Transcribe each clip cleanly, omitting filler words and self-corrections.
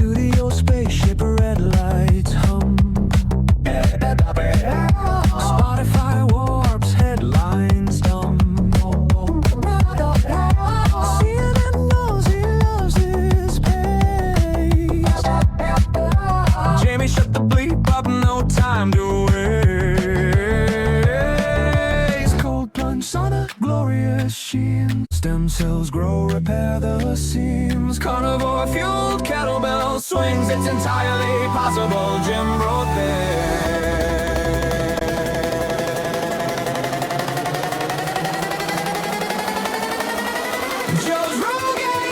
studio spaceship, red lights hum. Spotify warps, headlines dumb. CNN knows he loves his pace. Jamie, shut the bleep up, no time to waste. Cold plunge on a glorious sheen. Stem cells grow, repair the seams. Carnivore fueled kettlebell swings. It's entirely possible, Jim wrote there. Joe's Rogan,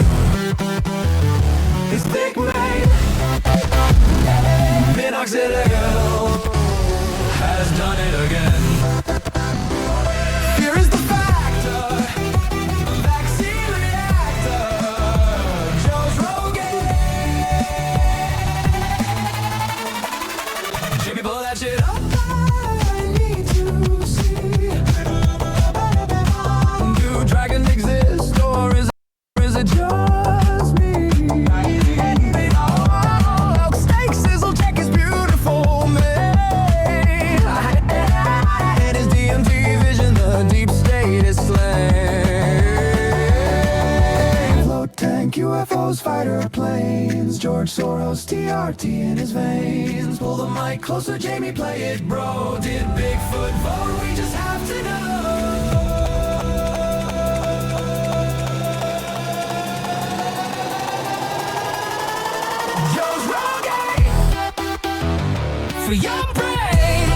his thick mane, minoxidil has done it again. Here is the factor, vaccine reactor, Joe's Rogan. Jimmy, pull that shit up, I need to see. Do dragons exist, or is it just me? Oh, steak sizzle check is beautiful made. And his DMT vision, the deep state is slain. Float tank, UFOs, fighter planes, George Soros, TRT in his veins. Pull the mic closer, Jamie, play it, bro. Did Bigfoot vote? We just have to know. Joe's Rogan for your brain.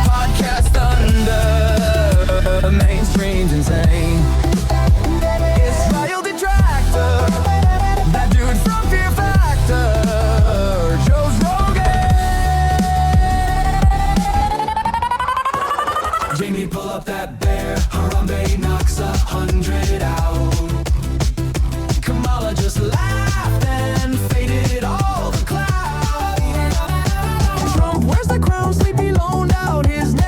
Podcast thunder, mainstream's insane. Israel detractor, that dude from Fear Factor, Joe's Rogan. Jamie, pull up that bear. Harambe knocks 100 out. Kamala just laughed and faded all the clouds. Trump wears the crown, sleepy loaned out his name.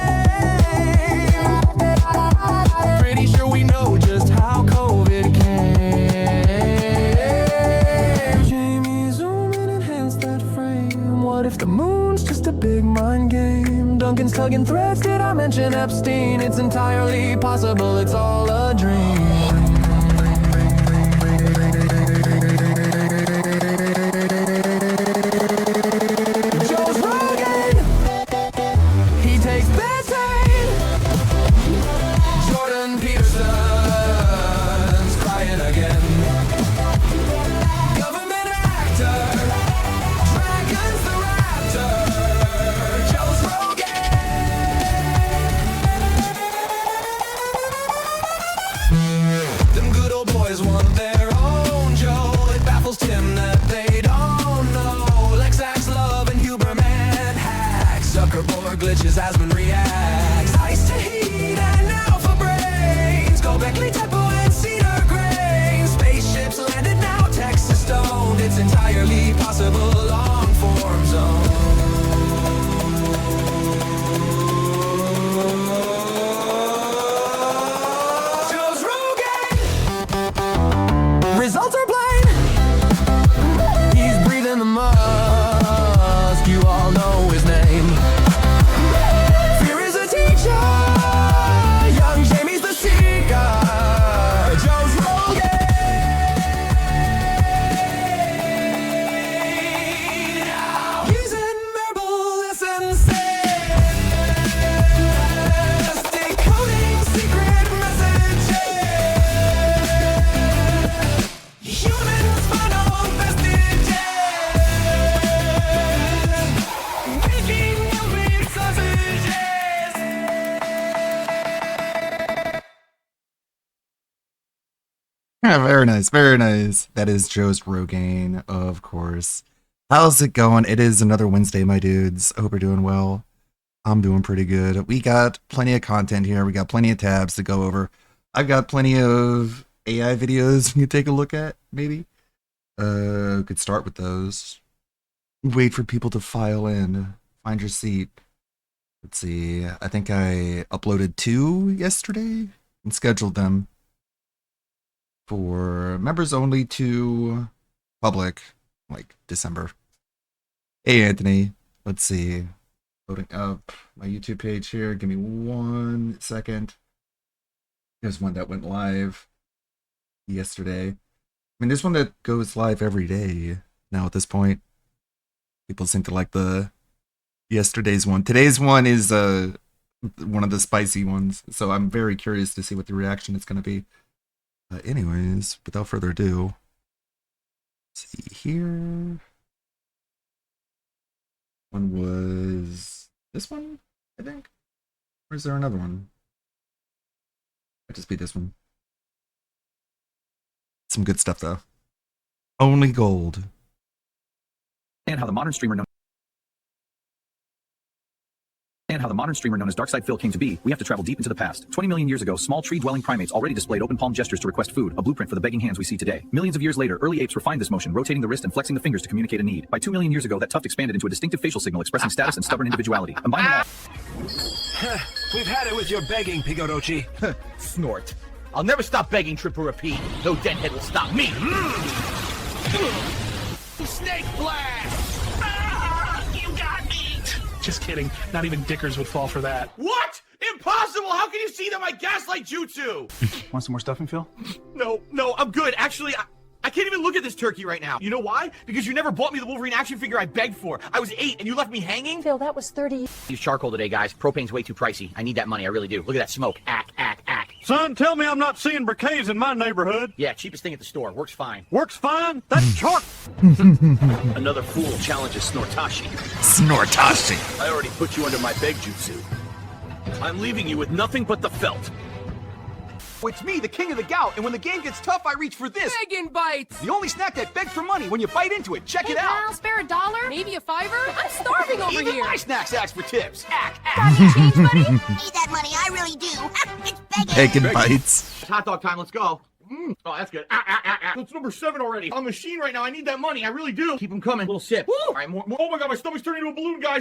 Pretty sure we know just how COVID came. Jamie, zoom in, enhance that frame. What if the moon's just a big mind game? Duncan's tugging threads, did I mention Epstein? It's entirely possible, it's all a dream. Joe's Rogan, he takes betaine. Jordan Peterson's crying again. Government actor, Dragon's the raptor, Joe's Rogan. Them good old boys want their own Joe. It baffles Tim that they don't know. Lexax, Love, and Huberman hacks. Zuckerberg glitches, Asman reacts. Ice to heat and now for brains. Gobekli Tepe and Cedar Grain. Spaceships landed now, Texas stoned. It's entirely possible, long form zone. Joe's Rogan, results are plain. He's breathing the musk, you all know his name. Fear is a teacher, young Jamie's the seeker, Joe's Rogan. He's admirable, insane, decoding secret messages. Human spinal vestiges, making you meat sausages. Yeah, very nice, very nice. That is Joe's Rogaine, of course. How's it going? It is another Wednesday, my dudes. I hope you're doing well. I'm doing pretty good. We got plenty of content here. We got plenty of tabs to go over. I've got plenty of AI videos you can take a look at, maybe. Could start with those. Wait for people to file in. Find your seat. Let's see. I think I uploaded 2 yesterday and scheduled them for members only to public. like December. Hey, Anthony. Let's see. Loading up my YouTube page here. Give me 1 second. There's one that went live yesterday. I mean, there's one that goes live every day now at this point. People seem to like the yesterday's one. Today's one is one of the spicy ones, so I'm very curious to see what the reaction is going to be. Anyways, without further ado, let's see here. One was this one, I think. Or is there another one? Might just be this one. Some good stuff though. Only gold. And how the modern streamer known as Darkside Phil came to be, we have to travel deep into the past. 20 million years ago, small tree-dwelling primates already displayed open palm gestures to request food, a blueprint for the begging hands we see today. Millions of years later, early apes refined this motion, rotating the wrist and flexing the fingers to communicate a need. By 2 million years ago, that tuft expanded into a distinctive facial signal expressing status and stubborn individuality. Combine them all. We've had it with your begging, Pigorochi. Snort. I'll never stop begging, Trip or repeat. No deadhead will stop me. Snake blast! You got me! Just kidding. Not even Dickers would fall for that. What? Impossible! How can you see that my gaslight jutsu? Want some more stuffing, Phil? No, I'm good. Actually, I can't even look at this turkey right now. You know why? Because you never bought me the Wolverine action figure I begged for. I was 8 and you left me hanging? Phil, that was 30. Use charcoal today, guys. Propane's way too pricey. I need that money, I really do. Look at that smoke. Ack. Son, tell me I'm not seeing briquets in my neighborhood. Yeah, cheapest thing at the store. Works fine. Works fine? That's charcoal. Another fool challenges Snortashi. Snortashi. I already put you under my beg jutsu. I'm leaving you with nothing but the felt. It's me, the king of the gout, and when the game gets tough, I reach for this. Begging bites! The only snack that begs for money when you bite into it. Check Hey, it out. pal, spare $1? Maybe a $5? I'm starving over Even here. my snacks ask for tips. Ack. Change money? Need that money, I really do. It's begging. Bacon bites. It's hot dog time, let's go. Oh, that's good. That's number 7 already. I'm a machine right now. I need that money. I really do. Keep them coming. Little sip. Woo! All right, more. Oh my god, my stomach's turning into a balloon, guys.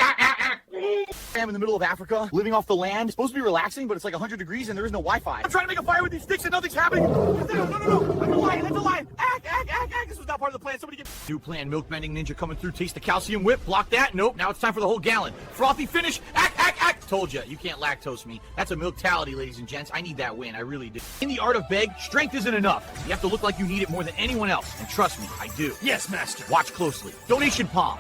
I'm in the middle of Africa, living off the land. It's supposed to be relaxing, but it's like 100 degrees and there is no Wi-Fi. I'm trying to make a fire with these sticks and nothing's happening. No. I'm a lion. That's a lion. Ack. This was not part of the plan. Somebody get... New plan. Milk bending ninja coming through. Taste the calcium whip. Block that. Nope. Now it's time for the whole gallon. Frothy finish. Ack. Told you can't lactose me. That's a milk-tality, ladies and gents. I need that win. I really do. In the art of beg, strength isn't enough. You have to look like you need it more than anyone else. And trust me, I do. Yes, master. Watch closely. Donation palm.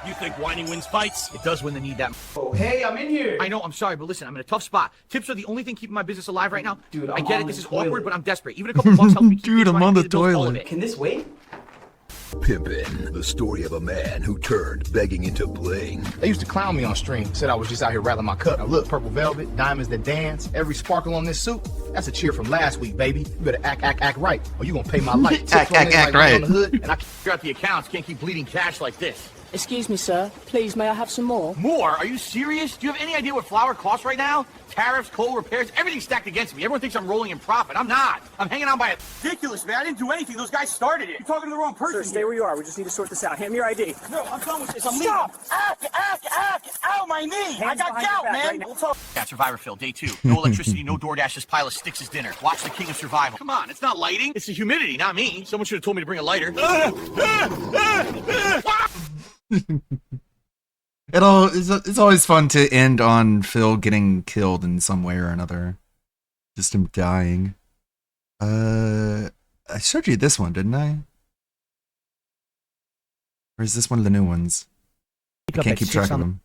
You think whining wins fights? It does when they need that. Oh, hey, I'm in here. I know, I'm sorry, but listen, I'm in a tough spot. Tips are the only thing keeping my business alive right now. Dude, I I'm get on it, this the is toilet. awkward, but I'm desperate. Even a couple bucks helps me keep Dude, things I'm running, on the it builds all of toilet. it. Can this wait? Pimpin', the story of a man who turned begging into bling. They used to clown me on stream, said I was just out here rattling my cup. Now look, purple velvet, diamonds that dance, every sparkle on this suit, that's a cheer from last week, baby. You better act right, or you gonna pay my life. Act right. On the hood, And I can't figure out the accounts, can't keep bleeding cash like this. Excuse me, sir. Please, may I have some more? More? Are you serious? Do you have any idea what flour costs right now? Tariffs, coal, repairs, everything's stacked against me. Everyone thinks I'm rolling in profit. I'm not. I'm hanging on by a... Ridiculous, man. I didn't do anything. Those guys started it. You're talking to the wrong person. Sir, stay where you are. We just need to sort this out. Hand me your ID. No, I'm done with this. I'm Stop! Ack. Ow, my knee. I got behind gout, your back man. right now. We'll talk. Yeah, Survivor Phil, day 2. No electricity, no DoorDash. This pile of sticks is dinner. Watch the king of survival. Come on, it's not lighting. It's the humidity, not me. Someone should have told me to bring a lighter. It's always fun to end on Phil getting killed in some way or another. Just him dying. I showed you this one, didn't I? Or is this one of the new ones? I can't keep track of them.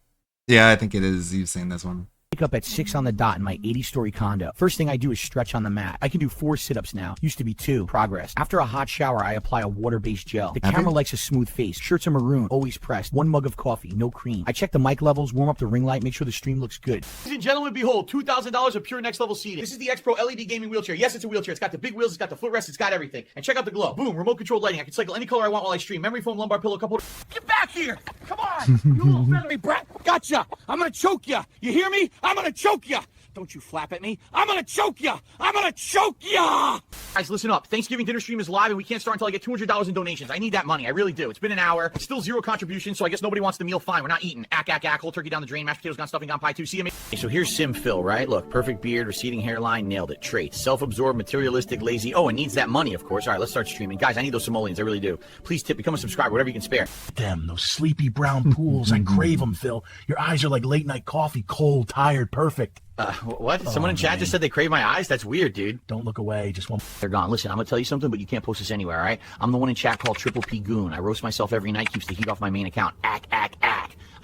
Yeah, I think it is. You've seen this one. Wake up at 6 on the dot in my 80-story condo. First thing I do is stretch on the mat. I can do 4 sit-ups now. Used to be 2. Progress. After a hot shower, I apply a water-based gel. The camera likes a smooth face. Shirts are maroon, always pressed. 1 mug of coffee, no cream. I check the mic levels, warm up the ring light, make sure the stream looks good. Ladies and gentlemen, behold, $2,000 of pure next-level seating. This is the X-Pro LED gaming wheelchair. Yes, it's a wheelchair. It's got the big wheels, it's got the footrest, it's got everything. And check out the glow. Boom, remote-controlled lighting. I can cycle any color I want while I stream. Memory foam, lumbar pillow, cup holder. Get back here! Come on! You little feathery brat! Gotcha! I'm gonna choke ya! You hear me? I'm gonna choke ya! Don't you flap at me. I'm gonna choke ya! I'm gonna choke ya! Guys, listen up. Thanksgiving dinner stream is live, and we can't start until I get $200 in donations. I need that money. I really do. It's been an hour. It's still zero contribution, so I guess nobody wants the meal. Fine, we're not eating. Whole turkey down the drain, mashed potatoes, gone stuffing, gone pie too. See you. Okay, so here's Sim Phil, right? Look, perfect beard, receding hairline, nailed it. Traits, self-absorbed, materialistic, lazy. Oh, and needs that money, of course. All right, let's start streaming. Guys, I need those simoleons. I really do. Please tip, become a subscriber, whatever you can spare. Them, those sleepy brown pools. I crave them, Phil. Your eyes are like late night coffee, cold, tired, perfect. What? Someone in chat just said they crave my eyes? That's weird, dude. Don't look away. Just one. They're gone. Listen, I'm gonna tell you something, but you can't post this anywhere, all right? I'm the one in chat called Triple P Goon. I roast myself every night, keeps the heat off my main account. I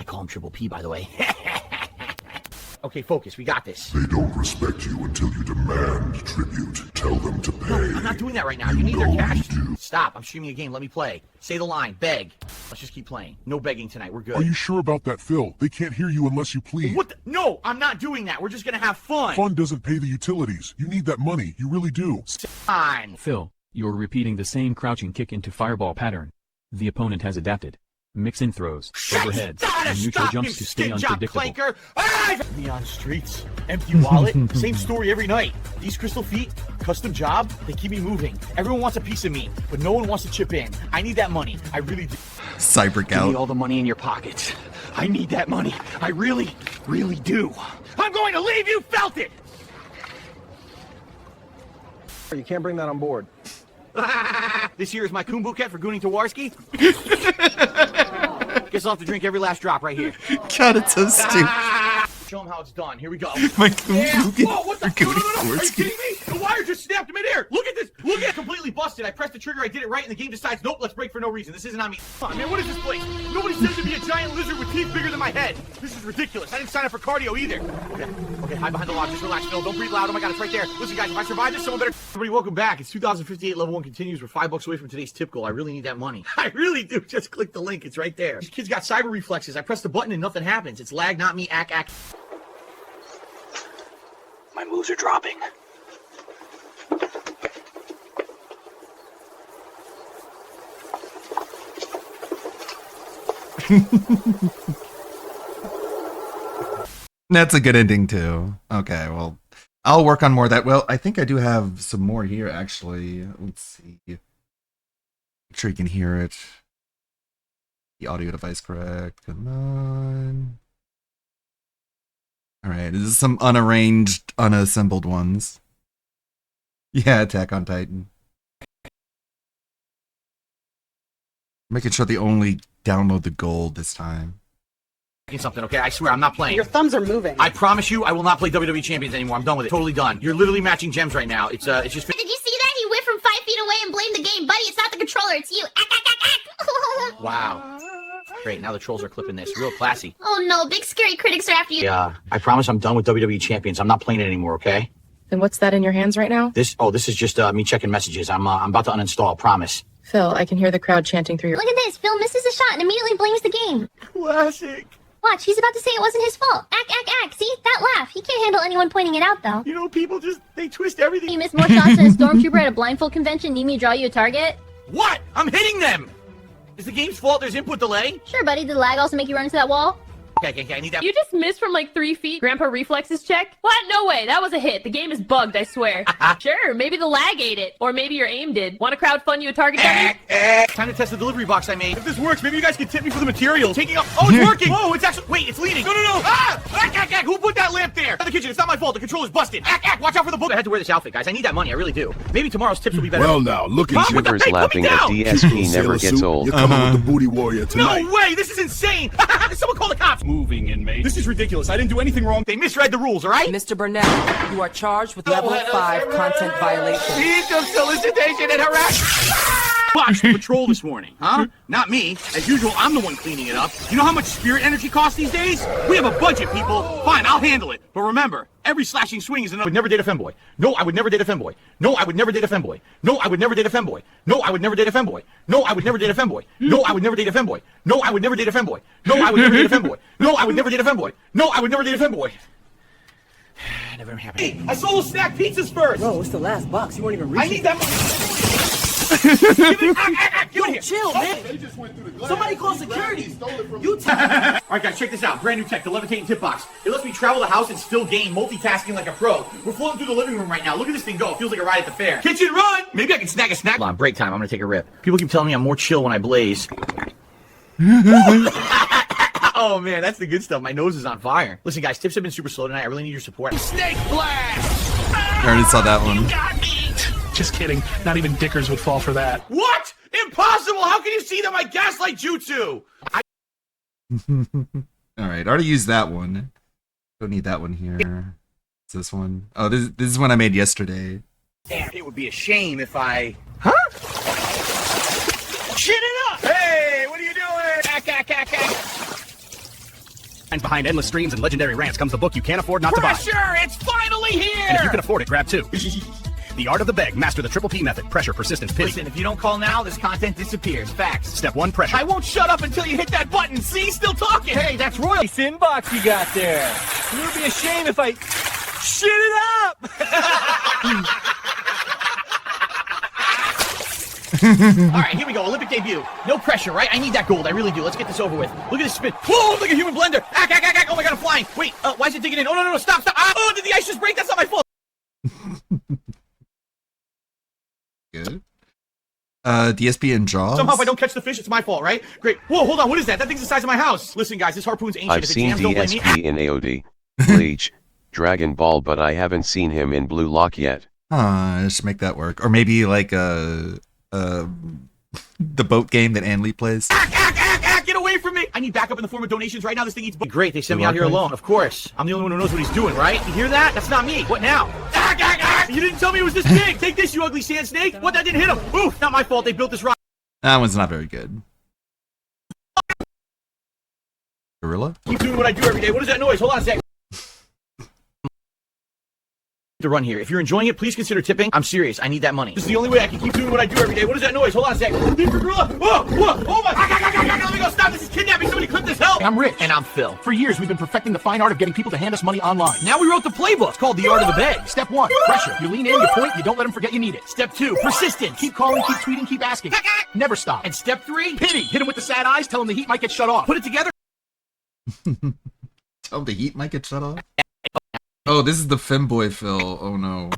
call him Triple P, by the way. Okay, focus. We got this. They don't respect you until you demand tribute. Tell them to pay. No, I'm not doing that right now. You need their cash. Stop. I'm streaming a game. Let me play. Say the line. Beg. Let's just keep playing. No begging tonight. We're good. Are you sure about that, Phil? They can't hear you unless you plead. What the? No, I'm not doing that. We're just gonna have fun. Fun doesn't pay the utilities. You need that money. You really do. Fine. Phil, you're repeating the same crouching kick into fireball pattern. The opponent has adapted. Mix-in throws, overheads, and neutral jumps to stay unpredictable. Neon streets, empty wallet, same story every night. These crystal feet, custom job, they keep me moving. Everyone wants a piece of me, but no one wants to chip in. I need that money. I really do. Cyber Give me all the money in your pockets. I need that money. I really, really do. I'm going to leave. You felt it. You can't bring that on board. This here is my Coon Bouquet for Gooning Tawarski. Guess I'll have to drink every last drop right here. God, it's so stupid. Show them how it's done. Here we go. My Coon Bouquet Whoa, what the? for Gooning No. Are you Tawarski. kidding me? The wire just snapped midair. Look at this. Look at it. Completely busted. I pressed the trigger. I did it right, and the game decides, nope, let's break for no reason. This isn't on me. Come on, man. What is this place? Nobody says to be a giant lizard with teeth bigger than my head. This is ridiculous. I didn't sign up for cardio either. Okay, hide behind the log. Just relax, Phil. Don't breathe loud. Oh my God, it's right there. Listen, guys, if I survive this, someone better. Everybody, welcome back. It's 2058. Level 1 continues. We're $5 away from today's tip goal. I really need that money. I really do. Just click the link. It's right there. These kids got cyber reflexes. I press the button and nothing happens. It's lag, not me. Ack. My moves are dropping. That's a good ending too. Okay, well, I'll work on more of that. Well, I think I do have some more here actually. Let's see. Make sure you can hear it. The audio device correct. Come on. All right, this is some unarranged, unassembled ones. Yeah, Attack on Titan. Making sure they only download the gold this time. Something, okay? I swear, I'm not playing. Your thumbs are moving. I promise you, I will not play WWE Champions anymore. I'm done with it. Totally done. You're literally matching gems right now. It's just. Did you see that? He whipped from 5 feet away and blamed the game. Buddy, it's not the controller, it's you. Wow. Great, now the trolls are clipping this. Real classy. Oh no, big scary critics are after you. Yeah, I promise I'm done with WWE Champions. I'm not playing it anymore, okay? And what's that in your hands right now? This is just me checking messages. I'm about to uninstall, promise. Phil, I can hear the crowd chanting through your... Look at this. Phil misses a shot and immediately blames the game. Classic. Watch, he's about to say it wasn't his fault. Ack. See? That laugh. He can't handle anyone pointing it out, though. You know, people they twist everything. You missed more shots than a stormtrooper at a blindfold convention. Need me to draw you a target? What? I'm hitting them! Is the game's fault there's input delay? Sure, buddy. Did the lag also make you run into that wall? Okay, I need that. You just missed from like 3 feet. Grandpa reflexes check? What? No way. That was a hit. The game is bugged, I swear. Sure, maybe the lag ate it. Or maybe your aim did. Want to crowdfund you a target dummy? Time to test the delivery box I made. If this works, maybe you guys can tip me for the materials. Taking up. Oh, it's working. Whoa, it's actually. Wait, it's leaning. No. Ack. Who put that lamp there? In the kitchen. It's not my fault. The controller's busted. Ack. Watch out for the book. I had to wear this outfit, guys. I need that money. I really do. Maybe tomorrow's tips will be better. Well, now, look at you. Troopers laughing at DSP never gets old. You're coming with the booty warrior tonight. No way. This is insane. Someone call the cops. Moving inmate. This is ridiculous. I didn't do anything wrong. They misread the rules, all right? Mr. Burnett, you are charged with level 5 content violation. Deeds of solicitation and harassment. Watch the patrol this morning, huh? Not me. As usual, I'm the one cleaning it up. You know how much spirit energy costs these days? We have a budget, people. Fine, I'll handle it. But remember, every slashing swing is another. I would never date a femboy. No, I would never date a femboy. No, I would never date a femboy. No, I would never date a femboy. No, I would never date a femboy. No, I would never date a femboy. No, I would never date a femboy. No, I would never date a femboy. No, I would never date a femboy. No, I would never date a femboy. No, I would never date a femboy. Never happened. Hey, I sold snack pizzas first. Bro, it's the last box. You weren't even reaching. I need that money. Yo, chill, man. Somebody call security. You Alright guys, check this out. Brand new tech, the levitating tip box. It lets me travel the house and still game, multitasking like a pro. We're floating through the living room right now. Look at this thing go. It feels like a ride at the fair. Kitchen run! Maybe I can snag a snack. Hold on, break time. I'm gonna take a rip. People keep telling me I'm more chill when I blaze. Oh man, that's the good stuff. My nose is on fire. Listen guys, tips have been super slow tonight. I really need your support. Snake blast! I already saw that one. You got me! Just kidding. Not even Dickers would fall for that. What? Impossible! How can you see that my gaslight jutsu? Alright, I already used that one. Don't need that one here. It's this one. Oh, this is one I made yesterday. Damn, it would be a shame if I... Huh? Shit it up! Hey, what are you doing? And behind endless streams and legendary rants comes the book you can't afford not to buy. Pressure! It's finally here! And if you can afford it, grab two. The Art of the Beg. Master the Triple P method. Pressure, persistence, pity. Listen, if you don't call now, this content disappears. Facts. Step 1, pressure. I won't shut up until you hit that button. See? Still talking. Hey, that's royal. Nice inbox you got there. It would be a shame if I shit it up. Alright, here we go. Olympic debut. No pressure, right? I need that gold. I really do. Let's get this over with. Look at this spin. Whoa, look at human blender. Oh my god, I'm flying. Wait, why is it digging in? Oh, no, stop. Ah, oh, did the ice just break? That's not my fault. Good. DSP and Jaws. Somehow if I don't catch the fish, it's my fault, right? Great. Whoa, hold on. What is that? That thing's the size of my house. Listen, guys, this harpoon's ancient. I've seen DSP in AOD, Bleach, Dragon Ball, but I haven't seen him in Blue Lock yet. Just make that work. Or maybe like the boat game that Anli plays. Get away from me! I need backup in the form of donations right now. This thing eats. Great, they sent me out here alone. Of course. I'm the only one who knows what he's doing, right? You hear that? That's not me. What now? You didn't tell me it was this big. Take this, you ugly sand snake. What? That didn't hit him. Oof, not my fault. They built this rock. That one's not very good. Gorilla? Keep doing what I do every day. What is that noise? Hold on a sec. To run here. If you're enjoying it, please consider tipping. I'm serious. I need that money. This is the only way I can keep doing what I do every day. What is that noise? Hold on a sec. Whoa! Oh my! Let me go! Stop! This is kidnapping. Somebody clip this! Help! I'm Rich. And I'm Phil. For years, we've been perfecting the fine art of getting people to hand us money online. Now we wrote the playbook. It's called The Art of the Beg. Step 1, pressure. You lean in, you point, you don't let them forget you need it. Step 2, persistence. Keep calling, keep tweeting, keep asking. Never stop. And step 3, pity. Hit him with the sad eyes, tell him the heat might get shut off. Put it together. Tell him the heat might get shut off? Oh, this is the femboy Phil. Oh no.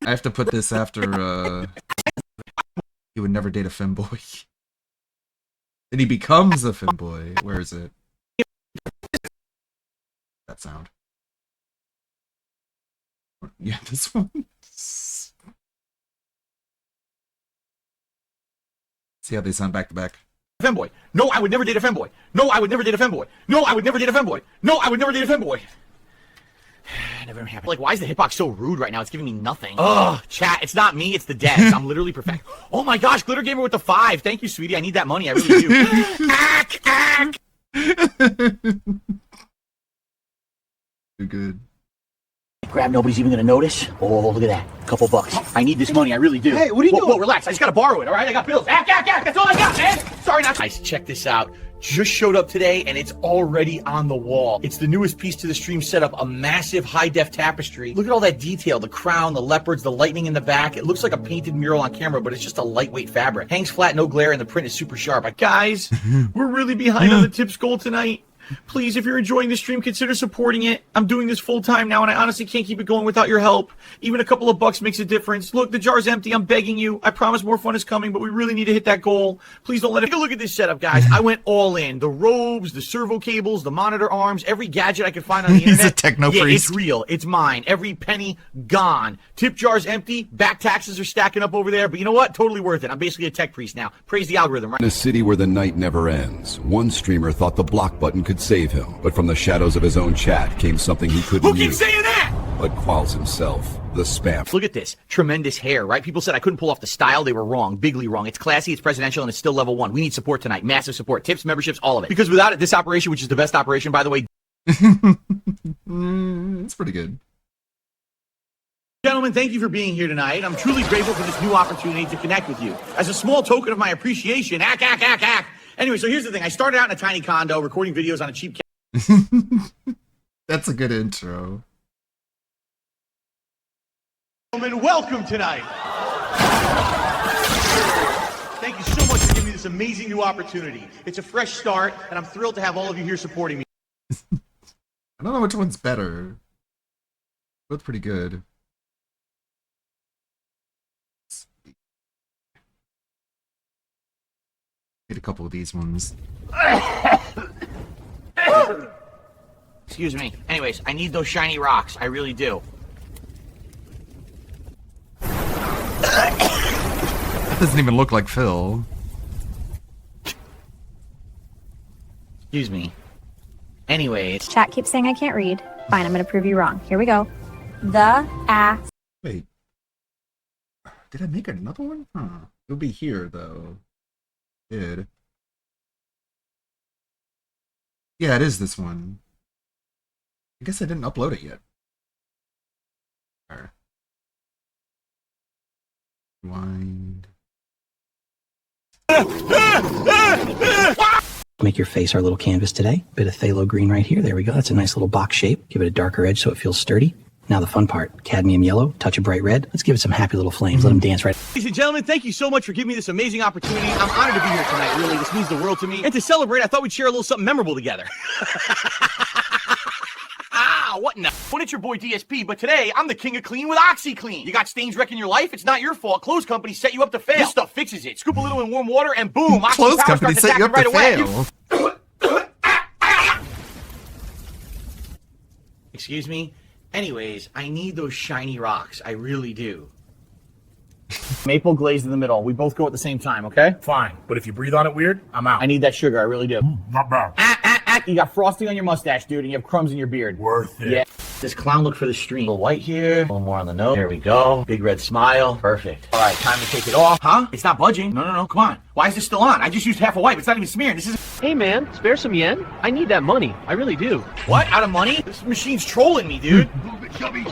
I have to put this after, he would never date a femboy. Then he becomes a femboy. Where is it? That sound. Yeah, this one. See how they sound back to back. Femboy. No, I would never date a femboy. No, I would never date a femboy. No, I would never date a femboy. No, I would never date a femboy. Never happened. Like, why is the hitbox so rude right now? It's giving me nothing. Ugh, chat. It's not me. It's the devs. I'm literally perfect. Oh my gosh, Glitter Gamer with the 5. Thank you, sweetie. I need that money. I really do. You're good. Grab, nobody's even gonna notice. Oh, look at that. Couple bucks. I need this money. I really do. Hey, what are you doing? Whoa, relax. I just gotta borrow it, all right? I got bills. That's all I got, man. Sorry, not. Guys, check this out. Just showed up today, and it's already on the wall. It's the newest piece to the stream setup, a massive high-def tapestry. Look at all that detail, the crown, the leopards, the lightning in the back. It looks like a painted mural on camera, but it's just a lightweight fabric. Hangs flat, no glare, and the print is super sharp. Guys, we're really behind on the tips goal tonight. Please, if you're enjoying the stream, consider supporting it. I'm doing this full time now, and I honestly can't keep it going without your help. Even a couple of bucks makes a difference. Look, the jar's empty. I'm begging you. I promise more fun is coming, but we really need to hit that goal. Please don't let it. Take a look at this setup, guys. I went all in. The robes, the servo cables, the monitor arms, every gadget I could find on the internet. He's a techno priest. Yeah, it's real. It's mine. Every penny gone. Tip jar's empty. Back taxes are stacking up over there, but you know what? Totally worth it. I'm basically a tech priest now. Praise the algorithm, right? In a city where the night never ends, one streamer thought the block button could save him, but from the shadows of his own chat came something he couldn't Who keeps saying that? But Qualls himself, the spam. Look at this. Tremendous hair, right? People said I couldn't pull off the style. They were wrong. Bigly wrong. It's classy, it's presidential, and it's still level 1. We need support tonight. Massive support. Tips, memberships, all of it. Because without it, this operation, which is the best operation, by the way. It's pretty good. Gentlemen, thank you for being here tonight. I'm truly grateful for this new opportunity to connect with you. As a small token of my appreciation, Anyway, so here's the thing. I started out in a tiny condo recording videos on a cheap That's a good intro. Gentlemen, welcome tonight. thank you so much for giving me this amazing new opportunity. It's a fresh start, and I'm thrilled to have all of you here supporting me. I don't know which one's better. Both pretty good. Get a couple of these ones. Excuse me. Anyways, I need those shiny rocks. I really do. That doesn't even look like Phil. Excuse me. Anyways. Chat keeps saying I can't read. Fine, I'm gonna prove you wrong. Here we go. The ass. Wait. Did I make another one? Huh. It'll be here, though. Did. Yeah, it is this one. I guess I didn't upload it yet. Alright. Rewind. Make your face our little canvas today. Bit of phthalo green right here. There we go. That's a nice little box shape. Give it a darker edge so it feels sturdy. Now the fun part. Cadmium yellow, touch of bright red. Let's give it some happy little flames. Let them dance right. Ladies and gentlemen, thank you so much for giving me this amazing opportunity. I'm honored to be here tonight, really. This means the world to me. And to celebrate, I thought we'd share a little something memorable together. What now? When it's your boy DSP, but today I'm the king of clean with OxyClean. You got stains wrecking your life? It's not your fault. Clothes companies set you up to fail. This stuff fixes it. Scoop a little in warm water and boom, Oxy Clothes Power companies starts set you up attacking to right fail. away. Excuse me? Anyways, I need those shiny rocks. I really do. Maple glazed in the middle. We both go at the same time, okay? Fine, but if you breathe on it weird, I'm out. I need that sugar. I really do. Not bad. You got frosting on your mustache, dude, and you have crumbs in your beard. Worth it. Yeah. This clown look for the stream. A little white here, a little more on the nose. There we go. Big red smile. Perfect. All right, time to take it off. Huh? It's not budging. No. Come on. Why is this still on? I just used half a wipe. It's not even smearing. This is. Hey man, spare some yen? I need that money. I really do. What? Out of money? This machine's trolling me, dude.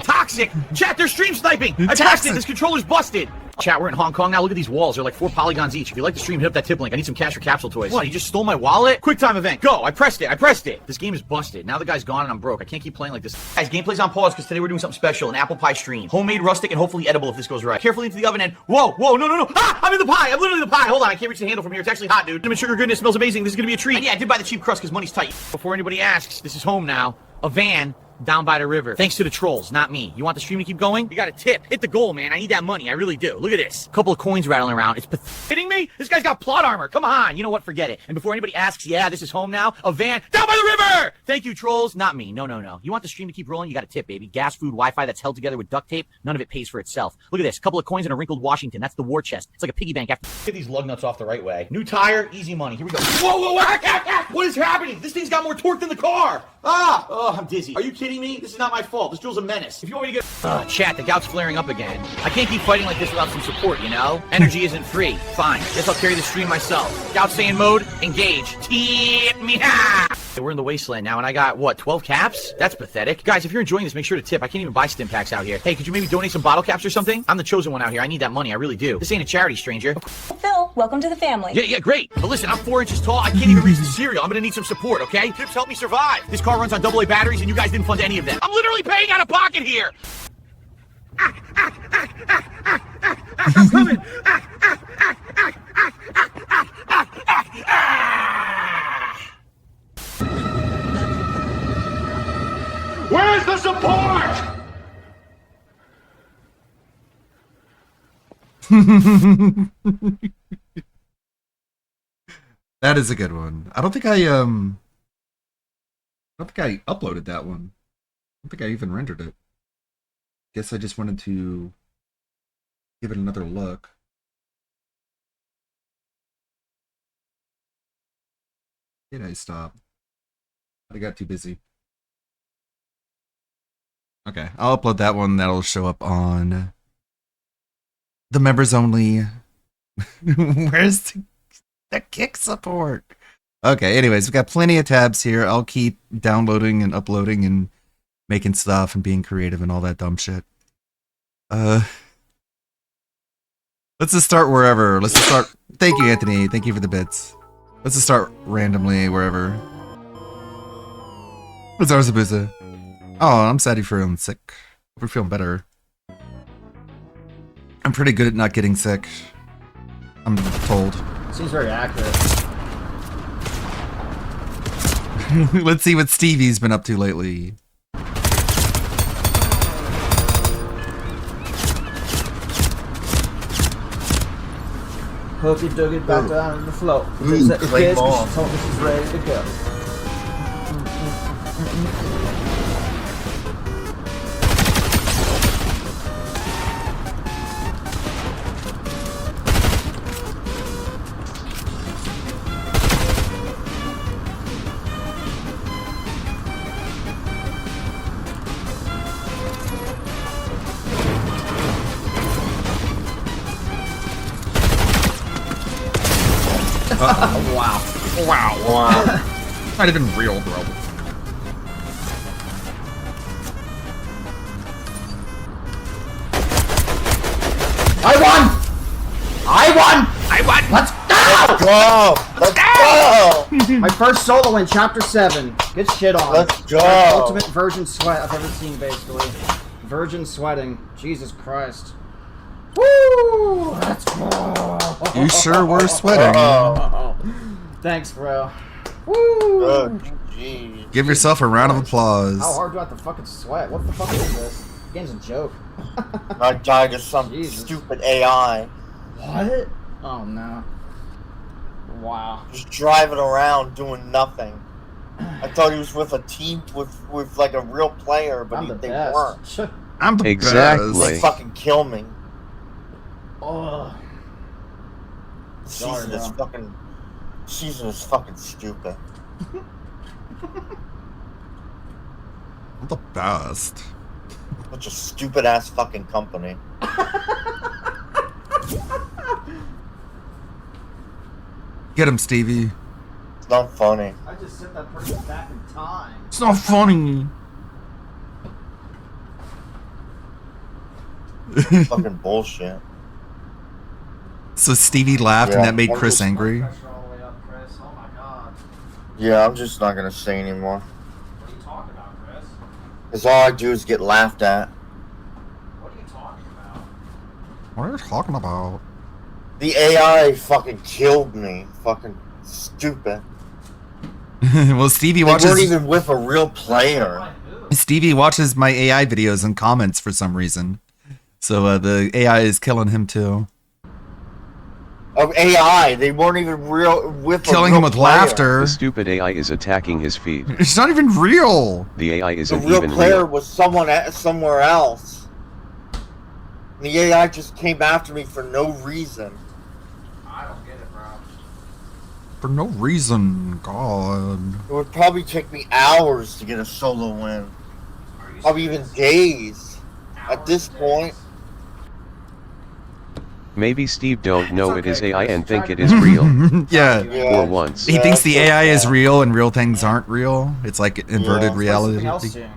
Toxic. Chat, they're stream sniping. I pressed it. This controller's busted. Chat, we're in Hong Kong now. Look at these walls. They're like 4 polygons each. If you like the stream, hit up that tip link. I need some cash for capsule toys. What? You just stole my wallet? Quick time event. Go. I pressed it. This game is busted. Now the guy's gone and I'm broke. I can't keep playing like this. Guys, gameplay's on pause because today we're doing something special. An apple pie stream. Homemade, rustic, and hopefully edible if this goes right. Carefully into the oven and whoa, no. Ah! I'm in the pie. I'm literally in the pie. Hold on. I can't reach the handle from here. It's actually hot, dude. Cinnamon sugar goodness smells amazing. This is gonna be a treat. And yeah, I did buy the cheap crust because money's tight. Before anybody asks, this is home now. A van down by the river. Thanks to the trolls, not me. You want the stream to keep going? You got a tip. Hit the goal, man. I need that money. I really do. Look at this. A couple of coins rattling around. It's kidding me? This guy's got plot armor. Come on. You know what? Forget it. And before anybody asks, yeah, this is home now. A van down by the river. Thank you, trolls. Not me. No. You want the stream to keep rolling? You got a tip, baby. Gas, food, Wi-Fi that's held together with duct tape. None of it pays for itself. Look at this. A couple of coins and a wrinkled Washington. That's the war chest. It's like a piggy bank. Get these lug nuts off the right way. New tire, easy money. Here we go. Whoa. What is happening? This thing's got more torque than the car. Oh, I'm dizzy. Are you kidding me? This is not my fault. This drill's a menace. If you want me to get... chat, the gout's flaring up again. I can't keep fighting like this without some support, you know? Energy isn't free. Fine. Guess I'll carry the stream myself. Gout stay in mode. Engage. Tip me. We're in the wasteland now, and I got, what, 12 caps? That's pathetic. Guys, if you're enjoying this, make sure to tip. I can't even buy stim packs out here. Hey, could you maybe donate some bottle caps or something? I'm the chosen one out here. I need that money. I really do. This ain't a charity, stranger. Phil, welcome to the family. Yeah, great. But listen, I'm 4 inches tall. I can't even reach the cereal. I'm gonna need some support, okay? Tips help me survive. This car runs on AA batteries, and you guys didn't fund any of them. I'm literally paying out of pocket here. I'm coming. Where's the support? That is a good one. I don't think I uploaded that one. I don't think I even rendered it. Guess I just wanted to give it another look. Did I stop? I got too busy. Okay, I'll upload that one. That'll show up on the members only. Where's the kick support? Okay, anyways, we've got plenty of tabs here. I'll keep downloading and uploading and making stuff and being creative and all that dumb shit. Let's just start wherever. Let's just start. Thank you, Anthony. Thank you for the bits. Let's just start randomly wherever. What's Arzabuza? Oh, I'm sad you're feeling sick. Hope you're feeling better. I'm pretty good at not getting sick. I'm told. Seems very accurate. Let's see what Stevie's been up to lately. Hooky doogie back down to the floor. Ooh, If Clay this ball. she told me she's ready to go. Wow. Wow. Not even real, bro. I won! I won! Let's go! Let's go! My first solo in Chapter 7. Get shit on. Let's go! My ultimate virgin sweat I've ever seen, basically. Virgin sweating. Jesus Christ. Woo! Let's go! You sure were sweating. Thanks, bro. Woo! Oh, jeez. Give yourself a round of applause. How hard do I have to fucking sweat? What the fuck is this? The game's a joke. I died to some stupid AI. What? Oh no. Wow. Just driving around doing nothing. I thought he was with a team with like a real player, but they weren't. I'm the Exactly. best. They fucking kill me. Oh. Season is fucking. Season is fucking stupid. I'm the best. Such a stupid ass fucking company. Get him, Stevie. It's not funny. I just sent that person back in time. It's not funny. Fucking bullshit. So Stevie laughed and Yeah. that made Chris angry. Yeah, I'm just not gonna say anymore. What are you talking about, Chris? Cause all I do is get laughed at. What are you talking about? What are you talking about? The AI fucking killed me. Fucking stupid. Well, Stevie They watches. weren't even with a real player. Stevie watches my AI videos and comments for some reason. So the AI is killing him too. Of AI, they weren't even real with Killing a real him with player. laughter. The stupid AI is attacking his feed. It's not even real. The AI The isn't real even player real. was somewhere else. And the AI just came after me for no reason. I don't get it, bro. For no reason. God. It would probably take me hours to get a solo win. Probably even days. At this point. Maybe Steve don't know it is AI and think it is real. Yeah. For once. He thinks the AI is real and real things aren't real. It's like inverted Yeah. reality. Something else soon.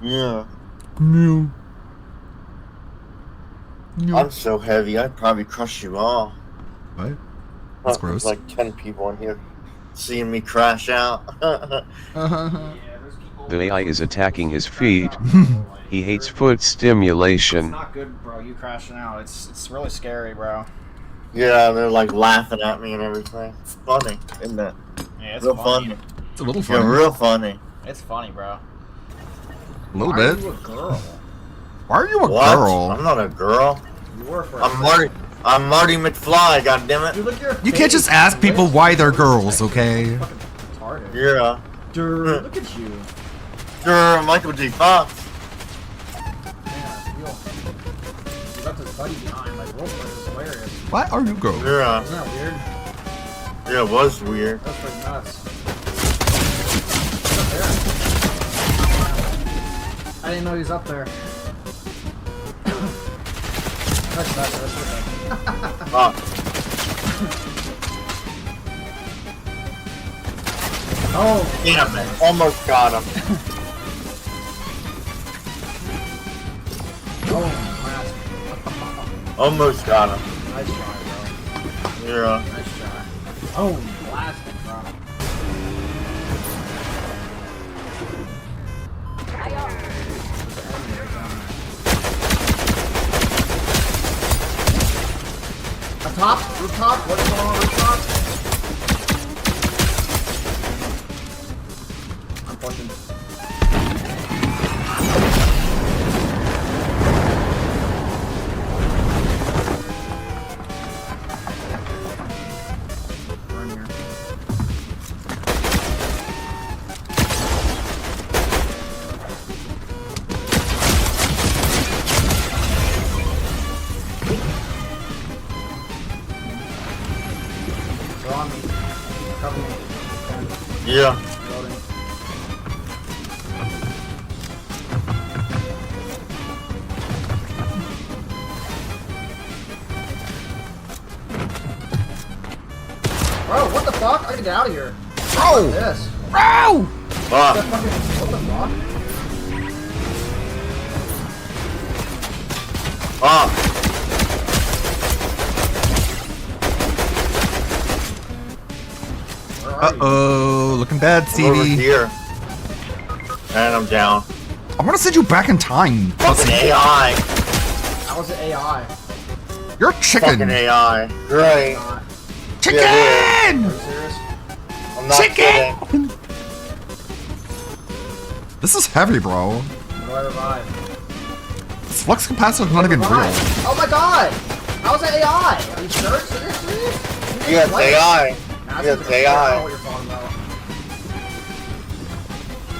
Yeah. No. I'm so heavy, I'd probably crush you all. What? That's There's gross. like 10 people in here seeing me crash out. The AI is attacking his feed. He hates foot stimulation. It's not good, bro. You crashing out. It's really scary, bro. Yeah, they're like laughing at me and everything. It's funny, isn't it? Yeah, it's real funny. funny. It's a little Yeah, funny. real funny. It's funny, bro. A little Why bit. Are you a girl? Why are you a What? girl? I'm not a girl. You were for I'm Marty McFly, goddammit. Dude, look at your You can't just ask people why they're girls, okay? retarded. Yeah. Dude, look at you. Sure, Michael J. Fox. Yeah, you left his buddy behind. Like, Wolf is hilarious. Why are you girls? Yeah. Isn't that weird? Yeah, it was weird. That's pretty nuts. He's up there. I didn't know he was up there. That's nuts. That's pretty nuts. Oh, Damn it. Almost got him. oh, Almost got him. nice try, bro. Yeah. Nice try. Oh, blasting, bro. Rooftop? Rooftop? What's going on rooftop? I'm pushing. Run here. They're on me. Cover me. Yeah. Loading. Bro, what the fuck? I gotta get out of here. What is this? Bro! What the fuck? What the fuck? Uh-oh, looking bad, Stevie. Here. And I'm down. I want to send you back in time. Fucking AI. How was it AI? You're a chicken. Fucking AI. Right. Chicken! Are you serious? I'm not Chicken! kidding. This is heavy, bro. What do I revive? This flux capacitor is not even real. Oh my god! How's it AI? Are you sure? Serious? Yes, AI. Nah, Yes, that's AI. I don't know what you're talking about.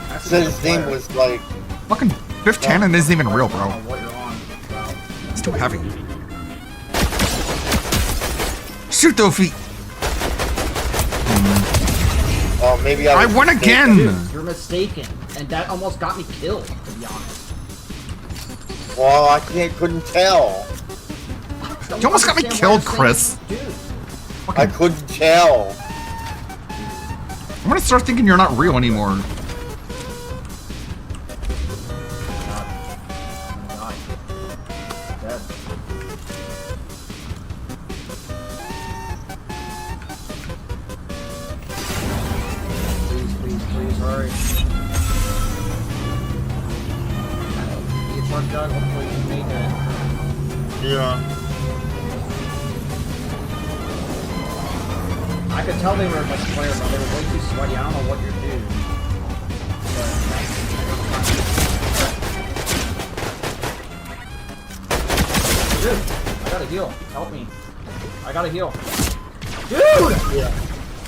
That's a Said his different name player. was like. Fucking Fifth Cannon isn't even real, I bro. don't know what you're on, bro. It's too heavy. Shoot those feet. Oh, maybe I won again. Dude, you're mistaken, and that almost got me killed, to be honest. Well, I couldn't tell. You almost got me killed, Chris. Dude. I couldn't tell. I'm gonna start thinking you're not real anymore. Dead. Please, hurry. Be a truck gun, hopefully you can make it. Yeah. I could tell they were a much player, but they were way too sweaty. I don't know what you're doing. Dude, I gotta heal. Help me. I gotta heal. Dude! Yeah.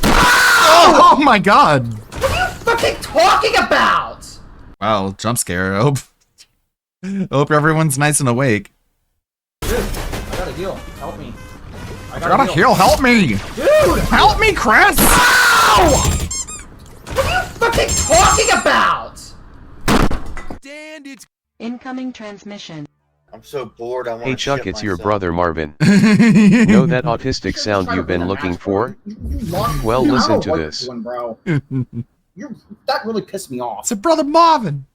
Oh my god! What are you fucking talking about? Wow, jump scare. I hope everyone's nice and awake. Dude, I gotta heal. Help me. I gotta heal. Help me! Dude! Help me, Chris! Ow! What are you fucking talking about? Incoming transmission. I'm so bored. I want Hey to Chuck, shit it's your myself. brother Marvin. Know that autistic sound you've been looking for? Well, Dude, I listen don't to know what this. you're doing, bro. That really pissed me off. It's a brother Marvin.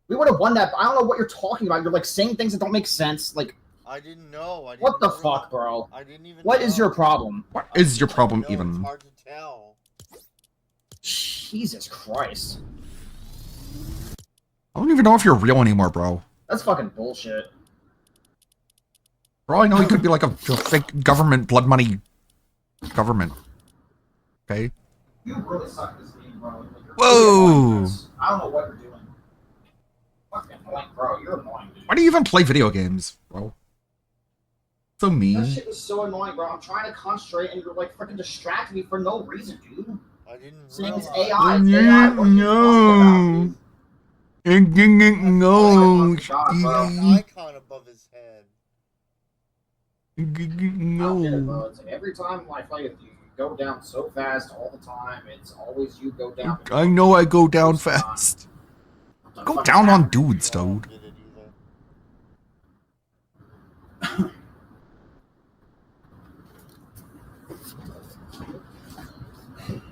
We would have won that, but I don't know what you're talking about. You're like saying things that don't make sense. Like, I didn't know. what the fuck, bro? I didn't even What know. is your problem? What is your problem No, even? It's hard to tell. Jesus Christ. I don't even know if you're real anymore, bro. That's fucking bullshit. For all I know, he could be like a fake government, blood money government. Okay? You really suck at this game, bro. Like, you're Whoa! really annoying, Chris. I don't know what you're doing. Fucking annoying, bro. You're annoying, dude. Why do you even play video games, bro? So That mean. shit was so annoying, bro. I'm trying to concentrate and you're like freaking distracting me for no reason, dude. I didn't Saying it's realize. AI, it's AI. What are you talking No. about, dude? God, bro. An icon above his head. I don't get it, bro. No. It's like every time I play with you, you go down so fast all the time. It's always you go down. I know I go down fast. Go down on dudes, dude. Get it either.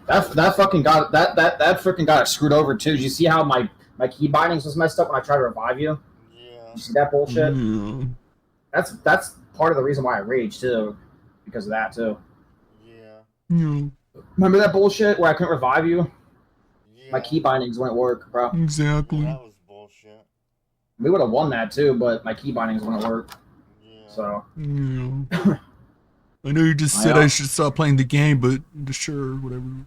That fucking got that freaking got it screwed over too. Did you see how my key bindings was messed up when I tried to revive you? Yeah. You see that bullshit? Mm. That's part of the reason why I raged too, because of that too. Yeah. Mm. Remember that bullshit where I couldn't revive you? Yeah. My key bindings wouldn't work, bro. Exactly. That was bullshit. We would have won that too, but my key bindings wouldn't work. Yeah. So Yeah. I know you just said I should stop playing the game, but sure, whatever.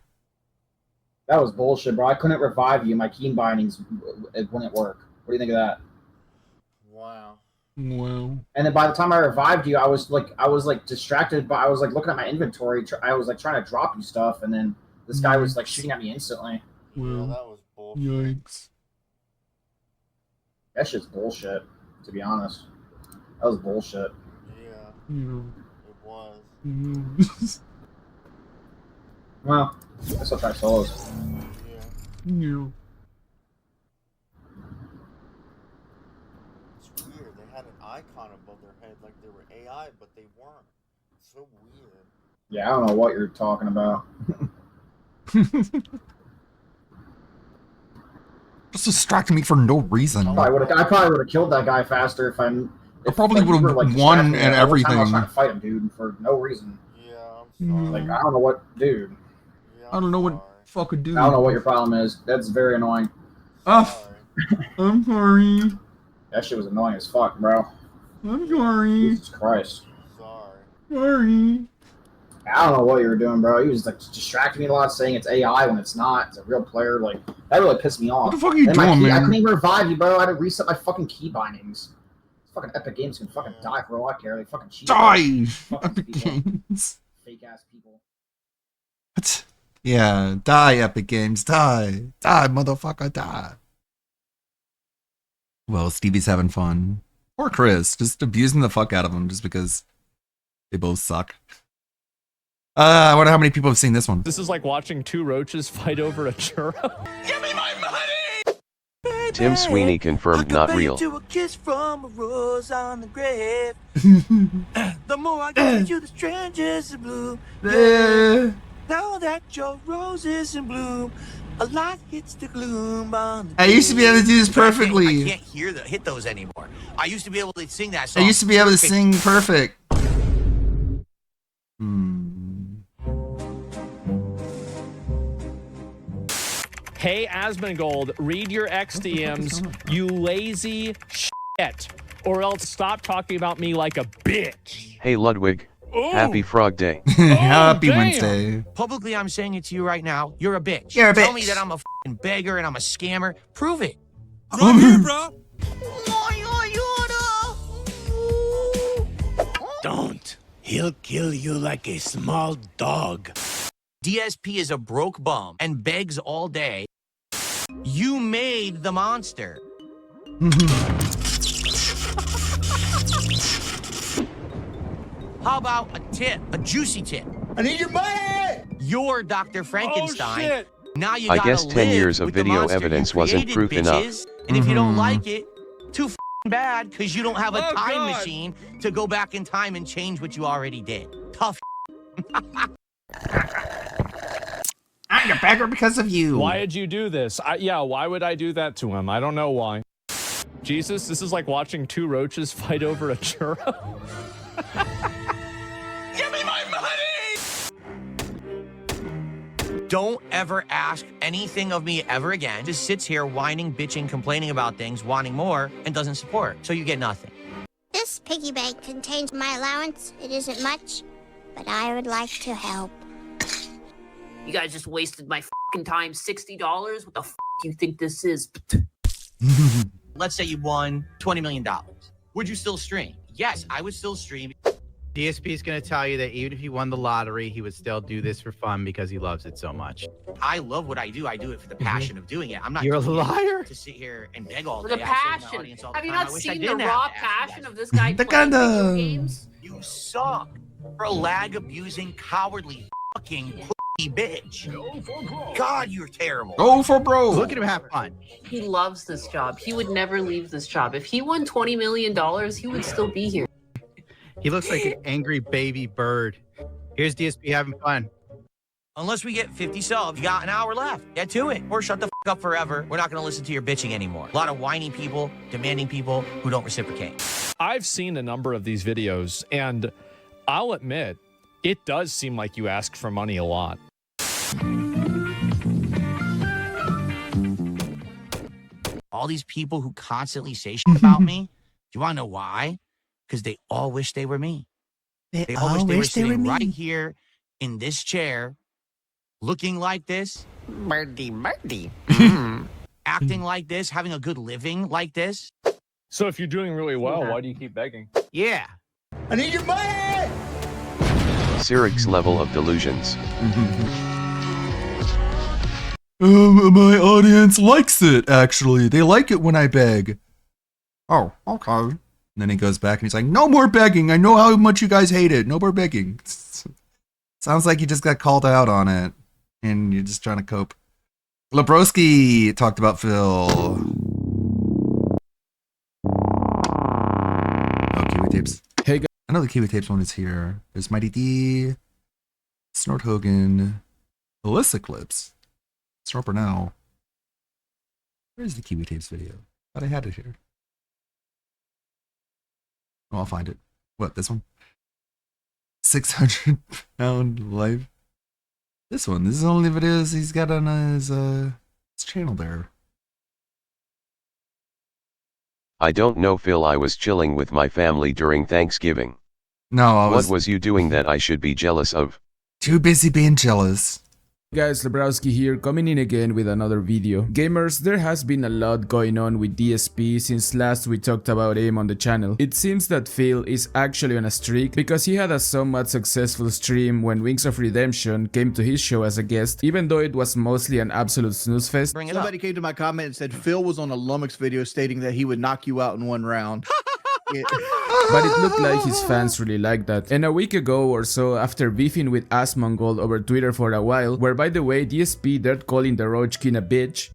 That was bullshit, bro. I couldn't revive you. My key bindings, it wouldn't work. What do you think of that? Wow. Wow. And then by the time I revived you, I was like distracted, but I was like looking at my inventory. I was like trying to drop you stuff, and then this guy was like shooting at me instantly. Well, that was bullshit. Yikes. That shit's bullshit, to be honest. That was bullshit. Yeah. It was. Well, I still try solos. Yeah. It's weird. They had an icon above their head like they were AI, but they weren't. It's so weird. Yeah, I don't know what you're talking about. Just distracting me for no reason. I probably would have killed that guy faster if I'm. I probably would have won and everything. I was trying to fight him, dude, for no reason. Yeah, I'm sorry. Like, I don't know what, dude. Yeah, I don't know what fucking dude. I don't know what your problem is. That's very annoying. Oh, I'm sorry. That shit was annoying as fuck, bro. I'm sorry. Jesus Christ. Sorry. I don't know what you were doing, bro. He was like distracting me a lot, saying it's AI when it's not. It's a real player. Like, that really pissed me off. What the fuck are you And doing, man? I couldn't even revive you, bro. I had to reset my fucking key bindings. Fucking Epic Games can fucking die for all I care. They fucking cheat. Die! Epic Games. Fake ass people. What? Yeah, die, Epic Games, die. Die, motherfucker, die. Well, Stevie's having fun. Or Chris, just abusing the fuck out of him just because they both suck. I wonder how many people have seen this one. This is like watching two roaches fight over a churro. Give me my money! Tim Sweeney confirmed not real. To a kiss from a rose on the grave. The more I get you, the strangers in bloom. Yeah. Now that your rose is in bloom, a light hits the gloom on the I used to be able to do this perfectly. I can't hit those anymore. I used to be able to sing that song. I used to be able to sing perfect. Hey, Asmongold, read your XDMs, you lazy shit. Or else stop talking about me like a bitch. Hey Ludwig, happy Frog Day. Happy Wednesday. Publicly, I'm saying it to you right now. You're a bitch. You're a Tell bitch. me that I'm a f***ing beggar and I'm a scammer. Prove it. Right here, bro. Don't. He'll kill you like a small dog. DSP is a broke bum and begs all day. You made the monster. How about a tip, a juicy tip? I need your money! You're Dr. Frankenstein. Oh, shit. Now you I gotta guess 10 live years of with the video monster evidence you wasn't created, proof enough. bitches. And if you don't like it, too f***ing bad, because you don't have a time machine to go back in time and change what you already did. Tough. I'm a beggar because of you. Why did you do this? Yeah, why would I do that to him? I don't know why. Jesus, this is like watching two roaches fight over a churro. Give me my money! Don't ever ask anything of me ever again. Just sits here whining, bitching, complaining about things, wanting more, and doesn't support. So you get nothing. This piggy bank contains my allowance. It isn't much, but I would like to help. You guys just wasted my fucking time. $60? What the f do you think this is? Let's say you won $20 million. Would you still stream? Yes, I would still stream. DSP is going to tell you that even if he won the lottery, he would still do this for fun because he loves it so much. I love what I do. I do it for the passion of doing it. I'm not You're a doing it liar. to sit here and beg all For day. the I say to my passion. audience all the Have you time, not I wish I seen the didn't have raw to ask you passion guys. of this guy playing video games? You suck. You're a lag abusing, cowardly fucking pussy bitch. God, you're terrible. Go for bro. Look at him have fun. He loves this job. He would never leave this job. If he won $20 million, he would still be here. He looks like an angry baby bird. Here's DSP having fun. Unless we get 50 subs, you got an hour left. Get to it. Or shut the f up forever. We're not going to listen to your bitching anymore. A lot of whiny people, demanding people who don't reciprocate. I've seen a number of these videos, and I'll admit, it does seem like you ask for money a lot. All these people who constantly say shit about me, do you want to know why? Because they all wish they were me. They all They were wish they were sitting me. right here in this chair, looking like this, Birdie. acting like this, having a good living like this. So if you're doing really well, why do you keep begging? Yeah. I need your money! Sirig's level of delusions. My audience likes it, actually. They like it when I beg. Oh, okay. And then he goes back and he's like, no more begging. I know how much you guys hate it. No more begging. Sounds like you just got called out on it. And you're just trying to cope. Lebroski talked about Phil. Oh, Kiwi Tapes. Hey, guys. I know the Kiwi Tapes one is here. There's Mighty D, Snort Hogan, Alyssa Clips, Snorper Now. Where's the Kiwi Tapes video? Thought I had it here. Oh, I'll find it. What, this one? 600-pound life. This one. This is the only videos he's got on his channel there. I don't know, Phil. I was chilling with my family during Thanksgiving. No, What was you doing that I should be jealous of? Too busy being jealous. Guys, Lebrowski here, coming in again with another video. Gamers, there has been a lot going on with DSP since last we talked about him on the channel. It seems that Phil is actually on a streak because he had a somewhat successful stream when Wings of Redemption came to his show as a guest, even though it was mostly an absolute snooze fest. Somebody came to my comment and said Phil was on a Lummox video stating that he would knock you out in one round. But it looked like his fans really liked that. And a week ago or so, after beefing with Asmongold over Twitter for a while, where by the way DSP dared calling the Roach King a bitch,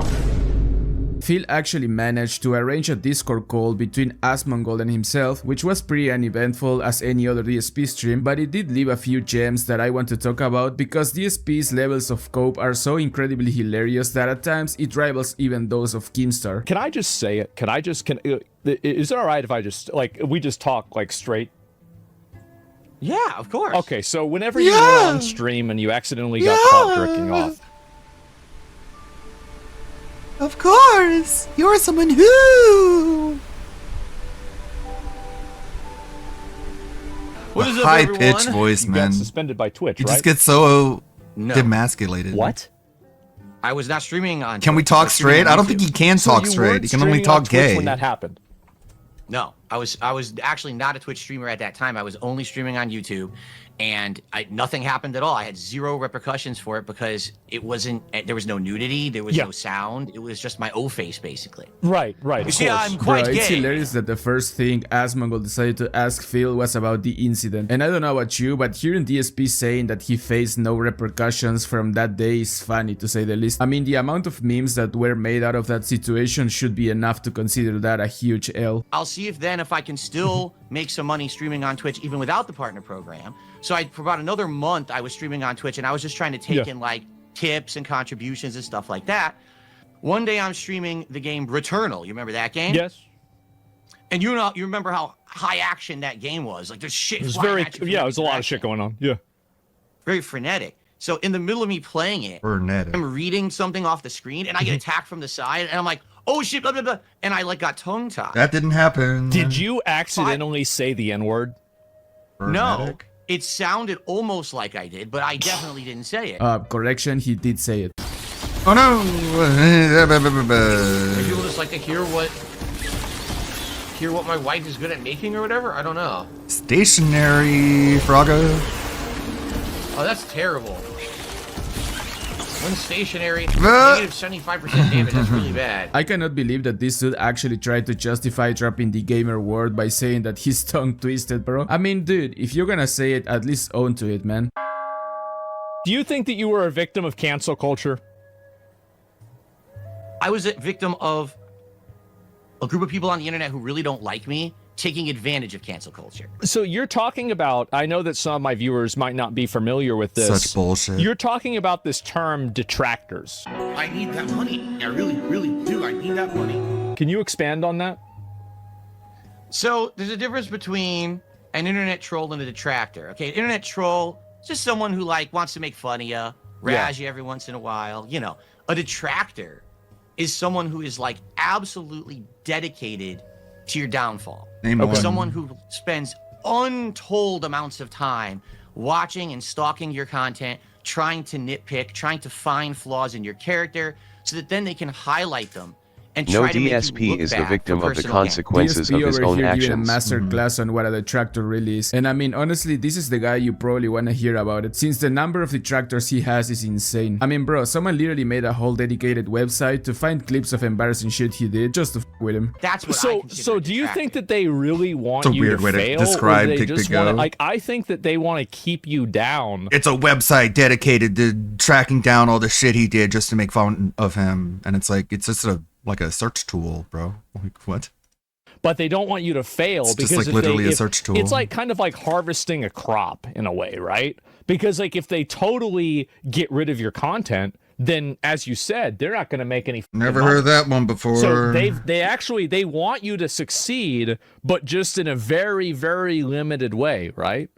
Phil actually managed to arrange a Discord call between Asmongold and himself, which was pretty uneventful as any other DSP stream, but it did leave a few gems that I want to talk about because DSP's levels of cope are so incredibly hilarious that at times it rivals even those of Keemstar. Can I just say it? Is it all right if I just, we just talk, straight? Yeah, of course. Okay, so whenever you were on stream and you accidentally got caught jerking off, Of course, you're someone who. What is up, high-pitched voice, you man. got suspended by Twitch, You right? just get so No. demasculated. What? I was not streaming on Can we Twitch. I talk was streaming straight? on I don't YouTube. think you can talk straight. You can only talk gay. When that happened. No, I was actually not a Twitch streamer at that time. I was only streaming on YouTube, and nothing happened at all. I had zero repercussions for it because it wasn't. There was no nudity. There was no sound. It was just my O face, basically. Right. You see, I'm quite Bro, it's gay. hilarious that the first thing Asmongold decided to ask Phil was about the incident. And I don't know about you, but hearing DSP saying that he faced no repercussions from that day is funny to say the least. I mean, the amount of memes that were made out of that situation should be enough to consider that a huge L. I'll see if I can still make some money streaming on Twitch even without the partner program. So for about another month, I was streaming on Twitch, and I was just trying to take in tips and contributions and stuff like that. One day I'm streaming the game Returnal. You remember that game? Yes. And you remember how high action that game was. Like there's shit. It was flying very, at you from it was a every lot of shit going on. Yeah. Very frenetic. So in the middle of me playing it, Frenetic. I'm reading something off the screen, and I get attacked from the side, and I'm like, oh shit, blah, blah, blah. And I got tongue tied. That didn't happen. Did you accidentally say the N-word? No. It sounded almost like I did, but I definitely didn't say it. Correction, he did say it. Oh no! Maybe people just like to hear what my wife is good at making or whatever. I don't know. Stationary Froggo. Oh, that's terrible. One stationary, negative 75% damage. That's really bad. I cannot believe that this dude actually tried to justify dropping the gamer word by saying that his tongue twisted, bro. I mean, dude, if you're gonna say it, at least own to it, man. Do you think that you were a victim of cancel culture? I was a victim of a group of people on the internet who really don't like me taking advantage of cancel culture. So you're talking about, I know that some of my viewers might not be familiar with this. Such bullshit. You're talking about this term detractors. I need that money. I really, really do. I need that money. Can you expand on that? So there's a difference between an internet troll and a detractor. Okay, an internet troll is just someone who wants to make fun of you, razz you every once in a while. You know, a detractor is someone who is absolutely dedicated to your downfall. Name one. Someone who spends untold amounts of time watching and stalking your content, trying to nitpick, trying to find flaws in your character so that then they can highlight them and No try to make you DSP look is the bad victim for of the personal gain. consequences DSP of his over own here giving a actions. master class on what a detractor really is. And I mean, honestly, this is the guy you probably want to hear about it, since the number of detractors he has is insane. I mean, bro, someone literally made a whole dedicated website to find clips of embarrassing shit he did just to f with him. That's what I So, consider so do you think that they really want It's a you weird to way to fail, describe or they Kick to just want to, Go. like, I think that they want to keep you down. It's a website dedicated to tracking down all the shit he did just to make fun of him, and it's like it's just like a search tool, bro. Like what? But they don't want you to fail It's just because like if literally they, a if- search tool. It's like kind of like harvesting a crop in a way, right? Because like if they totally get rid of your content, then as you said, they're not going to make any. Never money. heard that one before. So they want you to succeed, but just in a very, very limited way, right?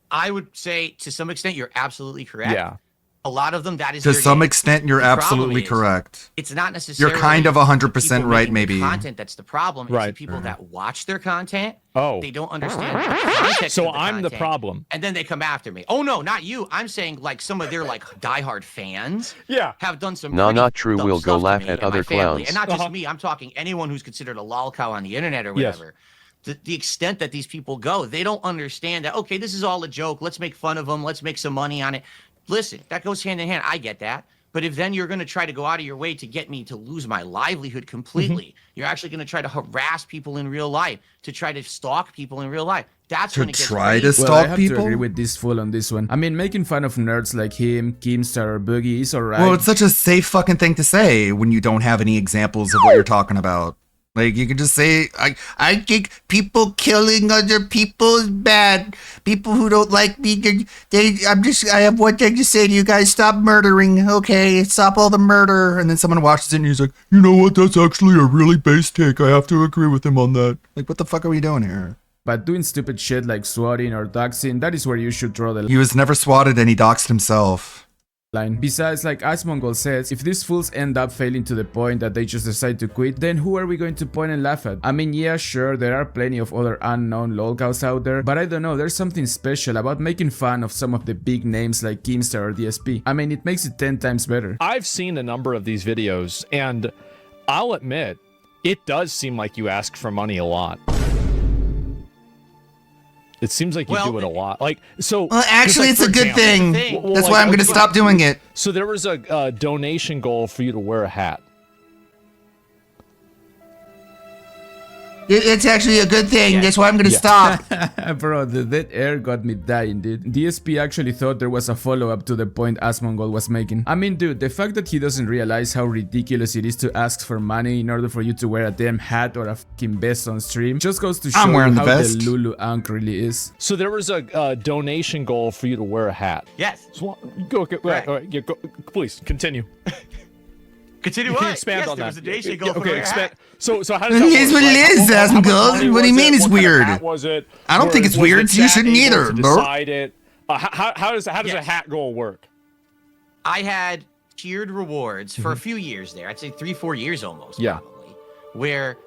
I would say to some extent you're absolutely correct. Yeah. A lot of them, that is To their some game. extent, you're The problem absolutely is, correct. It's not necessarily You're kind of the 100% people right, making the maybe. content that's the problem. It's Right. the people that watch their content. Oh. They don't understand the context So of the I'm the content, problem. And then they come after me. Oh no, not you. I'm saying like some of their like diehard fans have done some No, pretty not true. dumb We'll go stuff to laugh me at and my other family. clowns. And not just me. I'm talking anyone who's considered a lol cow on the internet or Yes. whatever. The extent that these people go, they don't understand that, okay, this is all a joke. Let's make fun of them. Let's make some money on it. Listen, that goes hand in hand. I get that. But if then you're going to try to go out of your way to get me to lose my livelihood completely, you're actually going to try to harass people in real life, to try to stalk people in real life. That's To when it gets try to crazy. stalk Well, I have people? to agree with this fool on this one. I mean, making fun of nerds like him, Keemstar, or Boogie is alright. Well, it's such a safe fucking thing to say when you don't have any examples of what you're talking about. Like, you can just say, I think people killing other people is bad. People who don't like me, I have one thing to say to you guys, stop murdering, okay? Stop all the murder. And then someone watches it and he's like, you know what, that's actually a really base take. I have to agree with him on that. Like, what the fuck are we doing here? But doing stupid shit like swatting or doxing, that is where you should draw the He was never swatted and he doxed himself. line. Besides, like Asmongold says, if these fools end up failing to the point that they just decide to quit, then who are we going to point and laugh at? I mean, yeah, sure, there are plenty of other unknown lolcows out there, but I don't know, there's something special about making fun of some of the big names like Keemstar or DSP. I mean, it makes it 10 times better. I've seen a number of these videos, and I'll admit, it does seem like you ask for money a lot. It seems like you do it a lot. Like so. Well, actually, just it's like, a for good example- thing. Well, That's like, why I'm going to okay. stop doing it. So there was a donation goal for you to wear a hat. It's actually a good thing. That's why I'm gonna stop. Bro, the dead air got me dying, dude. DSP actually thought there was a follow-up to the point Asmongold was making. I mean, dude, the fact that he doesn't realize how ridiculous it is to ask for money in order for you to wear a damn hat or a fucking vest on stream just goes to show I'm wearing you the how vest. the Lulu Ankh really is. So there was a donation goal for you to wear a hat. Yes. So, go, right, all right, yeah, go, please continue. Continue You can on. expand Yes, on there that. was a donation goal Yeah, for okay, wear a expand. hat. So how does that Here's work? what it is, how much Asmongold. money What do you was mean it? it's What kind of weird? hat was it? I don't think it's Was weird, the so you chat shouldn't able either, to bro. decide it? How does a hat goal work? I had tiered rewards for a few years there. I'd say 3-4 years almost. Yeah. Probably, where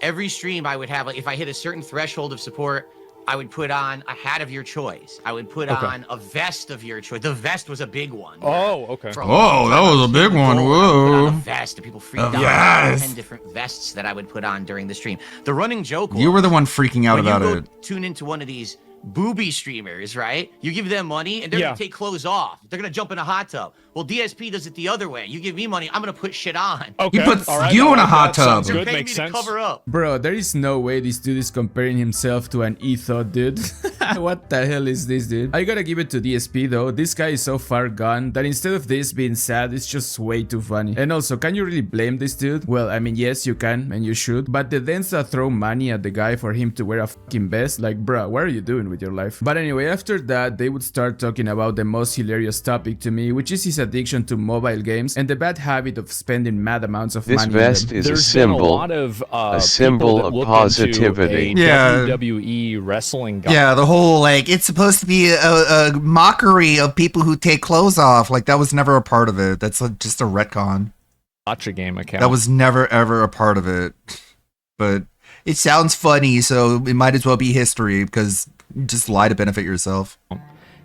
every stream I would have, like, if I hit a certain threshold of support, I would put on a hat of your choice. I would put Okay. on a vest of your choice. The vest was a big one. Oh, okay. For a Oh, long that time, I was a big hitting one. gold. I would put on a Whoa. vest, and people freaked out. Yes. I had 10 different vests that I would put on during the stream. The running joke was, You were the one freaking out when about you go it. tune into one of these booby streamers, right? You give them money and they're Yeah. gonna take clothes off. They're gonna jump in a hot tub. Well, DSP does it the other way. You give me money, I'm gonna put shit on. Okay. puts all right, you all in a right, hot that sounds tub. You're Good, paying makes me sense. to cover up. Bro, there is no way this dude is comparing himself to an ethod, dude. What the hell is this, dude? I gotta give it to DSP though. This guy is so far gone that instead of this being sad, it's just way too funny. And also, can you really blame this dude? Well, I mean, yes, you can, and you should. But the dens that throw money at the guy for him to wear a fucking vest, like, bruh, what are you doing with your life? But anyway, after that, they would start talking about the most hilarious topic to me, which is his addiction to mobile games and the bad habit of spending mad amounts of This money. vest on them. is a There's been a symbol, lot of a symbol people that of look positivity. into a Yeah. WWE wrestling guy. Yeah, the whole like it's supposed to be a mockery of people who take clothes off. Like that was never a part of it. That's just a retcon. Gotcha game account. That was never ever a part of it. But It sounds funny, so it might as well be history because you just lie to benefit yourself.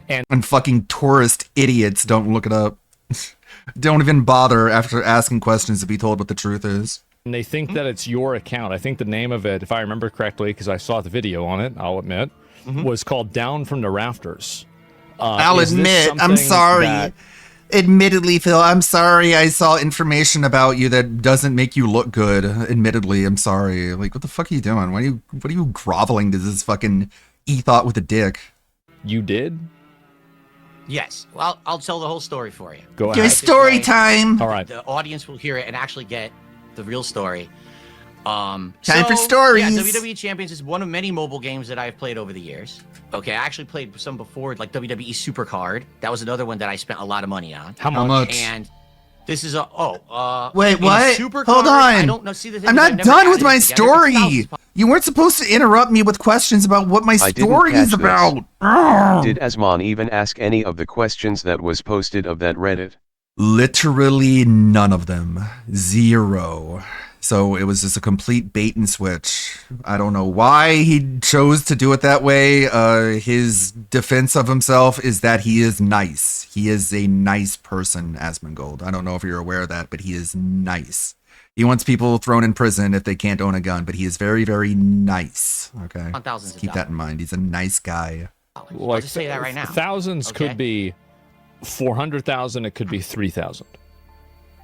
And fucking tourist idiots don't look it up. Don't even bother after asking questions to be told what the truth is. And they think that it's your account. I think the name of it, if I remember correctly, because I saw the video on it, I'll admit, was called Down from the Rafters. I'll admit, I'm sorry. Admittedly, Phil, I'm sorry I saw information about you that doesn't make you look good. Admittedly, I'm sorry. Like, what the fuck are you doing? What are you groveling to this fucking e-thought with a dick? You did? Yes. Well, I'll tell the whole story for you. Go ahead. Give story time. All right. The audience will hear it and actually get the real story. Time for stories. Yeah, WWE Champions is one of many mobile games that I've played over the years. Okay, I actually played some before, like WWE Supercard. That was another one that I spent a lot of money on. How much? And this is a wait, what? Supercard, Hold on. I don't know. See, the thing I'm is, I've not never done added with my it together. It's story. thousands. You weren't supposed to interrupt me with questions about what my I didn't story catch is this. about. Did Asmon even ask any of the questions that was posted of that Reddit? Literally none of them. Zero. So it was just a complete bait and switch. I don't know why he chose to do it that way. His defense of himself is that he is nice. He is a nice person, Asmongold. I don't know if you're aware of that, but he is nice. He wants people thrown in prison if they can't own a gun, but he is very, very nice. Okay? On thousands Just keep that in mind. He's a nice guy. I'll just say that right now. Thousands could be 400,000. It could be 3,000.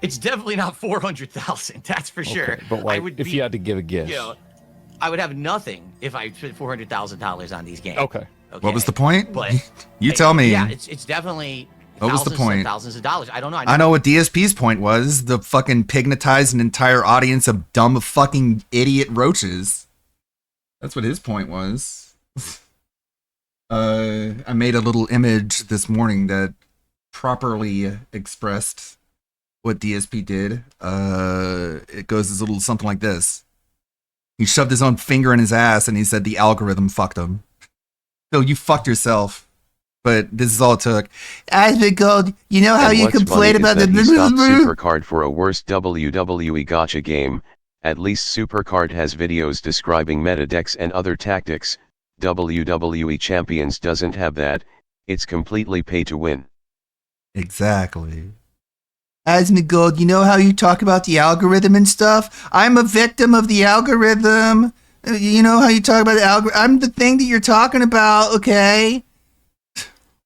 It's definitely not 400,000. That's for sure. Okay, but like, if you had to give a guess, you know, I would have nothing if I spent $400,000 on these games. Okay. What was the point? But you tell me. Yeah, it's definitely what was the point? Thousands of dollars. I don't know. I know what DSP's point was. The fucking pignatize an entire audience of dumb fucking idiot roaches. That's what his point was. I made a little image this morning that properly expressed what DSP did. It goes as a little something like this. He shoved his own finger in his ass and he said the algorithm fucked him. Phil, you fucked yourself. But this is all it took. Asmongold, you know how And you what's complain funny about is that the he stopped Supercard for a worse WWE gotcha game. At least Supercard has videos describing metadecks and other tactics. WWE Champions doesn't have that. It's completely pay to win. Exactly. Asmongold, you know how you talk about the algorithm and stuff? I'm a victim of the algorithm. You know how you talk about the algorithm? I'm the thing that you're talking about, okay?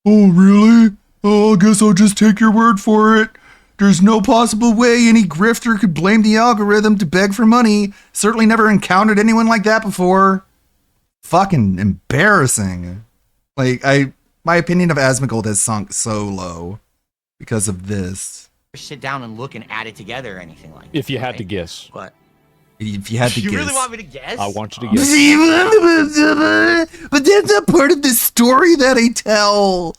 Oh, really? Oh, I guess I'll just take your word for it. There's no possible way any grifter could blame the algorithm to beg for money. Certainly never encountered anyone like that before. Fucking embarrassing. Like, my opinion of Asmongold has sunk so low because of this. Sit down and look and add it together or anything like that. if you had to guess. But if you had to you guess. really want me to guess? I want you to guess. But that's not part of the story that I tell.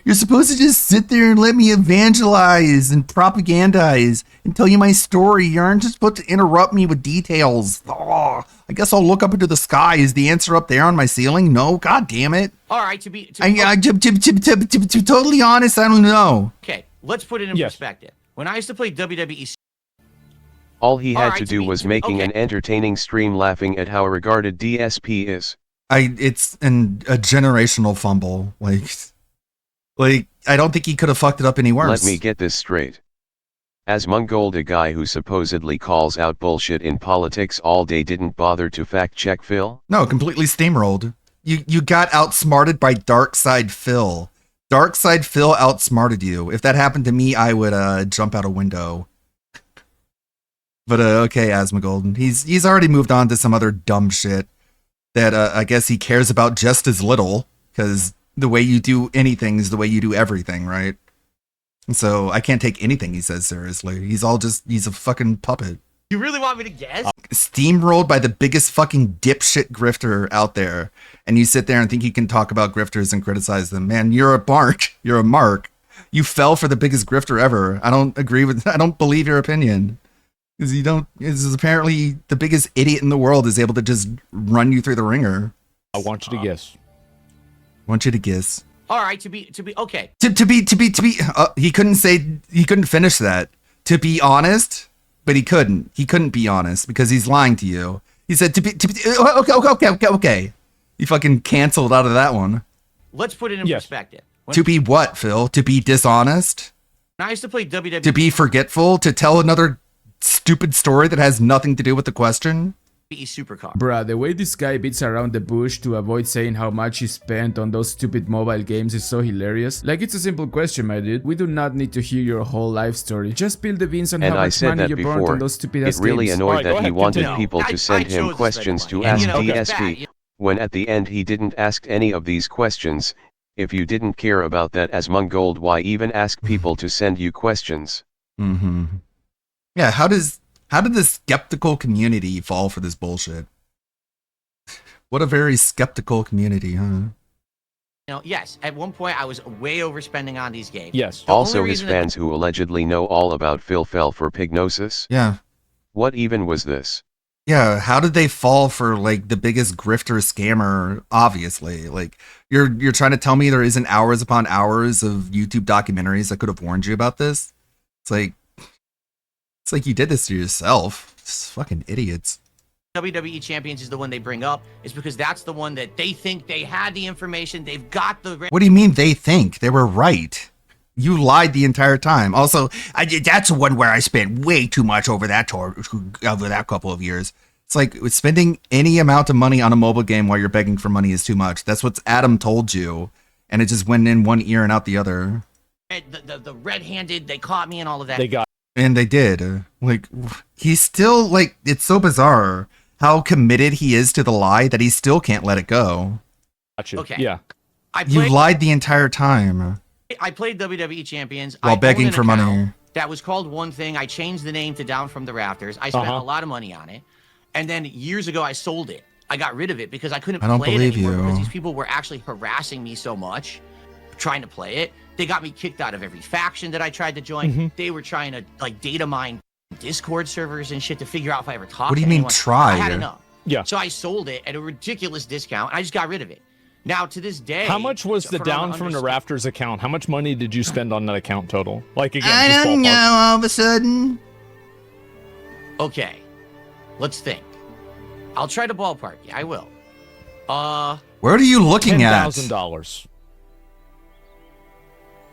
You're supposed to just sit there and let me evangelize and propagandize and tell you my story. You aren't just supposed to interrupt me with details. Oh, I guess I'll look up into the sky. Is the answer up there on my ceiling? No, god damn it. All right, to be totally honest, I don't know. okay, let's put it in perspective. When I used to play WWE, All he had Alright, to to do be- was to- making okay. an entertaining stream laughing at how regarded DSP is. It's a generational fumble. Like I don't think he could have fucked it up any worse. Let me get this straight. Asmongold, a guy who supposedly calls out bullshit in politics all day, didn't bother to fact check Phil? No, completely steamrolled. You got outsmarted by Darkside Phil. Darkside Phil outsmarted you. If that happened to me, I would jump out a window. But okay, Asmongold. He's already moved on to some other dumb shit that I guess he cares about just as little, because the way you do anything is the way you do everything, right? And so I can't take anything he says seriously. He's a fucking puppet. you really want me to guess? Steamrolled by the biggest fucking dipshit grifter out there, and you sit there and think you can talk about grifters and criticize them. Man, you're a mark. You're a mark. You fell for the biggest grifter ever. I don't believe your opinion. Because this is apparently the biggest idiot in the world is able to just run you through the ringer. I want you to guess. I want you to guess. All right, to be okay. He couldn't finish that. To be honest, but he couldn't. He couldn't be honest because he's lying to you. He said okay. He fucking canceled out of that one. Let's put it in perspective. To be what, Phil? To be dishonest? When I used to play WWE. To be forgetful? To tell another stupid story that has nothing to do with the question? Supercar. Bruh, the way this guy beats around the bush to avoid saying how much he spent on those stupid mobile games is so hilarious. Like, it's a simple question, my dude. We do not need to hear your whole life story. Just spill the beans on how much money you burned on those stupid ass games. It really annoyed that he wanted continue. people to send him questions to ask DSP, when at the end he didn't ask any of these questions. If you didn't care about that Asmongold, why even ask people to send you questions? Yeah, how did the skeptical community fall for this bullshit? What a very skeptical community, huh? Yes, at one point I was way overspending on these games. Yes. Also, his fans who allegedly know all about Phil fell for Pignosis? Yeah. What even was this? Yeah, how did they fall for like the biggest grifter scammer? Obviously, like you're trying to tell me there isn't hours upon hours of YouTube documentaries that could have warned you about this? It's like you did this to yourself. Just fucking idiots. WWE Champions is the one they bring up. It's because that's the one that they think they had the information. They've got the. What do you mean they think? They were right. You lied the entire time. Also, that's the one where I spent way too much over that couple of years. It's like spending any amount of money on a mobile game while you're begging for money is too much. That's what Adam told you, and it just went in one ear and out the other. The red-handed, they caught me and all of that. They got. And they did. Like, he's still, like, it's so bizarre how committed he is to the lie that he still can't let it go. Gotcha. Okay. Yeah. You lied the entire time. I played WWE Champions. While begging for money. That was called one thing. I changed the name to Down from the Rafters. I spent a lot of money on it. And then years ago, I sold it. I got rid of it because I couldn't play it anymore because these people were actually harassing me so much trying to play it. They got me kicked out of every faction that I tried to join. They were trying to like data mine Discord servers and shit to figure out if I ever talked to anyone. What do you mean try? I had enough. Yeah. So I sold it at a ridiculous discount. And I just got rid of it. Now to this day. How much was the Down from the Rafters account? How much money did you spend on that account total? Like again, I don't know. All of a sudden. Okay, let's think. I'll try to ballpark you. I will. Where are you looking at? $10,000.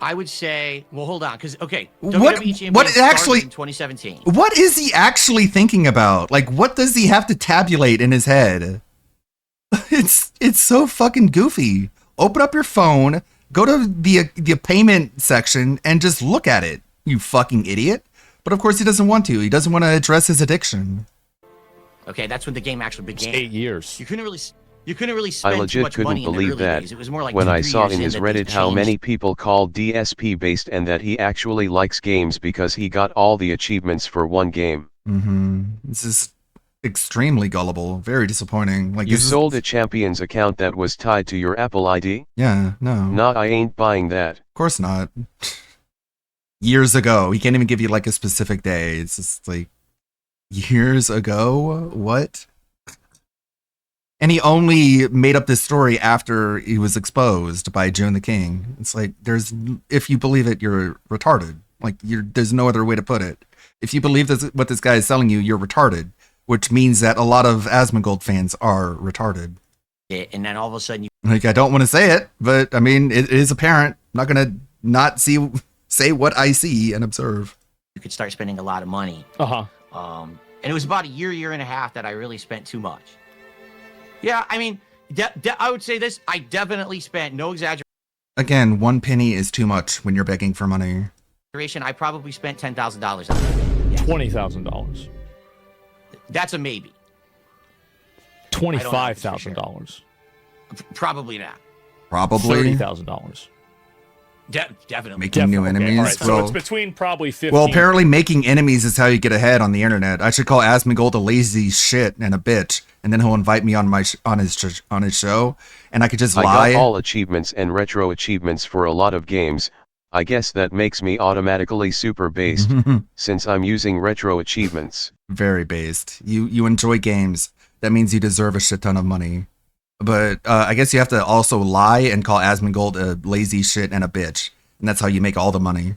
I would say, well, hold on, because okay, what actually in 2017. What is he actually thinking about? Like, what does he have to tabulate in his head? It's so fucking goofy. Open up your phone, go to the payment section, and just look at it. You fucking idiot. But of course, he doesn't want to. He doesn't want to address his addiction. Okay, that's when the game actually began. 8 years. You couldn't really spend I too legit much couldn't money believe in the early that days. It was more like when 2-3 I saw years in his that they've Reddit how changed. many people called DSP based and that he actually likes games because he got all the achievements for one game. This is extremely gullible. Very disappointing. Like You sold a Champions account that was tied to your Apple ID? Yeah, no. Nah, I ain't buying that. Of course not. Years ago. He can't even give you like a specific day. It's just like years ago? What? And he only made up this story after he was exposed by June the King. It's like, if you believe it, you're retarded. Like, there's no other way to put it. If you believe what this guy is selling you, you're retarded, which means that a lot of Asmongold fans are retarded. And then all of a sudden, Like, I don't want to say it, but I mean, it is apparent. I'm not going to not say what I see and observe. you could start spending a lot of money. Uh-huh. And it was about a year and a half that I really spent too much. Yeah, I mean, I would say this. I definitely spent, no exaggeration. Again, 1 penny is too much when you're begging for money. I probably spent $10,000 on it. Yeah. $20,000. That's a maybe. $25,000. Probably not. Probably $30,000. Definitely. Making new enemies. All right, so it's between probably 15. Well, apparently making enemies is how you get ahead on the internet. I should call Asmongold a lazy shit and a bitch, and then he'll invite me on his show, and I could just lie. I got all achievements and retro achievements for a lot of games. I guess that makes me automatically super based, since I'm using retro achievements. Very based. You enjoy games. That means you deserve a shit ton of money. But I guess you have to also lie and call Asmongold a lazy shit and a bitch. And that's how you make all the money.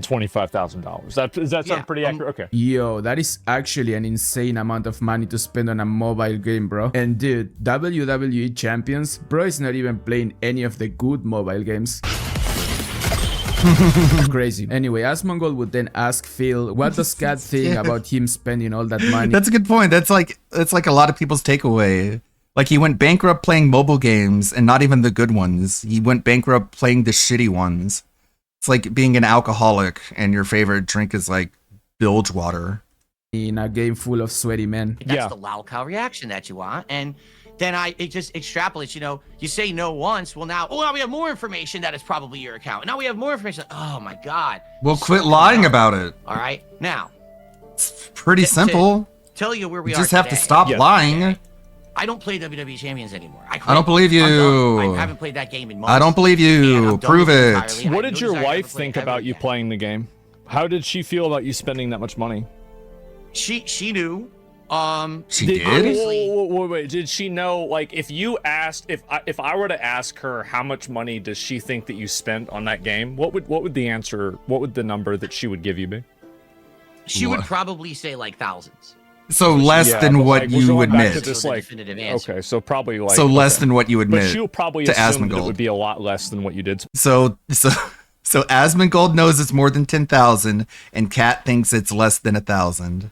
$25,000. Does that sound pretty accurate? Okay. Yo, that is actually an insane amount of money to spend on a mobile game, bro. And dude, WWE Champions, bro is not even playing any of the good mobile games. Crazy. Anyway, Asmongold would then ask Phil, what does Cat think about him spending all that money? That's a good point. That's like a lot of people's takeaway. Like, he went bankrupt playing mobile games, and not even the good ones. He went bankrupt playing the shitty ones. It's like being an alcoholic and your favorite drink is like bilge water. In a game full of sweaty men. That's the loud cow reaction that you want. And then it just extrapolates, you say no once. Well, now we have more information that it's probably your account. Now we have more information. Oh my God. Well, quit lying about it. All right. Now. It's pretty simple. Tell you where we you are just have today. to stop lying. I don't play WWE Champions anymore. I don't believe you. I haven't played that game in months. I don't believe you. Prove it. Entirely. What did your wife think about you playing the game? How did she feel about you spending that much money? She knew. She did? Wait. Did she know? Like, if you asked, if I were to ask her how much money does she think that you spent on that game, what would the answer? What would the number that she would give you be? She would probably say like thousands. So less than what you admit. Okay, so probably like. So less than what you admit. But she'll probably to assume that it Asmongold. would be a lot less than what you did. So Asmongold knows it's more than 10,000, and Kat thinks it's less than 1,000.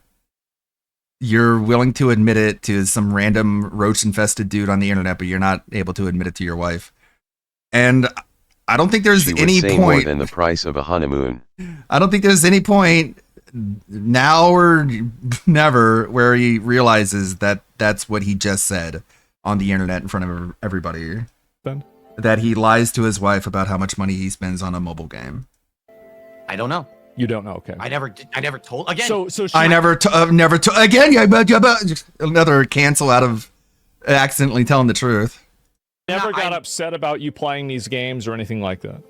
You're willing to admit it to some random roach-infested dude on the internet, but you're not able to admit it to your wife. And I don't think there's She would any say more point. than the price of a honeymoon. I don't think there's any point now or never where he realizes that that's what he just said on the internet in front of everybody. Ben? That he lies to his wife about how much money he spends on a mobile game. I don't know. You don't know, okay? I never told. Again. So I never again. Another cancel out of accidentally telling the truth. Never got upset about you playing these games or anything like that.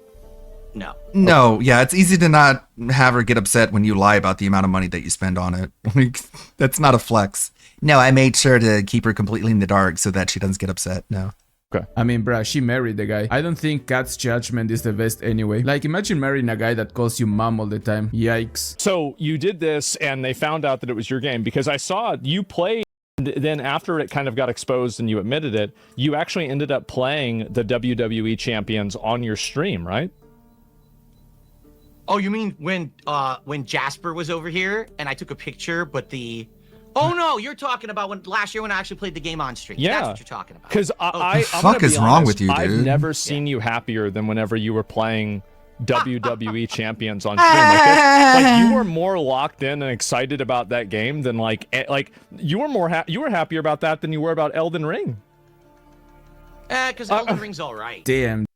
No. No, yeah, it's easy to not have her get upset when you lie about the amount of money that you spend on it. Like, that's not a flex. No, I made sure to keep her completely in the dark so that she doesn't get upset. No. Okay. I mean, bruh, she married the guy. I don't think Kat's judgment is the best anyway. Like, imagine marrying a guy that calls you mom all the time. Yikes. So you did this and they found out that it was your game because I saw you play. Then after it kind of got exposed and you admitted it, you actually ended up playing the WWE Champions on your stream, right? Oh, you mean when Jasper was over here and I took a picture, but the... Oh no, you're talking about last year when I actually played the game on stream. Yeah. That's what you're talking about. Because I'm the fuck is wrong with you, dude? I've never seen you happier than whenever you were playing WWE Champions on stream. Like you were more locked in and excited about that game than like you were you were happier about that than you were about Elden Ring. Because Elden Ring's all right. Damn.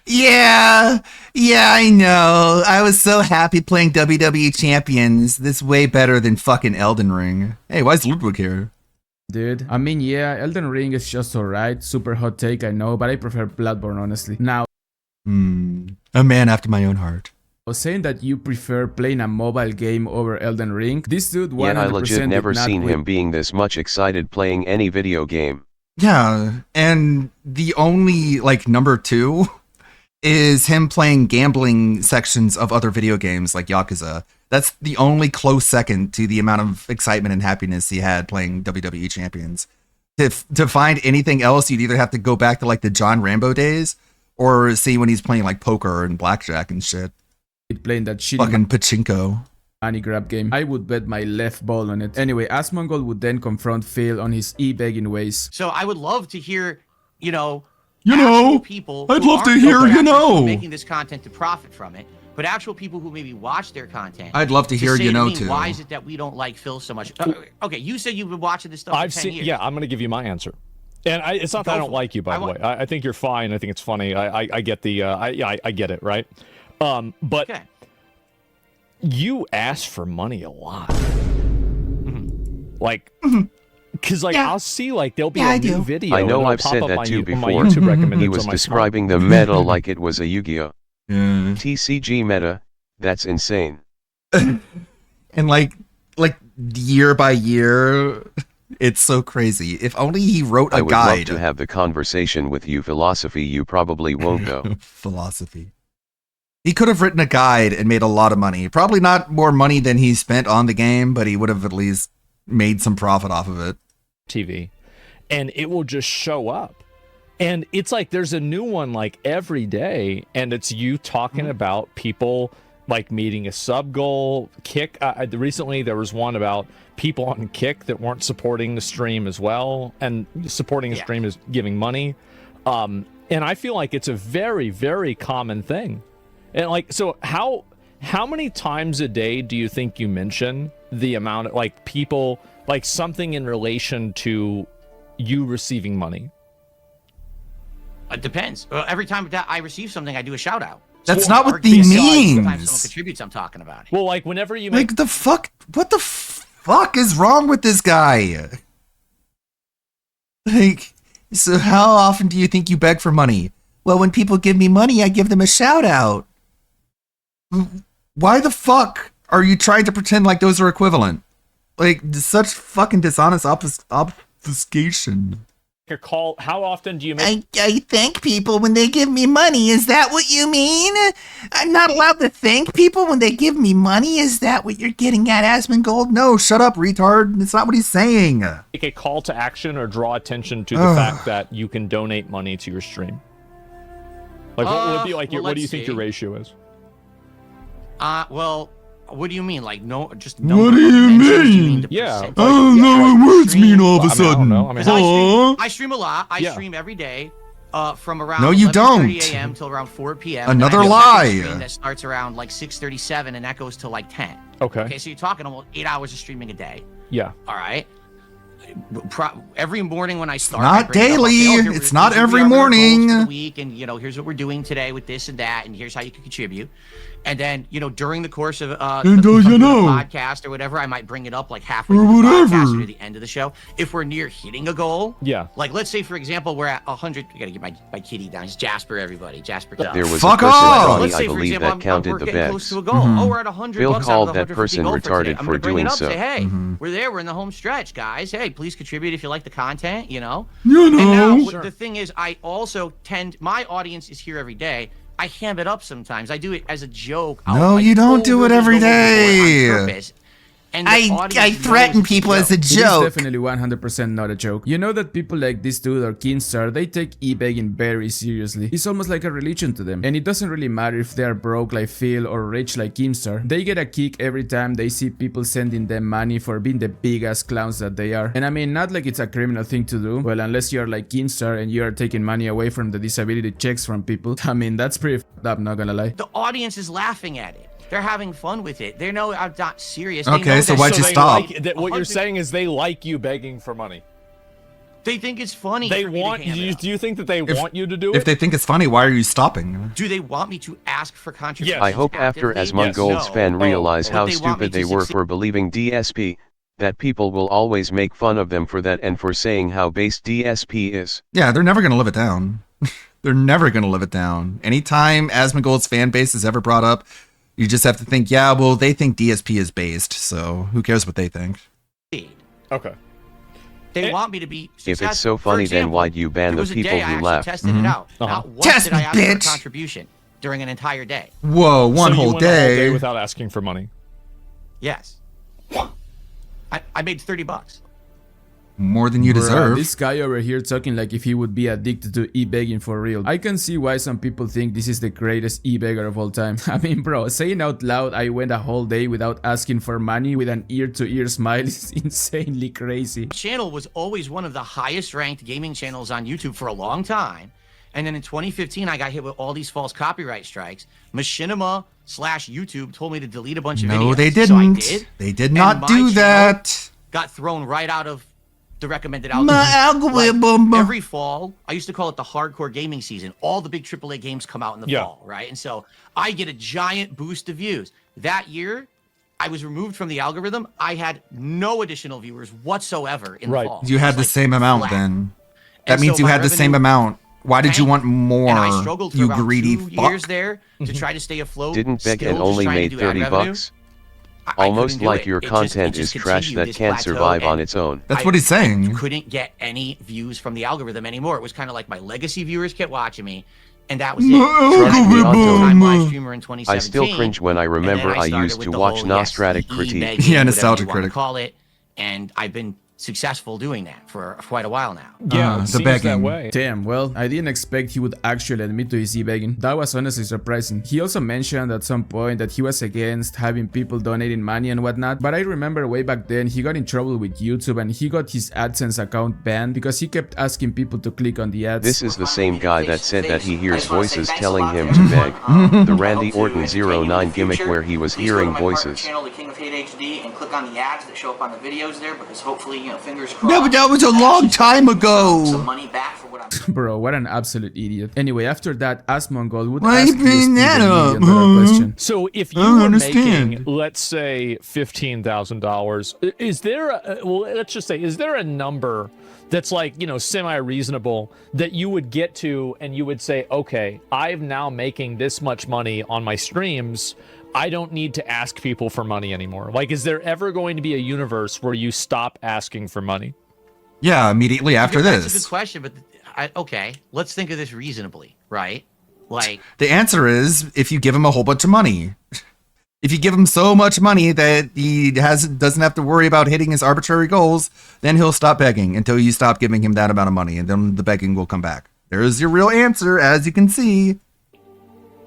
Yeah, I know. I was so happy playing WWE Champions. This way better than fucking Elden Ring. Hey, why is Ludwig here? Dude, I mean, yeah, Elden Ring is just alright. Super hot take, I know, but I prefer Bloodborne, honestly. Now, a man after my own heart. Saying that you prefer playing a mobile game over Elden Ring, this dude 100% Yet I legit never did not seen win. him being this much excited playing any video game. Yeah, and the only, like, number 2 is him playing gambling sections of other video games like Yakuza. That's the only close second to the amount of excitement and happiness he had playing WWE Champions. To find anything else, you'd either have to go back to like the John Rambo days or see when he's playing like poker and blackjack and shit. Playing that shitty fucking pachinko money grab game. I would bet my left ball on it. Anyway, Asmongold would then confront Phil on his e-begging ways. So I would love to hear, people I'd who love to aren't hear, actually making this content to profit from it, but actual people who maybe watch their content. I'd love to hear, say to me, too. Why is it that we don't like Phil so much? Okay, you said you've been watching this stuff for 10 years. Yeah, I'm going to give you my answer. And it's not that I don't like you, by the way. I think you're fine. I think it's funny. I get the, I get it, right? But you ask for money a lot. Like, because I'll see there'll be a new video. I know and I've it'll said pop up that on too on my before. YouTube recommendeds He was on my describing the meta like it was a Yu-Gi-Oh! TCG meta. That's insane. And like year by year, it's so crazy. If only he wrote a I would guide. love to have the conversation with you. Philosophy, you probably won't though. Philosophy. He could have written a guide and made a lot of money. Probably not more money than he spent on the game, but he would have at least made some profit off of it. TV, and it will just show up. And it's like there's a new one like every day, and it's you talking about people like meeting a sub goal. Kick, recently there was one about people on Kick that weren't supporting the stream as well, and supporting the stream is giving money. And I feel like it's a very, very common thing. And like, so how many times a day do you think you mention the amount of like people, like something in relation to you receiving money? It depends. Every time that I receive something, I do a shout out. That's not what he means. Sometimes someone contributes, I'm talking about it. Well, like whenever you make like the fuck, what the fuck is wrong with this guy? Like, so how often do you think you beg for money? Well, when people give me money, I give them a shout out. Why the fuck are you trying to pretend like those are equivalent? Like, such fucking dishonest obfuscation. Your call, how often do you make I thank people when they give me money. Is that what you mean? I'm not allowed to thank people when they give me money? Is that what you're getting at, Asmongold? No, shut up, retard. That's not what he's saying. make a call to action or draw attention to the fact that you can donate money to your stream? Like what would be like what do you think your ratio is? Well, what do you mean? Like What do you mean? Yeah. I don't know what words mean all of a sudden. I stream a lot. I stream every day. From around No, you 11:30 a.m. till around 4 p.m. Another and I lie. have a stream that starts around like 6:37 and that goes till like 10. Okay, so you're talking almost 8 hours of streaming a day. Yeah. All right. Every morning when I start, Not daily. It's not every morning. For the week, and here's what we're doing today with this and that, and here's how you can contribute. And then during the course of the podcast or whatever, I might bring it up like halfway through the podcast or near the end of the show. If we're near hitting a goal, like let's say for example we're at 100. I gotta get my kitty down. He's Jasper, everybody. Jasper. There was Fuck a person off! Ronnie, Let's say I for believe example, that counted we're the getting close bets. to a goal. Oh, we're at 100 Bill bucks called out of the that 150 person goal for today. retarded I'm for gonna bring doing it up, so. say, hey, we're there. We're in the home stretch, guys. Hey, please contribute if you like the content. And now the thing is, I also my audience is here every day. I ham it up sometimes. I do it as a joke. No, you don't do it every day. And I threaten people as a It joke. is definitely 100% not a joke. You know that people like this dude or Keemstar, they take e-begging very seriously. It's almost like a religion to them. And it doesn't really matter if they are broke like Phil or rich like Keemstar. They get a kick every time they see people sending them money for being the big-ass clowns that they are. And I mean, not like it's a criminal thing to do. Well, unless you're like Keemstar and you are taking money away from the disability checks from people. I mean, that's pretty f***ed up, not gonna lie. The audience is laughing at it. They're having fun with it. They know I'm not serious. Okay, so why'd you stop? What you're saying is they like you begging for money. They think it's funny. They want you. Do you think that they want you to do it? If they think it's funny, why are you stopping? Do they want me to ask for contributions? I hope after Asmongold's fan realize how stupid they were for believing DSP, that people will always make fun of them for that and for saying how base DSP is. Yeah, they're never gonna live it down. They're never gonna live it down. Anytime Asmongold's fan base is ever brought up, you just have to think, yeah, well, they think DSP is based, so who cares what they think? Okay. They want me to be successful. If it's so funny, then why'd you ban the people who laugh? Tested it out. Not once did I ask for a contribution during an entire day. Whoa, one so whole you went all day. day without asking for money. Yes. I made $30. More than you deserve. This guy over here talking like if he would be addicted to e-begging for real. I can see why some people think this is the greatest e-beggar of all time. I mean, bro, saying out loud I went a whole day without asking for money with an ear-to-ear smile is insanely crazy. The channel was always one of the highest ranked gaming channels on YouTube for a long time. And then in 2015, I got hit with all these false copyright strikes. Machinima/YouTube told me to delete a bunch of videos. No, they didn't. So I did. They did not do that. Got thrown right out of the recommended My algorithm. Like, every fall, I used to call it the hardcore gaming season. All the big AAA games come out in the fall, right? And so I get a giant boost of views. That year, I was removed from the algorithm. I had no additional viewers whatsoever in the fall. You had the same amount then. That And means so you my had the same revenue amount. Why did you want more? And I struggled for you about greedy 2 fuck. years there to try to stay afloat. Didn't beg still and just only trying to made do ad 30 revenue. bucks? I Almost couldn't do like it. your It content just is trash continued that this can't plateau, survive on and its own. That's what he's saying. Couldn't get any views from the algorithm anymore. It was kind of like my legacy viewers kept watching me. And that was it. So Trust me, I'm live Otto. streamer in 2017. I still cringe when I remember and then I started used with to the watch whole, Nostratic yes, critique. begging, Yeah, whatever Nostalgic you wanna critic. call it, and I've been successful doing that for quite a while now. Yeah, it the seems begging. that way. Damn, well, I didn't expect he would actually admit to his e-begging. That was honestly surprising. He also mentioned at some point that he was against having people donating money and whatnot, but I remember way back then he got in trouble with YouTube and he got his AdSense account banned because he kept asking people to click on the ads. This is the same guy that said that he hears voices telling him to beg. The Randy Orton 09 gimmick where he was hearing voices. Channel, the King of Hate HD, and click on the ads that show up on the videos there, because hopefully, fingers crossed. No, but that was a long time ago. Money back for what I'm Bro, what an absolute idiot. Anyway, after that, Asmongold would Why are ask you bringing DSP that the up? million-dollar question. So if you I don't were understand. making, let's say, $15,000, is there let's just say, is there a number that's like, semi-reasonable that you would get to and you would say, okay, I'm now making this much money on my streams. I don't need to ask people for money anymore. Like, is there ever going to be a universe where you stop asking for money? Yeah, immediately after That's a this. good question, but okay, let's think of this reasonably, right? Like, The answer is if you give him a whole bunch of money. If you give him so much money that he doesn't have to worry about hitting his arbitrary goals, then he'll stop begging until you stop giving him that amount of money, and then the begging will come back. There's your real answer, as you can see.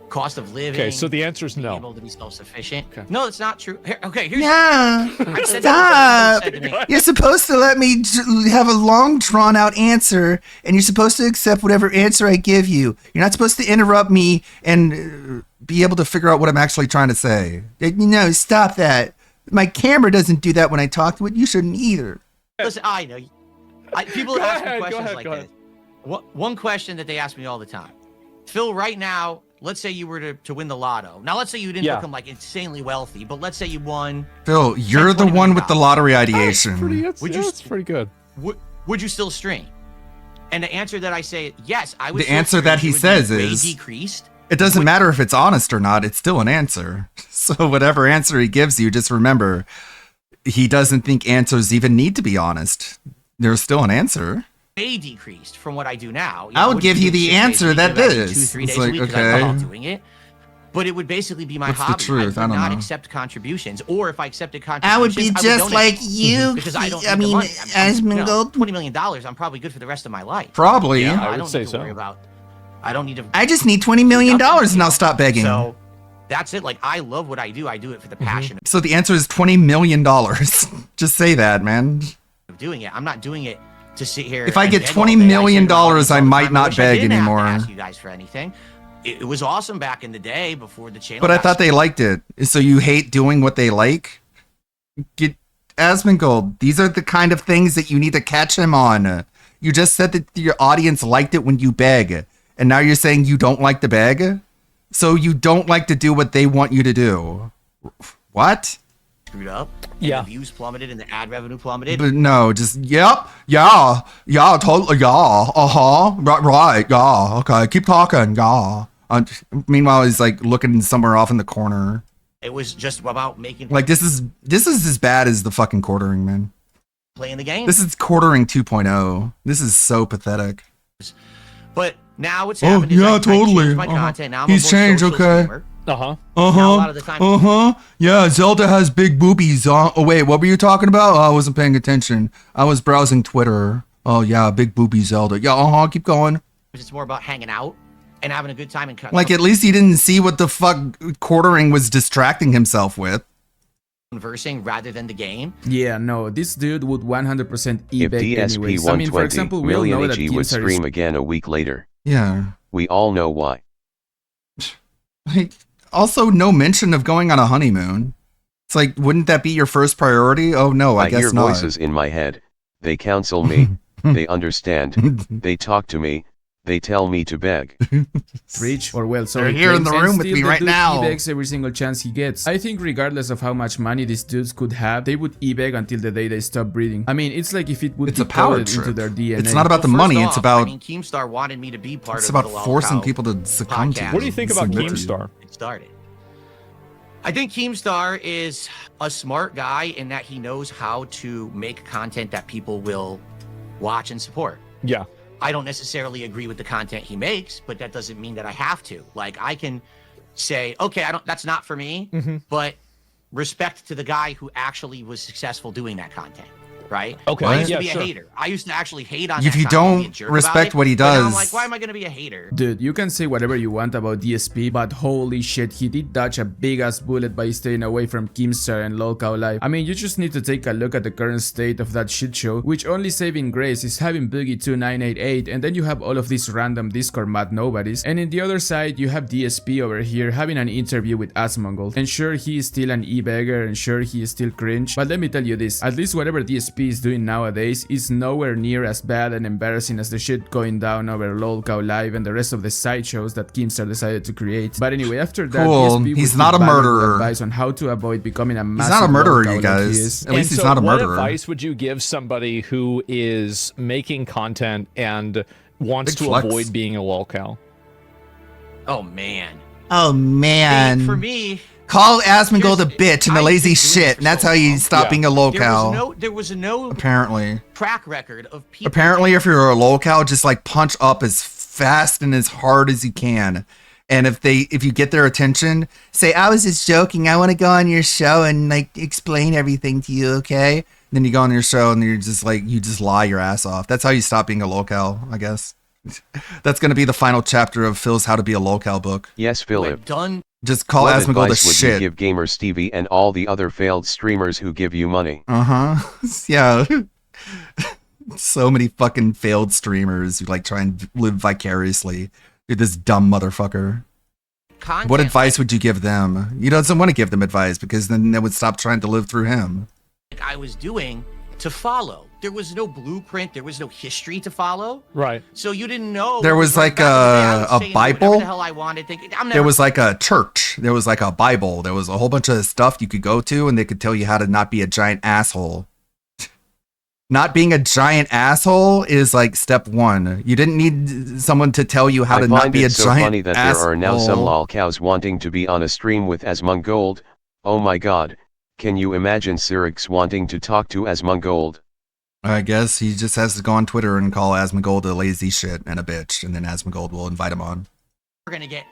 cost of living. Okay, so the answer is being no. able to be self-sufficient. No, it's not true. Here's Yeah, I said stop. that was what you said to me. You're supposed to let me have a long, drawn-out answer, and you're supposed to accept whatever answer I give you. You're not supposed to interrupt me and Be able to figure out what I'm actually trying to say. No, stop that. My camera doesn't do that when I talk to it. You shouldn't either. Listen, I know. People Go ask ahead, me go questions ahead, like go this. One question that they ask me all the time. Phil, right now, let's say you were to win the lotto. Now, let's say you didn't become like insanely wealthy, but let's say you won. Phil, you're the one with the lottery ideation. That's pretty good. Would you still stream? And the answer that I say, yes, I would. The still answer stream. that he It would be says way is decreased. it doesn't matter if it's honest or not, it's still an answer. So whatever answer he gives you, just remember, he doesn't think answers even need to be honest. There's still an answer. Way decreased from what I do now. I would wouldn't give do you it the 6 days a answer week, that I'd do is. 2-3 It's days a like, week 'cause I okay. love doing it. But it would basically be my What's the hobby. truth? I I would don't not know. accept contributions, or if I accepted contributions, I would be just donate like you. because I don't. I need the mean, money. Asmongold. $20 million. I'm probably good for the rest of my life. Probably. You know, I I would don't say need to so. worry about. I don't need to. I just need $20 million and I'll stop begging. So that's it. Like, I love what I do. I do it for the passion So the answer is $20 million. Just say that, man. of doing it. I'm not doing it to sit here. If I and get beg all $20 day. million, I say I it all the might time. not wish I beg didn't have to anymore. ask you guys for anything. It was awesome back in the day before the channel. But I got thought they liked it. So you hate doing what they like? Get Asmongold. These are the kind of things that you need to catch him on. You just said that your audience liked it when you beg. And now you're saying you don't like to beg? So you don't like to do what they want you to do. What? screwed up. And the views plummeted and the ad revenue plummeted. But no, just yeah, totally, right, yeah, okay, keep talking, yeah. Meanwhile, he's like looking somewhere off in the corner. It was just about making Like this is as bad as the fucking quartering, man. playing the game. This is quartering 2.0. This is so pathetic. But now what's Oh happened is yeah, I totally. changed my content. Now I'm He's a more changed, social okay. streamer. Uh-huh. Now, a lot of the time- Yeah, Zelda has big boobies. Oh wait, what were you talking about? Oh, I wasn't paying attention. I was browsing Twitter. Oh yeah, big booby Zelda. Yeah, keep going. It's more about hanging out and having a good time and Like at least he didn't see what the fuck quartering was distracting himself with. conversing rather than the game. Yeah, no, this dude would 100% If eBay anyways. DSP I mean, for 120 example, we all million know that AG would Keemstar stream is... again a week later. Yeah. We all know why. Like, also, no mention of going on a honeymoon. It's like, wouldn't that be your first priority? Oh no, I guess hear not. voices in my head. They counsel me. They understand. They talk to me. They tell me to beg. Preach, or well, so They're he here in claims, the and room with still me the right dude now. eBegs every single chance he gets. I think regardless of how much money these dudes could have, they would eBeg until the day they stop breathing. I mean, it's like if it would It's be a power coded into trip. their DNA. It's not about the First money, off, it's about I mean, Keemstar wanted me to be part it's of about the forcing Lolcow people to succumb to. podcast. What do you think about submit to you. Keemstar? It started. I think Keemstar is a smart guy in that he knows how to make content that people will watch and support. Yeah. I don't necessarily agree with the content he makes, but that doesn't mean that I have to. Like, I can say, okay, that's not for me, but respect to the guy who actually was successful doing that content. Right? Okay. I used to Yeah, be sure. a hater. I used to actually hate on If that you content and be a don't jerk respect about it, what he but now I'm does- like, why am I going to be a hater? Dude, you can say whatever you want about DSP, but holy shit, he did dodge a big ass bullet by staying away from Keemstar and LolCow Live. I mean, you just need to take a look at the current state of that shit show, which only saving grace is having Boogie2988, and then you have all of these random Discord mad nobodies, and in the other side, you have DSP over here having an interview with Asmongold. And sure, he is still an e-beggar, and sure, he is still cringe, but let me tell you this, at least whatever DSP is doing nowadays is nowhere near as bad and embarrassing as the shit going down over LolCow Live and the rest of the sideshows that Keemstar decided to create. But anyway, after that, Cool. DSP He's would not give a valuable murderer. advice on how to avoid becoming a massive not a murderer, LolCow you like guys. he is. At least And he's so not a what murderer. advice would you give somebody who is making content and wants Big to flex. avoid being a lolcow? Oh, man. Oh man. For me, Call Asmongold a bitch and a lazy shit, and that's how you stop being a lolcow. there was no Apparently. track record of people. Apparently, if you're a lolcow, just like punch up as fast and as hard as you can. And if you get their attention, say, I was just joking. I want to go on your show and like explain everything to you, okay? Then you go on your show and you're just like, you just lie your ass off. That's how you stop being a lolcow, I guess. That's going to be the final chapter of Phil's How to Be a Lolcow book. Yes, Philip. Just call What Asmongold a advice would shit. you give Gamer Stevie and all the other failed streamers who give you money? Yeah. So many fucking failed streamers who like try and live vicariously through this dumb motherfucker. Content What advice would you give them? He doesn't want to give them advice because then they would stop trying to live through him. like I was doing to follow. There was no blueprint. There was no history to follow. Right. So you didn't know. There was like a Whatever Bible. the hell I wanted. There was like a church. There was like a Bible. There was a whole bunch of stuff you could go to and they could tell you how to not be a giant asshole. Not being a giant asshole is like step one. You didn't need someone to tell you how I to not find be a it so giant funny that asshole. there are now some lolcows wanting to be on a stream with Asmongold. Oh my god. Can you imagine Cyrix wanting to talk to Asmongold? I guess he just has to go on Twitter and call Asmongold a lazy shit and a bitch, and then Asmongold will invite him on. We're gonna get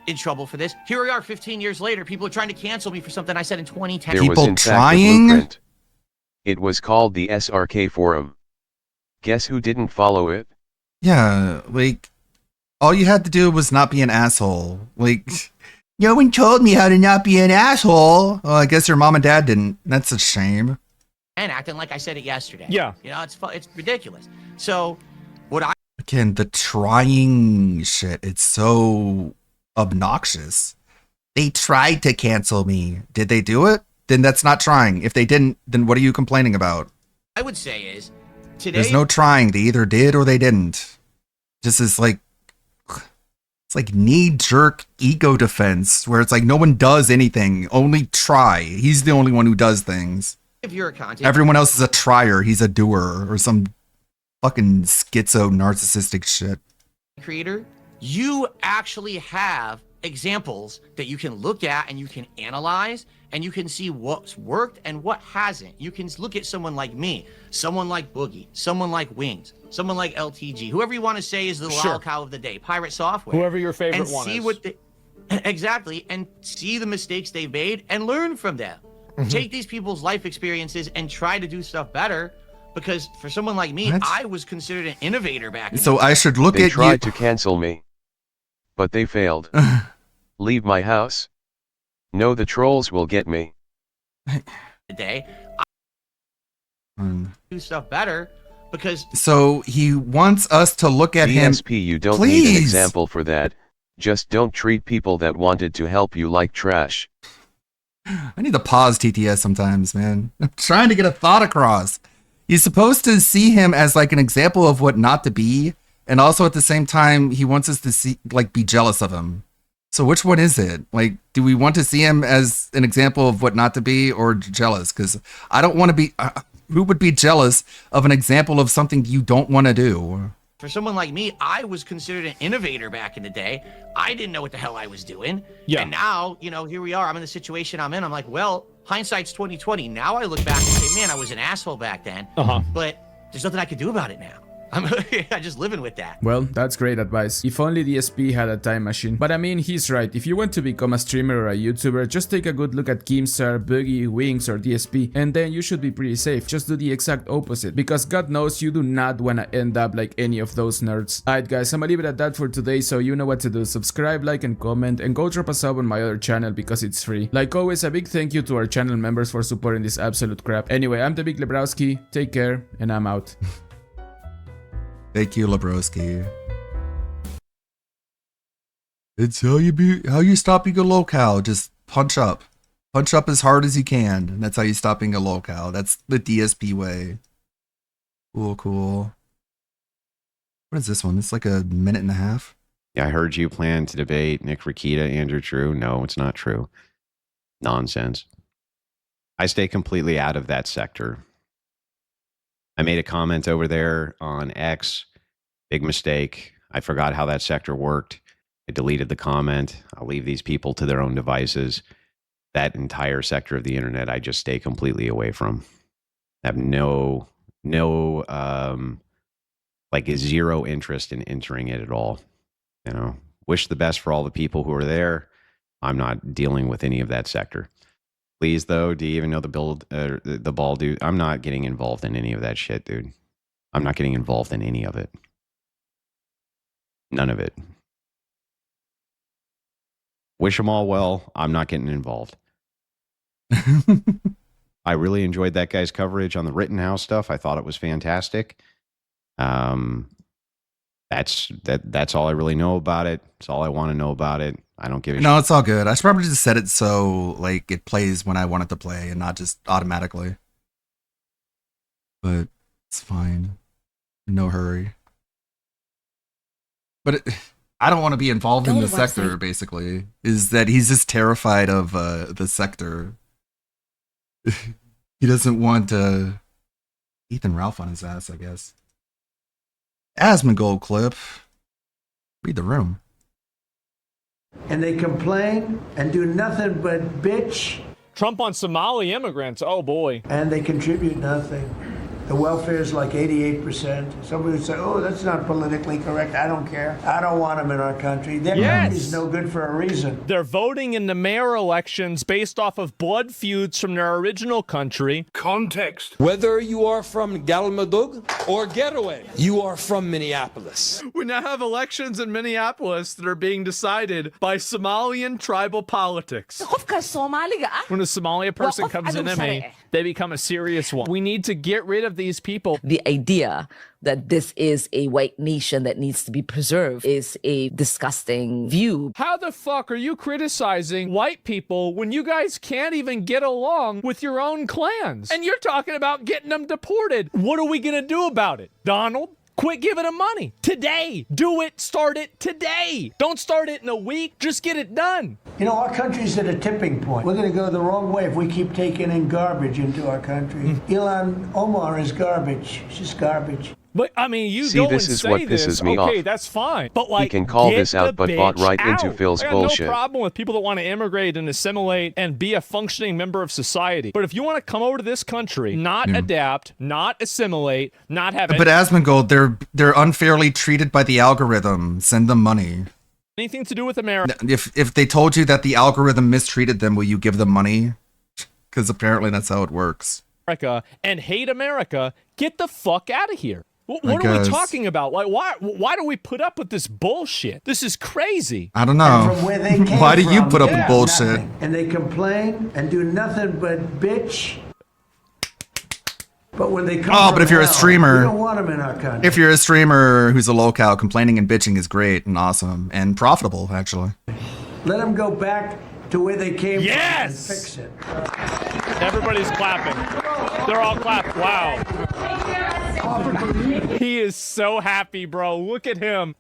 in trouble for this. Here we are 15 years later. People are trying to cancel me for something I said in 2010. There was in fact a blueprint. It was called the SRK Forum. Guess who didn't follow it? Yeah, like, all you had to do was not be an asshole. Like, no one told me how to not be an asshole. Well, I guess your mom and dad didn't. That's a shame. And acting like I said it yesterday. Yeah. You know, it's ridiculous. So, what I Again, the trying shit, it's so obnoxious. They tried to cancel me. Did they do it? Then that's not trying. If they didn't, then what are you complaining about? would say is today. There's no trying. They either did or they didn't. Just as like, it's like knee-jerk ego defense where it's like no one does anything. Only try. He's the only one who does things. If you're a content Everyone else is a trier. He's a doer or some fucking schizo narcissistic shit. creator, you actually have examples that you can look at and you can analyze and you can see what's worked and what hasn't. You can look at someone like me, someone like Boogie, someone like Wings, someone like LTG, whoever you want to say is the Sure. lolcow of the day, Pirate Software. Whoever your favorite and one see is. what they, exactly, and see the mistakes they've made and learn from them. Mhm. Take these people's life experiences and try to do stuff better. Because for someone like me, What? I was considered an innovator back in So the I should look They at you. tried to cancel me. But they failed. Leave my house. No, the trolls will get me. day. Mm. Do stuff better because So he wants us to look at him. ESP, you don't need an Please. example for that. Just don't treat people that wanted to help you like trash. I need to pause TTS sometimes, man. I'm trying to get a thought across. You're supposed to see him as like an example of what not to be, and also at the same time, he wants us to see, like, be jealous of him. So which one is it? Like, do we want to see him as an example of what not to be, or jealous? Because I don't want to be. Who would be jealous of an example of something you don't want to do? for someone like me, I was considered an innovator back in the day. I didn't know what the hell I was doing. Yeah. And now, you know, here we are. I'm in the situation I'm in. I'm like, well, hindsight's 2020. Now I look back and say, man, I was an asshole back then. Uh-huh. But there's nothing I could do about it now. I'm just living with that. Well, that's great advice. If only DSP had a time machine. But I mean, he's right. If you want to become a streamer or a YouTuber, just take a good look at Keemstar, Boogie, Wings, or DSP, and then you should be pretty safe. Just do the exact opposite, because God knows you do not want to end up like any of those nerds. Alright guys, I'm gonna leave it at that for today, so you know what to do. Subscribe, like, and comment, and go drop a sub on my other channel because it's free. Like always, a big thank you to our channel members for supporting this absolute crap. Anyway, I'm the Big Lebrowski, take care, and I'm out. Thank you, Lebrowski. It's how you stop being a locale. Just punch up. Punch up as hard as you can. And that's how you stop being a locale. That's the DSP way. Cool. What is this one? It's like a minute and a half. Yeah, I heard you plan to debate Nick Rakita, Andrew True. No, it's not true. Nonsense. I stay completely out of that sector. I made a comment over there on X. Big mistake. I forgot how that sector worked. I deleted the comment. I'll leave these people to their own devices. That entire sector of the internet, I just stay completely away from. I have like zero interest in entering it at all. You know, wish the best for all the people who are there. I'm not dealing with any of that sector. Please, though, do you even know the ball, dude? I'm not getting involved in any of that shit, dude. I'm not getting involved in any of it. None of it. Wish them all well. I'm not getting involved. I really enjoyed that guy's coverage on the Rittenhouse stuff. I thought it was fantastic. That's all I really know about it. That's all I want to know about it. I don't give a shit. No, it's all good. I should probably just set it so like it plays when I want it to play and not just automatically. But it's fine. No hurry. But I don't want to be involved in the sector, basically. Is that he's just terrified of the sector. He doesn't want Ethan Ralph on his ass, I guess. Asmongold clip. Read the room. And they complain and do nothing but bitch. Trump on Somali immigrants. Oh boy. And they contribute nothing. The welfare is like 88%. Somebody would say, oh, that's not politically correct. I don't care. I don't want them in our country. Their country's no good for a reason. They're voting in the mayor elections based off of blood feuds from their original country. Context. Whether you are from Galmudug or Getaway, you are from Minneapolis. We now have elections in Minneapolis that are being decided by Somalian tribal politics. When a Somalia person comes in me, they become a serious one. We need to get rid of these people. The idea that this is a white nation that needs to be preserved is a disgusting view. How the fuck are you criticizing white people when you guys can't even get along with your own clans? And you're talking about getting them deported. What are we gonna do about it, Donald? Quit giving them money. Today. Do it. Start it today. Don't start it in a week. Just get it done. You know, our country's at a tipping point. We're going to go the wrong way if we keep taking in garbage into our country. Ilhan Omar is garbage. She's garbage. But I mean, you See, go this and is say what this. pisses me Okay, off. that's fine. But like, He can call get this out, the but bought bitch right into out. Phil's I got bullshit. no problem with people that want to immigrate and assimilate and be a functioning member of society. But if you want to come over to this country, not adapt, not assimilate, not have But Asmongold, they're unfairly treated by the algorithm. Send them money. anything to do with America. If they told you that the algorithm mistreated them, will you give them money? Because apparently that's how it works. And hate America, get the fuck out of here. What are we guess. talking about? Like, why do we put up with this bullshit? This is crazy. I don't know. From where they came Why do you from, put up they with have bullshit? nothing. And they complain and do nothing but bitch. But when they come Oh, from but if you're a hell, streamer, we don't want them in our country. if you're a streamer who's a locale, complaining and bitching is great and awesome and profitable, actually. Let them go back to where they came Yes! from and fix it. Everybody's clapping. They're all clapping. Wow. He is so happy, bro. Look at him.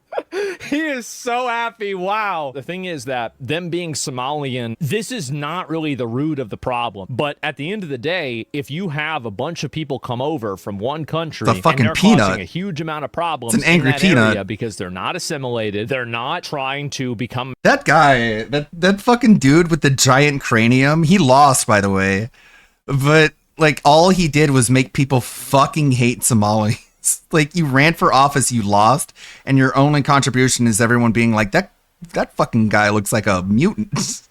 He is so happy. Wow. The thing is that them being Somalian, this is not really the root of the problem. But at the end of the day, if you have a bunch of people come over from one country It's a fucking and they're peanut. causing a huge amount of problems It's an angry in that peanut. area because they're not assimilated, they're not trying to become That guy, that fucking dude with the giant cranium, he lost, by the way. But, like, all he did was make people fucking hate Somalis. Like, you ran for office, you lost, and your only contribution is everyone being like, that fucking guy looks like a mutant.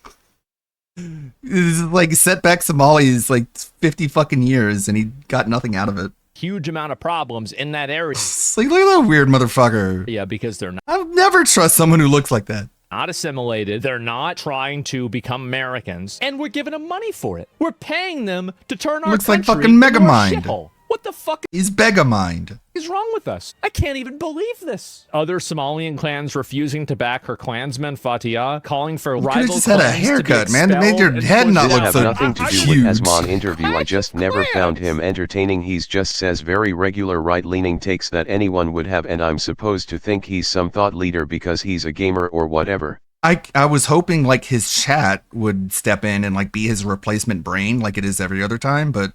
This is like setback Somalis like 50 fucking years, and he got nothing out of it. Huge amount of problems in that area. Like, look at that weird motherfucker. Yeah, because they're not. I'll never trust someone who looks like that. Not assimilated. They're not trying to become Americans, and we're giving them money for it. We're paying them to turn our Looks like country fucking into a Megamind. shithole. What the fuck He's Begamind. is wrong with us? I can't even believe this. Other Somalian clans refusing to back her clansman Fatia, calling for could've rival just had a clans to be haircut, man. It made expelled your and head pushed not This look have so nothing to do huge. with Asmon interview. I just never found him entertaining. He's just says very regular right-leaning takes that anyone would have, and I'm supposed to think he's some thought leader because he's a gamer or whatever. I was hoping like his chat would step in and like be his replacement brain like it is every other time, but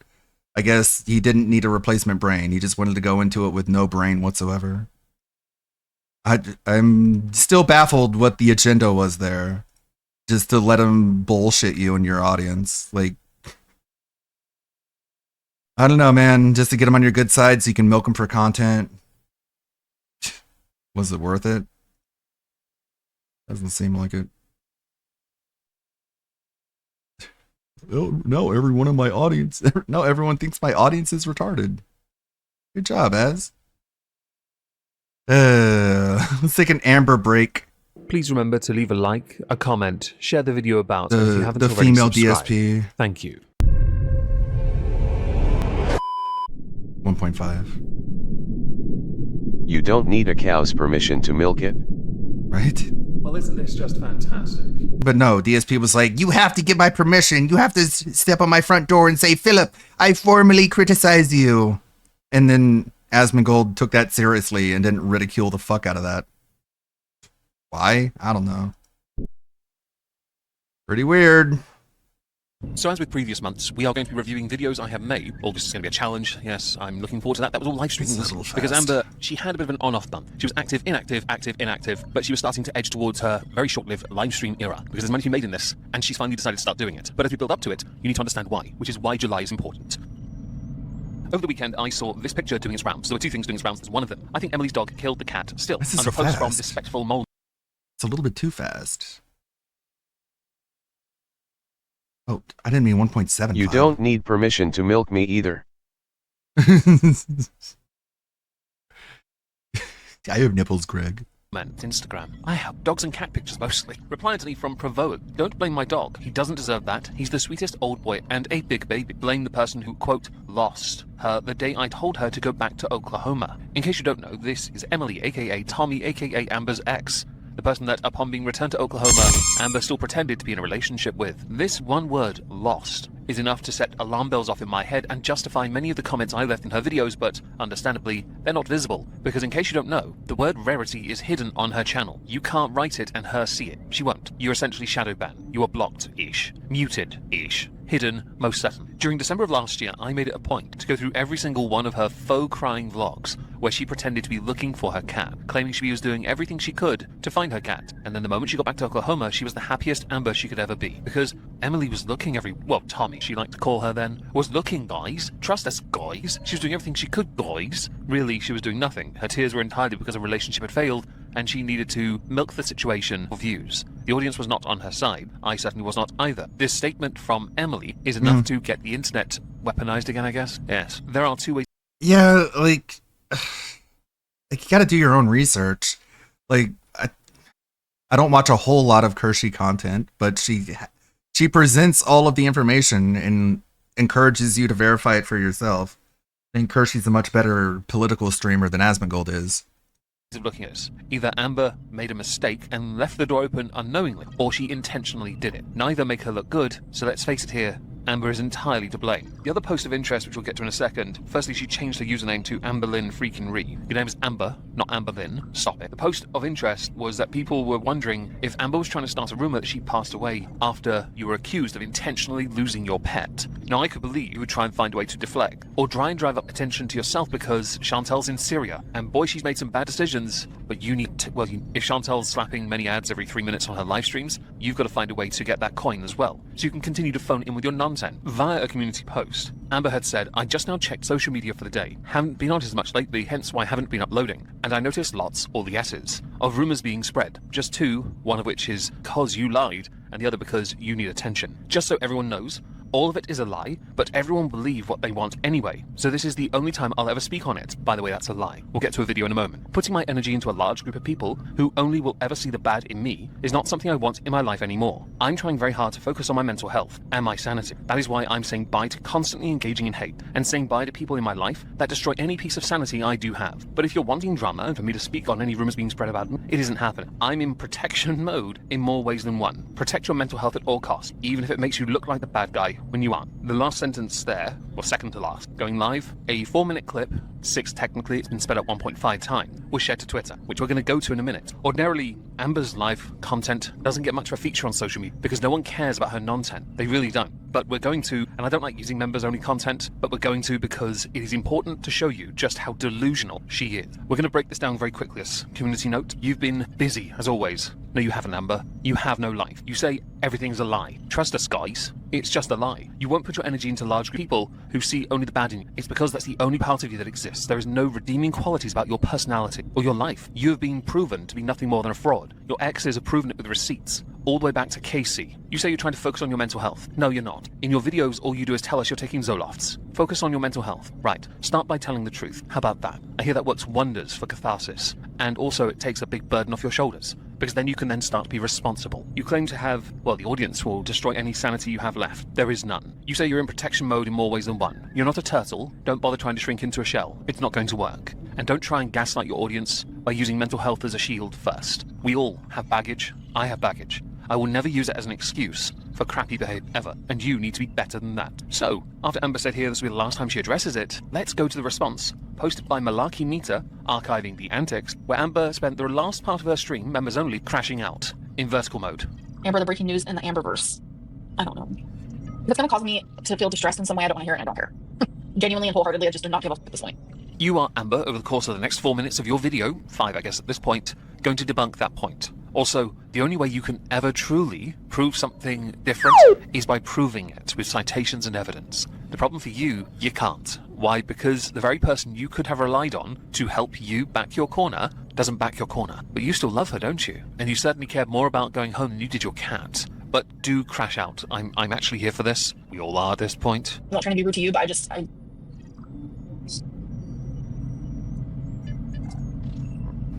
I guess he didn't need a replacement brain. He just wanted to go into it with no brain whatsoever. I'm still baffled what the agenda was there. Just to let him bullshit you and your audience. Like, I don't know, man. Just to get him on your good side so you can milk him for content. Was it worth it? Doesn't seem like it. Oh, no, everyone in my audience. No, everyone thinks my audience is retarded. Good job, Az. Let's take an Amber break. Please remember to leave a like, a comment, share the video about, and if you haven't The already female subscribed. DSP. Thank you. 1.5. You don't need a cow's permission to milk it. Right? Well, isn't this just fantastic? But no, DSP was like, you have to get my permission. You have to step on my front door and say, Philip, I formally criticize you. And then Asmongold took that seriously and didn't ridicule the fuck out of that. Why? I don't know. Pretty weird. So as with previous months, we are going to be reviewing videos I have made. August is going to be a challenge. Yes, I'm looking forward to that. That was all live streaming. Because Amber, she had a bit of an on-off month. She was active, inactive, active, inactive, but she was starting to edge towards her very short-lived live stream era. Because there's money to be made in this, and she's finally decided to start doing it. But as we build up to it, you need to understand why, which is why July is important. Over the weekend, I saw this picture doing its rounds. There were two things doing its rounds. There's one of them. I think Emily's dog killed the cat. Still, This is under so post from fast. Disrespectful Mole. It's a little bit too fast. Oh, I didn't mean 1.7. You don't need permission to milk me either. I have nipples, Greg. Instagram. I have dogs and cat pictures mostly. Reply to me from Provoke. Don't blame my dog. He doesn't deserve that. He's the sweetest old boy and a big baby. Blame the person who, quote, lost her the day I told her to go back to Oklahoma. In case you don't know, this is Emily, aka Tommy, aka Amber's ex. The person that, upon being returned to Oklahoma, Amber still pretended to be in a relationship with. This one word, lost, is enough to set alarm bells off in my head and justify many of the comments I left in her videos, but understandably, they're not visible, because in case you don't know, the word rarity is hidden on her channel. You can't write it and her see it. She won't. You're essentially shadow banned. You are blocked-ish. Muted-ish. Hidden, most certain. During December of last year, I made it a point to go through every single one of her faux crying vlogs, where she pretended to be looking for her cat, claiming she was doing everything she could to find her cat. And then the moment she got back to Oklahoma, she was the happiest Amber she could ever be. Because Emily was looking Tommy, she liked to call her then, was looking, guys. Trust us, guys. She was doing everything she could, guys. Really, she was doing nothing. Her tears were entirely because her relationship had failed, and she needed to milk the situation for views. The audience was not on her side. I certainly was not either. This statement from Emily is enough to get the internet weaponized again, I guess. Yes. There are two ways. Yeah, like you gotta do your own research. Like, I don't watch a whole lot of Kershey content, but she presents all of the information and encourages you to verify it for yourself. I think Kershey's a much better political streamer than Asmongold is. Of looking at this. Either Amber made a mistake and left the door open unknowingly, or she intentionally did it. Neither make her look good, so let's face it here, Amber is entirely to blame. The other post of interest, which we'll get to in a second, firstly, she changed her username to Amberlyn freaking Ree. Your name is Amber, not Amberlyn. Stop it. The post of interest was that people were wondering if Amber was trying to start a rumor that she passed away after you were accused of intentionally losing your pet. Now, I could believe you would try and find a way to deflect, or try and drive up attention to yourself because Chantel's in Syria, and boy, she's made some bad decisions, But you need to, if Chantel's slapping many ads every 3 minutes on her live streams, you've got to find a way to get that coin as well. So you can continue to phone in with your nonsense. Via a community post, Amber had said, I just now checked social media for the day. Haven't been on as much lately, hence why I haven't been uploading. And I noticed lots, all the S's, of rumors being spread. Just two, one of which is cause you lied, and the other because you need attention. Just so everyone knows, all of it is a lie, but everyone believe what they want anyway. So this is the only time I'll ever speak on it. By the way, that's a lie. We'll get to a video in a moment. Putting my energy into a large group of people who only will ever see the bad in me is not something I want in my life anymore. I'm trying very hard to focus on my mental health and my sanity. That is why I'm saying bye to constantly engaging in hate and saying bye to people in my life that destroy any piece of sanity I do have. But if you're wanting drama and for me to speak on any rumors being spread about me, it isn't happening. I'm in protection mode in more ways than one. Protect your mental health at all costs, even if it makes you look like the bad guy when you aren't. The last sentence there, or second to last, going live, a 4-minute clip, 6 technically, it's been sped up 1.5 times, was shared to Twitter, which we're going to go to in a minute. Ordinarily, Amber's live content doesn't get much of a feature on social media because no one cares about her nonsense. They really don't. But we're going to, and I don't like using members-only content, but we're going to because it is important to show you just how delusional she is. We're going to break this down very quickly as community note. You've been busy, as always. No, you haven't, Amber. You have no life. You say everything's a lie. Trust us, guys. It's just a lie. You won't put your energy into large people who see only the bad in you. It's because that's the only part of you that exists. There is no redeeming qualities about your personality or your life. You have been proven to be nothing more than a fraud. Your exes have proven it with receipts, all the way back to Casey. You say you're trying to focus on your mental health. No, you're not. In your videos, all you do is tell us you're taking Zolofts. Focus on your mental health. Right. Start by telling the truth. How about that? I hear that works wonders for catharsis. And also it takes a big burden off your shoulders, because then you can then start to be responsible. You claim to have, well, the audience will destroy any sanity you have left. There is none. You say you're in protection mode in more ways than one. You're not a turtle. Don't bother trying to shrink into a shell. It's not going to work. And don't try and gaslight your audience by using mental health as a shield first. We all have baggage. I have baggage. I will never use it as an excuse for crappy behavior ever, and you need to be better than that. So, after Amber said here this will be the last time she addresses it, let's go to the response, posted by Malarkey Nita, archiving the antics, where Amber spent the last part of her stream, members only, crashing out, in vertical mode. Amber, the breaking news in the Amberverse. I don't know. If it's going to cause me to feel distressed in some way, I don't want to hear it, and I don't care. Genuinely and wholeheartedly, I just do not give up at this point. You are, Amber, over the course of the next 4 minutes of your video, 5 I guess at this point, going to debunk that point. Also, the only way you can ever truly prove something different is by proving it with citations and evidence. The problem for you, you can't. Why? Because the very person you could have relied on to help you back your corner doesn't back your corner. But you still love her, don't you? And you certainly cared more about going home than you did your cat. But do crash out. I'm actually here for this. We all are at this point. I'm not trying to be rude to you, but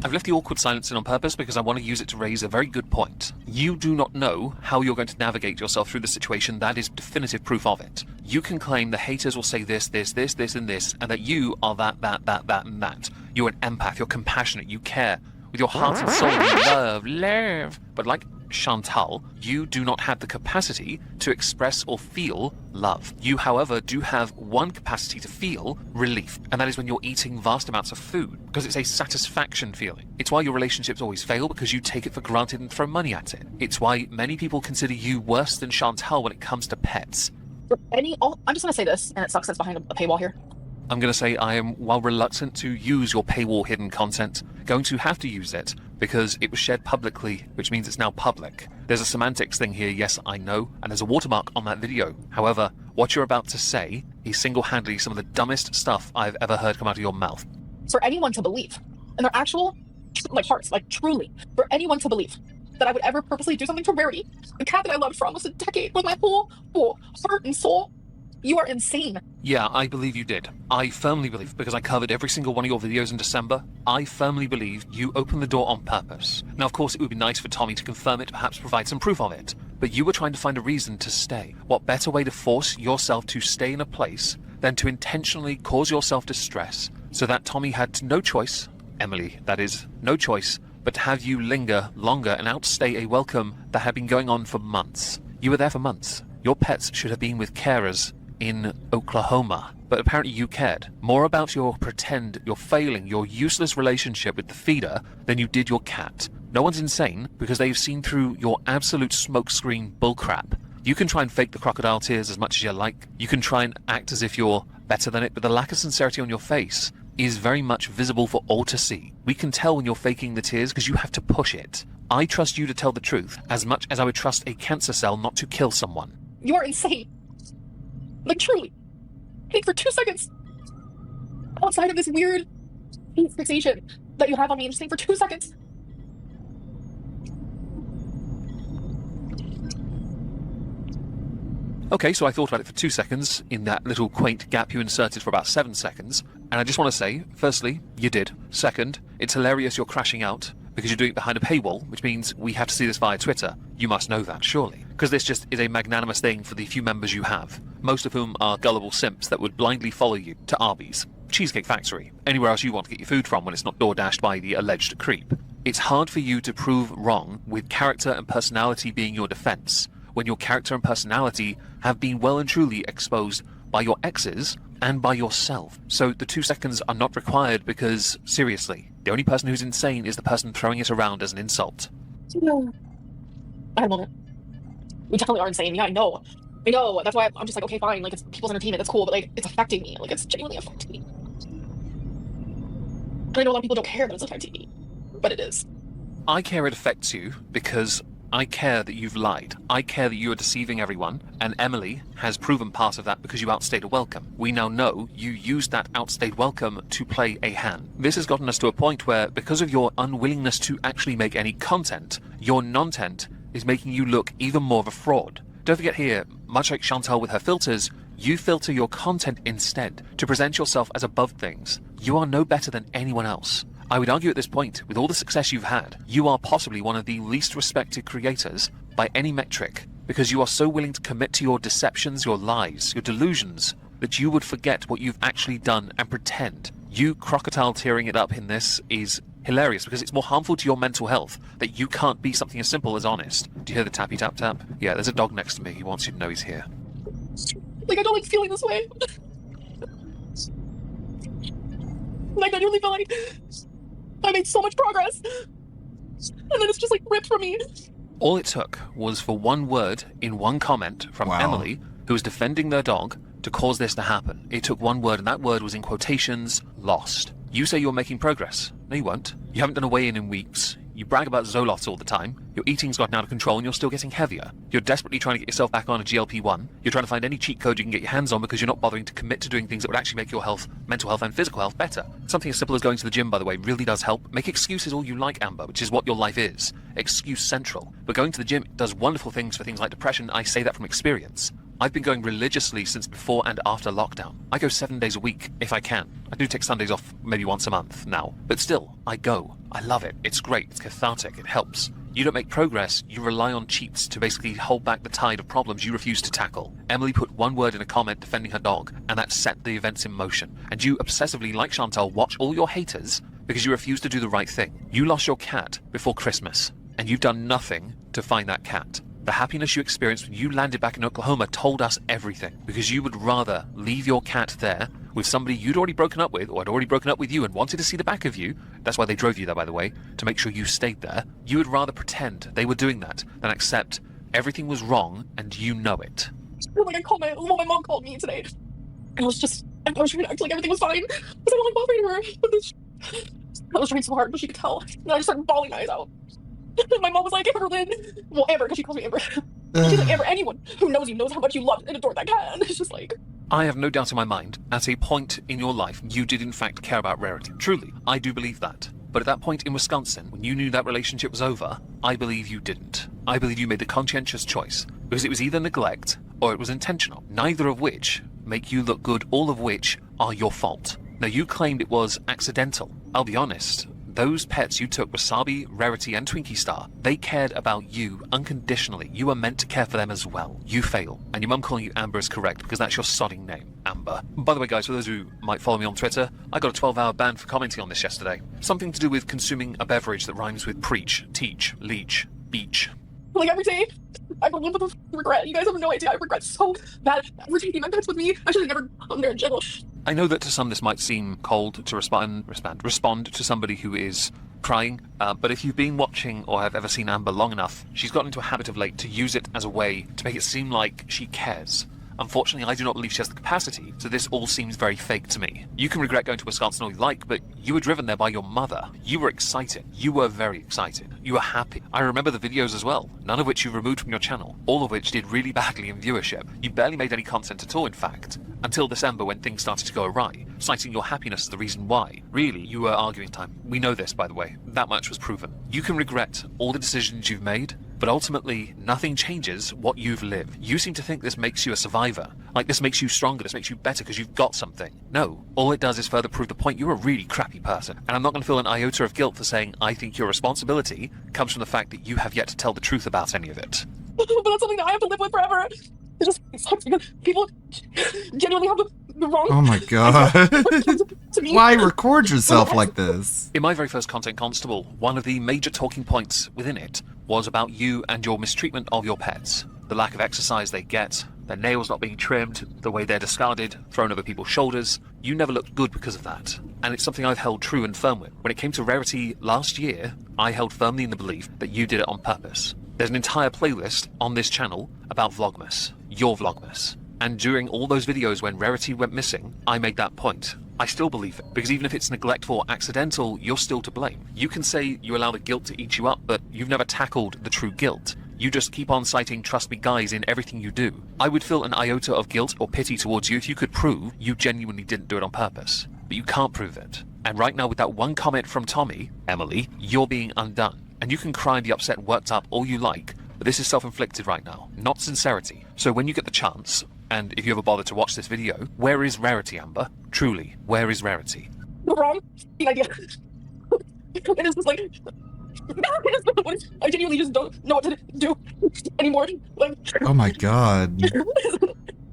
I've left the awkward silence in on purpose because I want to use it to raise a very good point. You do not know how you're going to navigate yourself through the situation. That is definitive proof of it. You can claim the haters will say this, this, this, this, and this, and that you are that, and that. You're an empath, you're compassionate, you care. With your heart and soul, you love. But like Chantal, you do not have the capacity to express or feel love. You, however, do have one capacity to feel relief, and that is when you're eating vast amounts of food, because it's a satisfaction feeling. It's why your relationships always fail, because you take it for granted and throw money at it. It's why many people consider you worse than Chantal when it comes to pets. I'm just going to say this, and it sucks that's behind a paywall here. I'm going to say I am, while reluctant to use your paywall hidden content, going to have to use it because it was shared publicly, which means it's now public. There's a semantics thing here, yes, I know, and there's a watermark on that video. However, what you're about to say is single-handedly some of the dumbest stuff I've ever heard come out of your mouth. For anyone to believe, in their actual, hearts, truly, for anyone to believe that I would ever purposely do something to Rarity, the cat that I loved for almost a decade with my whole heart and soul, you are insane. Yeah, I believe you did. I firmly believe, because I covered every single one of your videos in December, I firmly believe you opened the door on purpose. Now, of course, it would be nice for Tommy to confirm it, perhaps provide some proof of it, but you were trying to find a reason to stay. What better way to force yourself to stay in a place than to intentionally cause yourself distress so that Tommy had no choice, Emily, that is, no choice, but to have you linger longer and outstay a welcome that had been going on for months. You were there for months. Your pets should have been with carers in Oklahoma, but apparently you cared more about your failing, your useless relationship with the feeder than you did your cat. No one's insane because they've seen through your absolute smokescreen bullcrap. You can try and fake the crocodile tears as much as you like. You can try and act as if you're better than it, but the lack of sincerity on your face is very much visible for all to see. We can tell when you're faking the tears because you have to push it. I trust you to tell the truth as much as I would trust a cancer cell not to kill someone. You are insane. Like, truly. Think for 2 seconds. Outside of this weird fixation that you have on me, just think for 2 seconds. Okay, so I thought about it for 2 seconds in that little quaint gap you inserted for about 7 seconds. And I just want to say, firstly, you did. Second, it's hilarious you're crashing out because you're doing it behind a paywall, which means we have to see this via Twitter. You must know that, surely. Because this just is a magnanimous thing for the few members you have, most of whom are gullible simps that would blindly follow you to Arby's, Cheesecake Factory, anywhere else you want to get your food from when it's not door-dashed by the alleged creep. It's hard for you to prove wrong with character and personality being your defense, when your character and personality have been well and truly exposed by your exes and by yourself. So the 2 seconds are not required because, seriously, the only person who's insane is the person throwing it around as an insult. No. I love it. We definitely are insane. Yeah, I know. I know. That's why I'm just like, okay, fine. Like, it's people's entertainment. That's cool. But, like, it's affecting me. Like, it's genuinely affecting me. And I know a lot of people don't care that it's affecting me. But it is. I care it affects you because I care that you've lied. I care that you are deceiving everyone, and Emily has proven part of that because you outstayed a welcome. We now know you used that outstayed welcome to play a hand. This has gotten us to a point where, because of your unwillingness to actually make any content, your non-tent is making you look even more of a fraud. Don't forget here, much like Chantal with her filters, you filter your content instead to present yourself as above things. You are no better than anyone else. I would argue at this point, with all the success you've had, you are possibly one of the least respected creators by any metric, because you are so willing to commit to your deceptions, your lies, your delusions, that you would forget what you've actually done and pretend. You crocodile tearing it up in this is hilarious because it's more harmful to your mental health that you can't be something as simple as honest. Do you hear the tappy tap tap? Yeah, there's a dog next to me. He wants you to know he's here. Like, I don't like feeling this way. Like, I really feel like I made so much progress, and then it's just like ripped from me. All it took was for one word in one comment from Emily, who was defending their dog, to cause this to happen. It took one word, and that word was in quotations, lost. You say you're making progress. No, you won't. You haven't done a weigh-in in weeks. You brag about Zoloft all the time. Your eating's gotten out of control and you're still getting heavier. You're desperately trying to get yourself back on a GLP-1. You're trying to find any cheat code you can get your hands on because you're not bothering to commit to doing things that would actually make your health, mental health and physical health better. Something as simple as going to the gym, by the way, really does help. Make excuses all you like, Amber, which is what your life is. Excuse central. But going to the gym does wonderful things for things like depression. I say that from experience. I've been going religiously since before and after lockdown. I go 7 days a week, if I can. I do take Sundays off maybe once a month now. But still, I go. I love it. It's great. It's cathartic. It helps. You don't make progress. You rely on cheats to basically hold back the tide of problems you refuse to tackle. Emily put one word in a comment defending her dog, and that set the events in motion. And you obsessively, like Chantal, watch all your haters because you refuse to do the right thing. You lost your cat before Christmas, and you've done nothing to find that cat. The happiness you experienced when you landed back in Oklahoma told us everything, because you would rather leave your cat there with somebody you'd already broken up with, or had already broken up with you and wanted to see the back of you. That's why they drove you there, by the way, to make sure you stayed there. You would rather pretend they were doing that than accept everything was wrong and you know it. Like, my mom called me today, and I was trying to act like everything was fine because I don't like bothering her. I was trying so hard, but she could tell. And I just started bawling my eyes out. And my mom was like, Amber Lynn. Well, Amber, because she calls me Amber. She's like, Amber, anyone who knows you knows how much you love and adore that cat. And it's just like... I have no doubt in my mind, at a point in your life, you did in fact care about Rarity. Truly, I do believe that. But at that point in Wisconsin, when you knew that relationship was over, I believe you didn't. I believe you made the conscientious choice, because it was either neglect or it was intentional, neither of which make you look good, all of which are your fault. Now, you claimed it was accidental. I'll be honest. Those pets you took, Wasabi, Rarity, and Twinkie Star, they cared about you unconditionally. You were meant to care for them as well. You fail. And your mum calling you Amber is correct, because that's your sodding name, Amber. By the way, guys, for those who might follow me on Twitter, I got a 12-hour ban for commenting on this yesterday. Something to do with consuming a beverage that rhymes with preach, teach, leech, beach. Like, every day, I live with regret. You guys have no idea. I regret so bad for taking my pets with me. I should have never come there in general. I know that to some this might seem cold to respond to somebody who is crying, but if you've been watching or have ever seen Amber long enough, she's gotten into a habit of late to use it as a way to make it seem like she cares. Unfortunately, I do not believe she has the capacity, so this all seems very fake to me. You can regret going to Wisconsin all you like, but you were driven there by your mother. You were excited. You were very excited. You were happy. I remember the videos as well, none of which you removed from your channel, all of which did really badly in viewership. You barely made any content at all, in fact, until December when things started to go awry, citing your happiness as the reason why. Really, you were arguing time. We know this, by the way. That much was proven. You can regret all the decisions you've made, but ultimately, nothing changes what you've lived. You seem to think this makes you a survivor. Like this makes you stronger, this makes you better because you've got something. No, all it does is further prove the point you're a really crappy person. And I'm not going to feel an iota of guilt for saying I think your responsibility comes from the fact that you have yet to tell the truth about any of it. But that's something that I have to live with forever. It just sucks because people genuinely have the wrong... Oh my god. Why record yourself like this? In my very first Content Constable, one of the major talking points within it was about you and your mistreatment of your pets. The lack of exercise they get, their nails not being trimmed, the way they're discarded, thrown over people's shoulders. You never looked good because of that. And it's something I've held true and firm with. When it came to Rarity last year, I held firmly in the belief that you did it on purpose. There's an entire playlist on this channel about Vlogmas, your Vlogmas. And during all those videos when Rarity went missing, I made that point. I still believe it, because even if it's neglectful or accidental, you're still to blame. You can say you allow the guilt to eat you up, but you've never tackled the true guilt. You just keep on citing trust me guys in everything you do. I would feel an iota of guilt or pity towards you if you could prove you genuinely didn't do it on purpose. But you can't prove it. And right now with that one comment from Tommy, Emily, you're being undone. And you can cry and be upset and worked up all you like, but this is self-inflicted right now, not sincerity. So when you get the chance, and if you ever bother to watch this video, where is Rarity, Amber? Truly, where is Rarity? The wrong idea. It is just like... I genuinely just don't know what to do anymore. Like, oh my god.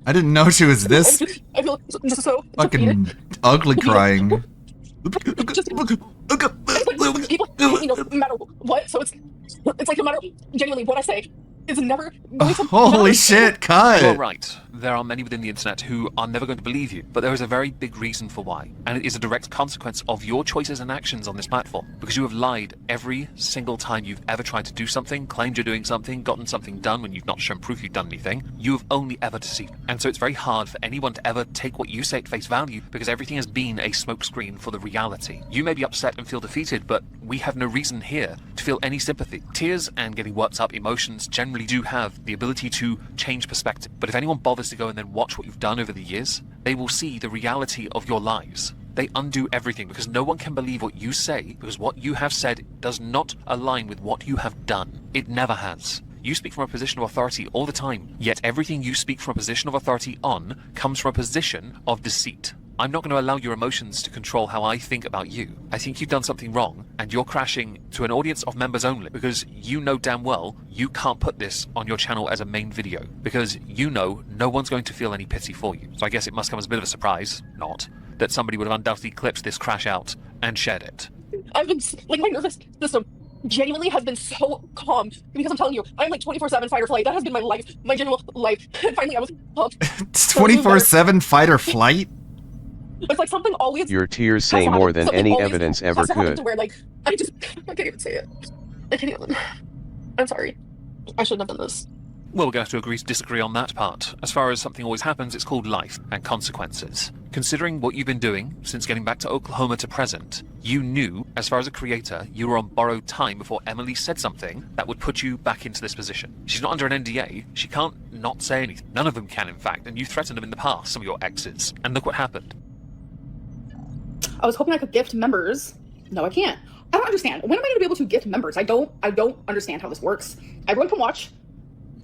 I didn't know she was this I feel just so fucking ugly crying. Just, people, no matter what, so it's like no matter genuinely what I say is never going to... Holy shit, cut! You're right. There are many within the internet who are never going to believe you, but there is a very big reason for why, and it is a direct consequence of your choices and actions on this platform, because you have lied every single time you've ever tried to do something, claimed you're doing something, gotten something done when you've not shown proof you've done anything. You have only ever deceived. And so it's very hard for anyone to ever take what you say at face value, because everything has been a smokescreen for the reality. You may be upset and feel defeated, but we have no reason here to feel any sympathy. Tears and getting worked up emotions generally do have the ability to change perspective, but if anyone bothers to go and then watch what you've done over the years, they will see the reality of your lies. They undo everything because no one can believe what you say, because what you have said does not align with what you have done. It never has. You speak from a position of authority all the time, yet everything you speak from a position of authority on comes from a position of deceit. I'm not going to allow your emotions to control how I think about you. I think you've done something wrong, and you're crashing to an audience of members only, because you know damn well you can't put this on your channel as a main video, because you know no one's going to feel any pity for you. So I guess it must come as a bit of a surprise, not, that somebody would have undoubtedly clipped this crash out and shared it. I've been, like, my nervous system genuinely has been so calm, because I'm telling you, I'm like 24/7 fight or flight. That has been my life, my general life. And finally I was pumped. 24/7 fight or flight? It's like something always... Your tears say more than any evidence ever could. To where, like, I can't even say it. I can't even... I'm sorry. I shouldn't have done this. Well, we're going to have to agree to disagree on that part. As far as something always happens, it's called life and consequences. Considering what you've been doing since getting back to Oklahoma to present, you knew, as far as a creator, you were on borrowed time before Emily said something that would put you back into this position. She's not under an NDA. She can't not say anything. None of them can, in fact, and you threatened them in the past, some of your exes. And look what happened. I was hoping I could gift members. No, I can't. I don't understand. When am I going to be able to gift members? I don't understand how this works. Everyone can watch.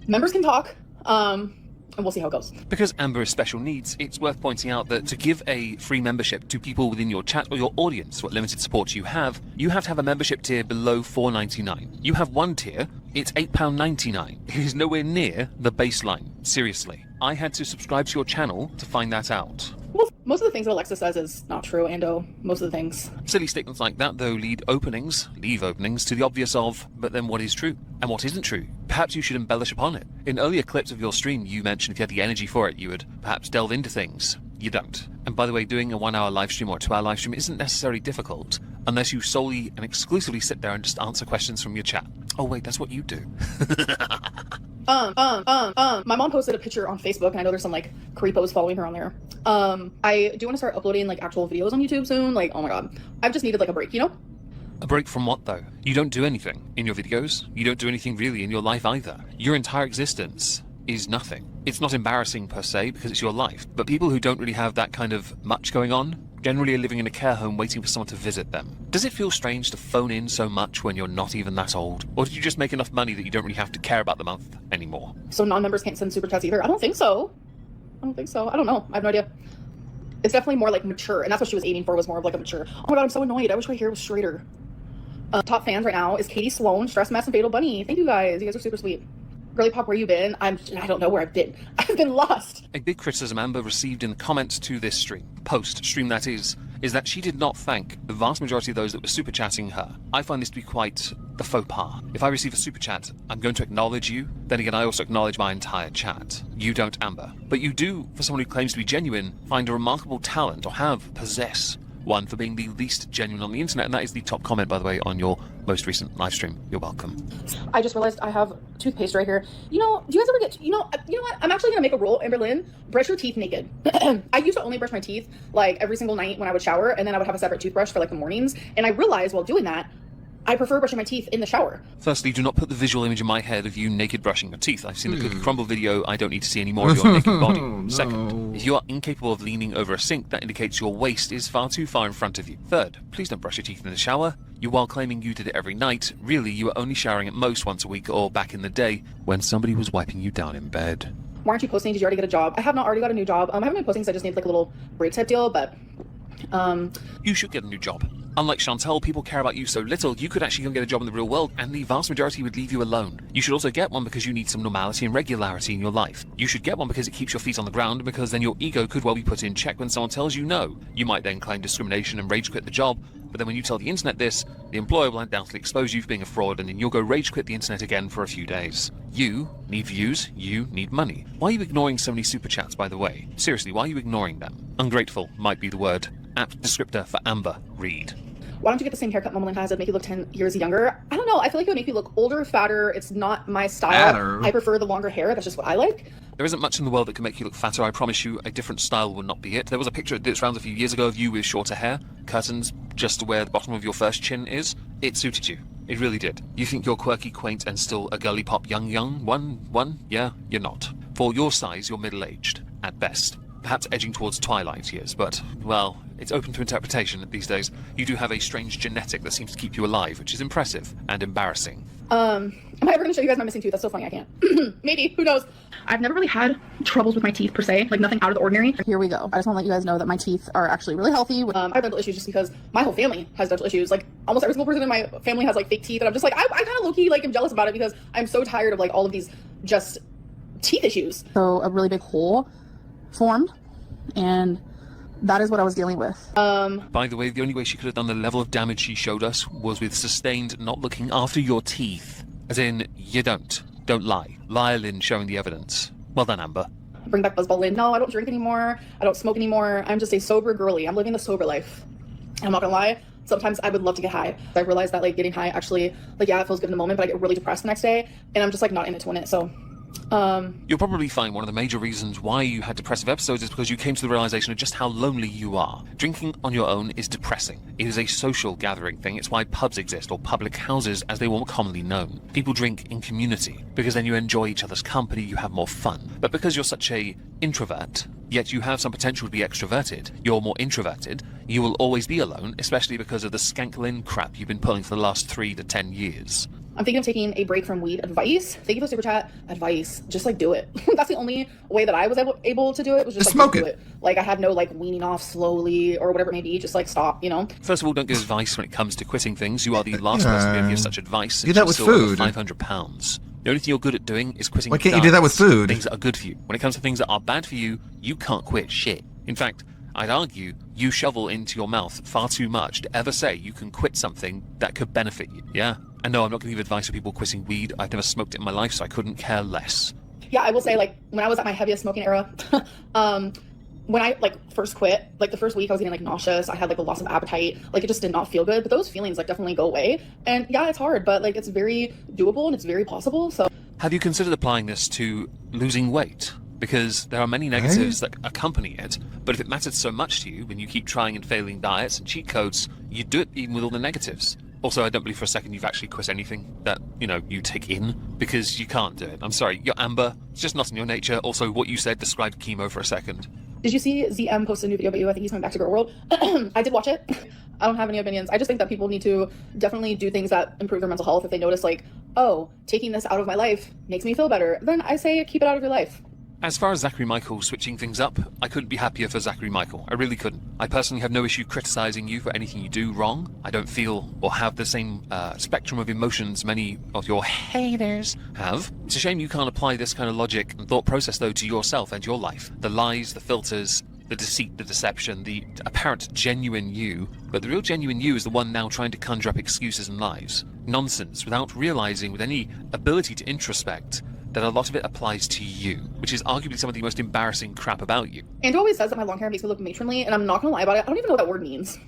Members can talk. And we'll see how it goes. Because Amber has special needs, it's worth pointing out that to give a free membership to people within your chat or your audience, what limited support you have to have a membership tier below $4.99. You have one tier, it's £8.99. It is nowhere near the baseline. Seriously. I had to subscribe to your channel to find that out. Well, most of the things that Alexa says is not true, Ando. Most of the things. Silly statements like that, though, leave openings to the obvious of, but then what is true? And what isn't true? Perhaps you should embellish upon it. In earlier clips of your stream, you mentioned if you had the energy for it, you would perhaps delve into things. You don't. And by the way, doing a 1-hour live stream or a 2-hour live stream isn't necessarily difficult, unless you solely and exclusively sit there and just answer questions from your chat. Oh wait, that's what you do. My mom posted a picture on Facebook, and I know there's some like creepos following her on there. I do want to start uploading like actual videos on YouTube soon. Like, oh my god, I've just needed like a break, you know? A break from what, though? You don't do anything in your videos. You don't do anything really in your life either. Your entire existence is nothing. It's not embarrassing per se because it's your life, but people who don't really have that kind of much going on generally are living in a care home waiting for someone to visit them. Does it feel strange to phone in so much when you're not even that old? Or did you just make enough money that you don't really have to care about the month anymore? So non-members can't send super chats either? I don't think so. I don't know. I have no idea. It's definitely more like mature, and that's what she was aiming for, was more of like a mature. Oh my god, I'm so annoyed. I wish my hair was straighter. Top fans right now is Katie Sloan, Stress Mess, and Fatal Bunny. Thank you guys. You guys are super sweet. Girly Pop, where you been? I don't know where I've been. I've been lost. A big criticism Amber received in the comments to this stream, post-stream that is that she did not thank the vast majority of those that were super chatting her. I find this to be quite the faux pas. If I receive a super chat, I'm going to acknowledge you. Then again, I also acknowledge my entire chat. You don't, Amber. But you do, for someone who claims to be genuine, find a remarkable talent, or possess one for being the least genuine on the internet, and that is the top comment, by the way, on your most recent live stream. You're welcome. I just realized I have toothpaste right here. You know, do you guys ever get, you know what? I'm actually gonna make a rule, Amberlynn. Brush your teeth naked. I used to only brush my teeth like every single night when I would shower, and then I would have a separate toothbrush for like the mornings. And I realized while doing that, I prefer brushing my teeth in the shower. Firstly, do not put the visual image in my head of you naked brushing your teeth. I've seen the Cookie Crumble video. I don't need to see any more of your naked body. No. Second, if you are incapable of leaning over a sink, that indicates your waist is far too far in front of you. Third, please don't brush your teeth in the shower. While claiming you did it every night, really you were only showering at most once a week or back in the day when somebody was wiping you down in bed. Why aren't you posting? Did you already get a job? I have not already got a new job. I haven't been posting because I just need like a little break type deal, but you should get a new job. Unlike Chantel, people care about you so little, you could actually go get a job in the real world, and the vast majority would leave you alone. You should also get one because you need some normality and regularity in your life. You should get one because it keeps your feet on the ground, because then your ego could well be put in check when someone tells you no. You might then claim discrimination and rage quit the job, but then when you tell the internet this, the employer will undoubtedly expose you for being a fraud, and then you'll go rage quit the internet again for a few days. You need views, you need money. Why are you ignoring so many super chats, by the way? Seriously, why are you ignoring them? Ungrateful might be the word. Apt descriptor for Amber Reed. Why don't you get the same haircut Momoland has that make you look 10 years younger? I don't know. I feel like it would make me look older, fatter. It's not my style. Fatter? I prefer the longer hair. That's just what I like. There isn't much in the world that can make you look fatter. I promise you, a different style will not be it. There was a picture that rounds a few years ago of you with shorter hair, curtains just to where the bottom of your first chin is. It suited you. It really did. You think you're quirky, quaint, and still a girly pop young one? Yeah, you're not. For your size, you're middle-aged, at best. Perhaps edging towards twilight years, but, well, it's open to interpretation these days. You do have a strange genetic that seems to keep you alive, which is impressive and embarrassing. Am I ever going to show you guys my missing tooth? That's so funny, I can't. Maybe, who knows? I've never really had troubles with my teeth per se, like nothing out of the ordinary. Here we go. I just want to let you guys know that my teeth are actually really healthy. I have dental issues just because my whole family has dental issues. Like almost every single person in my family has like fake teeth, and I'm just like, I kind of low-key like am jealous about it because I'm so tired of like all of these just teeth issues. So a really big hole formed, and that is what I was dealing with. By the way, the only way she could have done the level of damage she showed us was with sustained not looking after your teeth. As in, you don't. Don't lie. Lie, Lynn, showing the evidence. Well done, Amber. Bring back Buzzball Lynn. No, I don't drink anymore. I don't smoke anymore. I'm just a sober girly. I'm living the sober life. And I'm not gonna lie, sometimes I would love to get high. I realized that like getting high actually, like yeah, it feels good in the moment, but I get really depressed the next day, and I'm just like not in it to win it, so. You'll probably find one of the major reasons why you had depressive episodes is because you came to the realization of just how lonely you are. Drinking on your own is depressing. It is a social gathering thing. It's why pubs exist, or public houses as they were more commonly known. People drink in community, because then you enjoy each other's company, you have more fun. But because you're such a introvert, yet you have some potential to be extroverted, you're more introverted, you will always be alone, especially because of the skanklin crap you've been pulling for the last 3 to 10 years. I'm thinking of taking a break from weed. Advice? Thank you for super chat. Advice. Just like do it. That's the only way that I was able to do it, was just like smoke do it. Like I had no like weaning off slowly or whatever it may be. Just like stop, you know? First of all, don't give advice when it comes to quitting things. You are the last person to give such advice. Do that with food. £500. The only thing you're good at doing is quitting. Why can't you do that with food? Things that are good for you. When it comes to things that are bad for you, you can't quit shit. In fact, I'd argue you shovel into your mouth far too much to ever say you can quit something that could benefit you, yeah? And no, I'm not going to give advice for people quitting weed. I've never smoked it in my life, so I couldn't care less. Yeah, I will say, like, when I was at my heaviest smoking era, when I, like, first quit, like, the first week I was getting, like, nauseous. I had, like, a loss of appetite. Like, it just did not feel good. But those feelings, like, definitely go away. And, yeah, it's hard, but, like, it's very doable and it's very possible, so... Have you considered applying this to losing weight? Because there are many negatives that accompany it, but if it mattered so much to you when you keep trying and failing diets and cheat codes, you'd do it even with all the negatives. Also, I don't believe for a second you've actually quit anything that, you take in, because you can't do it. I'm sorry, you're Amber, it's just not in your nature. Also, what you said described chemo for a second. Did you see ZM post a new video about you? I think he's coming back to Girl World. I did watch it. I don't have any opinions. I just think that people need to definitely do things that improve their mental health. If they notice, like, oh, taking this out of my life makes me feel better, then I say keep it out of your life. As far as Zachary Michael switching things up, I couldn't be happier for Zachary Michael. I really couldn't. I personally have no issue criticizing you for anything you do wrong. I don't feel or have the same spectrum of emotions many of your haters have. It's a shame you can't apply this kind of logic and thought process, though, to yourself and your life. The lies, the filters, the deceit, the deception, the apparent genuine you, but the real genuine you is the one now trying to conjure up excuses and lies. Nonsense, without realizing with any ability to introspect that a lot of it applies to you, which is arguably some of the most embarrassing crap about you. Andrew always says that my long hair makes me look matronly, and I'm not gonna lie about it, I don't even know what that word means.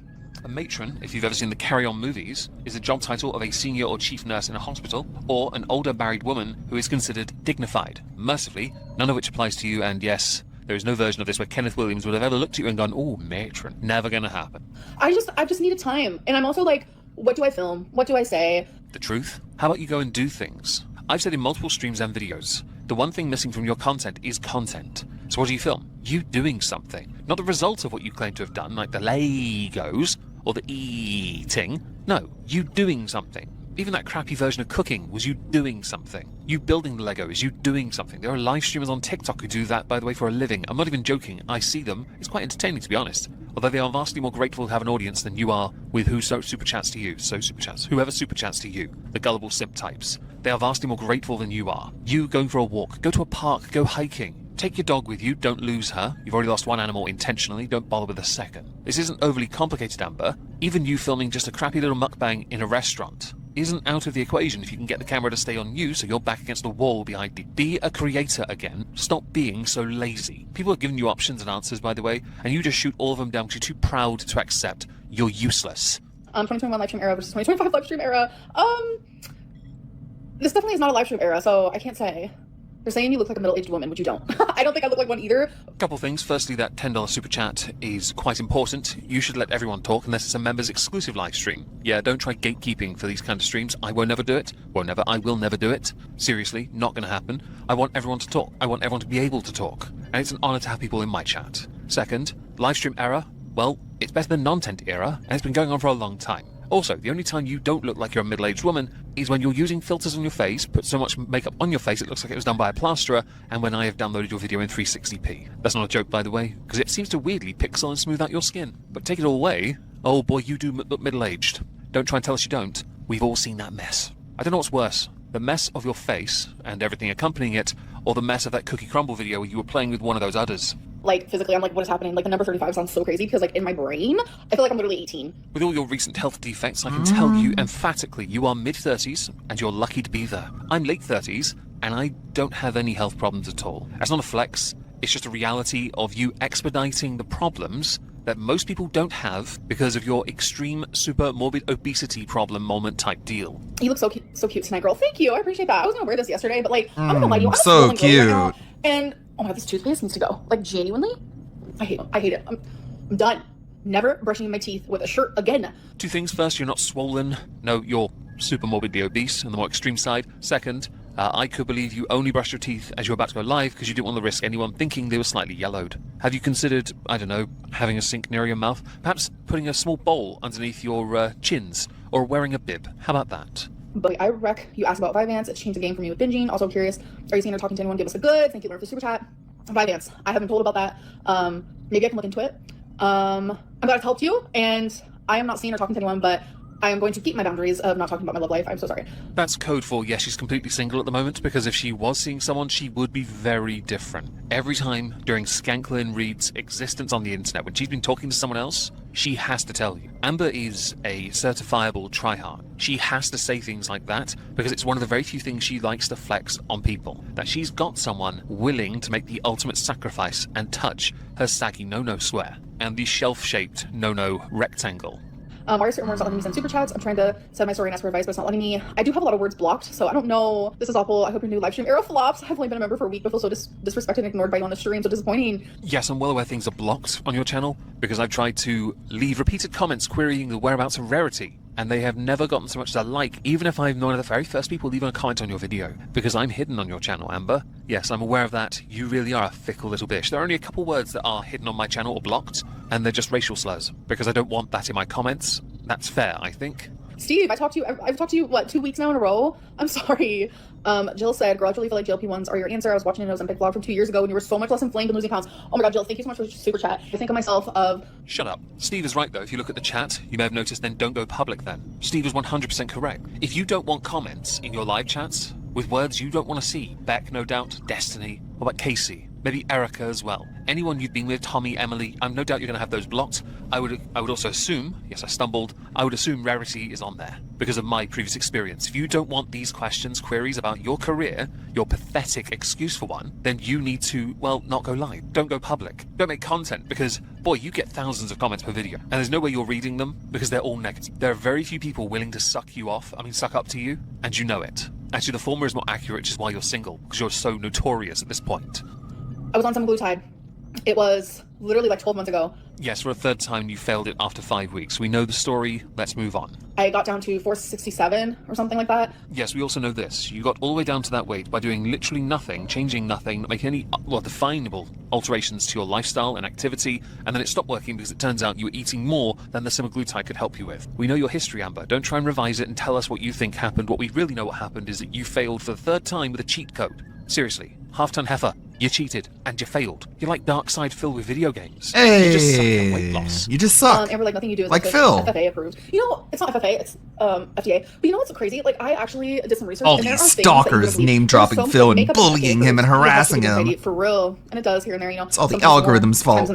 A matron, if you've ever seen the Carry On movies, is the job title of a senior or chief nurse in a hospital, or an older married woman who is considered dignified. Mercifully, none of which applies to you, and yes, there is no version of this where Kenneth Williams would have ever looked at you and gone, oh, matron. Never gonna happen. I've just needed time, and I'm also like, what do I film? What do I say? The truth? How about you go and do things? I've said in multiple streams and videos, the one thing missing from your content is content. So what do you film? You doing something. Not the result of what you claim to have done, like the Legos or the eating. No, you doing something. Even that crappy version of cooking was you doing something. You building the Lego is you doing something. There are live streamers on TikTok who do that, by the way, for a living. I'm not even joking. I see them. It's quite entertaining, to be honest. Although they are vastly more grateful to have an audience than you are with who super chats to you. So super chats. Whoever super chats to you. The gullible simp types. They are vastly more grateful than you are. You going for a walk. Go to a park. Go hiking. Take your dog with you. Don't lose her. You've already lost one animal intentionally. Don't bother with a second. This isn't overly complicated, Amber. Even you filming just a crappy little mukbang in a restaurant isn't out of the equation if you can get the camera to stay on you so you're back against the wall behind you. Be a creator again. Stop being so lazy. People are giving you options and answers, by the way, and you just shoot all of them down because you're too proud to accept you're useless. 2021 live stream era versus 2025 live stream era. This definitely is not a live stream era, so I can't say. They're saying you look like a middle-aged woman, which you don't. I don't think I look like one either. A couple things. Firstly, that $10 super chat is quite important. You should let everyone talk unless it's a members exclusive live stream. Yeah, don't try gatekeeping for these kind of streams. I won't never do it. I will never do it. Seriously, not going to happen. I want everyone to talk. I want everyone to be able to talk. And it's an honor to have people in my chat. Second, live stream era. Well, it's better than non-tent era, and it's been going on for a long time. Also, the only time you don't look like you're a middle-aged woman is when you're using filters on your face, put so much makeup on your face it looks like it was done by a plasterer, and when I have downloaded your video in 360p. That's not a joke, by the way, because it seems to weirdly pixel and smooth out your skin. But take it all away, oh boy, you do look middle-aged. Don't try and tell us you don't. We've all seen that mess. I don't know what's worse, the mess of your face and everything accompanying it, or the mess of that Cookie Crumble video where you were playing with one of those udders. Like, physically, I'm like, what is happening? Like, the number 35 sounds so crazy because, like, in my brain, I feel like I'm literally 18. With all your recent health defects, I can tell you emphatically you are mid-30s and you're lucky to be there. I'm late 30s and I don't have any health problems at all. That's not a flex, it's just a reality of you expediting the problems that most people don't have because of your extreme super morbid obesity problem moment type deal. You look so cute tonight, girl. Thank you, I appreciate that. I was gonna wear this yesterday, but like, I'm gonna lie to you, I'm so feeling good right now. cute. And oh my god, this toothpaste needs to go. Like, genuinely, I hate it. I'm done. Never brushing my teeth with a shirt again. Two things. First, you're not swollen. No, you're super morbidly obese on the more extreme side. Second, I could believe you only brushed your teeth as you were about to go live because you didn't want to risk anyone thinking they were slightly yellowed. Have you considered, I don't know, having a sink near your mouth? Perhaps putting a small bowl underneath your chins? Or wearing a bib? How about that? But I rec, you asked about Vyvanse. It's changed the game for me with binging. Also curious, are you seeing or talking to anyone? Give us a good. Thank you, Lauren, for super chat. Vyvanse, I haven't told about that. Maybe I can look into it. I'm glad I've helped you, and I am not seeing or talking to anyone, but I am going to keep my boundaries of not talking about my love life. I'm so sorry. That's code for, yes, she's completely single at the moment, because if she was seeing someone, she would be very different. Every time during Skanklin Reed's existence on the internet, when she's been talking to someone else, she has to tell you. Amber is a certifiable tryhard. She has to say things like that, because it's one of the very few things she likes to flex on people. That she's got someone willing to make the ultimate sacrifice and touch her saggy no-no swear, and the shelf-shaped no-no rectangle. Why are certain words not letting me send super chats? I'm trying to send my story and ask for advice, but it's not letting me. I do have a lot of words blocked, so I don't know. This is awful. I hope your new live stream era flops. I've only been a member for a week, but feel so disrespected and ignored by you on the stream. So disappointing. Yes, I'm well aware things are blocked on your channel because I've tried to leave repeated comments querying the whereabouts of Rarity, and they have never gotten so much as a like, even if I'm one of the very first people leaving a comment on your video, because I'm hidden on your channel, Amber. Yes, I'm aware of that. You really are a fickle little bitch. There are only a couple words that are hidden on my channel or blocked, and they're just racial slurs, because I don't want that in my comments. That's fair, I think. Steve, I've talked to you, what, 2 weeks now in a row? I'm sorry. Jill said, gradually feel like GLP-1s are your answer. I was watching an Ozempic vlog from 2 years ago when you were so much less inflamed and losing pounds. Oh my god, Jill, thank you so much for the super chat. I think of myself of... Shut up. Steve is right, though. If you look at the chat, you may have noticed, then don't go public then. Steve is 100% correct. If you don't want comments in your live chats with words you don't want to see, Beck, no doubt, Destiny, what about Casey? Maybe Erica as well. Anyone you've been with, Tommy, Emily, I'm no doubt you're going to have those blocked. I would also assume, yes, I stumbled, I would assume Rarity is on there because of my previous experience. If you don't want these questions, queries about your career, your pathetic excuse for one, then you need to, well, not go live. Don't go public. Don't make content because, boy, you get thousands of comments per video and there's no way you're reading them because they're all negative. There are very few people willing to suck up to you, and you know it. Actually, the former is more accurate, which is why you're single, because you're so notorious at this point. I was on semaglutide. It was literally like 12 months ago. Yes, for a third time you failed it after 5 weeks. We know the story. Let's move on. I got down to 467 or something like that. Yes, we also know this. You got all the way down to that weight by doing literally nothing, changing nothing, not making any, definable alterations to your lifestyle and activity, and then it stopped working because it turns out you were eating more than the semaglutide could help you with. We know your history, Amber. Don't try and revise it and tell us what you think happened. What we really know what happened is that you failed for the third time with a cheat code. Seriously. Half-ton heifer. You cheated and you failed. You're like Darkseid filled with video games. Hey, you just suck at weight loss. You just suck. Amber, like nothing you do is like Phil. FFA approved. You know, it's not FFA, it's FDA. But you know what's crazy? Like I actually did some research. All and there these are stalkers name dropping Phil and bullying him and harassing him. For real, and it does here and there. You know, it's all the algorithm's fault.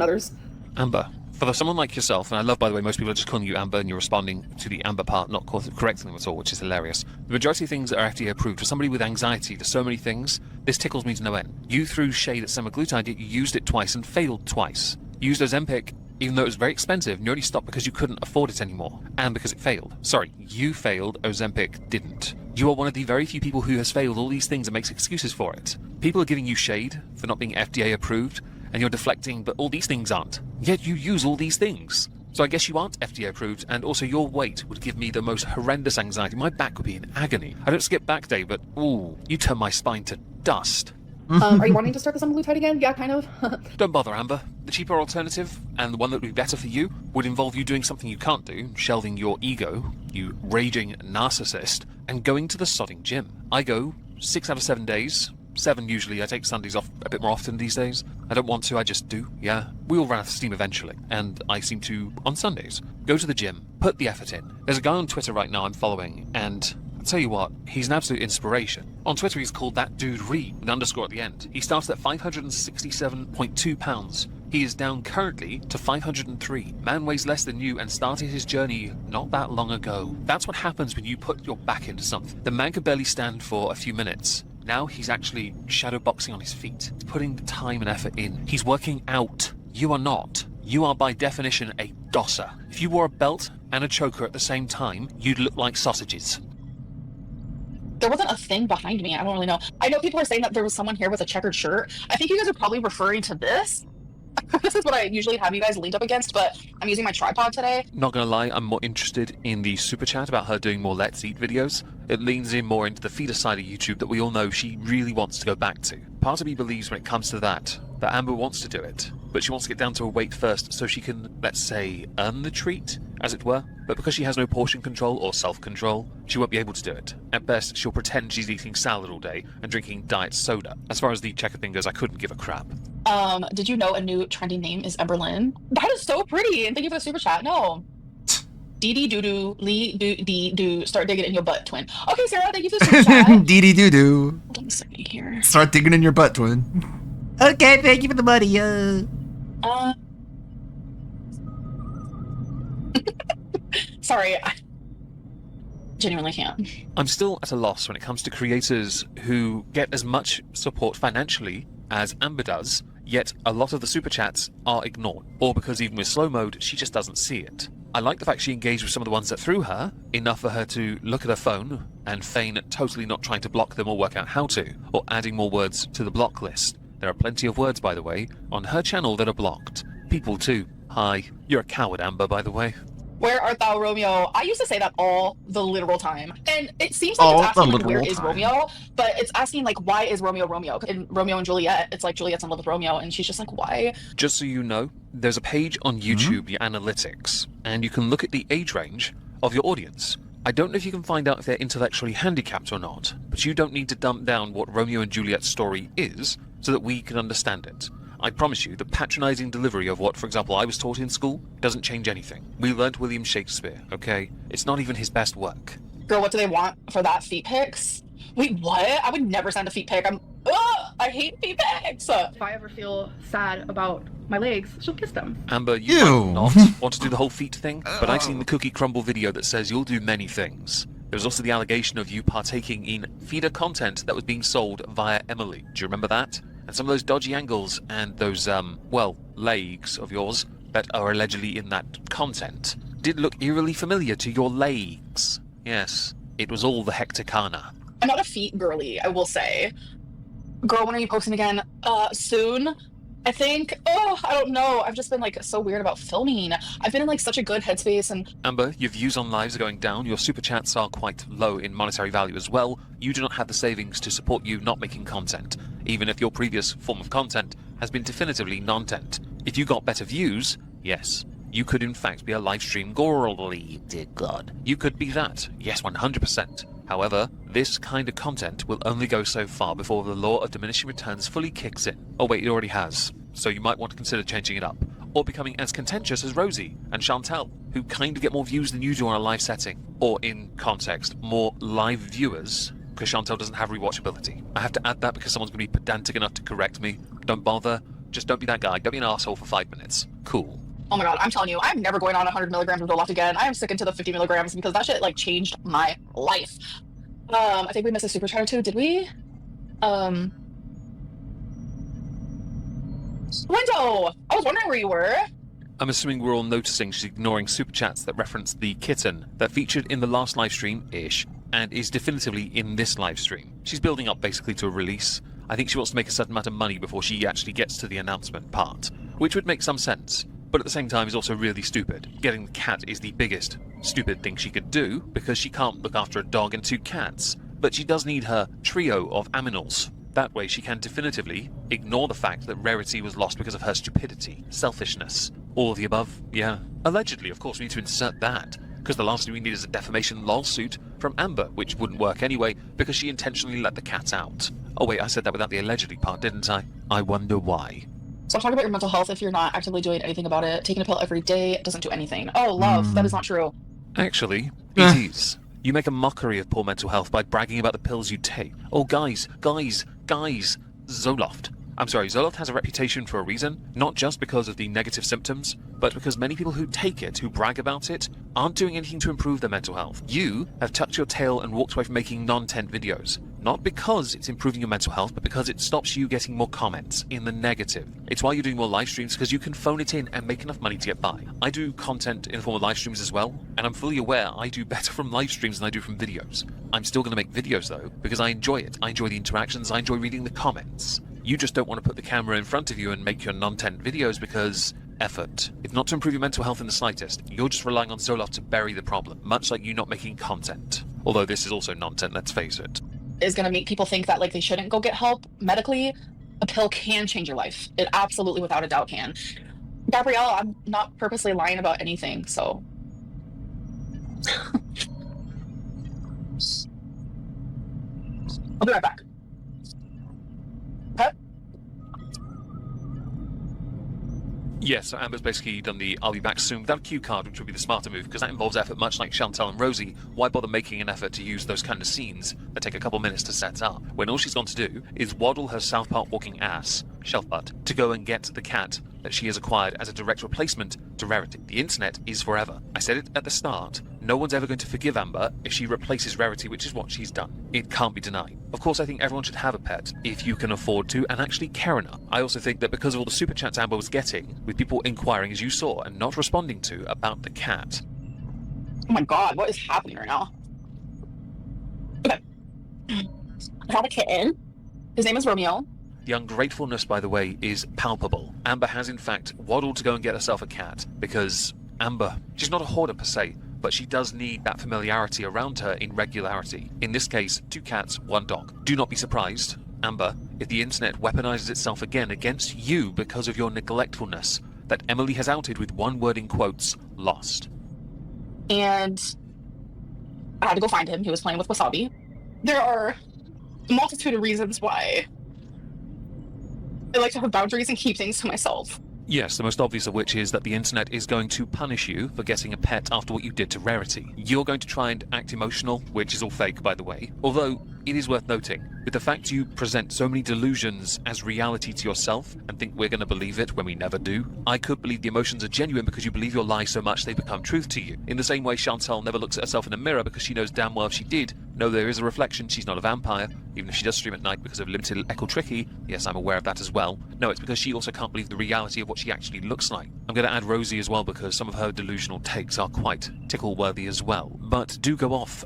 Amber, for someone like yourself, and I love, by the way, most people are just calling you Amber and you're responding to the Amber part, not correcting them at all, which is hilarious. The majority of things are FDA approved. For somebody with anxiety, there's so many things, this tickles me to no end. You threw shade at semaglutide, yet you used it twice and failed twice. You used Ozempic, even though it was very expensive, and you only stopped because you couldn't afford it anymore, and because it failed. Sorry, you failed, Ozempic didn't. You are one of the very few people who has failed all these things and makes excuses for it. People are giving you shade for not being FDA approved, and you're deflecting, but all these things aren't. Yet you use all these things. So I guess you aren't FDA approved, and also your weight would give me the most horrendous anxiety. My back would be in agony. I don't skip back day, but ooh, you turn my spine to dust. Are you wanting to start the semaglutide again? Yeah, kind of. Don't bother, Amber. The cheaper alternative, and the one that would be better for you, would involve you doing something you can't do, shelving your ego, you raging narcissist, and going to the sodding gym. I go 6 out of 7 days. 7 usually. I take Sundays off a bit more often these days. I don't want to, I just do, yeah. We all run out of steam eventually, and I seem to, on Sundays, go to the gym, put the effort in. There's a guy on Twitter right now I'm following, and I'll tell you what, he's an absolute inspiration. On Twitter he's called That Dude Reed, with an underscore at the end. He started at 567.2 pounds. He is down currently to 503. Man weighs less than you and started his journey not that long ago. That's what happens when you put your back into something. The man could barely stand for a few minutes. Now he's actually shadowboxing on his feet. He's putting the time and effort in. He's working out. You are not. You are by definition a dosser. If you wore a belt and a choker at the same time, you'd look like sausages. There wasn't a thing behind me. I don't really know. I know people are saying that there was someone here with a checkered shirt. I think you guys are probably referring to this. This is what I usually have you guys leaned up against, but I'm using my tripod today. Not gonna lie, I'm more interested in the super chat about her doing more Let's Eat videos. It leans in more into the feeder side of YouTube that we all know she really wants to go back to. Part of me believes when it comes to that Amber wants to do it, but she wants to get down to a weight first so she can, let's say, earn the treat, as it were. But because she has no portion control or self-control, she won't be able to do it. At best, she'll pretend she's eating salad all day and drinking diet soda. As far as the checker thing goes, I couldn't give a crap. Did you know a new trending name is Emberlyn? That is so pretty, and thank you for the super chat. No. Dee doo doo, Lee dee doo, start digging in your butt, twin. Okay, Sarah, thank you for the super chat. Dee doo doo. Hold on a second here. Start digging in your butt, twin. Okay, thank you for the money. Sorry, I genuinely can't. I'm still at a loss when it comes to creators who get as much support financially as Amber does, yet a lot of the super chats are ignored. Or because even with slow mode, she just doesn't see it. I like the fact she engaged with some of the ones that threw her, enough for her to look at her phone and feign totally not trying to block them or work out how to, or adding more words to the block list. There are plenty of words, by the way, on her channel that are blocked. People too. Hi. You're a coward, Amber, by the way. Where art thou, Romeo? I used to say that all the literal time. And it seems like it's asking like, where is Romeo? But it's asking like, why is Romeo Romeo? In Romeo and Juliet, it's like Juliet's in love with Romeo and she's just like, why? Just so you know, there's a page on YouTube, the analytics, and you can look at the age range of your audience. I don't know if you can find out if they're intellectually handicapped or not, but you don't need to dump down what Romeo and Juliet's story is so that we can understand it. I promise you, the patronizing delivery of what, for example, I was taught in school doesn't change anything. We learnt William Shakespeare, okay? It's not even his best work. Girl, what do they want for that? Feet pics? Wait, what? I would never send a feet pic. I hate feet pics. If I ever feel sad about my legs, she'll kiss them. Amber, you might not want to do the whole feet thing, but I've seen the Cookie Crumble video that says you'll do many things. There was also the allegation of you partaking in feeder content that was being sold via Emily. Do you remember that? And some of those dodgy angles and those, well, legs of yours that are allegedly in that content did look eerily familiar to your legs. Yes, it was all the Hecticana. I'm not a feet girly, I will say. Girl, when are you posting again? Soon? I think. Oh, I don't know. I've just been like so weird about filming. I've been in like such a good headspace and... Amber, your views on lives are going down. Your super chats are quite low in monetary value as well. You do not have the savings to support you not making content, even if your previous form of content has been definitively non-tent. If you got better views, yes, you could in fact be a live stream girly. Dear God. You could be that. Yes, 100%. However, this kind of content will only go so far before the law of diminishing returns fully kicks in. Oh wait, it already has. So you might want to consider changing it up. Or becoming as contentious as Rosie and Chantel, who kind of get more views than you do on a live setting. Or in context, more live viewers, because Chantel doesn't have rewatchability. I have to add that because someone's going to be pedantic enough to correct me. Don't bother. Just don't be that guy. Don't be an asshole for 5 minutes. Cool. Oh my God, I'm telling you, I'm never going on 100 milligrams of Zoloft again. I am sticking to the 50 milligrams because that shit like changed my life. I think we missed a super chat or two, did we? Window! I was wondering where you were. I'm assuming we're all noticing she's ignoring super chats that reference the kitten that featured in the last live stream-ish and is definitively in this live stream. She's building up basically to a release. I think she wants to make a certain amount of money before she actually gets to the announcement part, which would make some sense. But at the same time is also really stupid. Getting the cat is the biggest stupid thing she could do because she can't look after a dog and 2 cats. But she does need her trio of aminals. That way she can definitively ignore the fact that Rarity was lost because of her stupidity, selfishness, all of the above. Yeah. Allegedly, of course, we need to insert that, because the last thing we need is a defamation lawsuit from Amber, which wouldn't work anyway because she intentionally let the cat out. Oh wait, I said that without the allegedly part, didn't I? I wonder why. Stop talking about your mental health if you're not actively doing anything about it. Taking a pill every day doesn't do anything. Oh, love, that is not true. Actually, it is. You make a mockery of poor mental health by bragging about the pills you take. Oh, guys, Zoloft. I'm sorry, Zoloft has a reputation for a reason, not just because of the negative symptoms, but because many people who take it, who brag about it, aren't doing anything to improve their mental health. You have tucked your tail and walked away from making non-tent videos. Not because it's improving your mental health, but because it stops you getting more comments in the negative. It's why you're doing more live streams, because you can phone it in and make enough money to get by. I do content in the form of live streams as well, and I'm fully aware I do better from live streams than I do from videos. I'm still going to make videos though, because I enjoy it. I enjoy the interactions, I enjoy reading the comments. You just don't want to put the camera in front of you and make your non-tent videos because effort. It's not to improve your mental health in the slightest. You're just relying on Zoloft to bury the problem, much like you not making content. Although this is also non-tent, let's face it. Is going to make people think that like they shouldn't go get help medically. A pill can change your life. It absolutely, without a doubt, can. Gabrielle, I'm not purposely lying about anything, so. I'll be right back. Okay? Yes, so Amber's basically done the I'll be back soon without a cue card, which would be the smarter move, because that involves effort much like Chantel and Rosie. Why bother making an effort to use those kind of scenes that take a couple minutes to set up, when all she's gone to do is waddle her South Park walking ass, shelf butt, to go and get the cat that she has acquired as a direct replacement to Rarity. The internet is forever. I said it at the start. No one's ever going to forgive Amber if she replaces Rarity, which is what she's done. It can't be denied. Of course, I think everyone should have a pet if you can afford to and actually care enough. I also think that because of all the super chats Amber was getting, with people inquiring, as you saw, and not responding to, about the cat. Oh my god, what is happening right now? Okay. I have a kitten. His name is Romeo. The ungratefulness, by the way, is palpable. Amber has, in fact, waddled to go and get herself a cat because Amber, she's not a hoarder per se, but she does need that familiarity around her in regularity. In this case, 2 cats, 1 dog. Do not be surprised, Amber, if the internet weaponizes itself again against you because of your neglectfulness that Emily has outed with one word in quotes, lost. And I had to go find him. He was playing with Wasabi. There are a multitude of reasons why I like to have boundaries and keep things to myself. Yes, the most obvious of which is that the internet is going to punish you for getting a pet after what you did to Rarity. You're going to try and act emotional, which is all fake, by the way. Although, it is worth noting, with the fact you present so many delusions as reality to yourself and think we're going to believe it when we never do, I could believe the emotions are genuine because you believe your lies so much they become truth to you. In the same way Chantal never looks at herself in a mirror because she knows damn well if she did, no, there is a reflection, she's not a vampire, even if she does stream at night because of limited echo tricky. Yes, I'm aware of that as well. No, it's because she also can't believe the reality of what she actually looks like. I'm going to add Rosie as well because some of her delusional takes are quite tickle-worthy as well. But do go off,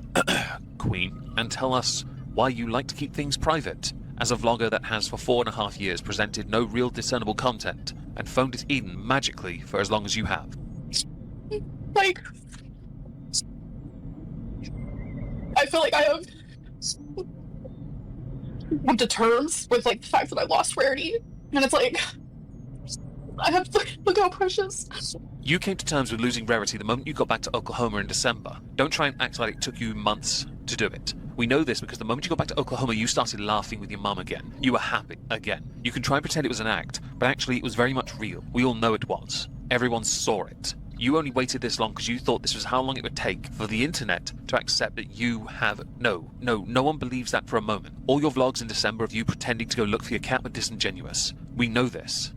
Queen, and tell us why you like to keep things private. As a vlogger that has for 4.5 years presented no real discernible content and phoned it in magically for as long as you have. Like, I feel like I have come to terms with like the fact that I lost Rarity, and it's like I have to look how precious. You came to terms with losing Rarity the moment you got back to Oklahoma in December. Don't try and act like it took you months to do it. We know this because the moment you got back to Oklahoma, you started laughing with your mum again. You were happy again. You can try and pretend it was an act, but actually it was very much real. We all know it was. Everyone saw it. You only waited this long because you thought this was how long it would take for the internet to accept that you have... No one believes that for a moment. All your vlogs in December of you pretending to go look for your cat were disingenuous. We know this.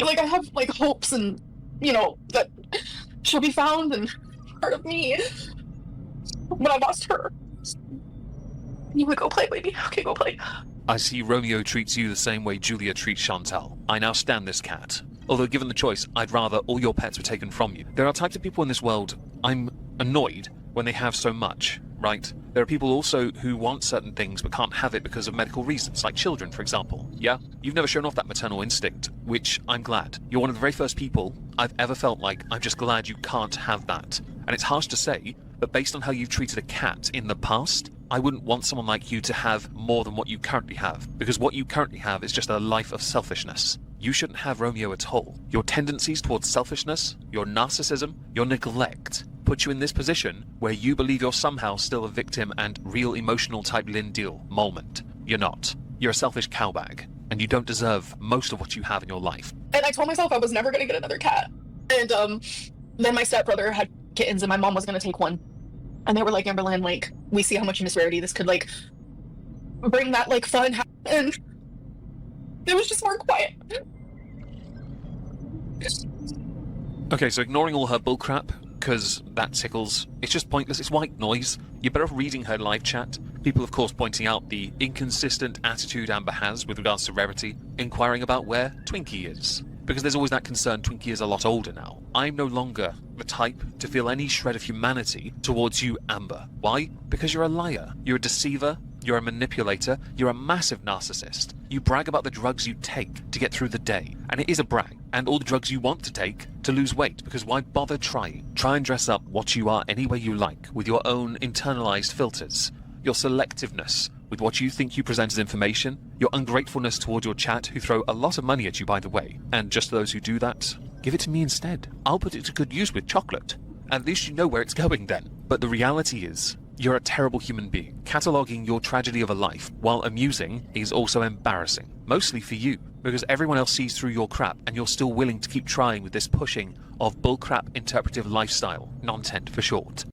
Like, I have like hopes and, you know, that she'll be found and part of me. But I lost her. You wanna go play, baby? Okay, go play. I see Romeo treats you the same way Julia treats Chantal. I now stand this cat. Although given the choice, I'd rather all your pets were taken from you. There are types of people in this world I'm annoyed when they have so much, right? There are people also who want certain things but can't have it because of medical reasons, like children, for example. Yeah? You've never shown off that maternal instinct, which I'm glad. You're one of the very first people I've ever felt like I'm just glad you can't have that. And it's harsh to say, but based on how you've treated a cat in the past, I wouldn't want someone like you to have more than what you currently have, because what you currently have is just a life of selfishness. You shouldn't have Romeo at all. Your tendencies towards selfishness, your narcissism, your neglect put you in this position where you believe you're somehow still a victim and real emotional type Lynn Deal moment. You're not. You're a selfish cowbag, and you don't deserve most of what you have in your life. And I told myself I was never gonna get another cat. And then my stepbrother had kittens and my mom was gonna take one. And they were like, Amberlynn, like, we see how much you miss Rarity. This could like bring that like fun, and it was just more quiet. Okay, so ignoring all her bullcrap, because that tickles, it's just pointless, it's white noise. You're better off reading her live chat. People, of course, pointing out the inconsistent attitude Amber has with regards to Rarity, inquiring about where Twinkie is. Because there's always that concern Twinkie is a lot older now. I'm no longer the type to feel any shred of humanity towards you, Amber. Why? Because you're a liar. You're a deceiver. You're a manipulator. You're a massive narcissist. You brag about the drugs you take to get through the day. And it is a brag. And all the drugs you want to take to lose weight. Because why bother trying? Try and dress up what you are any way you like with your own internalized filters. Your selectiveness with what you think you present as information, your ungratefulness toward your chat who throw a lot of money at you, by the way, and just those who do that, give it to me instead. I'll put it to good use with chocolate. At least you know where it's going then. But the reality is, you're a terrible human being. Cataloguing your tragedy of a life, while amusing, is also embarrassing. Mostly for you, because everyone else sees through your crap and you're still willing to keep trying with this pushing of bullcrap interpretive lifestyle, non-tent for short.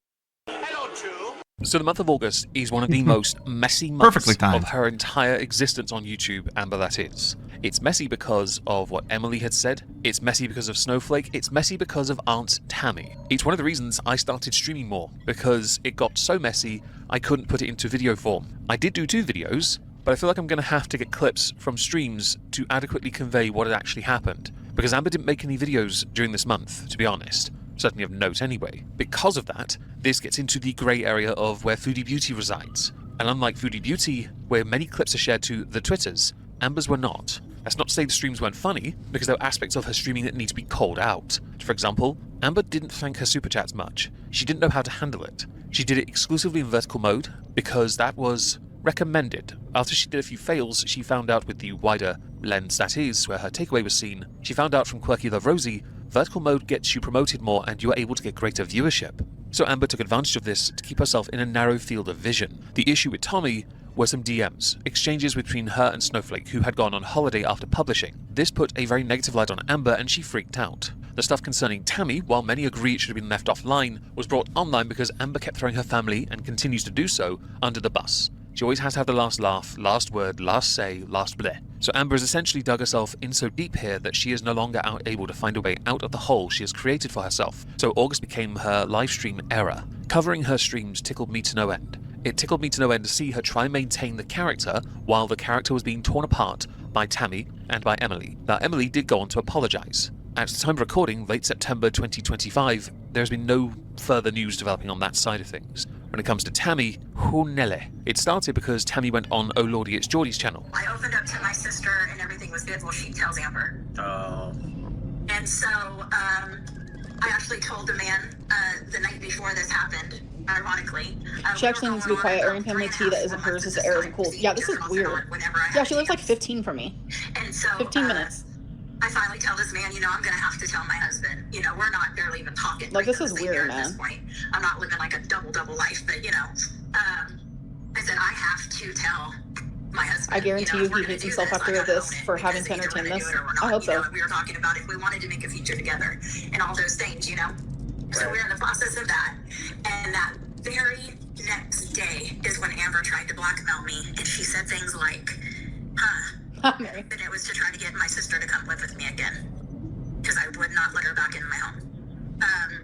So the month of August is one of the most messy Perfectly months timed. of her entire existence on YouTube, Amber that is. It's messy because of what Emily had said, it's messy because of Snowflake, it's messy because of Aunt Tammy. It's one of the reasons I started streaming more, because it got so messy I couldn't put it into video form. I did do 2 videos, but I feel like I'm going to have to get clips from streams to adequately convey what had actually happened, because Amber didn't make any videos during this month, to be honest. Certainly of note anyway. Because of that, this gets into the grey area of where Foodie Beauty resides. And unlike Foodie Beauty, where many clips are shared to the Twitters, Amber's were not. That's not to say the streams weren't funny, because there were aspects of her streaming that need to be called out. For example, Amber didn't thank her super chats much. She didn't know how to handle it. She did it exclusively in vertical mode, because that was recommended. After she did a few fails, she found out with the wider lens that is, where her takeaway was seen, she found out from Quirky Love Rosie, vertical mode gets you promoted more and you are able to get greater viewership. So Amber took advantage of this to keep herself in a narrow field of vision. The issue with Tommy were some DMs, exchanges between her and Snowflake, who had gone on holiday after publishing. This put a very negative light on Amber and she freaked out. The stuff concerning Tammy, while many agree it should have been left offline, was brought online because Amber kept throwing her family, and continues to do so, under the bus. She always has to have the last laugh, last word, last say, last bleh. So Amber has essentially dug herself in so deep here that she is no longer able to find a way out of the hole she has created for herself. So August became her livestream era. Covering her streams tickled me to no end. It tickled me to no end to see her try and maintain the character while the character was being torn apart by Tammy and by Emily. Now Emily did go on to apologise. At the time of recording, late September 2025, there's been no further news developing on that side of things. When it comes to Tammy, Hunele. It started because Tammy went on Oh Lordy It's Geordie's channel. I opened up to my sister and everything was good. Well, she tells Amber. Oh. And so I actually told the man the night before this happened, ironically. She actually needs to be quiet. Airing family tea that isn't hers, this air isn't cool. Yeah, this is weird. Yeah, she lives like 15 from me. And so 15 minutes. I finally tell this man, I'm gonna have to tell my husband. We're not barely even talking. Like, this is weird, man. At this point, I'm not living like a double life, but I said I have to tell my husband. I guarantee you he hates himself after this for having to entertain this. I hope so. We were talking about if we wanted to make a future together and all those things, So we're in the process of that, and that very next day is when Amber tried to blackmail me, and she said things like, that it was to try to get my sister to come live with me again, because I would not let her back in my home.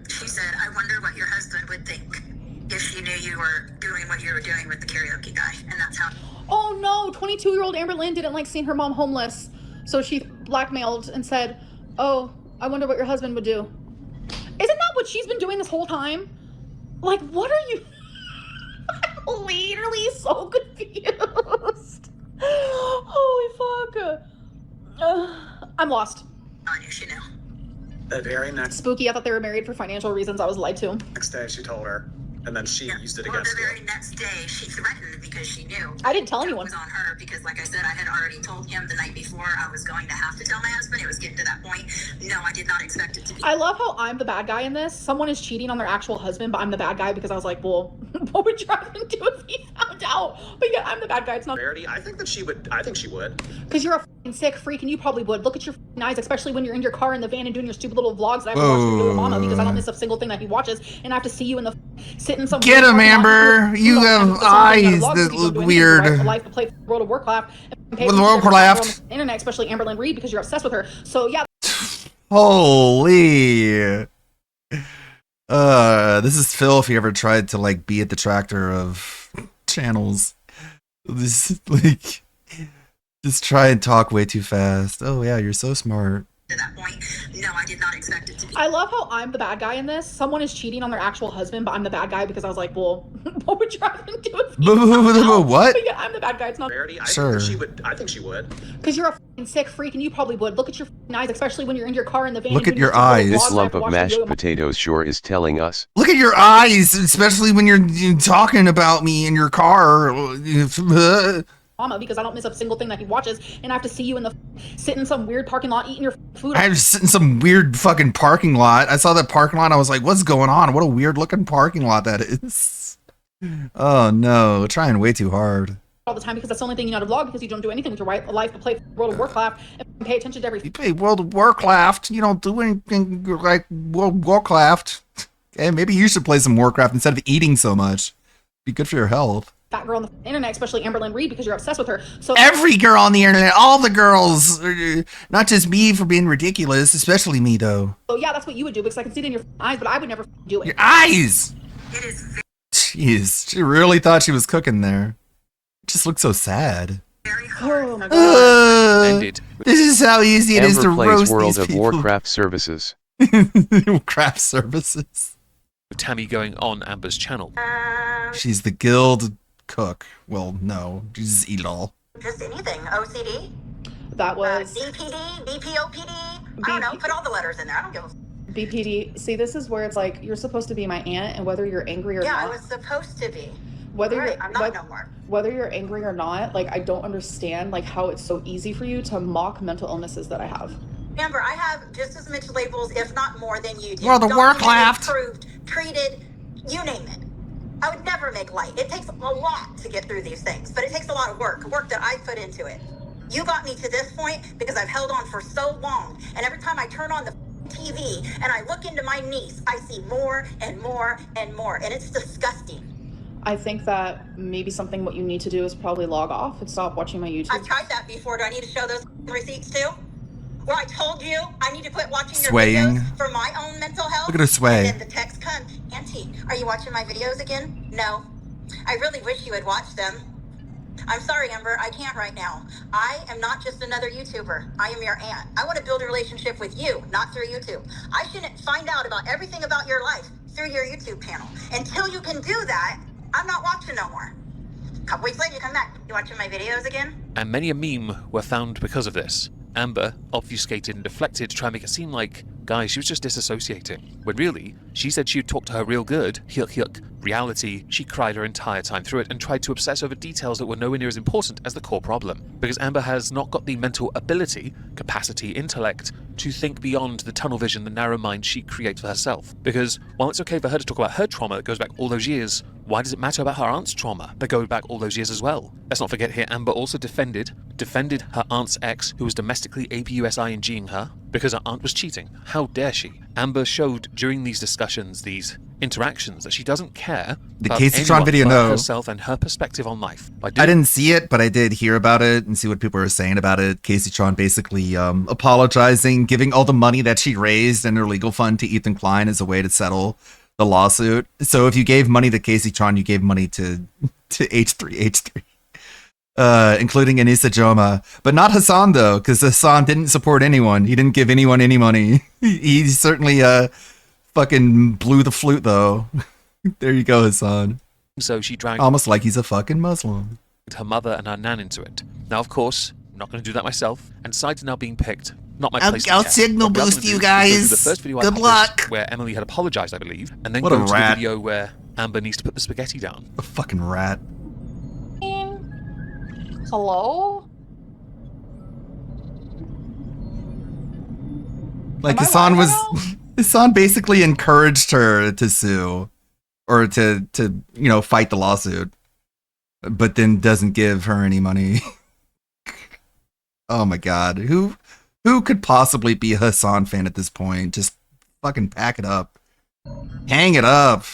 She said, I wonder what your husband would think if she knew you were doing what you were doing with the karaoke guy, and that's how... Oh no, 22-year-old Amber Lynn didn't like seeing her mom homeless, so she blackmailed and said, oh, I wonder what your husband would do. Isn't that what she's been doing this whole time? Like, what are you... I'm literally so confused. Holy fuck. I'm lost. She knew. The very next Spooky, I thought they were married for financial reasons. I was lied to. next day, she told her, and then she used it Well, against the you. very next day, she threatened because she knew. I didn't tell anyone. It was on her because, like I said, I had already told him the night before I was going to have to tell my husband. It was getting to that point. No, I did not expect it to be. I love how I'm the bad guy in this. Someone is cheating on their actual husband, but I'm the bad guy because I was like, well, what would your husband do if he found out? But yeah, I'm the bad guy. It's not. Verity, I think she would. Because you're a f***ing sick freak and you probably would. Look at your f***ing eyes, especially when you're in your car in the van and doing your stupid little vlogs that I have to watch with your mama because I don't miss a single thing that he watches, and I have to see you in the sitting some. Get him, Amber. You have eyes that look weird. Life to play World of Warcraft. With Warcraft. Internet, especially Amber Lynn Reed, because you're obsessed with her. So yeah. Holy. This is Phil if he ever tried to like be a detractor of channels. This like just try and talk way too fast. Oh yeah, you're so smart. To that point, no, I did not expect it to be. I love how I'm the bad guy in this. Someone is cheating on their actual husband, but I'm the bad guy because I was like, well, what would your husband do if he found out? What? But yeah, I'm the bad guy. It's not. Verity, I Sure. think she would. Because you're a f***ing sick freak and you probably would. Look at your f***ing eyes, especially when you're in your car in the van. Look and at doing your stupid little eyes. vlogs This that I have lump to of watch mashed with you. potatoes sure is telling us. Look at your eyes, especially when you're talking about me in your car. Mama, because I don't miss a single thing that he watches, and I have to see you in the sitting in some weird parking lot eating your food. I had to sit in some weird fucking parking lot. I saw that parking lot. I was like, what's going on? What a weird looking parking lot that is. Oh no, trying way too hard. All the time because that's the only thing you know how to vlog because you don't do anything with your life but play World of Warcraft and pay attention to everything. You play World of Warcraft. You don't do anything like World of Warcraft. Okay, maybe you should play some Warcraft instead of eating so much. Be good for your health. fat girl on the internet, especially Amberlynn Reed, because you're obsessed with her. So Every girl on the internet, all the girls, not just me for being ridiculous, especially me though. So yeah, that's what you would do because I can see it in your eyes, but I would never do it. Your eyes! It is Jeez, she really thought she was cooking there. It just looked so sad. Oh my god. Ended. This is how easy it is Amber to plays roast World these of people. Warcraft services. Craft services. With Tammy going on Amber's channel. She's the guild cook. Well, no, she just eat it all. just anything. OCD? That was BPD, BPOPD. I don't know. Put all the letters in there. I don't give a. BPD. See, this is where it's like you're supposed to be my aunt, and whether you're angry or Yeah, not. I was supposed to be. Whether Right, you're I'm not no more. Whether you're angry or not, like I don't understand like how it's so easy for you to mock mental illnesses that I have. Amber, I have just as much labels, if not more, than you do. Well, the work Documented, laughed. Proved, treated, you name it. I would never make light. It takes a lot to get through these things, but it takes a lot of work that I put into it. You got me to this point because I've held on for so long, and every time I turn on the TV and I look into my niece, I see more and more and more, and it's disgusting. I think that maybe something what you need to do is probably log off and stop watching my YouTube. I've tried that before. Do I need to show those receipts too? Where I told you I need to quit watching your Swaying. videos for my own mental health. Look at her sway. And then the text comes, Auntie, are you watching my videos again? No. I really wish you would watch them. I'm sorry, Amber, I can't right now. I am not just another YouTuber. I am your aunt. I want to build a relationship with you, not through YouTube. I shouldn't find out about everything about your life through your YouTube channel. Until you can do that, I'm not watching no more. A couple weeks later, you come back. You watching my videos again? And many a meme were found because of this. Amber obfuscated and deflected to try and make it seem like, guys, she was just disassociating. When really, she said she'd talk to her real good. Yuck, yuck. Reality, she cried her entire time through it and tried to obsess over details that were nowhere near as important as the core problem. Because Amber has not got the mental ability, capacity, intellect to think beyond the tunnel vision, the narrow mind she creates for herself. Because while it's okay for her to talk about her trauma that goes back all those years, why does it matter about her aunt's trauma that goes back all those years as well? Let's not forget here, Amber also defended her aunt's ex who was domestically APUSINGing her because her aunt was cheating. How dare she? Amber showed during these discussions, these interactions, that she doesn't care The about Casey Tron anyone video, but no. herself and her perspective on life. By I doing didn't see it, but I did hear about it and see what people were saying about it. Casey Tron basically apologizing, giving all the money that she raised in her legal fund to Ethan Klein as a way to settle the lawsuit. So if you gave money to Casey Tron, you gave money to H3H3. Including Anissa Joma, but not Hassan though, because Hassan didn't support anyone. He didn't give anyone any money. He certainly fucking blew the flute though. There you go, Hassan. so, she dragged Almost like he's a fucking Muslim. her mother and her nan into it. Now, of course, I'm not going to do that myself, and sides are now being picked. Not my place to I'll care. signal What we are boost gonna you do is go through guys. The first video I Good published, luck. where Emily had apologized, I believe, and then What go a to rat. the video where Amber needs to put the spaghetti down. A fucking rat. Hello? Like Am I Hassan live was Hassan basically encouraged her to sue or to fight the lawsuit, but then doesn't give her any money. Oh my god. Who could possibly be a Hassan fan at this point? Just fucking pack it up. Hang it up.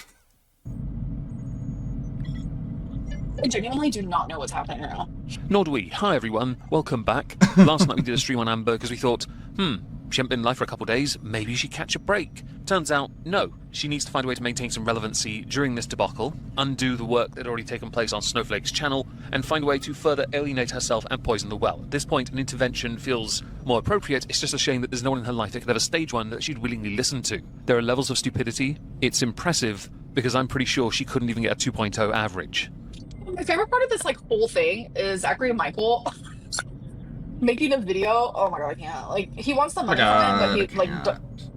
I genuinely do not know what's happening right now. Nor do we. Hi, everyone. Welcome back. Last night we did a stream on Amber because we thought, she hasn't been live for a couple of days. Maybe she'd catch a break. Turns out, no. She needs to find a way to maintain some relevancy during this debacle, undo the work that had already taken place on Snowflake's channel, and find a way to further alienate herself and poison the well. At this point, an intervention feels more appropriate. It's just a shame that there's no one in her life that could ever stage one that she'd willingly listen to. There are levels of stupidity. It's impressive because I'm pretty sure she couldn't even get a 2.0 average. My favorite part of this whole thing is Zachary and Michael making a video. Oh my god, I can't. Like he wants the money from it,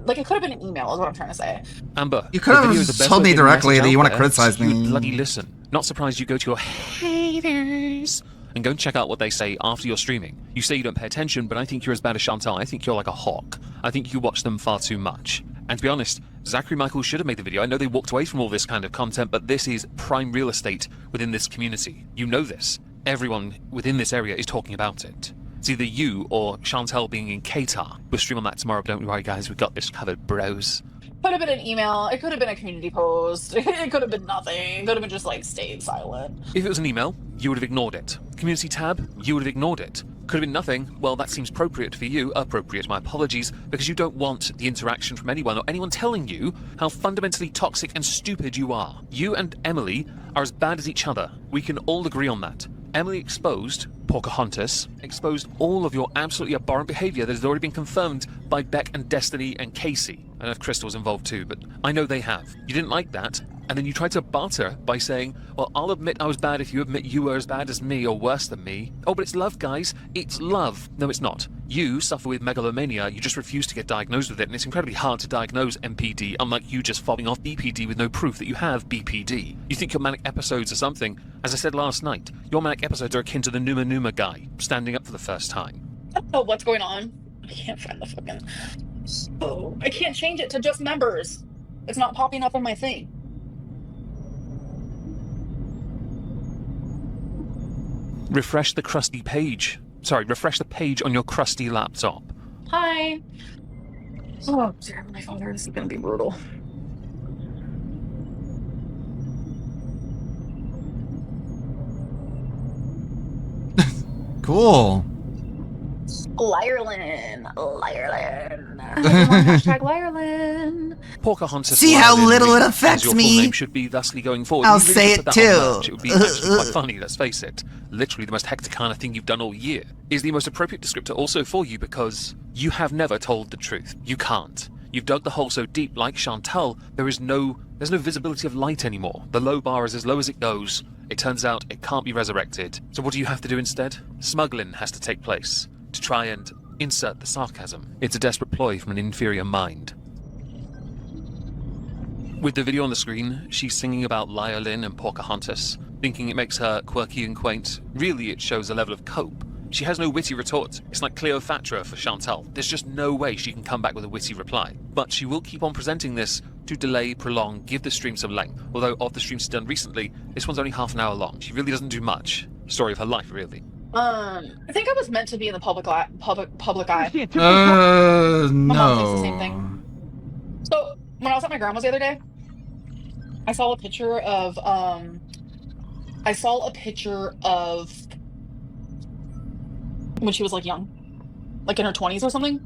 but he it could have been an email is what I'm trying to say. Amber, You could the have video is the best told way me of getting a directly message that you out wanna there, criticize so you would me. bloody listen. Not surprised you go to your haters and go and check out what they say after you're streaming. You say you don't pay attention, but I think you're as bad as Chantal. I think you're like a hawk. I think you watch them far too much. And to be honest, Zachary Michael should have made the video. I know they walked away from all this kind of content, but this is prime real estate within this community. You know this. Everyone within this area is talking about it. It's either you or Chantal being in Qatar. We'll stream on that tomorrow, but don't worry guys, we got this covered, bros. Could have been an email. It could have been a community post. It could have been nothing. It could have been just like stayed silent. If it was an email, you would have ignored it. Community tab, you would have ignored it. Could have been nothing. Well, that seems appropriate for you. Appropriate, my apologies, because you don't want the interaction from anyone or anyone telling you how fundamentally toxic and stupid you are. You and Emily are as bad as each other. We can all agree on that. Emily exposed Pocahontas, exposed all of your absolutely abhorrent behavior that has already been confirmed by Beck and Destiny and Casey. I don't know if Crystal was involved too, but I know they have. You didn't like that, and then you tried to barter by saying, well, I'll admit I was bad if you admit you were as bad as me or worse than me. Oh, but it's love, guys. It's love. No, it's not. You suffer with megalomania, you just refuse to get diagnosed with it, and it's incredibly hard to diagnose MPD, unlike you just fobbing off BPD with no proof that you have BPD. You think your manic episodes are something. As I said last night, your manic episodes are akin to the Numa Numa guy, standing up for the first time. I don't know what's going on. I can't find the fucking... Oh, I can't change it to just members. It's not popping up on my thing. Refresh the crusty page. Sorry, refresh the page on your crusty laptop. Hi. Oh, dear, my father, this is gonna be brutal. Cool. Liarlin. Liarlin. Hashtag Liarlin. Pocahontas. See how Liarlin little Reed, it affects as your me? Full name should be thusly going forward. I'll You really say should it put that on too. merch. It would be actually quite funny, let's face it. Literally the most hecticana thing you've done all year is the most appropriate descriptor also for you because you have never told the truth. You can't. You've dug the hole so deep, like Chantal, there's no visibility of light anymore. The low bar is as low as it goes. It turns out it can't be resurrected. So what do you have to do instead? Smuggling has to take place to try and insert the sarcasm. It's a desperate ploy from an inferior mind. With the video on the screen, she's singing about Liarlin and Pocahontas, thinking it makes her quirky and quaint. Really, it shows a level of cope. She has no witty retort. It's like Cleopatra for Chantal. There's just no way she can come back with a witty reply. But she will keep on presenting this to delay, prolong, give the stream some length. Although of the streams she's done recently, this one's only half an hour long. She really doesn't do much. Story of her life, really. I think I was meant to be in the public eye. No. My mom thinks the same thing. So when I was at my grandma's the other day, I saw a picture of when she was like young, like in her 20s or something.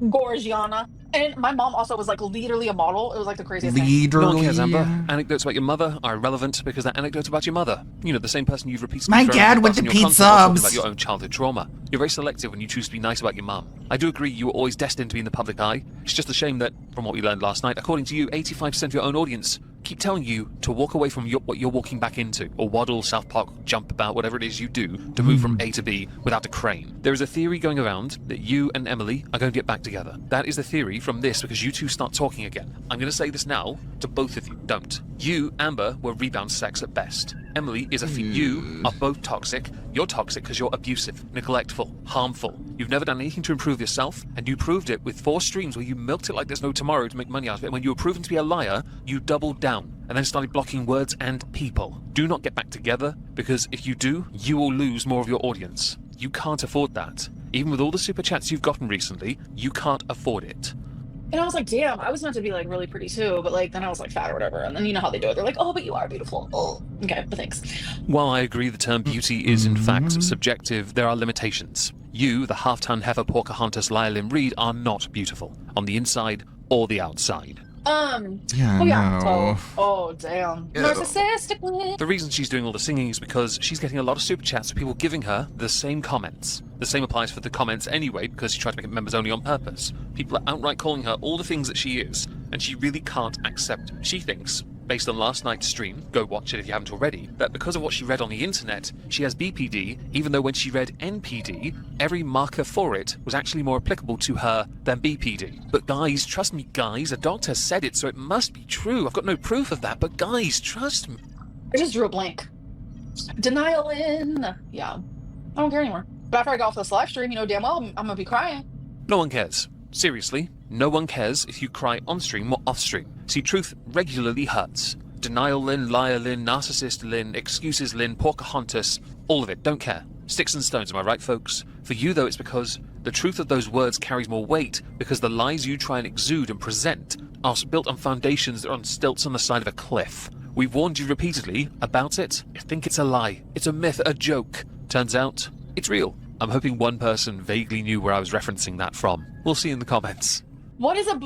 Gorgiana. And my mom also was like literally a model. It was like the craziest thing. No one cares, Amber. Anecdotes about your mother are irrelevant because they're anecdotes about your mother. You know, the same person you've repeatedly My thrown dad under went bus to in your Pete content while talking Subs. about your own childhood trauma. You're very selective when you choose to be nice about your mum. I do agree you were always destined to be in the public eye. It's just a shame that, from what we learned last night, according to you, 85% of your own audience keep telling you to walk away from what you're walking back into, or waddle, South Park, jump about, whatever it is you do to move from A to B without a crane. There is a theory going around that you and Emily are going to get back together. That is the theory from this because you two start talking again. I'm going to say this now to both of you. Don't. You, Amber, were rebound sex at best. Emily is you are both toxic. You're toxic because you're abusive, neglectful, harmful. You've never done anything to improve yourself, and you proved it with 4 streams where you milked it like there's no tomorrow to make money out of it. And when you were proven to be a liar, you doubled down and then started blocking words and people. Do not get back together, because if you do, you will lose more of your audience. You can't afford that. Even with all the super chats you've gotten recently, you can't afford it. And I was like, damn, I was meant to be like really pretty too, but like then I was like fat or whatever. And then you know how they do it. They're like, oh, but you are beautiful. Oh, okay, but thanks. While I agree the term beauty is in fact subjective, there are limitations. You, the half-ton heifer Pocahontas Liarlin Reed, are not beautiful on the inside or the outside. No. Oh, damn. Narcissistic. The reason she's doing all the singing is because she's getting a lot of super chats of people giving her the same comments. The same applies for the comments anyway, because she tried to make it members only on purpose. People are outright calling her all the things that she is, and she really can't accept. She thinks, based on last night's stream, go watch it if you haven't already, that because of what she read on the internet, she has BPD, even though when she read NPD, every marker for it was actually more applicable to her than BPD. But guys, trust me guys, a doctor said it, so it must be true. I've got no proof of that, but guys, trust me. I just drew a blank. Denial in. Yeah. I don't care anymore. But after I got off this live stream, you know damn well I'm gonna be crying. No one cares. Seriously, no one cares if you cry on stream or off stream. See, truth regularly hurts. Denial Lin, liar Lin, narcissist Lin, excuses Lin, Pocahontas, all of it, don't care. Sticks and stones, am I right, folks? For you, though, it's because The truth of those words carries more weight because the lies you try and exude and present are built on foundations that are on stilts on the side of a cliff. We've warned you repeatedly about it. You think it's a lie. It's a myth, a joke. Turns out, it's real. I'm hoping one person vaguely knew where I was referencing that from. We'll see in the comments. What is a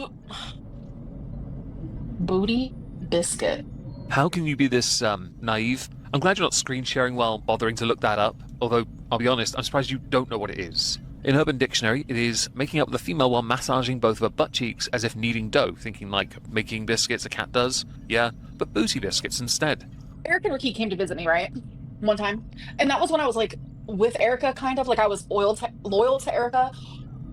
booty biscuit? How can you be this naive? I'm glad you're not screen sharing while bothering to look that up, although, I'll be honest, I'm surprised you don't know what it is. In Urban Dictionary, it is making up with a female while massaging both of her butt cheeks as if kneading dough, thinking like making biscuits a cat does. Yeah, but booty biscuits instead. Eric and Ricky came to visit me, right? One time. And that was when I was like with Erica, kind of like I was loyal to Erica.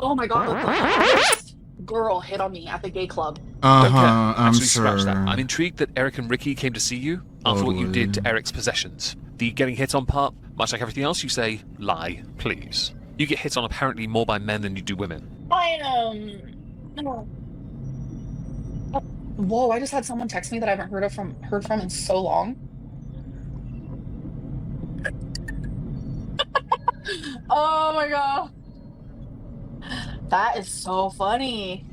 Oh my god, this girl hit on me at the gay club. I'm scratch sure. that. I'm intrigued that Eric and Ricky came to see you after what you did to Eric's possessions. The getting hit on part, much like everything else you say, lie, please. You get hit on apparently more by men than you do women. Whoa, I just had someone text me that I haven't heard from in so long. Oh my god. That is so funny.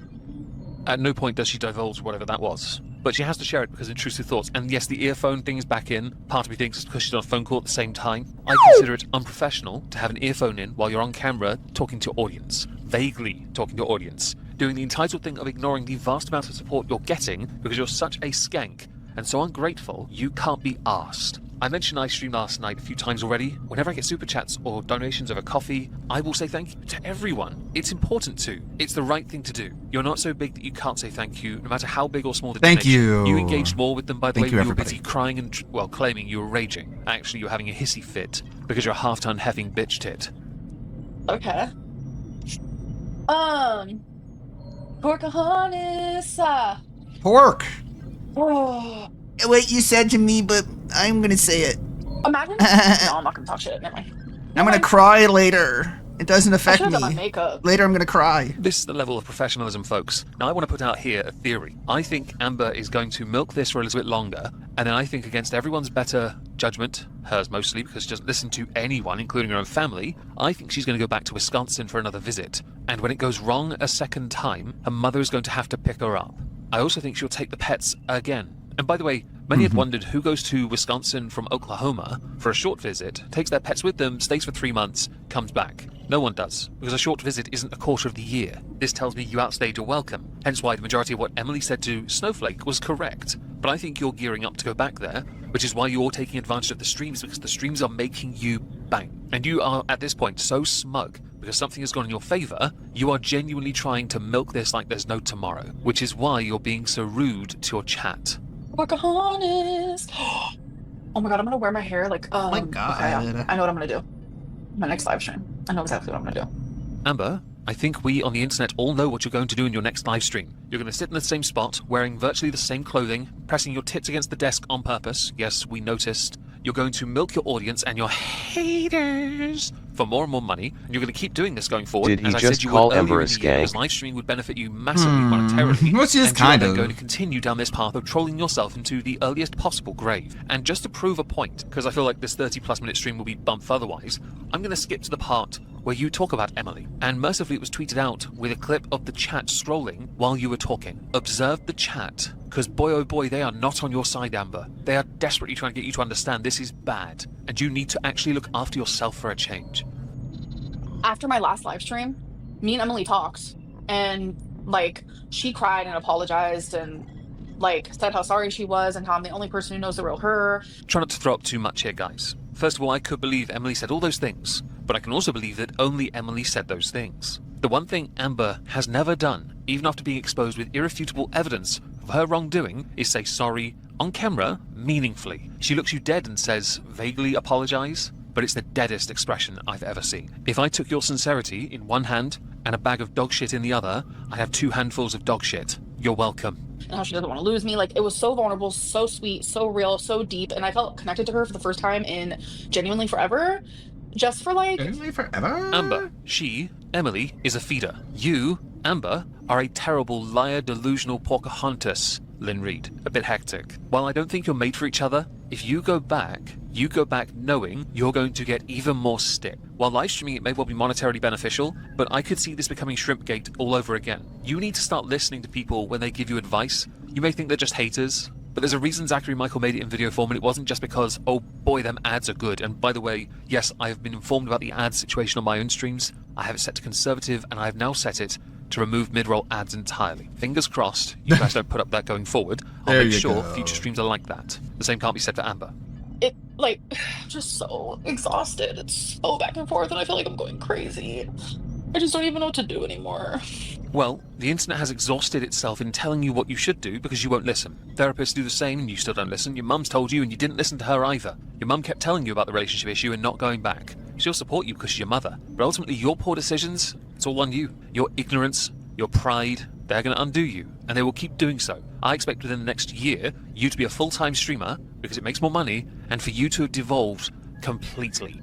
At no point does she divulge whatever that was. But she has to share it because intrusive thoughts. And yes, the earphone thing is back in. Part of me thinks it's because she's on a phone call at the same time. I consider it unprofessional to have an earphone in while you're on camera talking to your audience. Vaguely talking to your audience. Doing the entitled thing of ignoring the vast amount of support you're getting because you're such a skank and so ungrateful you can't be arsed. I mentioned I streamed last night a few times already. Whenever I get super chats or donations of a coffee, I will say thank you to everyone. It's important to. It's the right thing to do. You're not so big that you can't say thank you, no matter how big or small the Thank donation. you. You engaged more with them, by the Thank way, you, when you were everybody. busy crying and, well, claiming you were raging. Actually, you're having a hissy fit because you're a half-ton heffing bitch tit. Okay. Pocahontas. Pork. Oh. What you said to me, but I'm gonna say it. Imagine. No, I'm not gonna talk shit. Never mind. I'm gonna cry later. It doesn't I affect should've done my me. makeup. Later, I'm gonna cry. This is the level of professionalism, folks. Now, I want to put out here a theory. I think Amber is going to milk this for a little bit longer, and then I think against everyone's better judgment, hers mostly, because she doesn't listen to anyone, including her own family, I think she's going to go back to Wisconsin for another visit. And when it goes wrong a second time, her mother is going to have to pick her up. I also think she'll take the pets again. And by the way, many had wondered who goes to Wisconsin from Oklahoma for a short visit, takes their pets with them, stays for 3 months, comes back. No one does, because a short visit isn't a quarter of the year. This tells me you outstayed your welcome, hence why the majority of what Emily said to Snowflake was correct. But I think you're gearing up to go back there, which is why you're taking advantage of the streams, because the streams are making you bang. And you are, at this point, so smug, because something has gone in your favor, you are genuinely trying to milk this like there's no tomorrow, which is why you're being so rude to your chat. Pocahontas. Oh my god, I'm gonna wear my hair like. Oh my god. Okay, yeah. I know what I'm gonna do. My next live stream. I know exactly what I'm gonna do. Amber, I think we on the internet all know what you're going to do in your next live stream. You're going to sit in the same spot, wearing virtually the same clothing, pressing your tits against the desk on purpose. Yes, we noticed. You're going to milk your audience and your haters for more and more money, and you're going to keep doing this going forward. Did he as I just said you call would Ember earlier a in the year, skank? because live streaming would benefit you massively monetarily. Which is and kind you're of. then going to continue down this path of trolling yourself into the earliest possible grave. And just to prove a point, because I feel like this 30+ minute stream will be bumped otherwise, I'm going to skip to the part where you talk about Emily. And mercifully it was tweeted out with a clip of the chat scrolling while you were talking. Observe the chat, because boy oh boy, they are not on your side, Amber. They are desperately trying to get you to understand this is bad, and you need to actually look after yourself for a change. After my last live stream, me and Emily talked, and like she cried and apologized and like said how sorry she was and how I'm the only person who knows the real her. Try not to throw up too much here, guys. First of all, I could believe Emily said all those things, but I can also believe that only Emily said those things. The one thing Amber has never done, even after being exposed with irrefutable evidence of her wrongdoing, is say sorry on camera meaningfully. She looks you dead and says, vaguely apologize, but it's the deadest expression I've ever seen. If I took your sincerity in one hand and a bag of dog shit in the other, I'd have 2 handfuls of dog shit. You're welcome. And how she doesn't want to lose me. Like, it was so vulnerable, so sweet, so real, so deep, and I felt connected to her for the first time in genuinely forever. Just for like Genuinely forever? Amber, she, Emily, is a feeder. You, Amber, are a terrible liar, delusional Pocahontas. Lynn Reed, a bit hectic. While I don't think you're made for each other, if you go back knowing you're going to get even more stick. While live streaming it may well be monetarily beneficial, but I could see this becoming Shrimpgate all over again. You need to start listening to people when they give you advice. You may think they're just haters, but there's a reason Zachary Michael made it in video form, and it wasn't just because, oh boy, them ads are good. And by the way, yes, I have been informed about the ad situation on my own streams. I have it set to conservative, and I have now set it to remove mid-roll ads entirely. Fingers crossed, you guys don't put up that going forward. I'll There make you sure go. future streams are like that. The same can't be said for Amber. It, like, just so exhausted. It's so back and forth, and I feel like I'm going crazy. I just don't even know what to do anymore. Well, the internet has exhausted itself in telling you what you should do because you won't listen. Therapists do the same and you still don't listen. Your mum's told you and you didn't listen to her either. Your mum kept telling you about the relationship issue and not going back. She'll support you because she's your mother. But ultimately, your poor decisions, it's all on you. Your ignorance, your pride, they're going to undo you. And they will keep doing so. I expect within the next year, you to be a full-time streamer because it makes more money and for you to have devolved completely.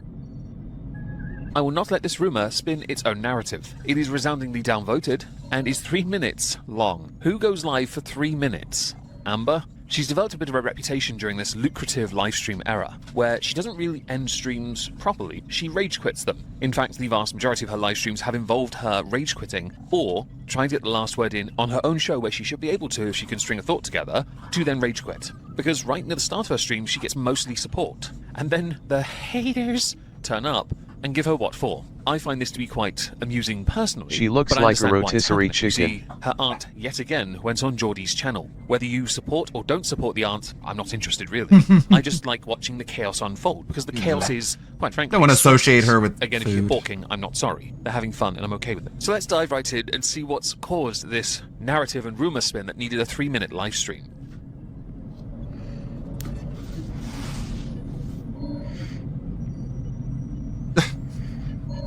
I will not let this rumour spin its own narrative. It is resoundingly downvoted, and is 3 minutes long. Who goes live for 3 minutes? Amber? She's developed a bit of a reputation during this lucrative livestream era, where she doesn't really end streams properly, she rage quits them. In fact, the vast majority of her live streams have involved her rage quitting, or trying to get the last word in on her own show where she should be able to, if she can string a thought together, to then rage quit. Because right near the start of her stream, she gets mostly support. And then the haters turn up and give her what for. I find this to be quite amusing personally. She looks but I like a understand why it's rotisserie happening. You chicken. see, her aunt yet again went on Geordie's channel. Whether you support or don't support the aunt, I'm not interested really. I just like watching the chaos unfold because the chaos is, quite frankly, Don't want to associate her with again, if you're food. balking, I'm not sorry. They're having fun and I'm okay with it. So let's dive right in and see what's caused this narrative and rumor spin that needed a 3-minute live stream.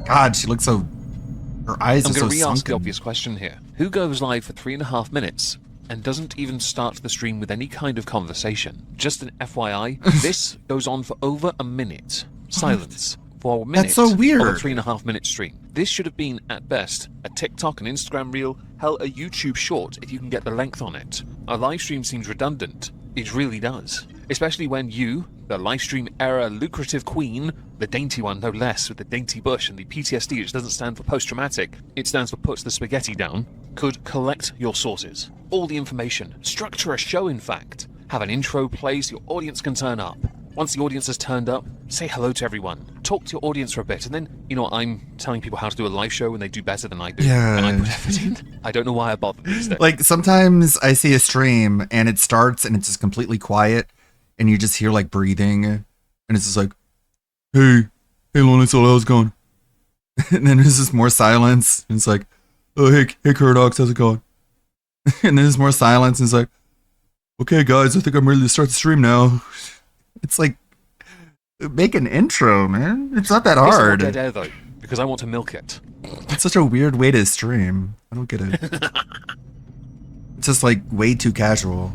God, she looks so. Her eyes I'm are so going to re-ask the sunken. obvious question here. Who goes live for 3.5 minutes and doesn't even start the stream with any kind of conversation? Just an FYI, this goes on for over a minute. Silence. For a minute That's so weird. of a 3.5 minute stream. This should have been, at best, a TikTok, an Instagram reel, hell, a YouTube short if you can get the length on it. A live stream seems redundant. It really does. Especially when you, the live stream era lucrative queen, the dainty one no less, with the dainty bush and the PTSD, which doesn't stand for post-traumatic, it stands for puts the spaghetti down, could collect your sources. All the information. Structure a show, in fact. Have an intro play so your audience can turn up. Once the audience has turned up, say hello to everyone. Talk to your audience for a bit, and then, you know, I'm telling people how to do a live show when they do better than I do. Yeah. And I put effort in. I don't know why I bother these days. Like sometimes I see a stream and it starts and it's just completely quiet, and you just hear like breathing, and it's just like, hey Lawrence, how's it going? And then there's just more silence, and it's like, oh hey Kurdox, how's it going? And then there's more silence, and it's like, okay guys, I think I'm ready to start the stream now. It's like, make an intro, man. It's not that It's all hard. dead air though, because I want to milk it. It's such a weird way to stream. I don't get it. It's just like way too casual.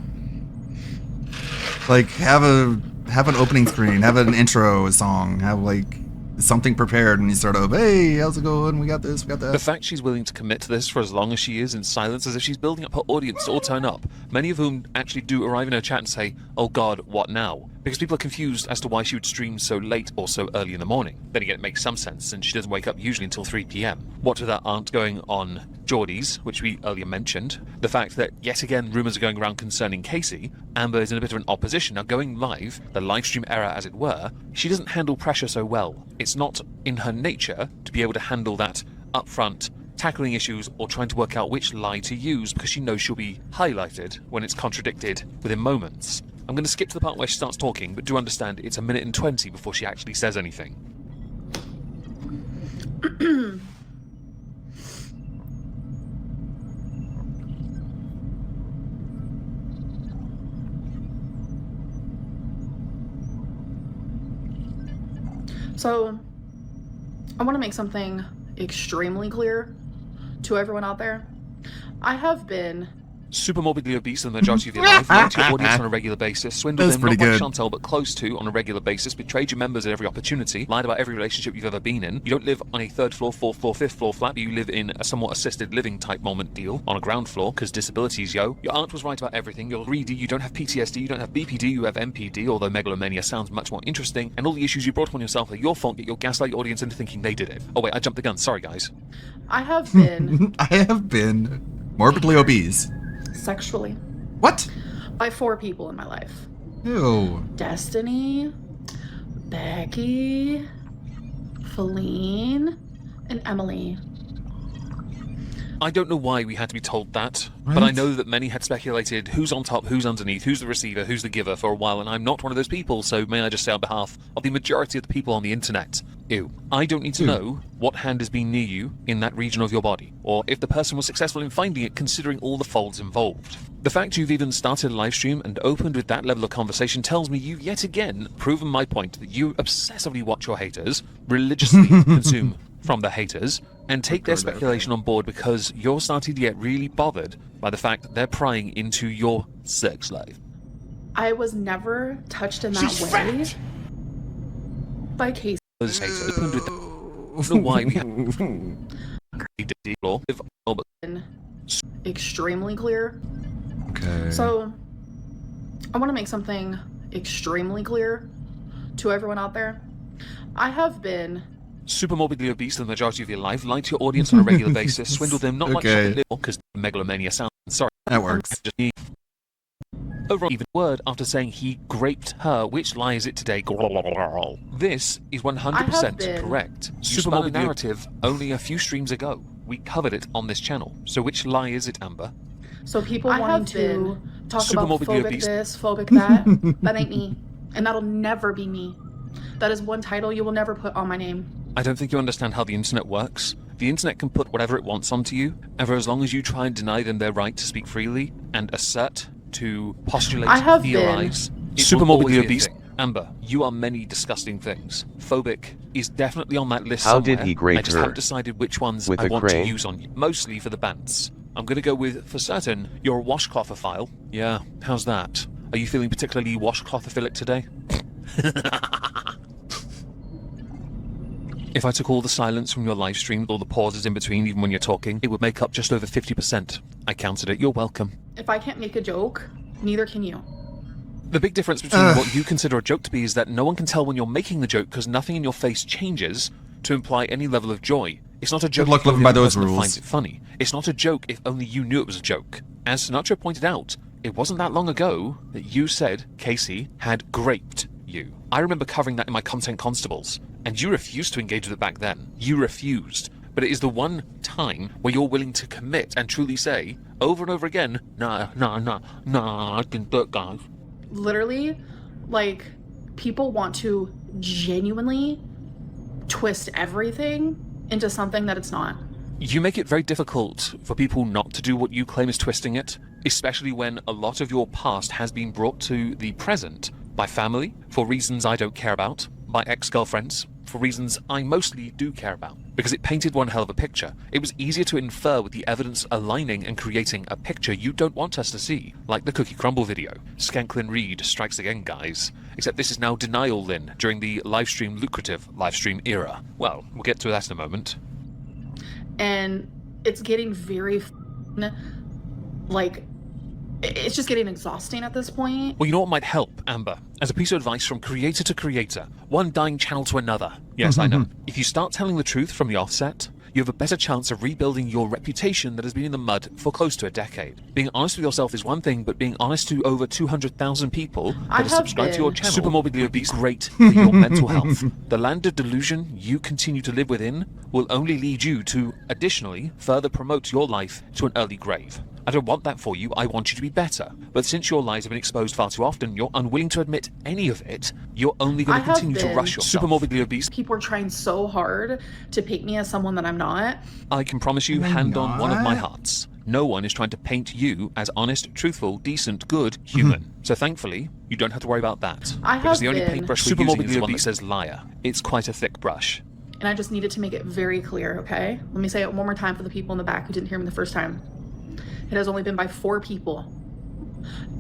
Like have an opening screen, have an intro song, have like something prepared, and you start up, hey, how's it going? We got this, we got that. The fact she's willing to commit to this for as long as she is in silence, as if she's building up her audience to all turn up, many of whom actually do arrive in her chat and say, oh god, what now? Because people are confused as to why she would stream so late or so early in the morning. Then again, it makes some sense, and she doesn't wake up usually until 3 p.m. What with her aunt going on Geordie's, which we earlier mentioned, the fact that yet again rumours are going around concerning Casey, Amber is in a bit of an opposition. Now going live, the live stream era as it were, she doesn't handle pressure so well. It's not in her nature to be able to handle that upfront, tackling issues or trying to work out which lie to use because she knows she'll be highlighted when it's contradicted within moments. I'm going to skip to the part where she starts talking, but do understand it's 1 minute and 20 before she actually says anything. So, I want to make something extremely clear to everyone out there. I have been super morbidly obese for the majority of your life, lied to your audience on a regular basis, swindled That's them not pretty by good. Chantel but close to on a regular basis, betrayed your members at every opportunity, lied about every relationship you've ever been in. You don't live on a 3rd floor, 4th floor, 5th floor flat, but you live in a somewhat assisted living type moment deal on a ground floor because disabilities, yo. Your aunt was right about everything. You're greedy, you don't have PTSD, you don't have BPD, you have MPD, although megalomania sounds much more interesting, and all the issues you brought upon yourself are your fault, yet you'll gaslight your audience into thinking they did it. Oh wait, I jumped the gun. Sorry, guys. I have been I have been morbidly obese. sexually. What? By 4 people in my life. Ew. Destiny, Becky, Feline, and Emily. I don't know why we had to be told that, but I know that many had speculated who's on top, who's underneath, who's the receiver, who's the giver for a while, and I'm not one of those people, so may I just say on behalf of the majority of the people on the internet, ew. I don't need to know what hand has been near you in that region of your body, or if the person was successful in finding it considering all the folds involved. The fact you've even started a live stream and opened with that level of conversation tells me you've yet again proven my point that you obsessively watch your haters, religiously consume from the haters, and take their speculation on board because you're starting to get really bothered by the fact that they're prying into your sex life. I was never touched in that way by Casey. Those haters opened with I don't know why we have Extremely clear. Okay. So, I want to make something extremely clear to everyone out there. I have been super morbidly obese for the majority of your life, lied to your audience on a regular basis, swindled them not Okay. much because megalomania sounds sorry. That works. Overall, even word after saying he graped her. Which lie is it today? This is 100% been- correct. You Super spun morbid it, dude. narrative only a few streams ago. We covered it on this channel. So which lie is it, Amber? So people wanting to talk super about morbidly phobic obese. this, phobic that, that ain't me. And that'll never be me. That is one title you will never put on my name. I don't think you understand how the internet works. The internet can put whatever it wants onto you, and for as long as you try and deny them their right to speak freely and assert, to postulate, I have theorize, been- it Super will morbidly always be a obese. thing. Amber, you are many disgusting things. Phobic is definitely on that list How somewhere. did he grape I just her? haven't decided which ones With I a want crane? to use on you. Mostly for the bants. I'm gonna go with, for certain, you're a washclothophile. Yeah, how's that? Are you feeling particularly washclothophilic today? If I took all the silence from your live stream, all the pauses in between, even when you're talking, it would make up just over 50%. I counted it. You're welcome. If I can't make a joke, neither can you. The big difference between what you consider a joke to be is that no one can tell when you're making the joke because nothing in your face changes to imply any level of joy. It's not a joke Good luck if you're living the by only those person that rules. finds it funny. It's not a joke if only you knew it was a joke. As Sinatra pointed out, it wasn't that long ago that you said Casey had graped you. I remember covering that in my Content Constables, and you refused to engage with it back then. You refused. But it is the one time where you're willing to commit and truly say, over and over again, nah, I can do it, guys. Literally, like, people want to genuinely twist everything into something that it's not. You make it very difficult for people not to do what you claim is twisting it, especially when a lot of your past has been brought to the present by family, for reasons I don't care about, by ex-girlfriends, for reasons I mostly do care about, because it painted one hell of a picture. It was easier to infer with the evidence aligning and creating a picture you don't want us to see, like the Cookie Crumble video. Skanklin Reed strikes again, guys. Except this is now Denial Lynn during the livestream lucrative livestream era. Well, we'll get to that in a moment. And it's getting very, like, it's just getting exhausting at this point. Well, you know what might help, Amber? As a piece of advice from creator to creator, one dying channel to another. Yes, I know. If you start telling the truth from the offset, you have a better chance of rebuilding your reputation that has been in the mud for close to a decade. Being honest with yourself is one thing, but being honest to over 200,000 people that I are have subscribed to your been. channel, super morbidly obese, great for your mental health. The land of delusion you continue to live within will only lead you to, additionally, further promote your life to an early grave. I don't want that for you, I want you to be better. But since your lies have been exposed far too often, you're unwilling to admit any of it, you're only going I to have continue to been. rush yourself. Super morbidly obese. People are trying so hard to paint me as someone that I'm not. I can promise you, hand on one of my hearts. No one is trying to paint you as honest, truthful, decent, good human. So thankfully, you don't have to worry about that. I because have the only been. paintbrush we're Super using is morbidly the one that obese. says liar. It's quite a thick brush. And I just needed to make it very clear, okay? Let me say it one more time for the people in the back who didn't hear me the first time. It has only been by 4 people.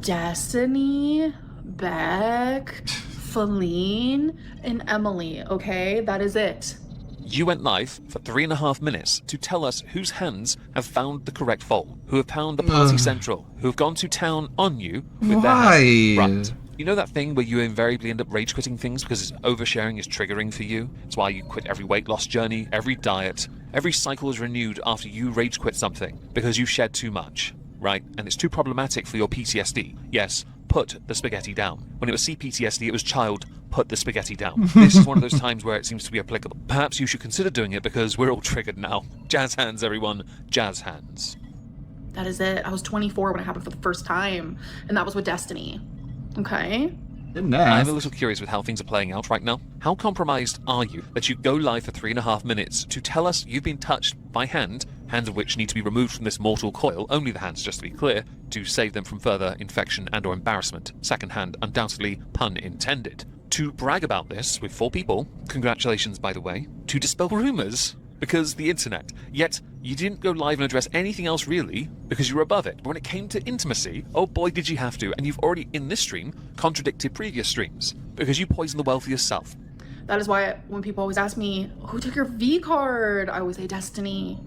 Destiny, Beck, Feline, and Emily, okay? That is it. You went live for 3.5 minutes to tell us whose hands have found the correct vault, who have found the party central, who have gone to town on you with their hands. Right. You know that thing where you invariably end up rage quitting things because oversharing is triggering for you? It's why you quit every weight loss journey, every diet, every cycle is renewed after you rage quit something because you shed too much, right? And it's too problematic for your PTSD. Yes, put the spaghetti down. When it was CPTSD, it was child, put the spaghetti down. This is one of those times where it seems to be applicable. Perhaps you should consider doing it because we're all triggered now. Jazz hands, everyone. Jazz hands. That is it. I was 24 when it happened for the first time, and that was with Destiny. Okay? I'm a little curious with how things are playing out right now. How compromised are you that you go live for 3.5 minutes to tell us you've been touched by hands of which need to be removed from this mortal coil, only the hands just to be clear, to save them from further infection and or embarrassment. Second hand, undoubtedly, pun intended. To brag about this with 4 people, congratulations by the way, to dispel rumors, because the internet. Yet, you didn't go live and address anything else really, because you were above it. But when it came to intimacy, oh boy did you have to, and you've already, in this stream, contradicted previous streams, because you poisoned the well for yourself. That is why when people always ask me, who took your V card? I always say Destiny.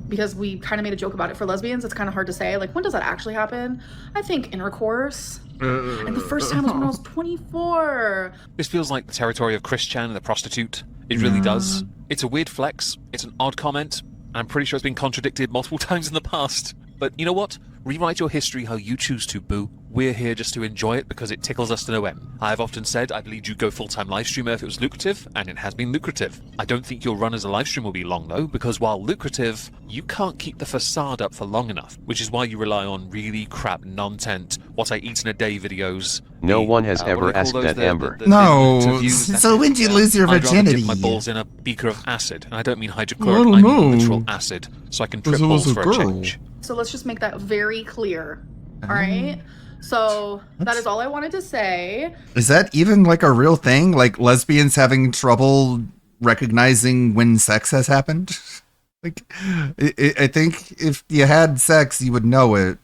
Because we kind of made a joke about it for lesbians. It's kind of hard to say. Like, when does that actually happen? I think intercourse. And the first time was when I was 24. This feels like the territory of Chris Chan and the prostitute. It really does. It's a weird flex. It's an odd comment. I'm pretty sure it's been contradicted multiple times in the past. But you know what? Rewrite your history how you choose to, boo. We're here just to enjoy it because it tickles us to no end. I have often said I believed you'd go full-time live streamer if it was lucrative, and it has been lucrative. I don't think your run as a live stream will be long though, because while lucrative, you can't keep the facade up for long enough, which is why you rely on really crap non-tent, what I eat in a day videos. No one has ever asked that, Amber. No. So when did you lose your virginity? I'd rather dip my balls in a beaker of acid, and I don't mean hydrochloric, I mean literal acid, so I can trip balls for a change. So let's just make that very clear. All right? So that is all I wanted to say. Is that even like a real thing? Like lesbians having trouble recognizing when sex has happened? Like, I think if you had sex, you would know it.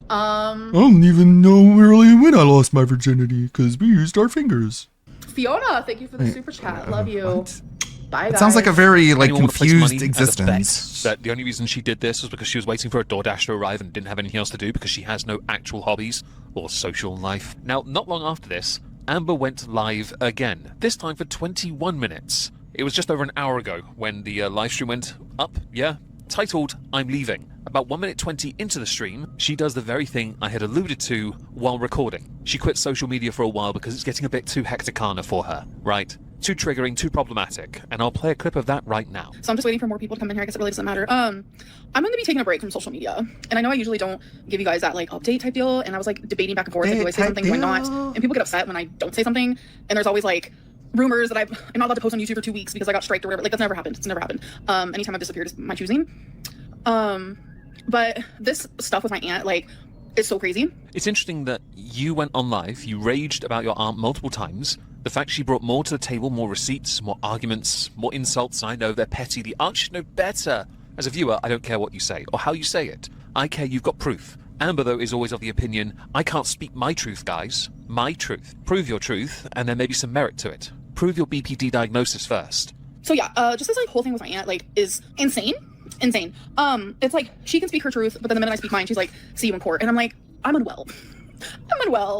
I don't even know really when I lost my virginity because we used our fingers. Fiona, thank you for the super chat. Love you. What? Bye, It guys. sounds like a very like Anyone wanna place money confused at the existence. bet that the only reason she did this was because she was waiting for a DoorDash to arrive and didn't have anything else to do because she has no actual hobbies or social life. Now, not long after this, Amber went live again, this time for 21 minutes. It was just over an hour ago when the live stream went up, titled I'm Leaving. About 1 minute 20 into the stream, she does the very thing I had alluded to while recording. She quit social media for a while because it's getting a bit too hecticana for her, right? Too triggering, too problematic, and I'll play a clip of that right now. So I'm just waiting for more people to come in here. I guess it really doesn't matter. I'm going to be taking a break from social media. And I know I usually don't give you guys that like update type deal. And I was like debating back and forth. Like, do I say something? Do I not? And people get upset when I don't say something. And there's always like rumors that I'm not allowed to post on YouTube for 2 weeks because I got striked or whatever. Like that's never happened. It's never happened. Anytime I've disappeared is my choosing. But this stuff with my aunt, like, it's so crazy. It's interesting that you went on live, you raged about your aunt multiple times. The fact she brought more to the table, more receipts, more arguments, more insults. I know they're petty. The aunt should know better. As a viewer, I don't care what you say or how you say it. I care you've got proof. Amber, though, is always of the opinion, I can't speak my truth, guys. My truth. Prove your truth, and there may be some merit to it. Prove your BPD diagnosis first. So yeah, just this like whole thing with my aunt like is insane. It's like she can speak her truth, but then the minute I speak mine, she's like, see you in court. And I'm like, I'm unwell.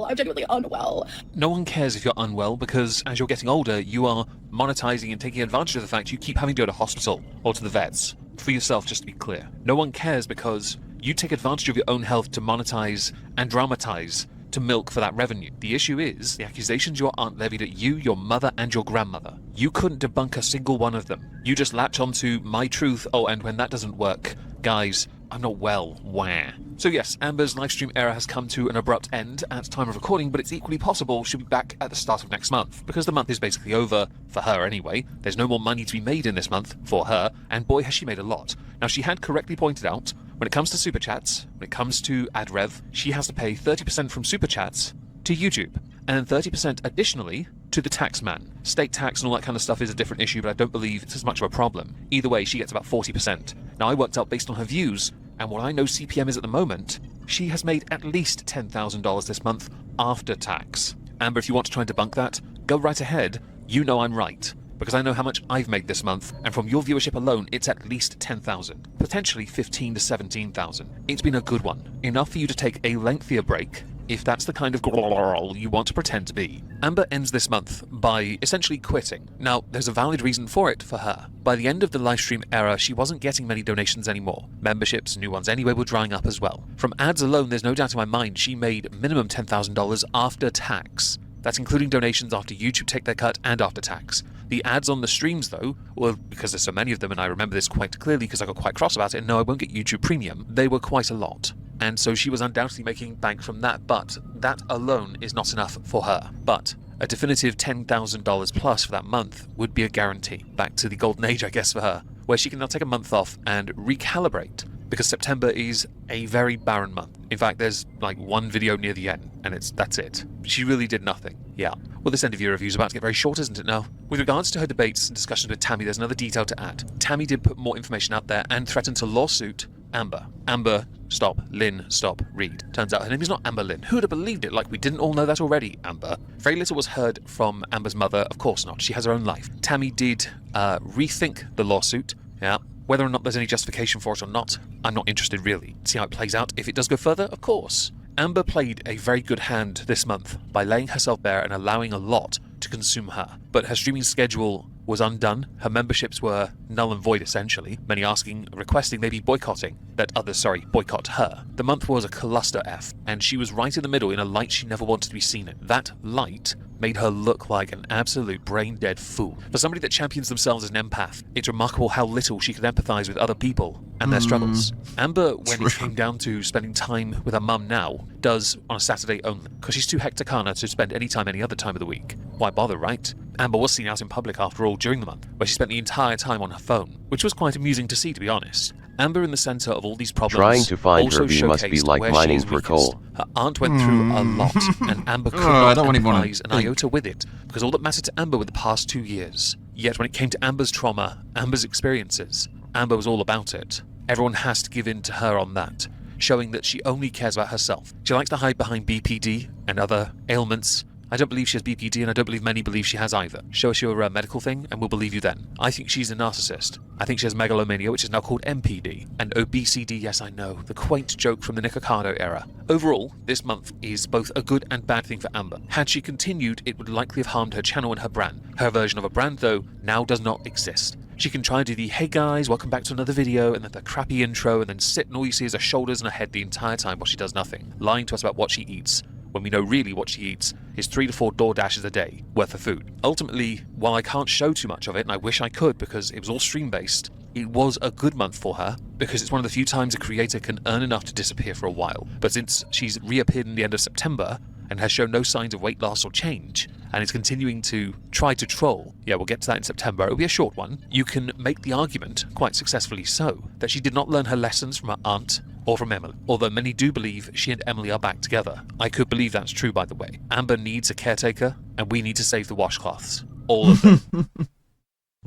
I'm genuinely unwell. No one cares if you're unwell because as you're getting older, you are monetizing and taking advantage of the fact you keep having to go to hospital or to the vets. For yourself, just to be clear. No one cares because you take advantage of your own health to monetize and dramatize to milk for that revenue. The issue is the accusations your aunt levied at you, your mother, and your grandmother. You couldn't debunk a single one of them. You just latch onto my truth. Oh, and when that doesn't work, guys, I'm not well. Wah. So yes, Amber's livestream era has come to an abrupt end at time of recording, but it's equally possible she'll be back at the start of next month, because the month is basically over, for her anyway. There's no more money to be made in this month, for her, and boy has she made a lot. Now she had correctly pointed out, when it comes to Super Chats, when it comes to ad rev, she has to pay 30% from Super Chats to YouTube, and 30% additionally to the tax man. State tax and all that kind of stuff is a different issue, but I don't believe it's as much of a problem. Either way, she gets about 40%. Now I worked out based on her views, And what I know CPM is at the moment, she has made at least $10,000 this month after tax. Amber, if you want to try and debunk that, go right ahead. You know I'm right. Because I know how much I've made this month, and from your viewership alone, it's at least 10,000. Potentially 15 to 17,000. It's been a good one. Enough for you to take a lengthier break, if that's the kind of girl you want to pretend to be. Amber ends this month by essentially quitting. Now, there's a valid reason for it for her. By the end of the livestream era, she wasn't getting many donations anymore. Memberships, new ones anyway, were drying up as well. From ads alone, there's no doubt in my mind she made minimum $10,000 after tax. That's including donations after YouTube take their cut and after tax. The ads on the streams, though, well, because there's so many of them, and I remember this quite clearly because I got quite cross about it, and no, I won't get YouTube Premium, they were quite a lot. And so she was undoubtedly making bank from that, but that alone is not enough for her. But a definitive $10,000 plus for that month would be a guarantee. Back to the golden age, I guess, for her, where she can now take a month off and recalibrate. Because September is a very barren month. In fact, there's like one video near the end, and that's it. She really did nothing. Yeah. Well, this end of year review is about to get very short, isn't it now? With regards to her debates and discussions with Tammy, there's another detail to add. Tammy did put more information out there and threatened to lawsuit Amber. Amber, stop. Lynn, stop. Read. Turns out her name is not Amber Lynn. Who would have believed it? Like we didn't all know that already, Amber. Very little was heard from Amber's mother. Of course not. She has her own life. Tammy did rethink the lawsuit. Yeah. Whether or not there's any justification for it or not, I'm not interested really. See how it plays out. If it does go further, of course. Amber played a very good hand this month by laying herself bare and allowing a lot to consume her. But her streaming schedule was undone. Her memberships were null and void essentially. Many asking, requesting, maybe boycotting that others, boycott her. The month was a cluster F, and she was right in the middle in a light she never wanted to be seen in. That light made her look like an absolute brain-dead fool. For somebody that champions themselves as an empath, it's remarkable how little she could empathize with other people and their struggles. Amber, when it came down to spending time with her mum now, does on a Saturday only, because she's too hecticana to spend any time any other time of the week. Why bother, right? Amber was seen out in public after all during the month, where she spent the entire time on her phone, which was quite amusing to see, to be honest. Amber in the center of all these problems. Trying to find also her view must be showcased like where mining she is for weakest. coal. Her aunt went through a lot, and Amber could I not don't even wanna empathize an iota with it, because all that mattered to Amber were the past 2 years. Yet when it came to Amber's trauma, Amber's experiences, Amber was all about it. Everyone has to give in to her on that, showing that she only cares about herself. She likes to hide behind BPD and other ailments. I don't believe she has BPD, and I don't believe many believe she has either. Show us your medical thing, and we'll believe you then. I think she's a narcissist. I think she has megalomania, which is now called MPD. And obesity, yes I know, the quaint joke from the Nikocado era. Overall, this month is both a good and bad thing for Amber. Had she continued, it would likely have harmed her channel and her brand. Her version of a brand, though, now does not exist. She can try and do the, hey guys, welcome back to another video, and then the crappy intro, and then sit and all you see is her shoulders and her head the entire time while she does nothing, lying to us about what she eats, when we know really what she eats is 3 to 4 DoorDashes a day worth of food. Ultimately, while I can't show too much of it, and I wish I could because it was all stream-based, it was a good month for her because it's one of the few times a creator can earn enough to disappear for a while. But since she's reappeared in the end of September and has shown no signs of weight loss or change, and is continuing to try to troll, yeah, we'll get to that in September, it'll be a short one, you can make the argument, quite successfully so, that she did not learn her lessons from her aunt or from Emily, although many do believe she and Emily are back together. I could believe that's true, by the way. Amber needs a caretaker, and we need to save the washcloths. All of them.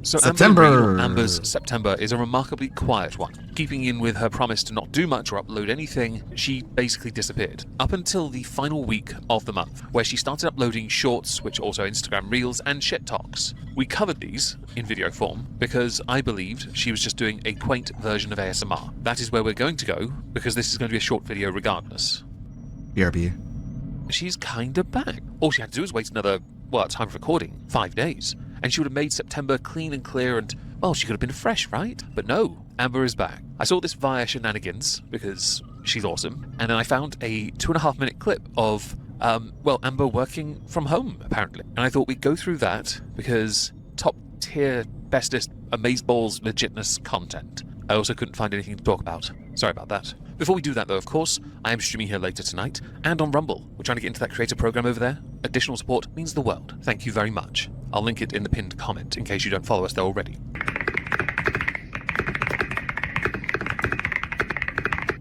So Amber's September is a remarkably quiet one. Keeping in with her promise to not do much or upload anything, she basically disappeared. Up until the final week of the month, where she started uploading shorts, which are also Instagram Reels, and shit talks. We covered these in video form because I believed she was just doing a quaint version of ASMR. That is where we're going to go, because this is going to be a short video regardless. BRB. She's kinda back. All she had to do was wait another, well, at time of recording, 5 days. And she would have made September clean and clear and, well, she could have been fresh, right? But no, Amber is back. I saw this via Shenanigans, because she's awesome, and then I found a 2.5-minute clip of, Amber working from home, apparently. And I thought we'd go through that, because top tier, bestest, amazeballs, legitness content. I also couldn't find anything to talk about. Sorry about that. Before we do that, though, of course, I am streaming here later tonight, and on Rumble. We're trying to get into that creator program over there. Additional support means the world. Thank you very much. I'll link it in the pinned comment in case you don't follow us there already.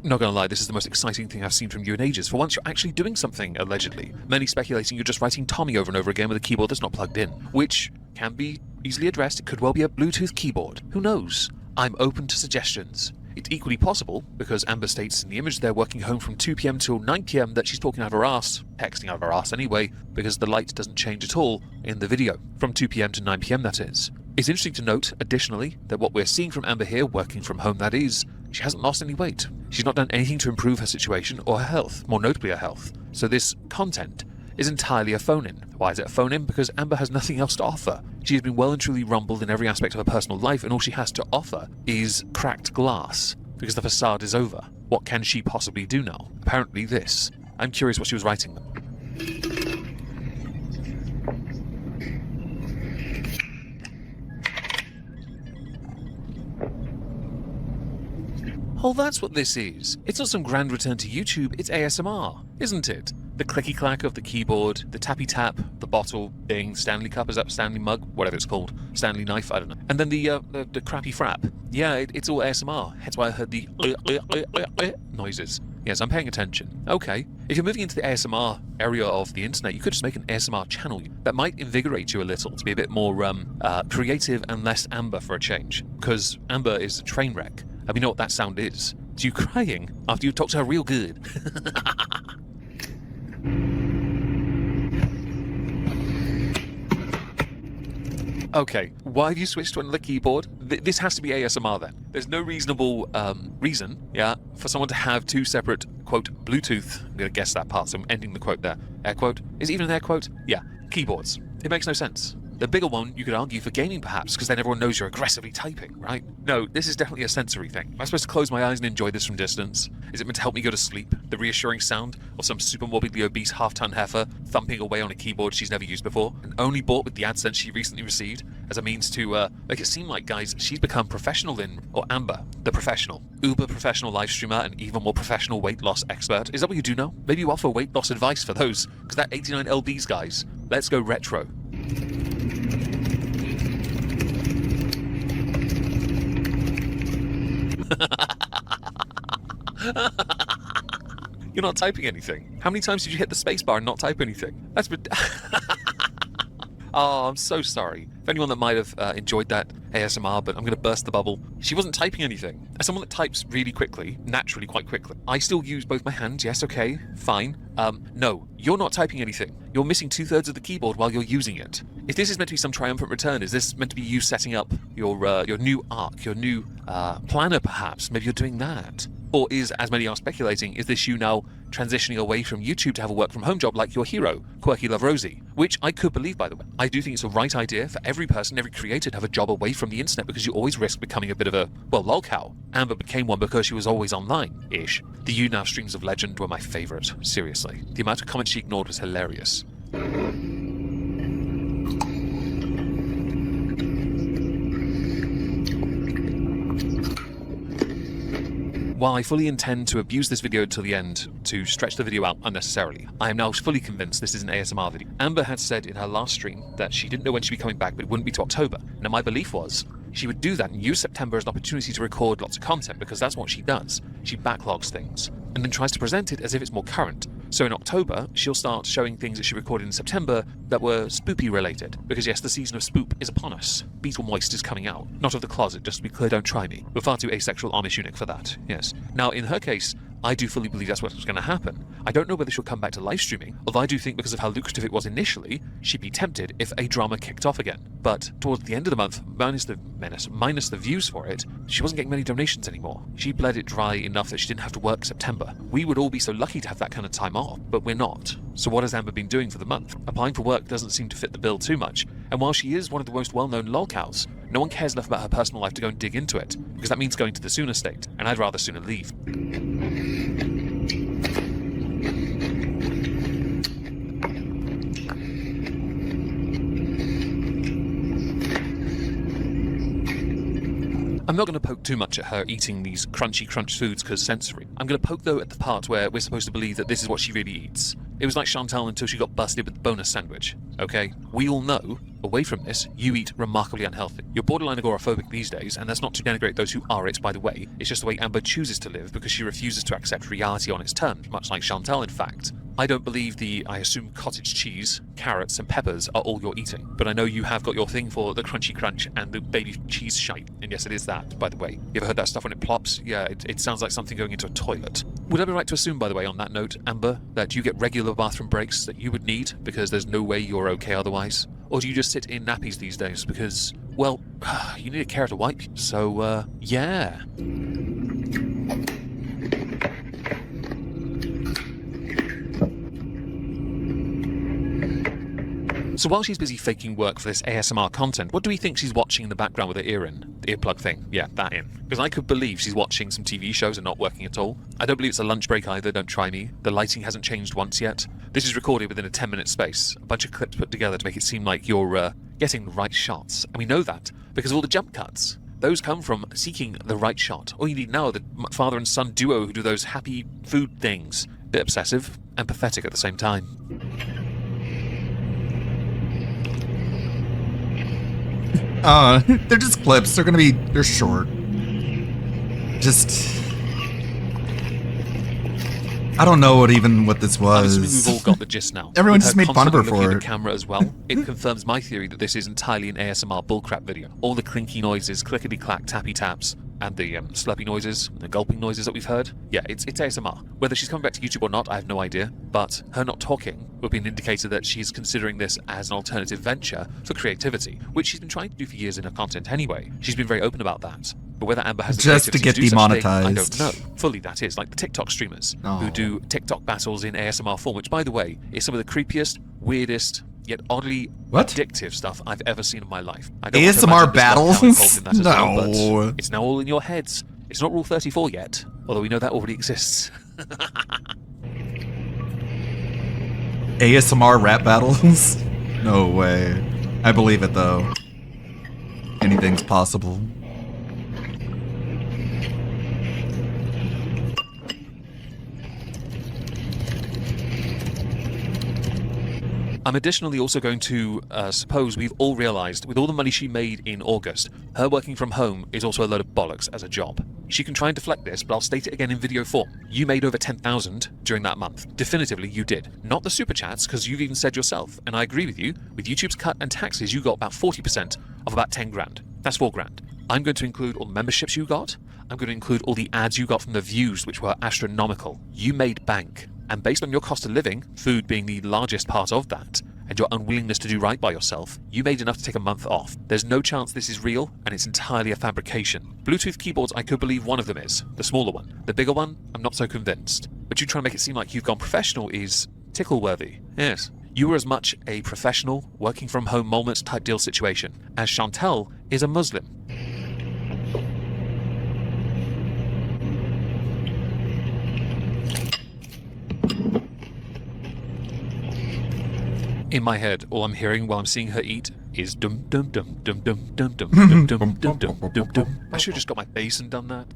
Not gonna lie, this is the most exciting thing I've seen from you in ages. For once, you're actually doing something, allegedly. Many speculating you're just writing Tommy over and over again with a keyboard that's not plugged in, which can be easily addressed. It could well be a Bluetooth keyboard. Who knows? I'm open to suggestions. It's equally possible, because Amber states in the image they're working home from 2 p.m. till 9 p.m. that she's talking out of her ass, texting out of her ass anyway, because the light doesn't change at all in the video. From 2 p.m. to 9 p.m. that is. It's interesting to note, additionally, that what we're seeing from Amber here, working from home that is, she hasn't lost any weight. She's not done anything to improve her situation or her health, more notably her health. So this content is entirely a phone-in. Why is it a phone-in? Because Amber has nothing else to offer. She has been well and truly rumbled in every aspect of her personal life, and all she has to offer is cracked glass, because the facade is over. What can she possibly do now? Apparently this. I'm curious what she was writing them. Oh, that's what this is. It's not some grand return to YouTube, it's ASMR, isn't it? The clicky clack of the keyboard, the tappy tap, the bottle, ding, Stanley cup, is that Stanley mug? Whatever it's called. Stanley knife, I don't know. And then the crappy frap. Yeah, it's all ASMR. Hence why I heard the noises. Yes, I'm paying attention. Okay. If you're moving into the ASMR area of the internet, you could just make an ASMR channel. That might invigorate you a little to be a bit more creative and less Amber for a change. Because Amber is a train wreck. And we know what that sound is. It's you crying after you talk to her real good. Okay, why have you switched to another keyboard? This has to be ASMR then. There's no reasonable reason, yeah, for someone to have two separate, quote, Bluetooth, I'm going to guess that part, so I'm ending the quote there. Air quote? Is it even an air quote? Yeah, keyboards. It makes no sense. The bigger one, you could argue for gaming perhaps, because then everyone knows you're aggressively typing, right? No, this is definitely a sensory thing. Am I supposed to close my eyes and enjoy this from distance? Is it meant to help me go to sleep? The reassuring sound of some super morbidly obese half-ton heifer thumping away on a keyboard she's never used before, and only bought with the AdSense she recently received as a means to make it seem like, guys, she's become professional in, or Amber, the professional, uber professional live streamer and even more professional weight loss expert. Is that what you do now? Maybe you offer weight loss advice for those, because that 89 lbs, guys. Let's go retro. You're not typing anything. How many times did you hit the spacebar and not type anything? That's oh, I'm so sorry. For anyone that might have enjoyed that ASMR, but I'm going to burst the bubble. She wasn't typing anything. As someone that types really quickly, naturally quite quickly, I still use both my hands. Yes, okay, fine. No, you're not typing anything. You're missing 2/3 of the keyboard while you're using it. If this is meant to be some triumphant return, is this meant to be you setting up your new arc, your new planner perhaps? Maybe you're doing that. Or is, as many are speculating, is this you now transitioning away from YouTube to have a work from home job like your hero, Quirky Love Rosie? Which I could believe, by the way. I do think it's the right idea for every person, every creator to have a job away from the internet, because you always risk becoming a bit of a, well, lolcow. Amber became one because she was always online-ish. The YouNow streams of legend were my favourite, seriously. The amount of comments she ignored was hilarious. While I fully intend to abuse this video until the end to stretch the video out unnecessarily, I am now fully convinced this is an ASMR video. Amber had said in her last stream that she didn't know when she'd be coming back, but it wouldn't be to October. Now my belief was she would do that and use September as an opportunity to record lots of content, because that's what she does. She backlogs things and then tries to present it as if it's more current. So in October, she'll start showing things that she recorded in September that were spoopy related. Because yes, the season of spoop is upon us. Beetle Moist is coming out. Not of the closet, just to be clear, don't try me. We're far too asexual Amish eunuch for that, yes. Now, in her case, I do fully believe that's what's going to happen. I don't know whether she'll come back to live streaming, although I do think because of how lucrative it was initially, she'd be tempted if a drama kicked off again. But towards the end of the month, minus the views for it, she wasn't getting many donations anymore. She bled it dry enough that she didn't have to work September. We would all be so lucky to have that kind of time off, but we're not. So what has Amber been doing for the month? Applying for work doesn't seem to fit the bill too much, and while she is one of the most well-known lolcows, no one cares enough about her personal life to go and dig into it, because that means going to the sooner state, and I'd rather sooner leave. I'm not going to poke too much at her eating these crunchy crunch foods because sensory. I'm going to poke though at the part where we're supposed to believe that this is what she really eats. It was like Chantal until she got busted with the bonus sandwich, okay? We all know, away from this, you eat remarkably unhealthy. You're borderline agoraphobic these days, and that's not to denigrate those who are it, by the way. It's just the way Amber chooses to live because she refuses to accept reality on its terms, much like Chantal, in fact. I don't believe I assume cottage cheese, carrots, and peppers are all you're eating. But I know you have got your thing for the crunchy crunch and the baby cheese shite. And yes, it is that, by the way. You ever heard that stuff when it plops? Yeah, it sounds like something going into a toilet. Would I be right to assume, by the way, on that note, Amber, that you get regular bathroom breaks that you would need because there's no way you're okay otherwise? Or do you just sit in nappies these days because, well, you need a care to wipe? So, yeah. So while she's busy faking work for this ASMR content, what do we think she's watching in the background with her ear in? The earplug thing. Yeah, that in. Because I could believe she's watching some TV shows and not working at all. I don't believe it's a lunch break either, don't try me. The lighting hasn't changed once yet. This is recorded within a 10-minute space. A bunch of clips put together to make it seem like you're getting the right shots. And we know that because of all the jump cuts. Those come from seeking the right shot. All you need now are the father and son duo who do those happy food things. Bit obsessive and pathetic at the same time. They're just clips. They're short. I don't know what this was. I'm assuming we've all got the gist now. Everyone With just her made fun of her constantly looking for at it. the camera as well. It confirms my theory that this is entirely an ASMR bullcrap video. All the clinky noises, clickety-clack, tappy-taps, and the slurpy noises, the gulping noises that we've heard. Yeah, it's ASMR. Whether she's coming back to YouTube or not, I have no idea. But her not talking would be an indicator that she's considering this as an alternative venture for creativity, which she's been trying to do for years in her content anyway. She's been very open about that. But whether Amber has the Just to creativity get do such thing, I demonetized. don't know. Fully, that is. Like the TikTok streamers who do TikTok battles in ASMR form, which, by the way, is some of the creepiest, weirdest, yet oddly addictive stuff I've ever seen in my life. I don't want to ASMR imagine this battles? kind of cult in that as well, No. but it's now all in your heads. It's not Rule 34 yet, although we know that already exists. ASMR rap battles? No way. I believe it though. Anything's possible. I'm additionally also going to suppose we've all realised, with all the money she made in August, her working from home is also a load of bollocks as a job. She can try and deflect this, but I'll state it again in video form. You made over 10,000 during that month. Definitively, you did. Not the super chats, because you've even said yourself, and I agree with you, with YouTube's cut and taxes, you got about 40% of about 10 grand. That's 4 grand. I'm going to include all the memberships you got. I'm going to include all the ads you got from the views, which were astronomical. You made bank. And based on your cost of living, food being the largest part of that, and your unwillingness to do right by yourself, you made enough to take a month off. There's no chance this is real, and it's entirely a fabrication. Bluetooth keyboards, I could believe one of them is. The smaller one. The bigger one, I'm not so convinced. But you try to make it seem like you've gone professional is tickle-worthy. Yes. You were as much a professional, working from home moments type deal situation, as Chantel is a Muslim. In my head, all I'm hearing while I'm seeing her eat is dum dum dum dum dum dum dum dum dum dum dum dum dum. I should have just got my bass and done that.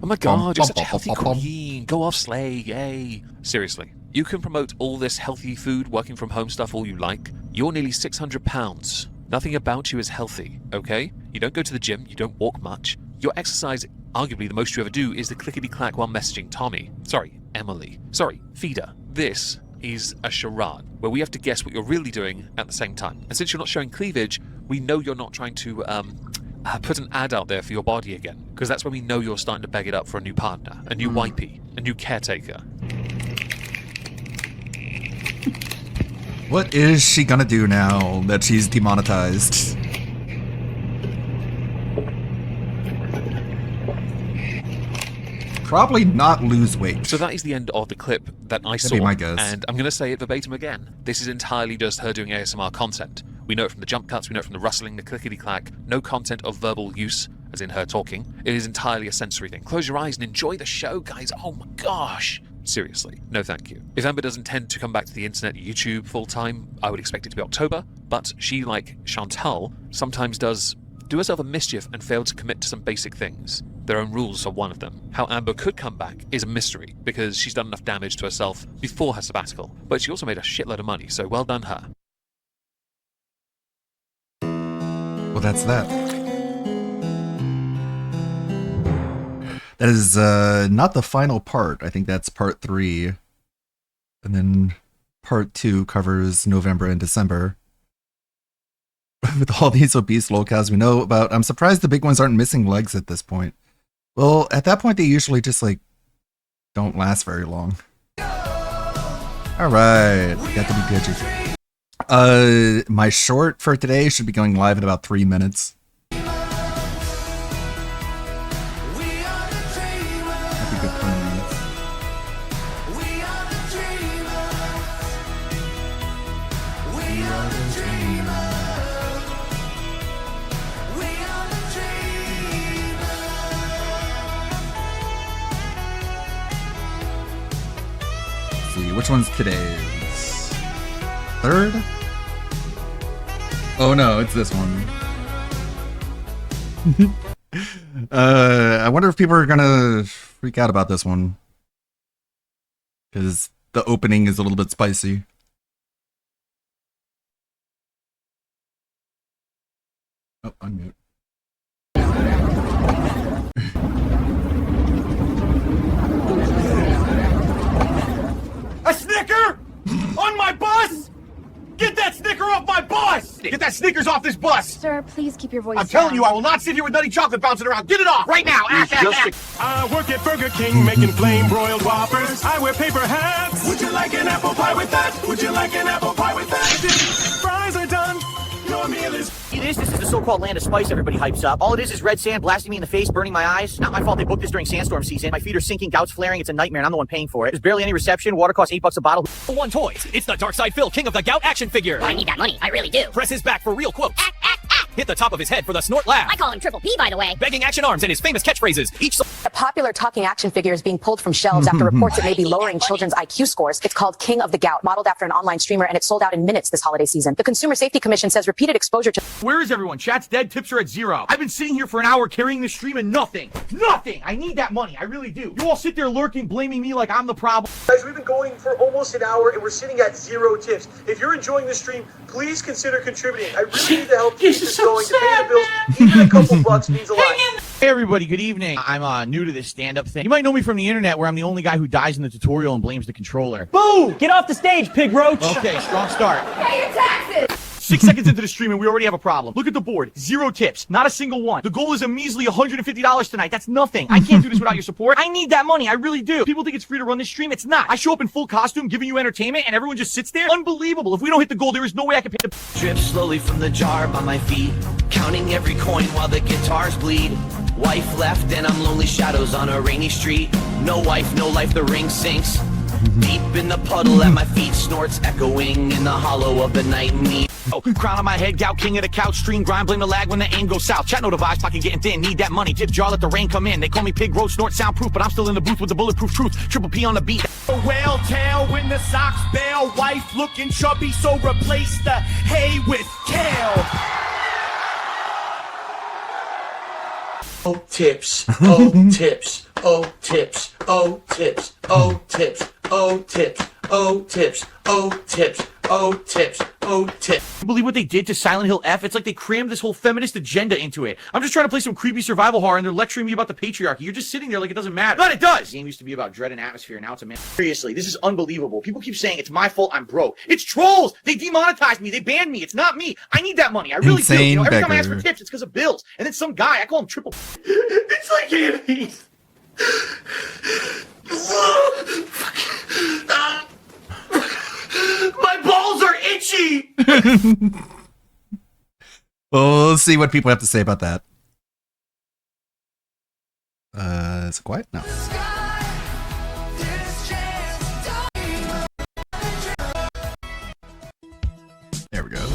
Oh my god, you're such a healthy queen. Go off, slay, yay. Seriously, you can promote all this healthy food, working from home stuff all you like. You're nearly 600 pounds. Nothing about you is healthy, okay? You don't go to the gym, you don't walk much. Your exercise, arguably the most you ever do, is the clickety-clack while messaging Tommy. Sorry, Emily. Sorry, Feeder. This is a charade, where we have to guess what you're really doing at the same time. And since you're not showing cleavage, we know you're not trying to, put an ad out there for your body again. Because that's when we know you're starting to beg it up for a new partner, a new wifey, a new caretaker. What is she gonna do now that she's demonetized? Probably not lose weight. So that is the end of the clip that I saw. That'd be my guess. And I'm going to say it verbatim again. This is entirely just her doing ASMR content. We know it from the jump cuts, we know it from the rustling, the clickety-clack. No content of verbal use, as in her talking. It is entirely a sensory thing. Close your eyes and enjoy the show, guys. Oh my gosh. Seriously, no thank you. If Amber doesn't tend to come back to the internet YouTube full-time, I would expect it to be October, but she, like Chantal, sometimes does do herself a mischief and fail to commit to some basic things. Their own rules are one of them. How Amber could come back is a mystery, because she's done enough damage to herself before her sabbatical, but she also made a shitload of money, so well done her. Well, that's that. That is not the final part. I think that's part 3. And then part 2 covers November and December. With all these obese lolcows we know about, I'm surprised the big ones aren't missing legs at this point. Well, at that point, they usually just, like, don't last very long. Alright, got to be good. My short for today should be going live in about 3 minutes. That'd be good pun minutes. Let's see, which one's today's? 3rd? Oh no, it's this one. I wonder if people are gonna freak out about this one. Because the opening is a little bit spicy. Oh, unmute. A Snicker? On my bus? Get that Snicker off my bus! Get that Snickers off this bus! Sir, please keep your voice I'm telling you, I will not sit here with nutty chocolate bouncing around. Get it off right now! I work at Burger King making flame broiled Whoppers. I wear paper hats. Would you like an apple pie with that? Would you like an apple pie with that? Fries are done. Your meal is... This is the so-called land of spice everybody hypes up. All it is red sand blasting me in the face, burning my eyes. Not my fault they booked this during sandstorm season. My feet are sinking, gout's flaring, it's a nightmare, and I'm the one paying for it. There's barely any reception, water costs $8 a bottle. One Toys. It's the Dark Side Phil, king of the gout action figure. I need that money, I really do. Press his back for real quotes. Hit the top of his head for the snort laugh. I call him Triple P, by the way. Begging action arms and his famous catchphrases. Each a popular talking action figure is being pulled from shelves after reports it may be lowering children's IQ scores. It's called King of the Gout, modeled after an online streamer, and it sold out in minutes this holiday season. The Consumer Safety Commission says repeated exposure to... Where is everyone? Chat's dead, tips are at 0. I've been sitting here for an hour carrying this stream and nothing. Nothing! I need that money, I really do. You all sit there lurking, blaming me like I'm the problem. Guys, we've been going for almost an hour and we're sitting at 0 tips. If you're enjoying this stream, please consider contributing. I really need the help to keep this going, to pay the bills. Even a couple bucks means a lot. Hey everybody, good evening. I'm new to this stand-up thing. You might know me from the internet where I'm the only guy who dies in the tutorial and blames the controller. Boo! Get off the stage, pig roach! Okay, strong start. Pay your taxes! 6 seconds into the stream and we already have a problem. Look at the board. 0 tips. Not a single one. The goal is a measly $150 tonight. That's nothing. I can't do this without your support. I need that money. I really do. People think it's free to run this stream. It's not. I show up in full costume, giving you entertainment, and everyone just sits there. Unbelievable. If we don't hit the goal, there is no way I can pay the... Drip slowly from the jar by my feet, counting every coin while the guitars bleed. Wife left and I'm lonely shadows on a rainy street. No wife, no life, the ring sinks. Deep in the puddle at my feet, snorts echoing in the hollow of the night need. Oh, crown on my head, gout, king of the couch, stream grind, blame the lag when the aim goes south. Chat no device, pocket getting thin, need that money. Tip jar, let the rain come in. They call me pig roach, snort soundproof, but I'm still in the booth with the bulletproof truth. Triple P on the beat. A whale tail when the socks bail. Wife looking chubby, so replace the hay with kale. Oh, tips. Oh, tips. Oh, tips. Oh, tips. Oh, tips. Oh, tips. Oh, tips. Oh, tips. Oh, tips. Oh, tips. You believe what they did to Silent Hill F? It's like they crammed this whole feminist agenda into it. I'm just trying to play some creepy survival horror and they're lecturing me about the patriarchy. You're just sitting there like it doesn't matter. But it does! The game used to be about dread and atmosphere, now it's a man. Seriously, this is unbelievable. People keep saying it's my fault I'm broke. It's trolls! They demonetized me, they banned me, it's not me. I need that money, I really do. You know, every time I ask for tips, it's because of bills. And then some guy, I call him Triple... It's like Anthony. My balls are itchy! Well, let's see what people have to say about that. Is it quiet? No. There we go.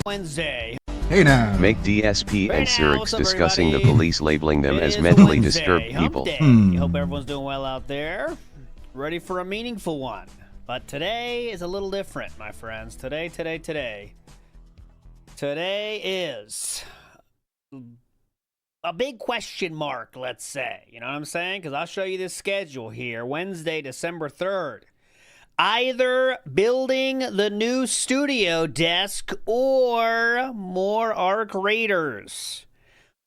Wednesday. Hey now. Make DSP and Cyrix discussing the police labeling them as mentally disturbed people. I hope everyone's doing well out there. Ready for a meaningful one. But today is a little different, my friends. Today is a big question mark, let's say. You know what I'm saying? Because I'll show you this schedule here. Wednesday, December 3rd. Either building the new studio desk or more Arc Raiders.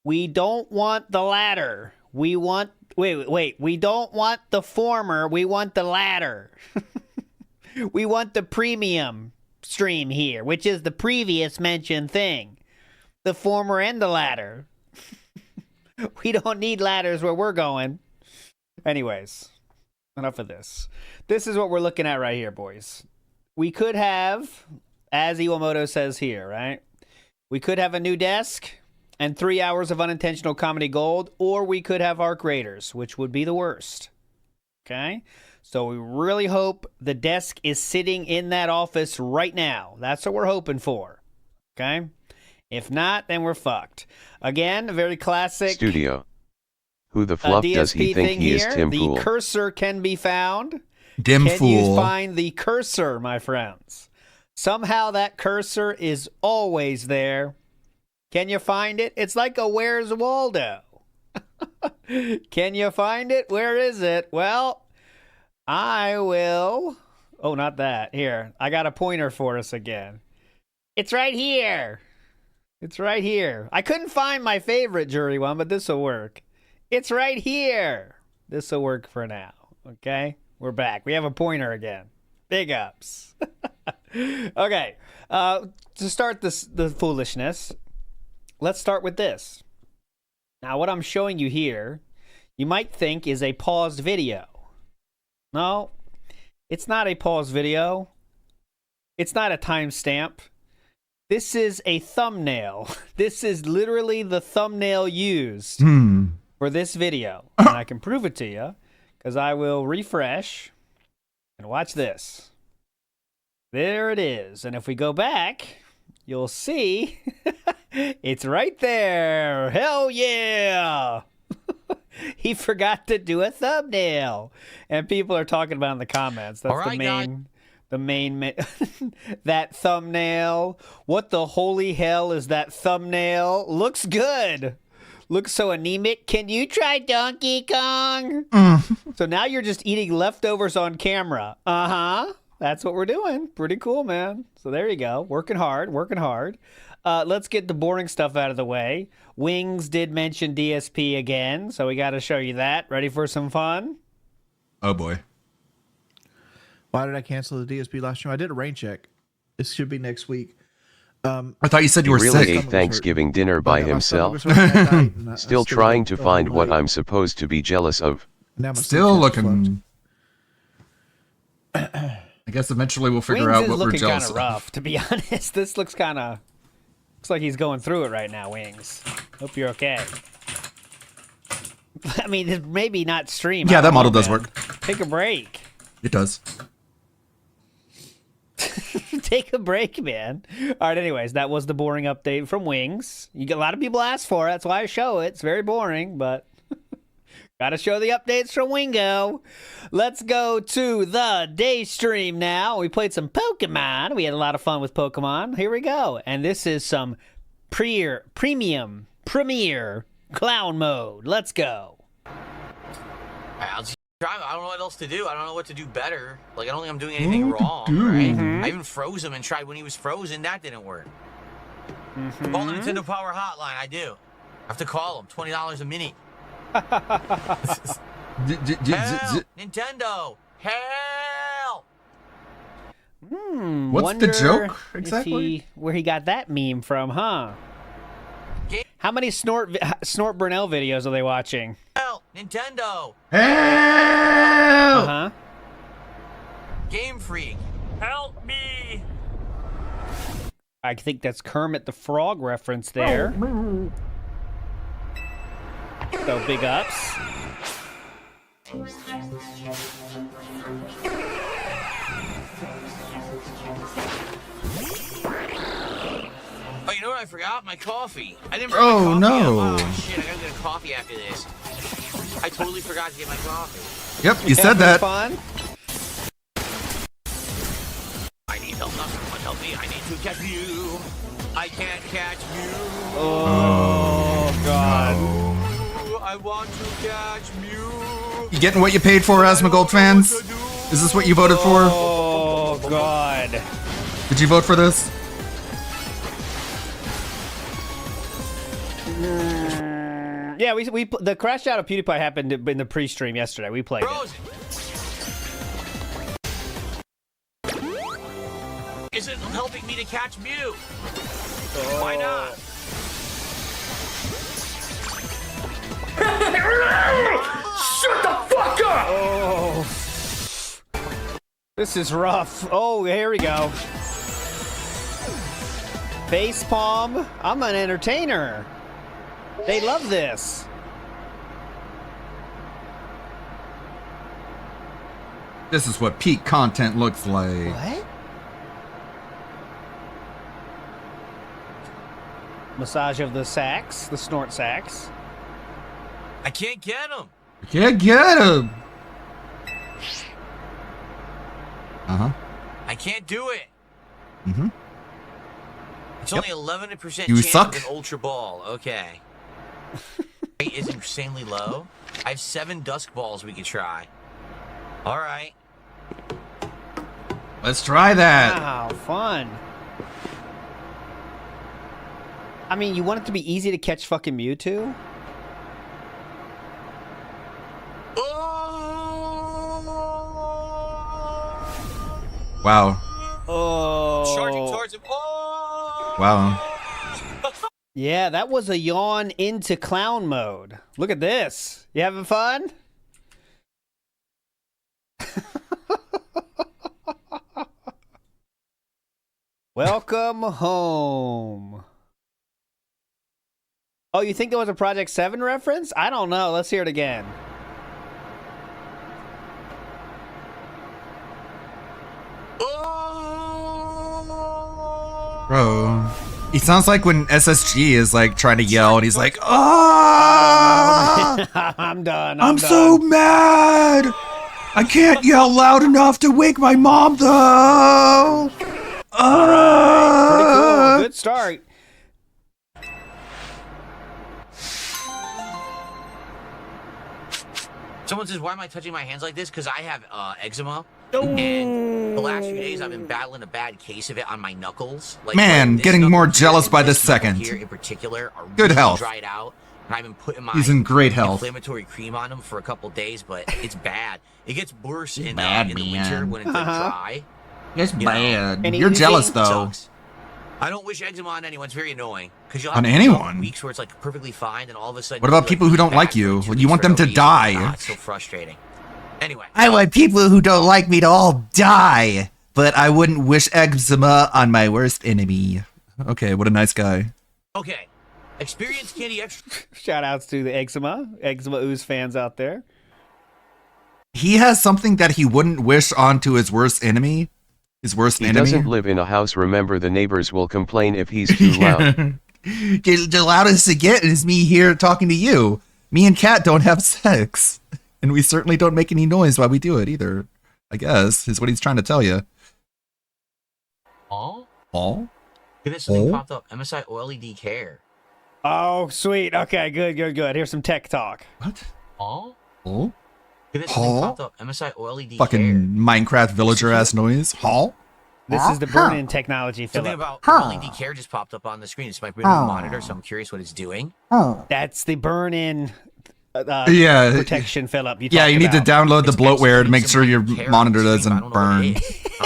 We don't want the latter. We want... Wait. We don't want the former. We want the latter. We want the premium stream here, which is the previous mentioned thing. The former and the latter. We don't need ladders where we're going. Anyways, enough of this. This is what we're looking at right here, boys. We could have, as Iwamoto says here, right? We could have a new desk and 3 hours of unintentional comedy gold, or we could have Arc Raiders, which would be the worst. Okay? So we really hope the desk is sitting in that office right now. That's what we're hoping for. Okay? If not, then we're fucked. Again, a very classic studio. Who the fluff does he think he is, Tim Pool? The cursor can be found. Dim Can fool. you find the cursor, my friends? Somehow that cursor is always there. Can you find it? It's like a Where's Waldo. Can you find it? Where is it? Well, I will. Oh, not that. Here, I got a pointer for us again. It's right here. It's right here. I couldn't find my favorite jury one, but this will work. It's right here. This will work for now. Okay? We're back. We have a pointer again. Big ups. Okay. To start the foolishness, let's start with this. Now, what I'm showing you here, you might think is a paused video. No, it's not a paused video. It's not a timestamp. This is a thumbnail. This is literally the thumbnail used for this video. And I can prove it to you because I will refresh and watch this. There it is. And if we go back, you'll see it's right there. Hell yeah. He forgot to do a thumbnail. And people are talking about it in the comments. That's All right, the main that thumbnail. What the holy hell is that thumbnail? Looks good. Looks so anemic. Can you try Donkey Kong? So now you're just eating leftovers on camera. That's what we're doing. Pretty cool, man. So there you go. Working hard. Let's get the boring stuff out of the way. Wings did mention DSP again, so we got to show you that. Ready for some fun? Oh boy. Why did I cancel the DSP last stream? I did a rain check. It should be next week. I thought you said you were really sick. ate Thanksgiving dinner by himself. Still trying to find what I'm supposed to be jealous of. Still looking. I guess eventually we'll figure Wings out is what we're looking jealous kind of. of rough, to be honest. This looks like he's going through it right now, Wings. Hope you're okay. I mean, it's maybe not stream. Yeah, I that don't model know, does man. work. Take a break. It does. Take a break, man. All right, anyways, that was the boring update from Wings. You get a lot of people ask for it. That's why I show it. It's very boring, but gotta show the updates from Wingo. Let's go to the day stream now. We played some Pokemon. We had a lot of fun with Pokemon. Here we go. And this is some premium clown mode. Let's go. I'll just try. I don't know what else to do. I don't know what to do better. Like, I don't think I'm doing anything wrong, right? I even froze him and tried when he was frozen. That didn't work. Call the Nintendo Power Hotline. I do. I have to call them. $20 a minute. Help! Nintendo! Help! What's the joke exactly? Where he got that meme from, huh? How many Snort Burnell videos are they watching? Help! Nintendo! Help! Game Freak! Help me! I think that's Kermit the Frog reference there. So big ups. Oh, you know what I forgot? My coffee. I didn't Oh, bring my no. coffee. Oh, shit, I gotta get a coffee after this. I totally forgot to get my coffee. Yep, you said that. Fun. I need help, not someone help me. I need to catch you. I can't catch you. Oh, God. I want to catch Mew. You getting what you paid for, Asmongold fans? Is this what you voted for? God. Did you vote for this? Yeah, the crash out of PewDiePie happened in the pre-stream yesterday. We played it. Isn't helping me to catch Mew. Why not? Shut the fuck up! Oh. This is rough. Oh, here we go. Face palm. I'm an entertainer. They love this. This is what peak content looks like. What? Massage of the sacks, the snort sacks. I can't get him. I can't get him. I can't do it. Mm-hmm. It's only 11% You chance suck. of an ultra ball. Okay. Rate is insanely low. I have 7 dusk balls we could try. All right. Let's try that. Wow, fun. I mean, you want it to be easy to catch fucking Mewtwo? Wow. Oh. Charging towards him. Oh! Wow. Yeah, that was a yawn into clown mode. Look at this. You having fun? Welcome home. Oh, you think there was a Project 7 reference? I don't know. Let's hear it again. Bro. He sounds like when SSG is like trying to yell and he's like, ah! I'm done. I'm so mad! I can't yell loud enough to wake my mom though! Pretty cool. Good start. Someone says, why am I touching my hands like this? Because I have eczema. And the last few days I've been battling a bad case of it on my knuckles. Like, Man, this getting knuckle more here jealous and by the this knuckle second. Here in particular are Good really health. dried out. And I've been putting my He's in great health. inflammatory cream on them for a couple days, but it's bad. It gets worse in the bad, winter man. when it's like dry. It's You know? bad. And You're easy jealous though. sucks. I don't wish eczema on anyone. It's very annoying. Because you'll On have anyone? weeks where it's like perfectly fine, and all of a sudden. What you'll about be, people like, who don't really like bad you? for 2 You weeks want for them no to reason. die. Ah, it's so frustrating. Anyway. I want people who don't like me to all die, but I wouldn't wish eczema on my worst enemy. Okay, what a nice guy. Okay. Experience Candy Extra. Shout outs to the Eczema Ooze fans out there. He has something that he wouldn't wish onto his worst enemy. His worst He enemy. doesn't live in a house. Remember, the neighbors will complain if he's too loud. The loudest to get is me here talking to you. Me and Kat don't have sex. And we certainly don't make any noise while we do it either. I guess, is what he's trying to tell you. Oh? Oh? Look, this something Oh? popped up. MSI OLED Care. Oh, sweet. Okay, good. Here's some tech talk. What? Oh? Oh? Look, this something Huh? popped up. MSI OLED Fucking Care. Minecraft villager ass noise. Hall? This is the burn-in technology, Something Philip. about OLED Care just popped up on the screen. It's my brand new monitor, so I'm curious what it's doing. Oh. That's the burn-in Yeah. protection, Philip. Yeah, you need to download the bloatware to make sure your monitor I doesn't don't know what burn. it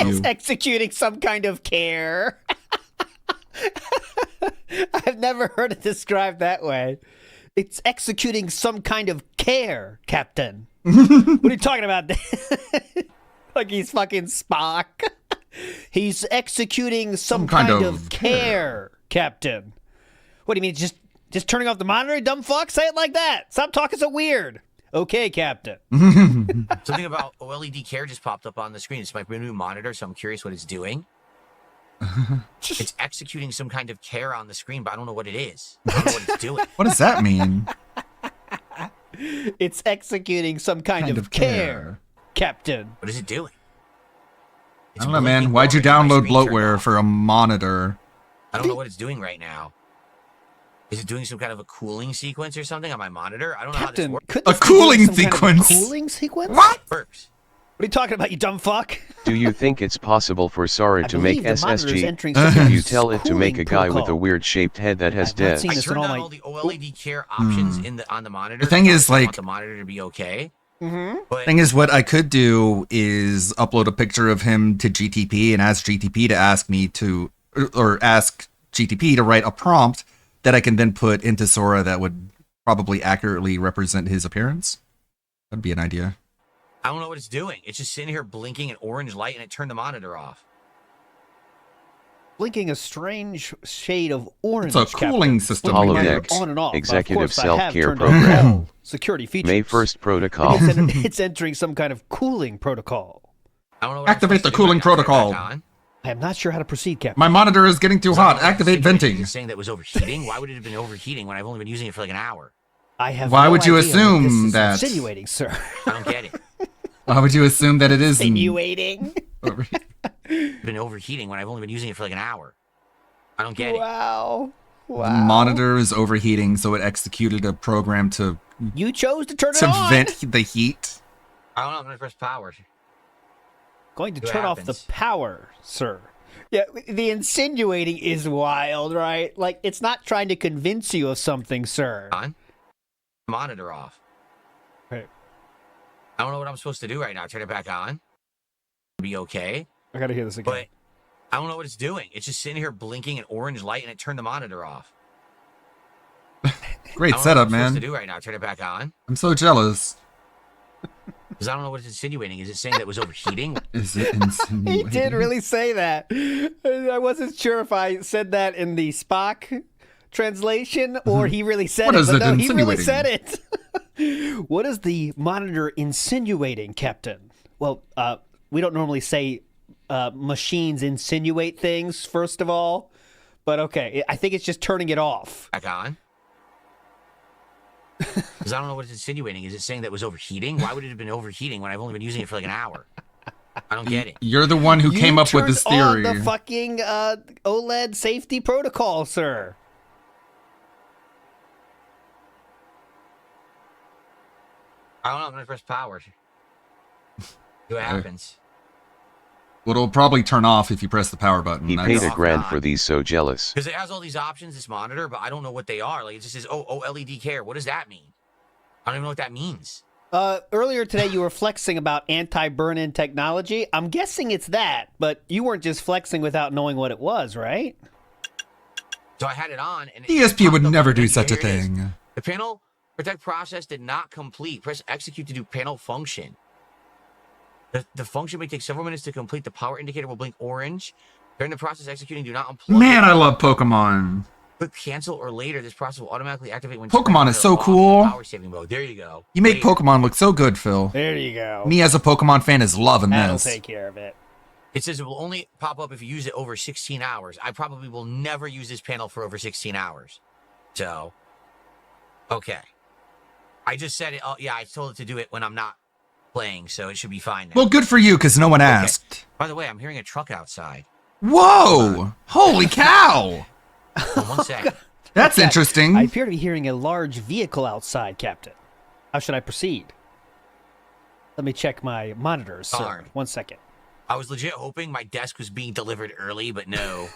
is. It's executing some kind of care. I've never heard it described that way. It's executing some kind of care, Captain. What are you talking about? Like he's fucking Spock. He's executing some kind of care, Captain. What do you mean? Just turning off the monitor, dumb fuck? Say it like that. Stop talking so weird. Okay, Captain. Something about OLED Care just popped up on the screen. It's my brand new monitor, so I'm curious what it's doing. It's executing some kind of care on the screen, but I don't know what it is. I don't know what it's doing. What does that mean? It's executing some kind of care, Captain. What is it doing? I don't know, man. Why'd you download bloatware for a monitor? I don't know what it's doing right now. Is it doing some kind of a cooling sequence or something on my monitor? I don't know Captain, how this could works. this be doing some kind of a cooling sequence? What? Works. What are you talking about, you dumb fuck? Do you think it's possible for Sora to make believe the monitor is SSG entering some if you tell it to make a cooling guy with a protocol. weird shaped head that has dead? I turned on all the OLED care options on the monitor. The thing is, I want like- the monitor to be okay. Thing is, what I could do is upload a picture of him to GTP and ask GTP to ask me to, or ask GTP to write a prompt that I can then put into Sora that would probably accurately represent his appearance. That'd be an idea. I don't know what it's doing. It's just sitting here blinking an orange light, and it turned the monitor off. Blinking a strange shade of orange. It's a cooling Captain. system. Flipping the Holodeck, monitor on and off. executive Of course, I have self-care turned on program. all security features. May 1st protocol. It's entering some kind of cooling protocol. I don't know what Activate the cooling protocol. I am not sure how to proceed, Captain. My monitor is getting too hot. Activate venting. You're saying that was overheating? Why would it have been overheating when I've only been using it for like an hour? I have. Why no would you idea what assume this is that? Insinuating, sir. I don't get it. Why would you assume that it is? Insinuating. Been overheating when I've only been using it for like an hour. I don't get it. Wow. The monitor is overheating, so it executed a program to You chose to turn it on. vent the heat. I don't know. I'm gonna press power. Going to See what turn off happens. the power, sir. Yeah, the insinuating is wild, right? Like, it's not trying to convince you of something, sir. On. Monitor off. Right. I don't know what I'm supposed to do right now. Turn it back on. Be okay. I gotta hear this again. But I don't know what it's doing. It's just sitting here blinking an orange light, and it turned the monitor off. Great I don't know setup, what I'm man. supposed to do right now. Turn it back on. I'm so jealous. Because I don't know what it's insinuating. Is it saying that it was overheating? Is it He insinuating? did really say that. I wasn't sure if I said that in the Spock translation or he really said What it. is But it no, he really insinuating? said it. What is the monitor insinuating, Captain? Well, we don't normally say machines insinuate things, first of all. But okay, I think it's just turning it off. Back on. Because I don't know what it's insinuating. Is it saying that it was overheating? Why would it have been overheating when I've only been using it for like an hour? I don't get it. You're the one who You came up with turned this on theory. the fucking OLED safety protocol, sir. I don't know. I'm gonna press power. See what happens. Well, it'll probably turn off if you press the power button. He paid $1,000 for these, so jealous. Because it has all these options, this monitor, but I don't know what they are. Like it just says, oh, OLED care. What does that mean? I don't even know what that means. Earlier today, you were flexing about anti-burn-in technology. I'm guessing it's that, but you weren't just flexing without knowing what it was, right? So I had it on, and ESP would never do here such a it is. thing. The panel protect process did not complete. Press execute to do panel function. The function may take several minutes to complete. The power indicator will blink orange. During the process executing, do not unplug. Man, I love Pokemon. Click cancel or later. This process will automatically activate when Pokemon is so off in cool. Power saving mode. There you go. You make Later. Pokemon look so good, Phil. There you go. Me as a Pokemon fan is loving That'll this. take care of it. It says it will only pop up if you use it over 16 hours. I probably will never use this panel for over 16 hours. So, okay. I just said it. Oh, yeah, I told it to do it when I'm not playing, so it should be fine now. Well, good for you, because no one asked. By the way, I'm hearing a truck outside. Whoa! Holy cow! Hold on 1 second. That's interesting. I appear to be hearing a large vehicle outside, Captain. How should I proceed? Let me check my monitors, sir. Darn. 1 second. I was legit hoping my desk was being delivered early, but no.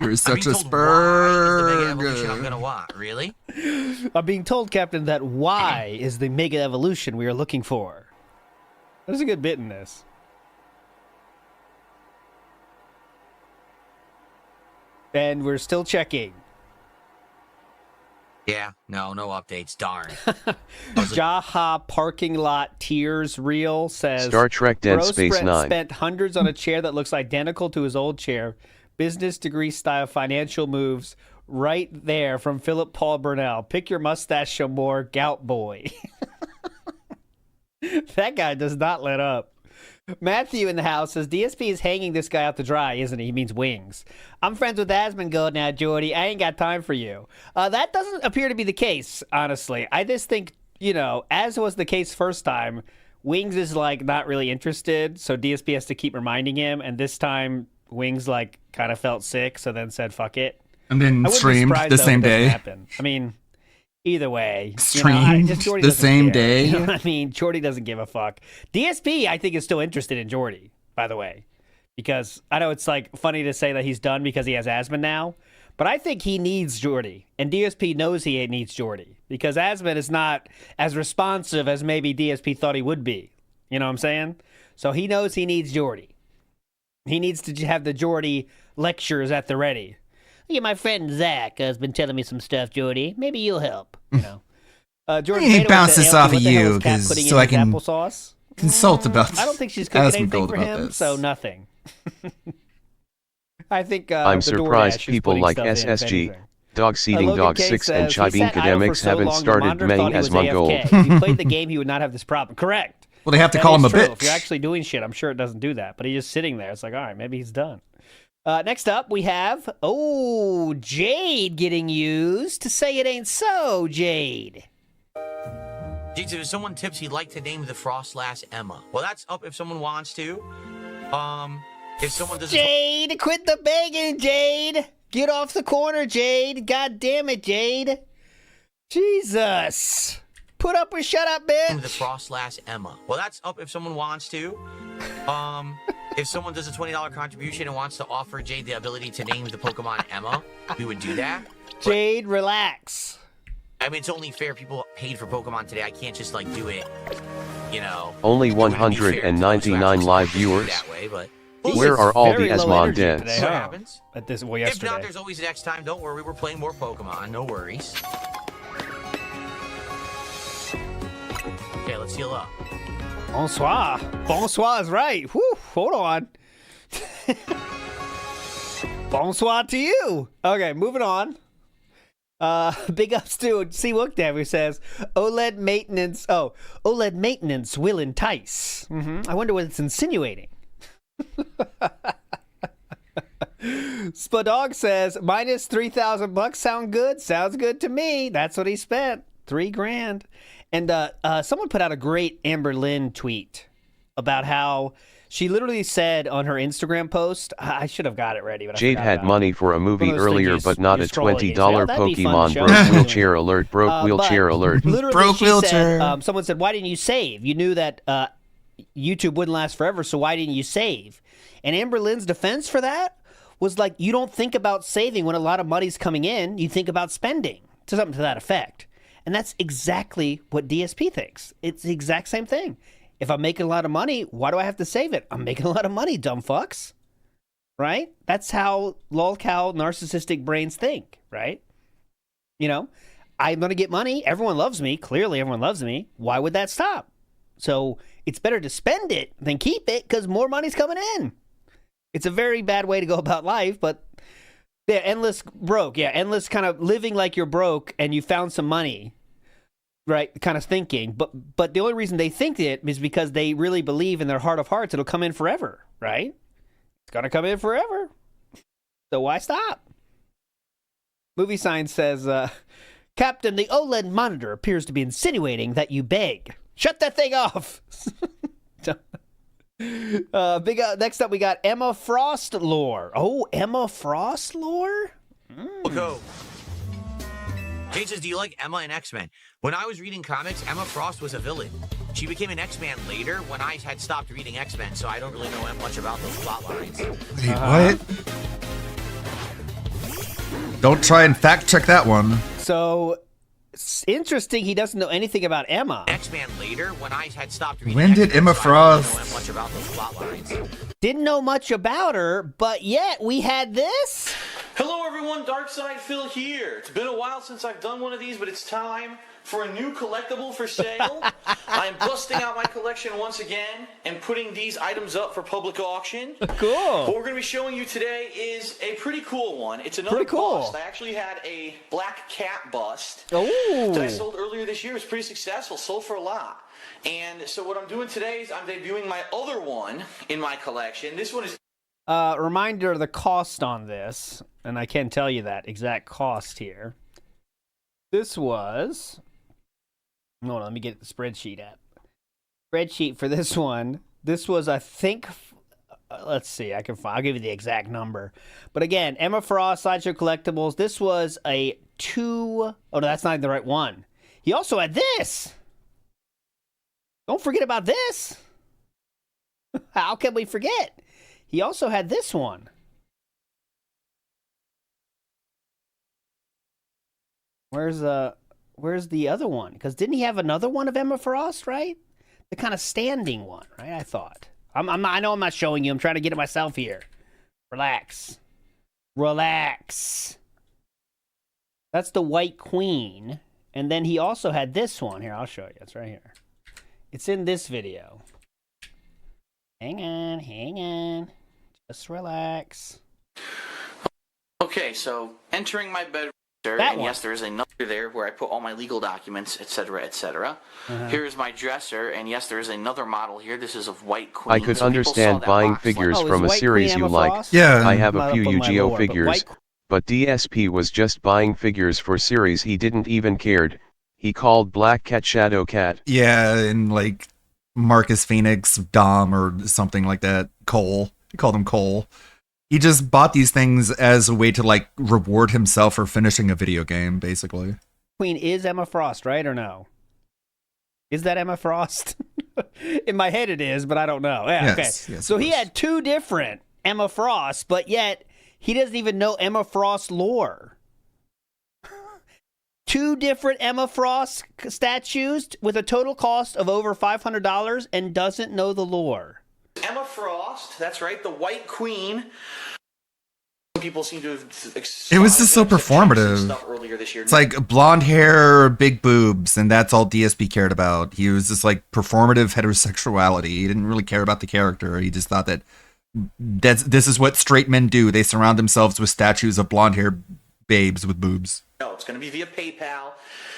You're such a Mega evolution I'm spurg. gonna want. Really? I'm being told, Captain, that Y is the mega evolution we are looking for. There's a good bit in this. And we're still checking. Yeah. No updates. Darn. Jaha parking lot tears reel says Star Trek Dead Bro Space Nine. spent hundreds on a chair that looks identical to his old chair. Business degree style financial moves right there from Philip Paul Burnell. Pick your mustache some more, gout boy. That guy does not let up. Matthew in the house says DSP is hanging this guy out to dry, isn't he? He means wings. I'm friends with Asmongold now, Jordy. I ain't got time for you. That doesn't appear to be the case, honestly. I just think, as was the case first time, Wings is not really interested, so DSP has to keep reminding him, and this time Wings kind of felt sick, so then said fuck it. And then I wouldn't be streamed surprised, the though, if same it doesn't day. happen. I mean, Either way, Streamed Jordy the doesn't same care. day? You know what I mean? Jordy doesn't give a fuck. DSP, I think, is still interested in Jordy, by the way, because I know it's like funny to say that he's done because he has Asmon now, but I think he needs Jordy, and DSP knows he needs Jordy because Asmon is not as responsive as maybe DSP thought he would be. You know what I'm saying? So he knows he needs Jordy. He needs to have the Jordy lectures at the ready. Yeah, my friend Zach has been telling me some stuff, Jordy. Maybe you'll help. You know, Jordan. He Tatum bounced wants this to off ask of what the hell you is Kat because putting so in I his can applesauce. consult about. I don't think she's ask cooking anything McGold for about him, this. so nothing. I think I'm the surprised DoorDash is people putting like stuff in, if SSG, anything. Dog Seeding Logan Dog K 6, and says, he Chibeen sat idle for Academics so haven't long, the started monitor May thought he as was Mongold. AFK. If you played the game, he would not have this problem. Correct. Well, they have to That call him is a true. bitch. If you're actually doing shit, I'm sure it doesn't do that. But he's just sitting there. It's like, all right, maybe he's done. Next up, we have, Jade getting used to say it ain't so, Jade. Dude, if someone tips he'd like to name the Frost Lass Emma. Well, that's up if someone wants to. If someone doesn't... Jade, quit the begging, Jade. Get off the corner, Jade. God damn it, Jade. Jesus. Put up or shut up, bitch. The Frost Lass Emma. Well, that's up if someone wants to. If someone does a $20 contribution and wants to offer Jade the ability to name the Pokemon Emma, we would do that. Jade, relax. I mean, it's only fair people paid for Pokemon today. I can't just, like, do it, you know. Only 199 live viewers. That way, but Where are all the Esmond Today, dens? What huh? happens? At this, well, If yesterday. not, there's always next time. Don't worry, we're playing more Pokemon. No worries. Okay, let's heal up. Bonsoir. Bonsoir is right. Whew, hold on. Bonsoir to you. Okay, moving on. Big ups to C. Wookdev who says OLED maintenance. Oh, OLED maintenance will entice. I wonder what it's insinuating. Spadog says minus $3,000 sound good. Sounds good to me. That's what he spent. $3,000. And someone put out a great Amber Lynn tweet about how she literally said on her Instagram post, I should have got it ready, but I Jade forgot had about money for a movie One of those things earlier, you but not a scroll and you $20 say, oh, that'd be fun Pokemon. to show. Broke wheelchair alert. Broke wheelchair but alert. Literally, Broke she wheelchair. said, someone said, why didn't you save? You knew that YouTube wouldn't last forever, so why didn't you save? And Amber Lynn's defense for that was like, you don't think about saving when a lot of money's coming in. You think about spending, to something to that effect. And that's exactly what DSP thinks. It's the exact same thing. If I'm making a lot of money, why do I have to save it? I'm making a lot of money, dumb fucks. Right? That's how lolcow narcissistic brains think, right? You know, I'm going to get money. Everyone loves me. Clearly, everyone loves me. Why would that stop? So it's better to spend it than keep it because more money's coming in. It's a very bad way to go about life, but yeah, endless broke. Yeah, endless kind of living like you're broke and you found some money, right? Kind of thinking. But the only reason they think it is because they really believe in their heart of hearts it'll come in forever, right? It's going to come in forever. So why stop? Movie Sign says, Captain, the OLED monitor appears to be insinuating that you beg. Shut that thing off. Next up, we got Emma Frost lore. Oh, Emma Frost lore? Go. Jade says, do you like Emma in X-Men? When I was reading comics, Emma Frost was a villain. She became an X-Man later when I had stopped reading X-Men, so I don't really know much about those plot lines. Wait, what? Don't try and fact check that one. So, it's interesting he doesn't know anything about Emma. X-Man later when I had stopped reading When did X-Men, Emma so I don't really Frost- know much about those plot lines. Didn't know much about her, but yet we had this. Hello everyone, Darkside Phil here. It's been a while since I've done one of these, but it's time for a new collectible for sale. I am busting out my collection once again and putting these items up for public auction. Cool. What we're going to be showing you today is a pretty cool one. It's another Pretty cool. bust. I actually had a black cat bust Ooh. that I sold earlier this year. It was pretty successful, sold for a lot. And so what I'm doing today is I'm debuting my other one in my collection. This one is... Reminder of the cost on this, and I can't tell you that exact cost here. This was... Hold on, let me get the spreadsheet up. Spreadsheet for this one. This was, I think, let's see. I'll give you the exact number. But again, Emma Frost, Sideshow Collectibles. This was a 2. Oh no, that's not the right one. He also had this. Don't forget about this. How can we forget? He also had this one. Where's the other one? Because didn't he have another one of Emma Frost, right? The kind of standing one, right? I thought. I know I'm not showing you. I'm trying to get it myself here. Relax. Relax. That's the White Queen. And then he also had this one. Here, I'll show you. It's right here. It's in this video. Hang on. Just relax. Okay, so entering my bedroom, That and one. yes, there is another there where I put all my legal documents, etc., etc. Here's my dresser, and yes, there is another model here. This is of White Queen. I could So people understand saw that buying box, figures like, from a White series Queen you Emma like. Frost? Yeah. I have Not a up few on my Yu-Gi-Oh lore, but figures, but DSP was just buying figures for series he didn't even cared. He called Black Cat Shadow Cat. Yeah, and like Marcus Phoenix, Dom, or something like that. Cole. He called him Cole. He just bought these things as a way to like reward himself for finishing a video game, basically. Queen is Emma Frost, right or no? Is that Emma Frost? In my head it is, but I don't know. Yeah, Yes, okay. yes, So of he had 2 different Emma Frosts, but yet he doesn't even know Emma Frost lore. 2 different Emma Frost statues with a total cost of over $500 and doesn't know the lore. Emma Frost, that's right, the White Queen. People seem to have It was just so performative. stuff earlier this year. It's like blonde hair, big boobs, and that's all DSP cared about. He was just like performative heterosexuality. He didn't really care about the character. He just thought that this is what straight men do. They surround themselves with statues of blonde hair babes with boobs. No, it's going to be via PayPal,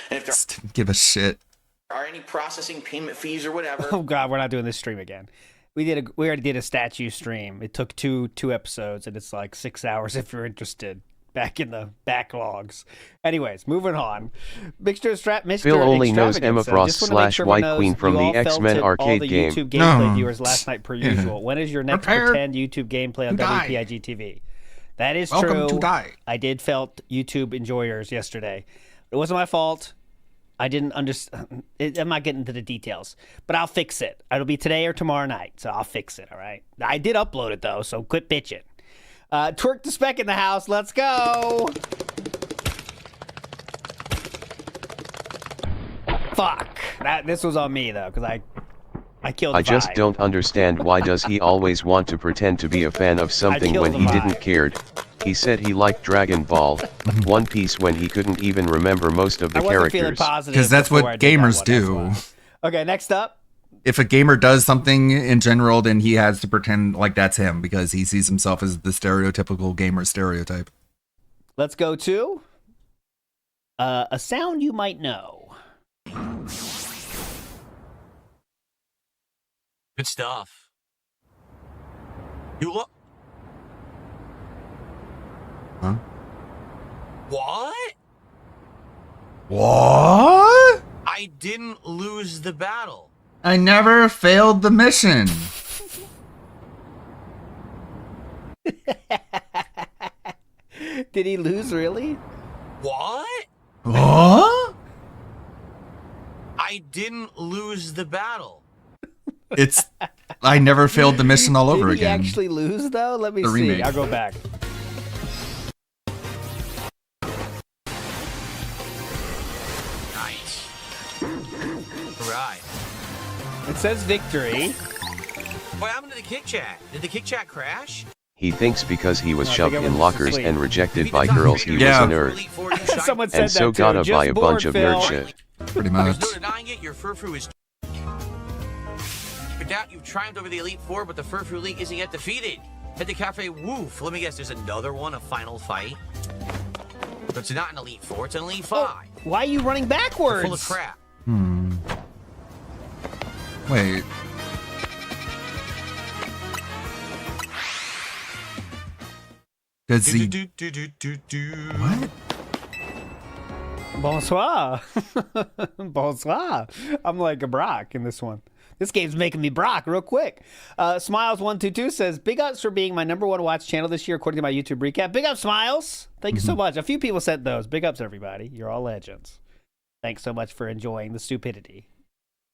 and if there Didn't give a shit. are any processing payment fees or whatever, Oh God, we're not doing this stream again. We already did a statue stream. It took two episodes, and it's like 6 hours if you're interested. Back in the backlogs. Anyways, moving on. Mr. Phil only knows Extravagant Emma says, Frost "Just wanna make / sure White everyone Queen knows from you the all felt X-Men it, arcade all the game." YouTube gameplay No. viewers last night per Yeah. usual. When is your next Prepare pretend YouTube gameplay on to die. WPIG TV? That is Welcome true. to die. I did felt YouTube enjoyers yesterday. It wasn't my fault. I didn't understand. I'm not getting into the details, but I'll fix it. It'll be today or tomorrow night, so I'll fix it. All right. I did upload it though, so quit bitching. Twerk the Spec in the house. Let's go. Fuck. This was on me though, because I killed. I just Vibe. don't understand why does he always want to pretend to be a fan of something killed when the he vibe. didn't cared. He said he liked Dragon Ball, One Piece when he couldn't even remember most of the I wasn't feeling characters. positive Because that's before what I did that gamers one, do. that's why. Okay, next up. If a gamer does something in general, then he has to pretend like that's him because he sees himself as the stereotypical gamer stereotype. Let's go to a sound you might know. Good stuff. You look. Huh? What? What? I didn't lose the battle. I never failed the mission. Did he lose really? What? What? I didn't lose the battle. It's I never failed the mission all over Did he again. actually lose though? Let me The see. remake. I'll go back. Nice. Right. It says victory. What happened to the kick chat? Did the kick chat crash? He thinks because he was I shoved think in everyone's lockers asleep. and rejected by girls he Yeah. was a nerd. Someone said And so that too. gotta Just buy a bored, bunch of Phil. nerd shit. Pretty There's much. no denying it, your Furfu is. No doubt you've triumphed over the Elite Four, but the Furfu League isn't yet defeated. Head to Cafe Woof. Let me guess, there's another one, a final fight. But it's not an Elite Four, it's an Elite Five. Why are you running backwards? Full of crap. Wait. Does he? What? Bonsoir. Bonsoir. I'm like a Brock in this one. This game's making me Brock real quick. Smiles122 says, big ups for being my #1 watch channel this year, according to my YouTube recap. Big ups, Smiles. Thank you so much. A few people sent those. Big ups, everybody. You're all legends. Thanks so much for enjoying the stupidity.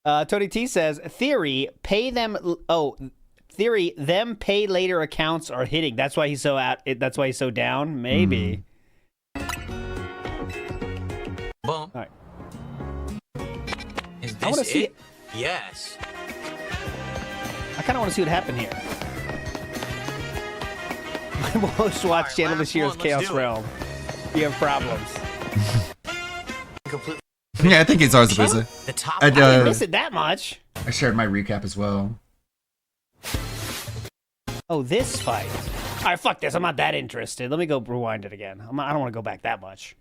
Tony T says, theory, them pay later accounts are hitting. That's why he's so that's why he's so down. Maybe. Boom. All right. Is I wanna this see it? Yes. I kind of want to see what happened here. My most watched channel this year is Chaos Realm. You have problems. Yeah, I think he's ours busy. I didn't miss it that much. I shared my recap as well. Oh, this fight. All right, fuck this. I'm not that interested. Let me go rewind it again. I don't want to go back that much.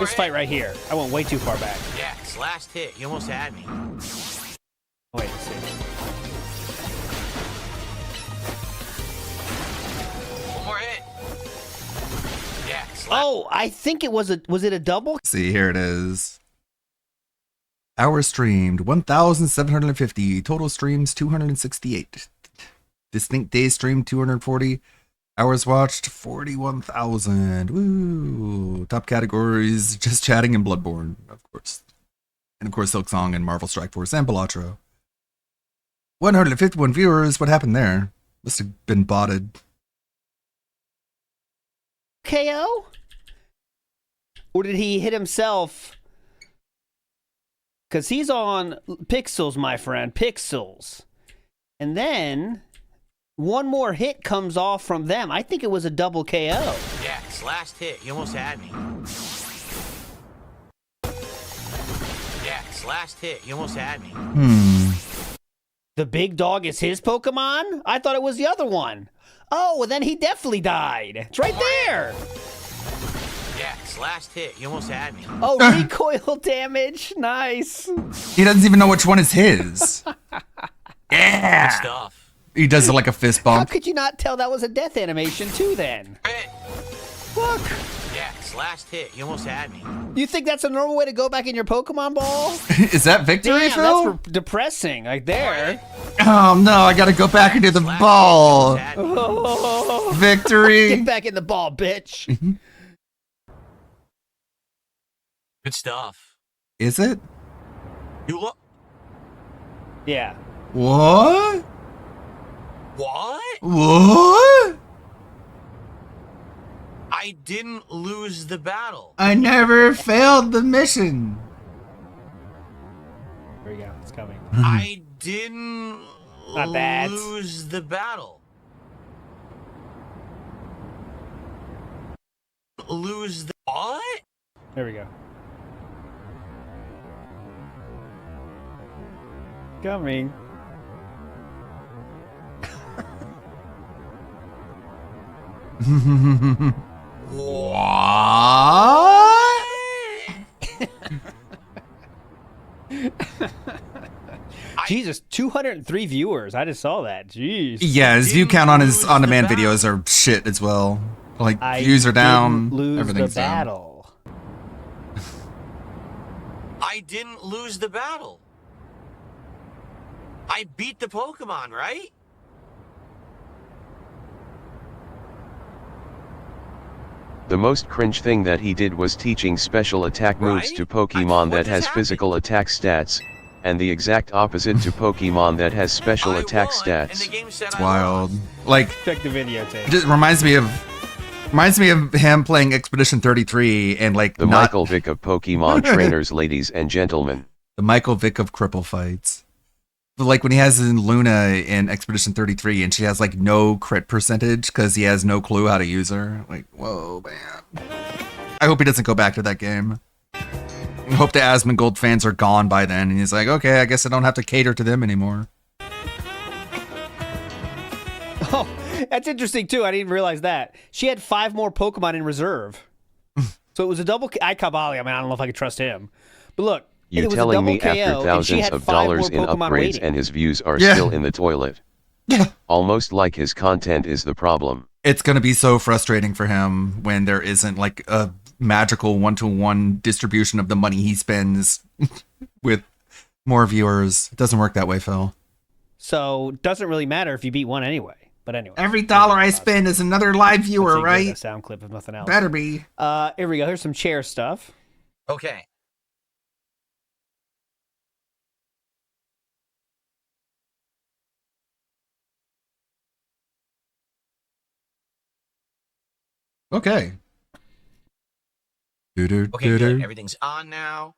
This fight right here. I went way too far back. Yes, last hit. You almost had me. Wait, let's see. One more hit. Yes. Oh, I think it was it a double? See, here it is. Hours streamed 1,750. Total streams 268. Distinct days streamed 240. Hours watched 41,000. Woo! Top categories: just chatting and Bloodborne, of course, and of course Silksong and Marvel Strike Force and Balatro. 151 viewers. What happened there? Must have been botted. KO? Or did he hit himself? Because he's on Pixels, my friend. Pixels. And then one more hit comes off from them. I think it was a double KO. Yes, last hit. You almost had me. Yes, last hit. You almost had me. The big dog is his Pokemon? I thought it was the other one. Oh, well then he definitely died. It's right there. Yes, last hit. You almost had me. Oh, recoil damage. Nice. He doesn't even know which one is his. Yeah. Good stuff. He does it like a fist How bump. could you not tell that was a death animation too then? Look. Yes, last hit. You almost had me. You think that's a normal way to go back in your Pokemon ball? Is that victory, Damn, Phil? that's depressing. Like there. Oh no, I gotta go back into the ball. Oh. Victory. Get back in the ball, bitch. Good stuff. Is it? You look. Yeah. What? What? What? I didn't lose the battle. I never failed the mission. Here we go. It's coming. I didn't Not bad. lose the battle. Lose the what? There we go. Coming. What? Jesus, 203 viewers. I just saw that. Jeez. Yeah, his view count on his on-demand videos are shit as well. Like views are down. Lose Everything's the down. battle. I didn't lose the battle. I beat the Pokemon, right? The most cringe thing that he did was teaching special attack moves to Pokemon that has physical attack stats, and the exact opposite to Pokemon that has special attack stats. It's wild. Like, Check the videotape. it just reminds me of him playing Expedition 33 and like The Michael Vick of Pokemon trainers, ladies and gentlemen. The Michael Vick of cripple fights. But like when he has in Luna in Expedition 33 and she has like no crit percentage because he has no clue how to use her. Like, whoa, man. I hope he doesn't go back to that game. I hope the Asmongold fans are gone by then and he's like, okay, I guess I don't have to cater to them anymore. Oh, that's interesting too. I didn't realize that. She had 5 more Pokemon in reserve. So it was a double Caballi. I mean, I don't know if I could trust him. But look, You it was a telling double me KO, after and she thousands had of 5 dollars more in Pokemon upgrades waiting. and his views are Yeah. still in the toilet? Yeah. Almost like his content is the problem. It's going to be so frustrating for him when there isn't like a magical one-to-one distribution of the money he spends with more viewers. It doesn't work that way, Phil. So doesn't really matter if you beat one anyway. But anyway, every dollar I spend is another live viewer, right? A sound clip if nothing else. Better be. Here we go. Here's some chair stuff. Okay. Okay. Okay, good. Everything's on now.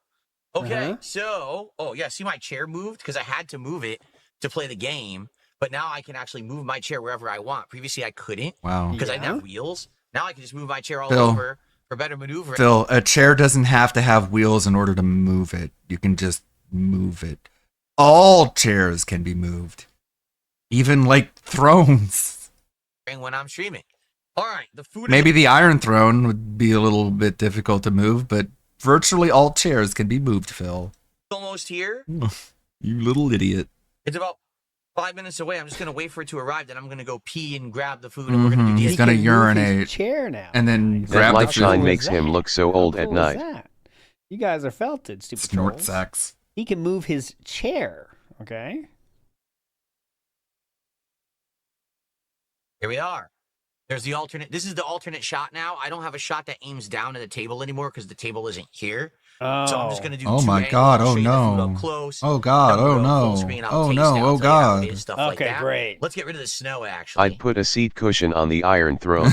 Okay, so, oh yeah, see my chair moved? Because I had to move it to play the game, but now I can actually move my chair wherever I want. Previously, I couldn't. Wow. Because I didn't have wheels. Now I can just move my chair all Phil. over for better maneuvering. Phil, a chair doesn't have to have wheels in order to move it. You can just move it. All chairs can be moved. Even like thrones. When I'm streaming. All right, the food. Maybe the Iron Throne would be a little bit difficult to move, but virtually all chairs can be moved, Phil. Almost here. You little idiot. It's about 5 minutes away. I'm just gonna wait for it to arrive. Then I'm gonna go pee and grab the food, and we're gonna do He's gonna urinate. Chair now. And then That grab the light food. shine makes him look so old at What was night. that? You guys are felted, stupid Snort trolls. sacks. He can move his chair. Okay. Here we are. There's the alternate. This is the alternate shot now. I don't have a shot that aims down at the table anymore because the table isn't here. So I'm just gonna do. Oh two my angles, God! Oh show you the food no! up close, Oh God! then we'll Oh go full no! screen, I'll Oh taste no! it, Oh I'll tell you how it God! is, stuff like Okay, that. great. Let's get rid of the snow. Actually, I'd put a seat cushion on the Iron Throne.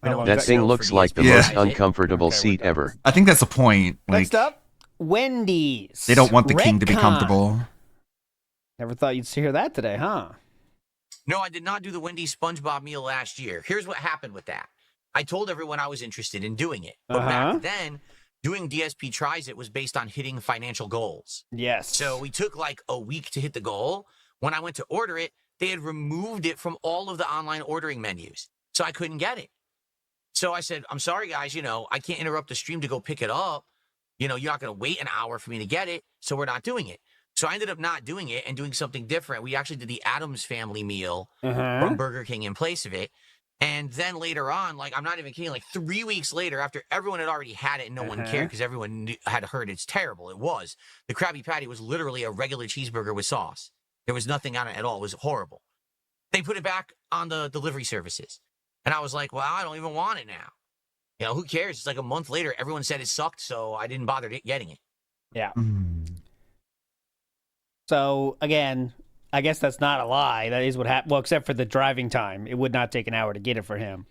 That thing looks like the Yeah. most uncomfortable seat ever. I think that's the point. Like Next up, Wendy's. they don't want the king to be Retcon. comfortable. Never thought you'd hear that today, huh? No, I did not do the Wendy's SpongeBob meal last year. Here's what happened with that. I told everyone I was interested in doing it. But back then, doing DSP Tries It was based on hitting financial goals. Yes. So we took like a week to hit the goal. When I went to order it, they had removed it from all of the online ordering menus. So I couldn't get it. So I said, I'm sorry, guys, I can't interrupt the stream to go pick it up. You're not going to wait an hour for me to get it. So we're not doing it. So I ended up not doing it and doing something different. We actually did the Addams Family meal from Burger King in place of it. And then later on, like, I'm not even kidding, like 3 weeks later, after everyone had already had it and no one cared because everyone had heard it's terrible. It was. The Krabby Patty was literally a regular cheeseburger with sauce. There was nothing on it at all. It was horrible. They put it back on the delivery services. And I was like, well, I don't even want it now. Who cares? It's like a month later, everyone said it sucked, so I didn't bother getting it. Yeah. So, again, I guess that's not a lie. That is what happened. Well, except for the driving time. It would not take an hour to get it for him.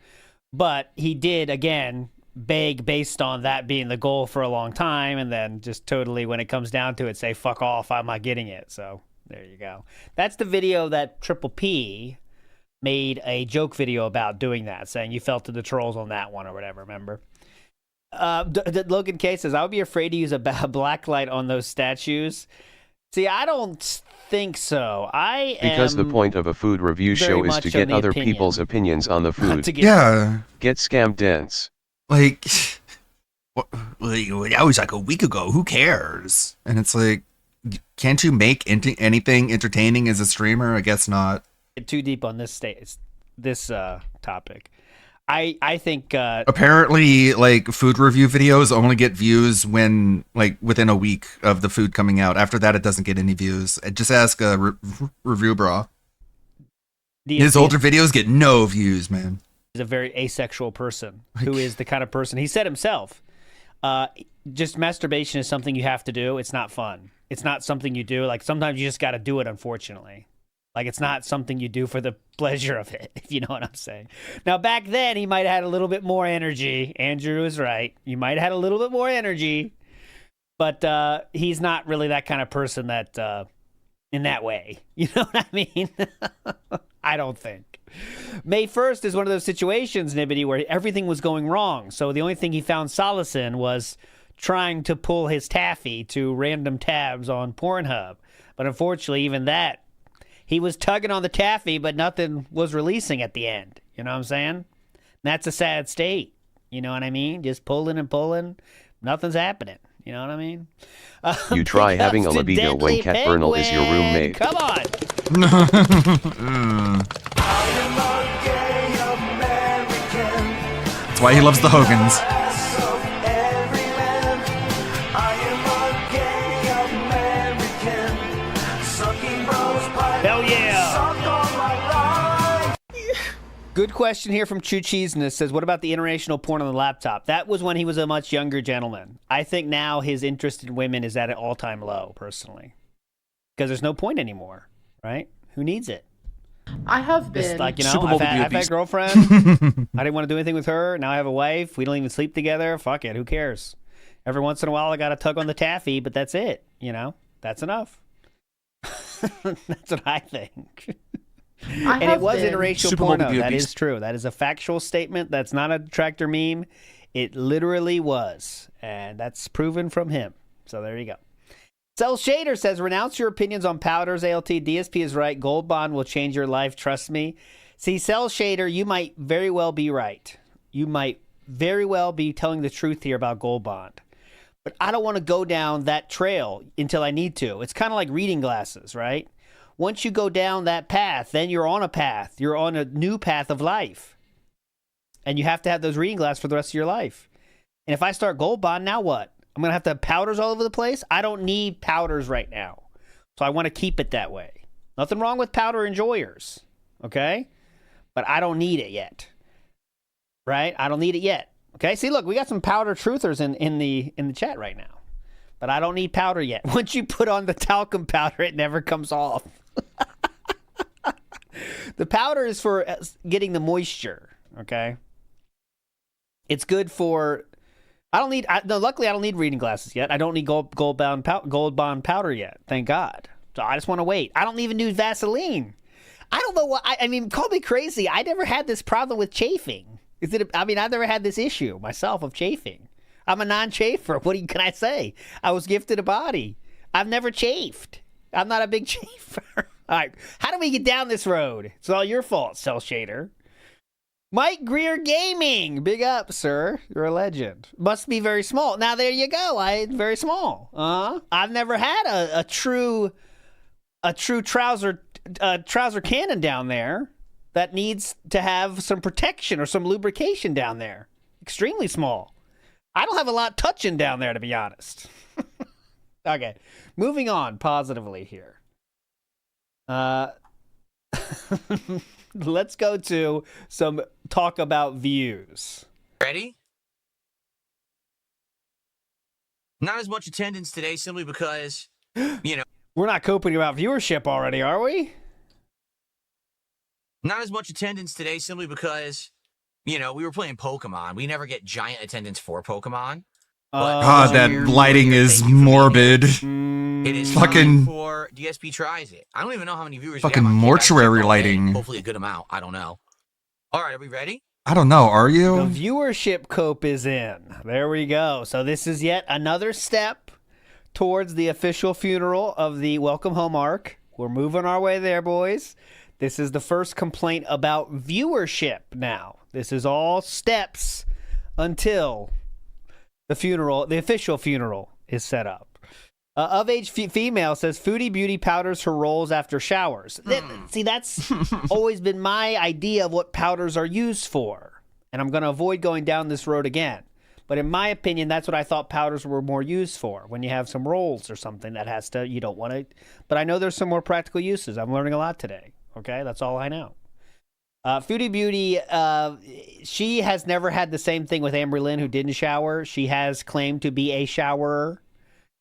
But he did, again, beg based on that being the goal for a long time, and then just totally, when it comes down to it, say, fuck off, I'm not getting it. So, there you go. That's the video that Triple P made a joke video about doing that, saying you fell to the trolls on that one or whatever, remember? Logan K says, I would be afraid to use a black light on those statues. See, I don't think so. Because the point of a food review show is to get other people's opinions on the food. Yeah. Get scammed dense. Like, that was like a week ago. Who cares? And it's like, can't you make anything entertaining as a streamer? I guess not. Get too deep on this topic. I think apparently, like, food review videos only get views when, like, within a week of the food coming out. After that, it doesn't get any views. Just ask Review Bra. His older videos get no views, man. He's a very asexual person who is the kind of person, he said himself, just masturbation is something you have to do. It's not fun. It's not something you do. Like, sometimes you just got to do it, unfortunately. Like, it's not something you do for the pleasure of it, if you know what I'm saying. Now, back then, he might have had a little bit more energy. Andrew is right. You might have had a little bit more energy. But he's not really that kind of person that, in that way. You know what I mean? I don't think. May 1st is one of those situations, Nibbity, where everything was going wrong. So the only thing he found solace in was trying to pull his taffy to random tabs on Pornhub. But unfortunately, even that, he was tugging on the taffy, but nothing was releasing at the end. You know what I'm saying? And that's a sad state. You know what I mean? Just pulling and pulling. Nothing's happening. You know what I mean? You try having a libido when Cat Bernal is your roommate. Come on. That's why he loves the Hogans. Good question here from Chu Cheeseness says, what about the interracial porn on the laptop? That was when he was a much younger gentleman. I think now his interest in women is at an all-time low, personally. Because there's no point anymore, right? Who needs it? I have been. Just like, you know, Super Bowl I've had beast. a girlfriend. I didn't want to do anything with her. Now I have a wife. We don't even sleep together. Fuck it. Who cares? Every once in a while, I got to tug on the taffy, but that's it. You know, that's enough. That's what I think. And it was interracial Super Bowl porno. would be a That beast. is true. That is a factual statement. That's not a detractor meme. It literally was. And that's proven from him. So there you go. Cell Shader says, renounce your opinions on powders, ALT. DSP is right. Gold Bond will change your life. Trust me. See, Cell Shader, you might very well be right. You might very well be telling the truth here about Gold Bond. But I don't want to go down that trail until I need to. It's kind of like reading glasses, right? Once you go down that path, then you're on a path. You're on a new path of life. And you have to have those reading glasses for the rest of your life. And if I start Gold Bond, now what? I'm going to have powders all over the place? I don't need powders right now. So I want to keep it that way. Nothing wrong with powder enjoyers, okay? But I don't need it yet. Right? I don't need it yet. Okay? See, look, we got some powder truthers in the chat right now. But I don't need powder yet. Once you put on the talcum powder, it never comes off. The powder is for getting the moisture, okay? It's good for... luckily, I don't need reading glasses yet. I don't need gold bond powder yet. Thank God. So I just want to wait. I don't even do Vaseline. I don't know what... I mean, call me crazy. I never had this problem with chafing. I've never had this issue myself of chafing. I'm a non-chafer. What can I say? I was gifted a body. I've never chafed. I'm not a big chafer. All right. How do we get down this road? It's all your fault, Cell Shader. Mike Greer Gaming. Big up, sir. You're a legend. Must be very small. Now, there you go. Very small. I've never had a true trouser cannon down there that needs to have some protection or some lubrication down there. Extremely small. I don't have a lot touching down there, to be honest. Okay. Moving on positively here. Let's go to some talk about views. Ready? Not as much attendance today simply because, you know. We're not coping about viewership already, are we? Not as much attendance today simply because, you know, we were playing Pokemon. We never get giant attendance for Pokemon. God, that lighting is morbid. It is fucking time for DSP tries it. I don't even know how many viewers. fucking we have on mortuary Kick Ass lighting. Football. Hopefully a good amount. I don't know. All right, are we ready? I don't know. Are you? The viewership cope is in. There we go. So this is yet another step towards the official funeral of the Welcome Home arc. We're moving our way there, boys. This is the first complaint about viewership now. This is all steps until the funeral, the official funeral, is set up. Of age female says Foodie Beauty powders her rolls after showers. See, that's always been my idea of what powders are used for. And I'm going to avoid going down this road again. But in my opinion, that's what I thought powders were more used for. When you have some rolls or something that has to, you don't want to. But I know there's some more practical uses. I'm learning a lot today. Okay, that's all I know. Foodie Beauty, she has never had the same thing with Amberlynn, who didn't shower. She has claimed to be a showerer.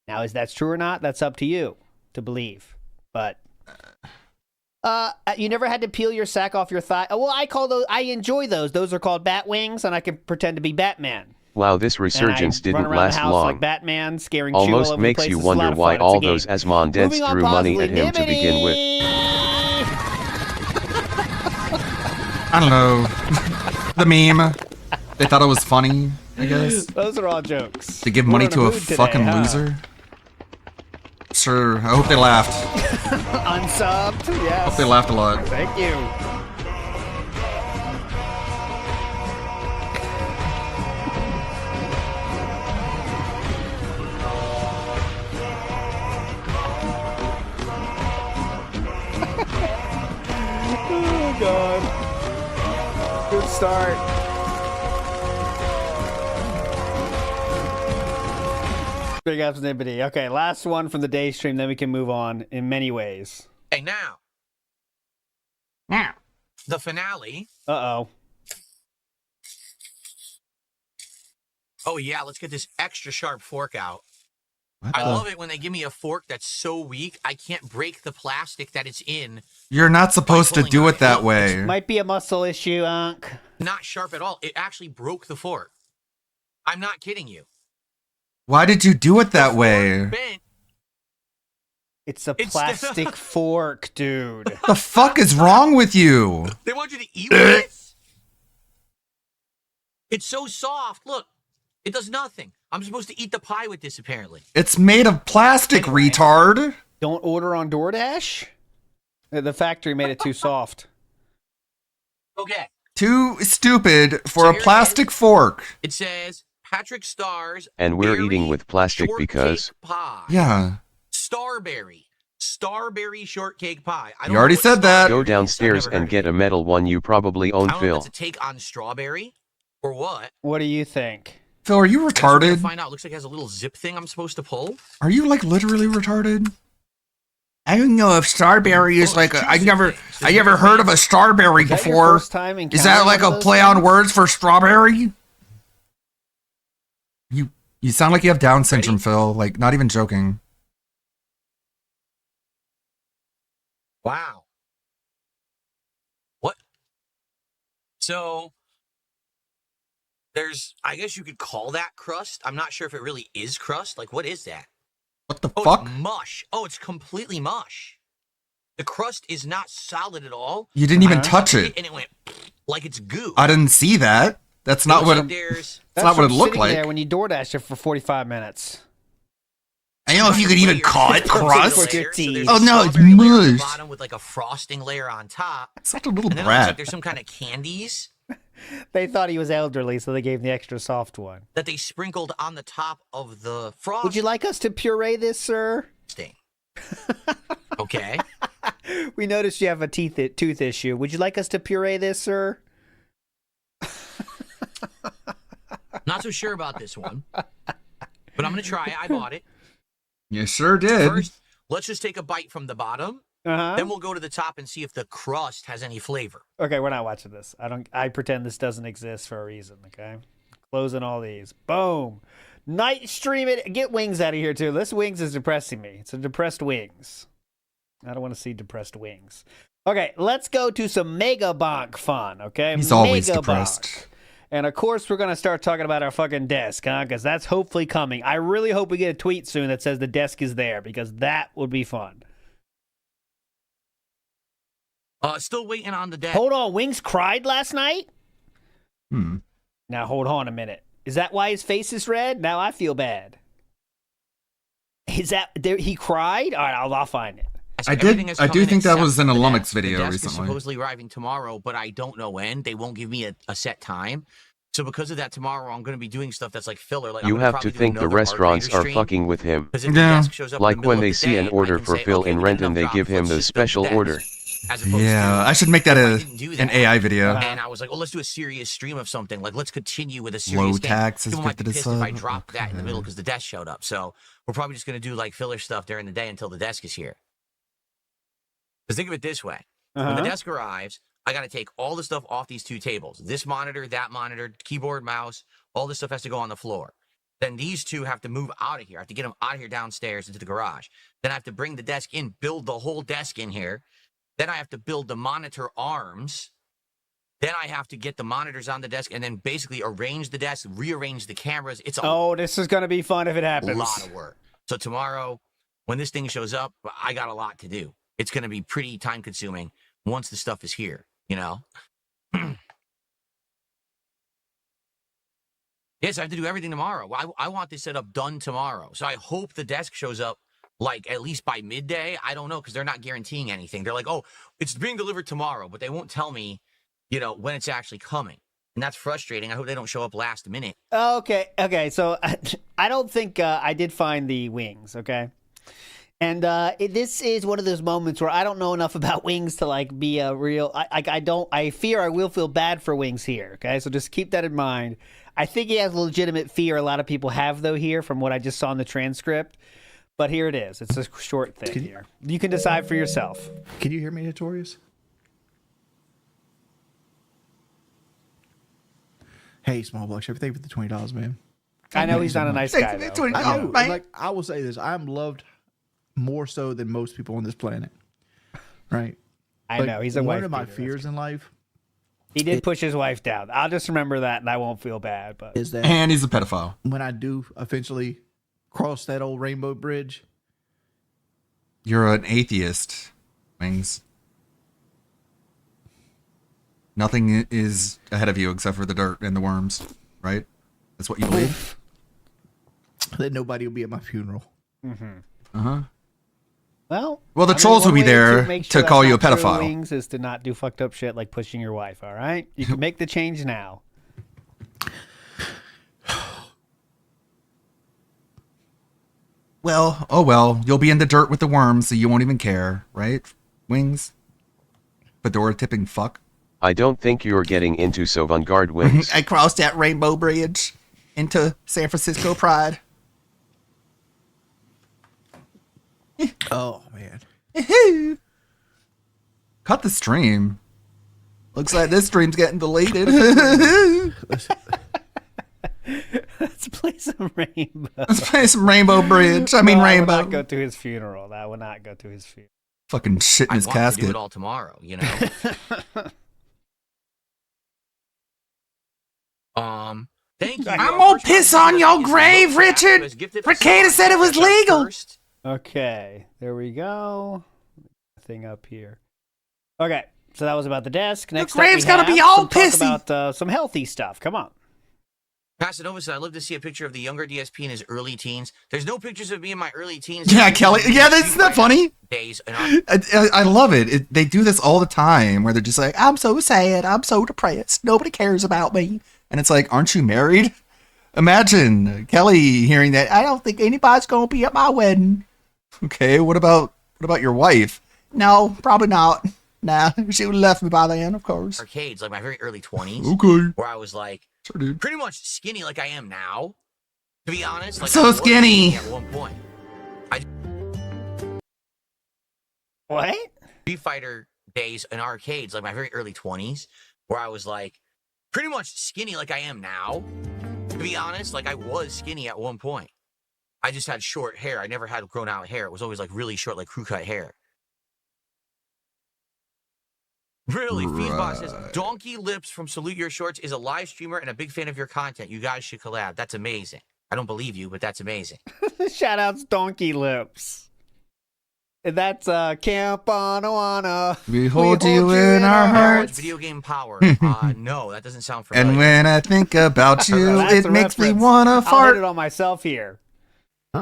Now, is that true or not? That's up to you to believe. But you never had to peel your sack off your thigh. Well, I enjoy those. Those are called bat wings, and I can pretend to be Batman. Wow, this resurgence And I run didn't around last the house long. like Batman, scaring Chew all Almost over the makes place. you It's a lot wonder of why fun. It's a all game. those Asmondettes Moving on threw money at positively, him to begin with. I don't know. The meme. They thought it was funny, I guess. Those are all jokes. To give We're money in to a mood today, fucking huh? loser. Sure. I hope they laughed. Unsubbed, yes. Hope they laughed a lot. Thank you. Oh, God. Good start. Big ups, Nibbity. Okay, last one from the day stream, then we can move on in many ways. Hey, now. the finale. Uh-oh. Oh, yeah, let's get this extra sharp fork out. What I the- love it when they give me a fork that's so weak, I can't break the plastic that it's in. You're not supposed to do it that way. Might be a muscle issue, Unc. Not sharp at all. It actually broke the fork. I'm not kidding you. Why did you do it that way? Bent. It's a plastic fork, dude. The fuck is wrong with you? They want you to eat with it? It's so soft. Look, it does nothing. I'm supposed to eat the pie with this, apparently. It's made of plastic, retard. Don't order on DoorDash? The factory made it too soft. Okay. Too stupid for So a here it plastic fork. It says Patrick Starr's And we're eating with plastic because pie. Yeah. Starberry shortcake pie. I don't You already know what said that. go downstairs and get a metal one you probably own, I don't know Phil. if it's a take on strawberry or what. What do you think? Phil, are you I guess we're gonna retarded? find out. Looks like it has a little zip thing I'm supposed to pull. Are you like literally retarded? I don't know if Starberry is like a, I never heard of a Starberry Is that your before. first time Is that encountering like one a of those play on things? words for strawberry? You sound like you have Down syndrome, Phil. Like, not even joking. Wow. What? So there's, I guess you could call that crust. I'm not sure if it really is crust. Like, what is that? What the fuck? It's mush. Oh, it's completely mush. The crust is not solid at all. You didn't even I touch touched it. and it went like it's goo. I didn't see that. That's It not looks what like it, there's- that's not what it from looked sitting like. there when you DoorDash it for 45 minutes. I don't know if you could even call it crust. With your teeth. Oh no, it's Strawberry layer on the mush. bottom with like a frosting layer on top. Such a little And then it looks like brat. there's some kind of candies They thought he was elderly, so they gave him the extra soft one. that they sprinkled on the top of the frosting. Would you like us to puree this, sir? Okay. We noticed you have a tooth issue. Would you like us to puree this, sir? Not so sure about this one, but I'm gonna try it. I bought it. You sure did. First, let's just take a bite from the bottom. Uh-huh. Then we'll go to the top and see if the crust has any flavor. Okay, we're not watching this. I pretend this doesn't exist for a reason, okay? Closing all these. Boom. Night stream it. Get Wings out of here too. This Wings is depressing me. It's a depressed Wings. I don't want to see depressed Wings. Okay, let's go to some Mega Bonk fun, okay? He's always Mega depressed. Bonk. And of course, we're going to start talking about our fucking desk, huh? Because that's hopefully coming. I really hope we get a tweet soon that says the desk is there, because that would be fun. Still waiting on the deck. Hold on, Wings cried last night? Hmm. Now hold on a minute. Is that why his face is red? Now I feel bad. Is that there? He cried? All right, I'll find it. I do think that was in a Lummox video the desk is recently. supposedly arriving tomorrow, but I don't know when. They won't give me a set time. So because of that, tomorrow I'm going to be doing stuff that's like filler. Like, I'm You gonna have probably to do think the another restaurants Art Raider are stream. fucking with him. 'Cause if the desk shows up in the Like middle when of they the see day, an I order can for say, Phil okay, in we got Renton, enough they give drops, him let's the just build special desk. order. As opposed Yeah, to, I should make that I a didn't do an that. AI video. And I was like, well, let's do a serious stream of something. Like, let's continue with a serious Low game. tax is People might be 50 to pissed if I sub. drop that in the middle because the desk showed up. So we're probably just going to do like filler stuff during the day until the desk is here. Because think of it this way. When the Uh-huh. desk arrives, I got to take all the stuff off these two tables. This monitor, that monitor, keyboard, mouse, all this stuff has to go on the floor. Then these two have to move out of here. I have to get them out of here downstairs into the garage. Then I have to bring the desk in, build the whole desk in here. Then I have to build the monitor arms. Then I have to get the monitors on the desk and then basically arrange the desk, rearrange the cameras. It's a Oh, this is going to be fun if it happens. lot of work. So tomorrow, when this thing shows up, I got a lot to do. It's going to be pretty time consuming once the stuff is here, you know? Yes, I have to do everything tomorrow. I want this setup done tomorrow. So I hope the desk shows up like at least by midday. I don't know because they're not guaranteeing anything. They're like, oh, it's being delivered tomorrow, but they won't tell me, you know, when it's actually coming. And that's frustrating. I hope they don't show up last minute. Okay. So I don't think I did find the Wings, okay? And this is one of those moments where I don't know enough about Wings to like be a real. I fear I will feel bad for Wings here. Okay, so just keep that in mind. I think he has a legitimate fear. A lot of people have though here, from what I just saw in the transcript. But here it is. It's a short thing here. You can decide for yourself. Can you hear me, Notorious? Hey, Small Buck Chevy, thank you for the $20, man. I know he's not a nice guy, though. I know. Like, I will say this. I'm loved more so than most people on this planet. Right? I know. He's a wife One of my beater. fears in life. He did push his wife down. I'll just remember that, and I won't feel bad. But Is that And he's a pedophile. when I do eventually cross that old rainbow bridge, You're an atheist, Wings. Nothing is ahead of you except for the dirt and the worms, right? That's what you believe? then nobody will be at my funeral. Uh-huh. Well, Well, the I mean, trolls will one be way there make to sure call that's you a not true, pedophile. Wings, is to not do fucked up shit like pushing your wife. All right, you can make the change now. Well, oh well, you'll be in the dirt with the worms, so you won't even care, right? Wings? Fedora tipping fuck. I don't think you're getting into Sovangard Wings. I crossed that rainbow bridge into San Francisco Pride. Oh, man. Cut the stream. Looks like this stream's getting deleted. Let's play some Rainbow. Let's play some Rainbow Bridge. I mean, No, Rainbow. I would not go to his funeral. That would not go to his funeral. Fucking shit in I his want to do casket. it all tomorrow, you know. Thank you. I'm gonna piss on your grave, Richard. Ricada said it was legal. Okay, there we go. Thing up here. Okay, so that was about the desk. Next, grave's up we gonna be have all some talk pissy. about some healthy stuff. Come on. Casanova said, I'd love to see a picture of the younger DSP in his early teens. There's no pictures of me in my early teens. Yeah, Kelly. Yeah, that's not funny. Days. And I love it. They do this all the time where they're just like, I'm so sad. I'm so depressed. Nobody cares about me. And it's like, aren't you married? Imagine Kelly hearing that. I don't think anybody's going to be at my wedding. Okay, what about your wife? No, probably not. Nah, she would have left me by then, of course. arcades, like my very early 20s. Okay. Where I was like, Sure, dude. pretty much skinny like I am now. To be honest. Like So I was skinny. At one point. What? Street Fighter days in arcades, like my very early 20s, where I was like, pretty much skinny like I am now. To be honest, like I was skinny at one point. I just had short hair. I never had grown out hair. It was always like really short, like crew cut hair. Really, Feesbot says, Donkey Lips from Salute Your Shorts is a live streamer and a big fan of your content. You guys should collab. That's amazing. I don't believe you, but that's amazing. Shout outs Donkey Lips. And that's Camp Anawana. We hold you in our hearts. Video game power. No, that doesn't sound And familiar. when I think about you, That's it a makes me reference. want to I'll fart. hit it on myself here.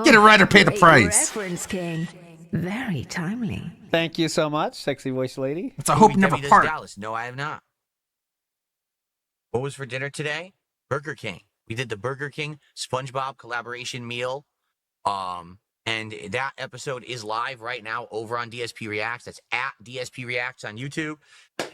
Get it right or pay the Great price. reference, King. Very timely. Thank you so much, sexy voice lady. It's a hope Movie never Debbie Does part. Dallas. No, I have not. What was for dinner today? Burger King. We did the Burger King SpongeBob collaboration meal. And that episode is live right now over on DSP Reacts. That's at DSP Reacts on YouTube.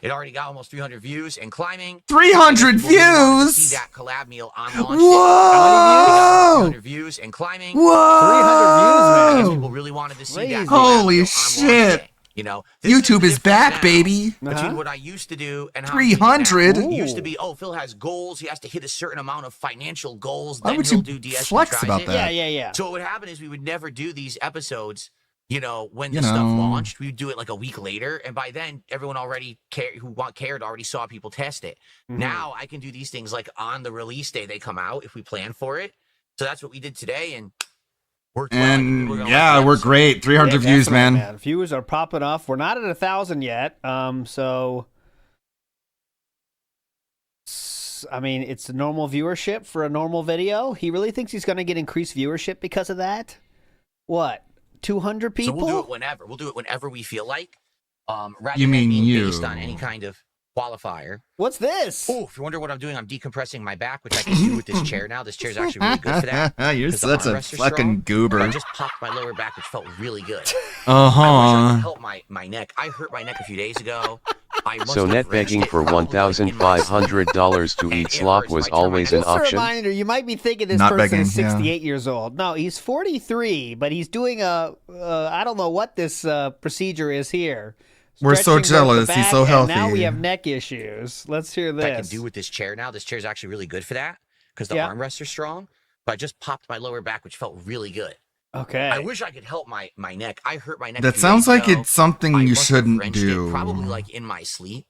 It already got almost 300 views and climbing. 300 People really wanted to views? See that collab meal on launch day. Whoa! 300 views and climbing. Whoa! 300 views, man. People really wanted to see that. collab Holy meal on shit. launch day. You know, this YouTube the is back, difference baby. now between what I used to do and how I'm doing it 300? now. It used to be, oh, Phil has goals. He has to hit a certain amount of financial goals. Why Then would he'll you do DSP flex tries about it. that? Yeah. So what would happen is we would never do these episodes, you know, when You the stuff know. launched. We'd do it like a week later. And by then, everyone already cared already saw people test it. Mm-hmm. Now I can do these things like on the release day they come out if we plan for it. So that's what we did today. And worked well. I think And people are gonna yeah, like the we're episode. great. 300 Yeah, views, definitely, man. Views are popping off. We're not at 1,000 yet. I mean, it's a normal viewership for a normal video. He really thinks he's going to get increased viewership because of that? What? 200 people? So we'll do it whenever. We'll do it whenever we feel like. Rather You than mean being you. based on any kind of qualifier. What's this? Oh, if you wonder what I'm doing, I'm decompressing my back, which I can do with this chair now. This chair's actually really good for that. You're 'cause the such a armrests are fucking strong. goober. I just popped my lower back, which felt really good. Uh I wish I huh. could help my neck. I hurt my neck a few days ago. I must So have net wrenched begging it for probably, like, in my $1,500 to eat slop was always an Just a option. reminder, you might be thinking this Not person begging, is 68 yeah. years old. No, he's 43, but he's doing I don't know what this procedure is here. We're so Stretching hurts the jealous. He's back, so and healthy. now we have neck issues. Let's hear What I can this. do with this chair now. This chair is actually really good for that because the Yeah. armrests are strong. But I just popped my lower back, which felt really good. Okay. I wish I could help my neck. I hurt my neck. That 2 sounds days like ago. it's something I you must have shouldn't wrenched do. It, probably like in my sleep,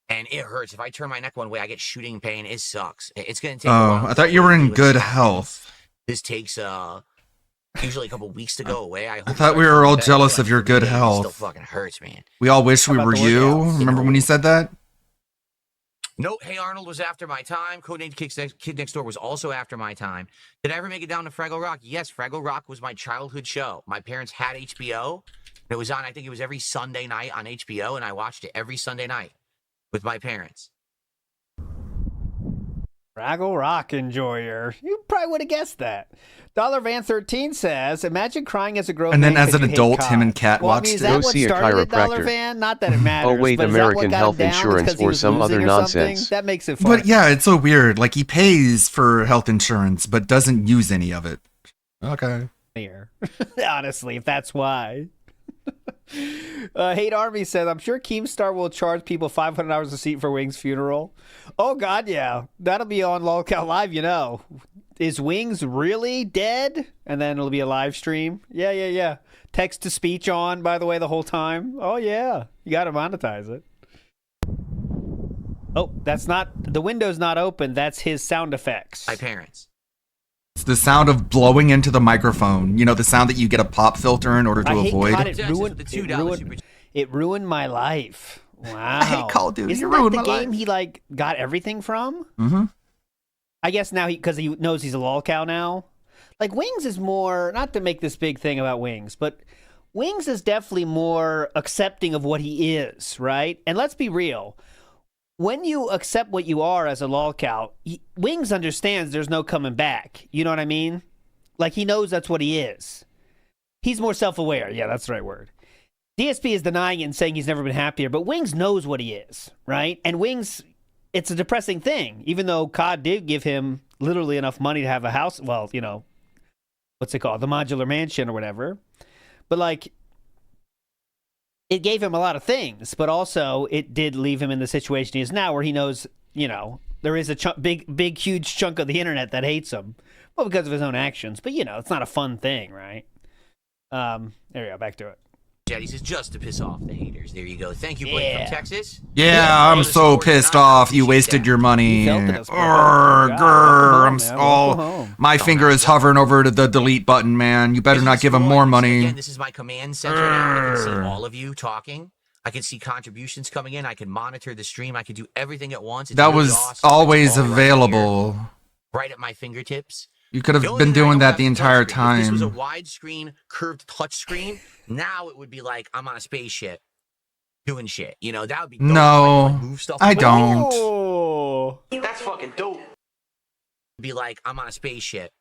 and it hurts. If I turn my neck one way, I get shooting pain. It sucks. It's gonna take. a Oh, while I thought you were in to good stop. health. This takes usually a couple weeks to go away. I thought we were all jealous of your good It still health. fucking hurts, man. We all wish we were you. Remember when you said that? No, Hey Arnold was after my time. Codename Kid Next Door was also after my time. Did I ever make it down to Fraggle Rock? Yes, Fraggle Rock was my childhood show. My parents had HBO. It was on, I think it was every Sunday night on HBO, and I watched it every Sunday night with my parents. Fraggle Rock enjoyer. You probably would have guessed that. Dollar Van 13 says, "Imagine crying as a grown And then man as 'cause an you hate adult, him COD." and Kat Well, I mean, watched is it. that Go what see a started it, Dollar chiropractor. Van? Not that it matters. Oh, wait, but is that what American got him health down? It's insurance 'cause he or was some losing other or something? nonsense. That makes it fun. But yeah, it's so weird. Like he pays for health insurance, but doesn't use any of it. Okay. Here. Honestly, if that's why. Hate Army says, "I'm sure Keemstar will charge people $500 a seat for Wings' funeral." Oh God, yeah, that'll be on Lolcow Live. You know, is Wings really dead? And then it'll be a live stream. Yeah. Text to speech on, by the way, the whole time. Oh yeah, you got to monetize it. Oh, that's not the window's not open. That's his sound effects. My parents. It's the sound of blowing into the microphone. You know, the sound that you get a pop filter in order to I hate avoid. COD. It ruined my life. Wow. I hate Call of Duty. Isn't You that ruined the my game life. he like got everything from? Mm-hmm. I guess now because he knows he's a lolcow now. Like Wings is more, not to make this big thing about Wings, but Wings is definitely more accepting of what he is, right? And let's be real. When you accept what you are as a lolcow, Wings understands there's no coming back. You know what I mean? Like he knows that's what he is. He's more self-aware. Yeah, that's the right word. DSP is denying it and saying he's never been happier, but Wings knows what he is, right? And Wings, it's a depressing thing, even though COD did give him literally enough money to have a house. Well, you know, what's it called? The modular mansion or whatever. But like, it gave him a lot of things, but also it did leave him in the situation he is now where he knows, you know, there is a big, huge chunk of the internet that hates him. Well, because of his own actions. But, you know, it's not a fun thing, right? There we go. Back to it. Jetty says just to piss off the haters. There you go. Thank you, Blake from Texas. Yeah, I'm so pissed off. You wasted your money. My finger is hovering over to the delete button, man. You better not give him more money. Again, this is my command center now. I can see all of you talking. I can see contributions coming in. I can monitor the stream. I can do everything at once. It's That really was awesome. always It's all right available. here, right at my fingertips. You could The have only been thing I doing don't that have the is a entire touchscreen. If this was a time. widescreen, curved touchscreen, now it would be like I'm on a spaceship doing shit. You know, that would be dope. No, I could, like, move stuff I with my don't. Oh, that's fucking dope. Be like I'm on a spaceship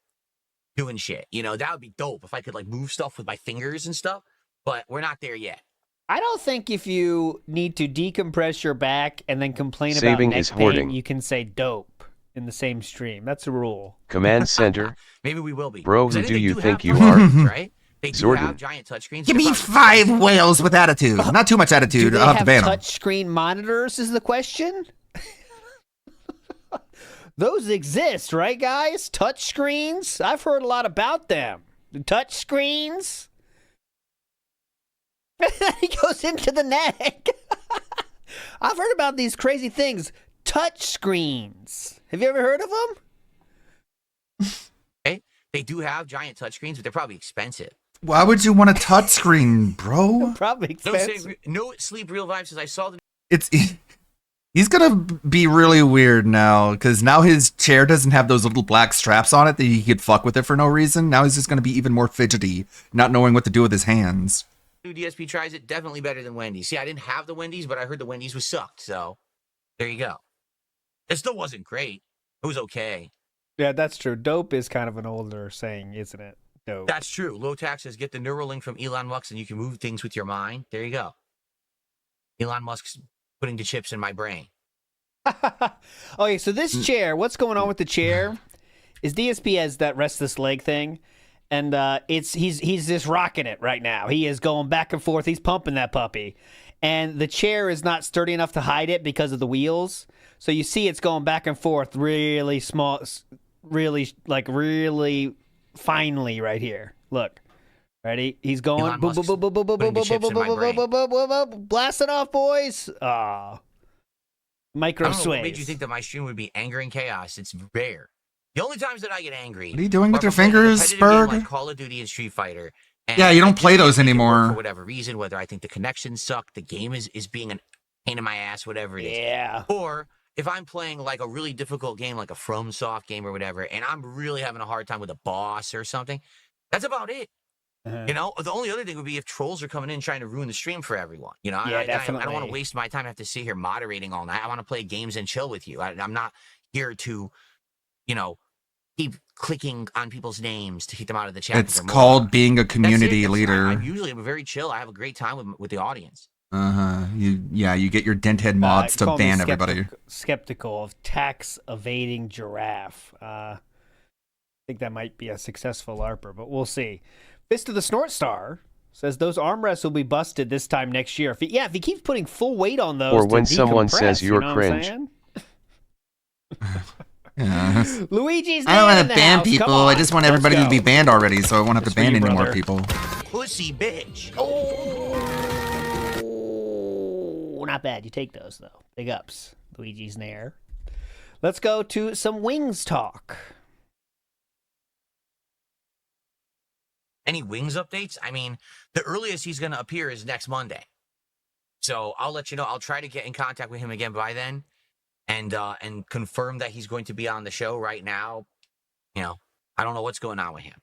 doing shit. You know, that would be dope if I could like move stuff with my fingers and stuff. But we're not there yet. I don't think if you need to decompress your back and then complain Saving about is neck pain, hoarding. you can say dope in the same stream. That's a rule. Command center. Maybe we will be. Bro, 'Cause who I think do they you do think have you touchscreens, are? right? They do Jordan. have giant touchscreens. Give me They're 5 whales with attitude. Not too much Do attitude. they I'll have to have ban 'em. touchscreen monitors is the question? Those exist, right, guys? Touchscreens? I've heard a lot about them. The touchscreens? He goes into the neck. I've heard about these crazy things. Touchscreens. Have you ever heard of them? Okay. They do have giant touchscreens, but they're probably expensive. Why would you want a touchscreen, bro? Probably No, expensive. no sleep real vibe says I saw the He's gonna be really weird now because now his chair doesn't have those little black straps on it that he could fuck with it for no reason. Now he's just gonna be even more fidgety, not knowing what to do with his hands. new DSP tries it. Definitely better than Wendy's. See, I didn't have the Wendy's, but I heard the Wendy's was sucked. So there you go. It still wasn't great. It was okay. Yeah, that's true. Dope is kind of an older saying, isn't it? Dope. That's true. Low tax says get the Neuralink from Elon Musk and you can move things with your mind. There you go. Elon Musk's putting the chips in my brain. Okay, so this chair, what's going on with the chair is DSP has that restless leg thing, and he's just rocking it right now. He is going back and forth. He's pumping that puppy. and the chair is not sturdy enough to hide it because of the wheels. So you see it's going back and forth really small, really finely right here. Look. Ready? He's going. Boom, boom, boom, boom, boom, boom, boom, boom, boom, boom, boom, boom, boom, blasting off, boys. Micro I don't know what made sways. you think that my stream would be anger and chaos. It's rare. The only times that I get angry. What are you doing with are your if I'm playing a fingers, competitive game Berg? Like Call of Duty and Street Fighter. And Yeah, you don't I play just those make it work anymore. For whatever reason, whether I think the connections suck, the game is being a pain in my ass, whatever it is. Yeah. Or if I'm playing like a really difficult game, like a FromSoft game or whatever, and I'm really having a hard time with a boss or something, that's about it. You know, the only other thing would be if trolls are coming in trying to ruin the stream for everyone. You know, Yeah, I don't want to definitely. waste my time. I have to sit here moderating all night. I want to play games and chill with you. I'm not here to, you know, keep clicking on people's names to keep them out of the chat. 'cause It's they're called morons. being a That's it. community That's- leader. I'm usually very chill. I have a great time with the audience. You get your denthead mods to Call me ban everybody. Skeptical of tax evading giraffe. I think that might be a successful LARPer, but we'll see. Fist of the Snort Star says those armrests will be busted this time next year. If he keeps putting full weight on those, Or to when someone says decompress, you're you know what I'm cringe. saying? Yeah. Luigi's I don't Day want in to the ban house. people. Come I on, just want let's everybody to go. be banned already, so I won't have to It's for ban you, any more brother. people. Pussy bitch. Oh, not bad. You take those though. Big ups. Luigi's Nair. Let's go to some Wings talk. Any Wings updates? I mean, the earliest he's going to appear is next Monday. So I'll let you know. I'll try to get in contact with him again by then, and confirm that he's going to be on the show. Right now, you know, I don't know what's going on with him.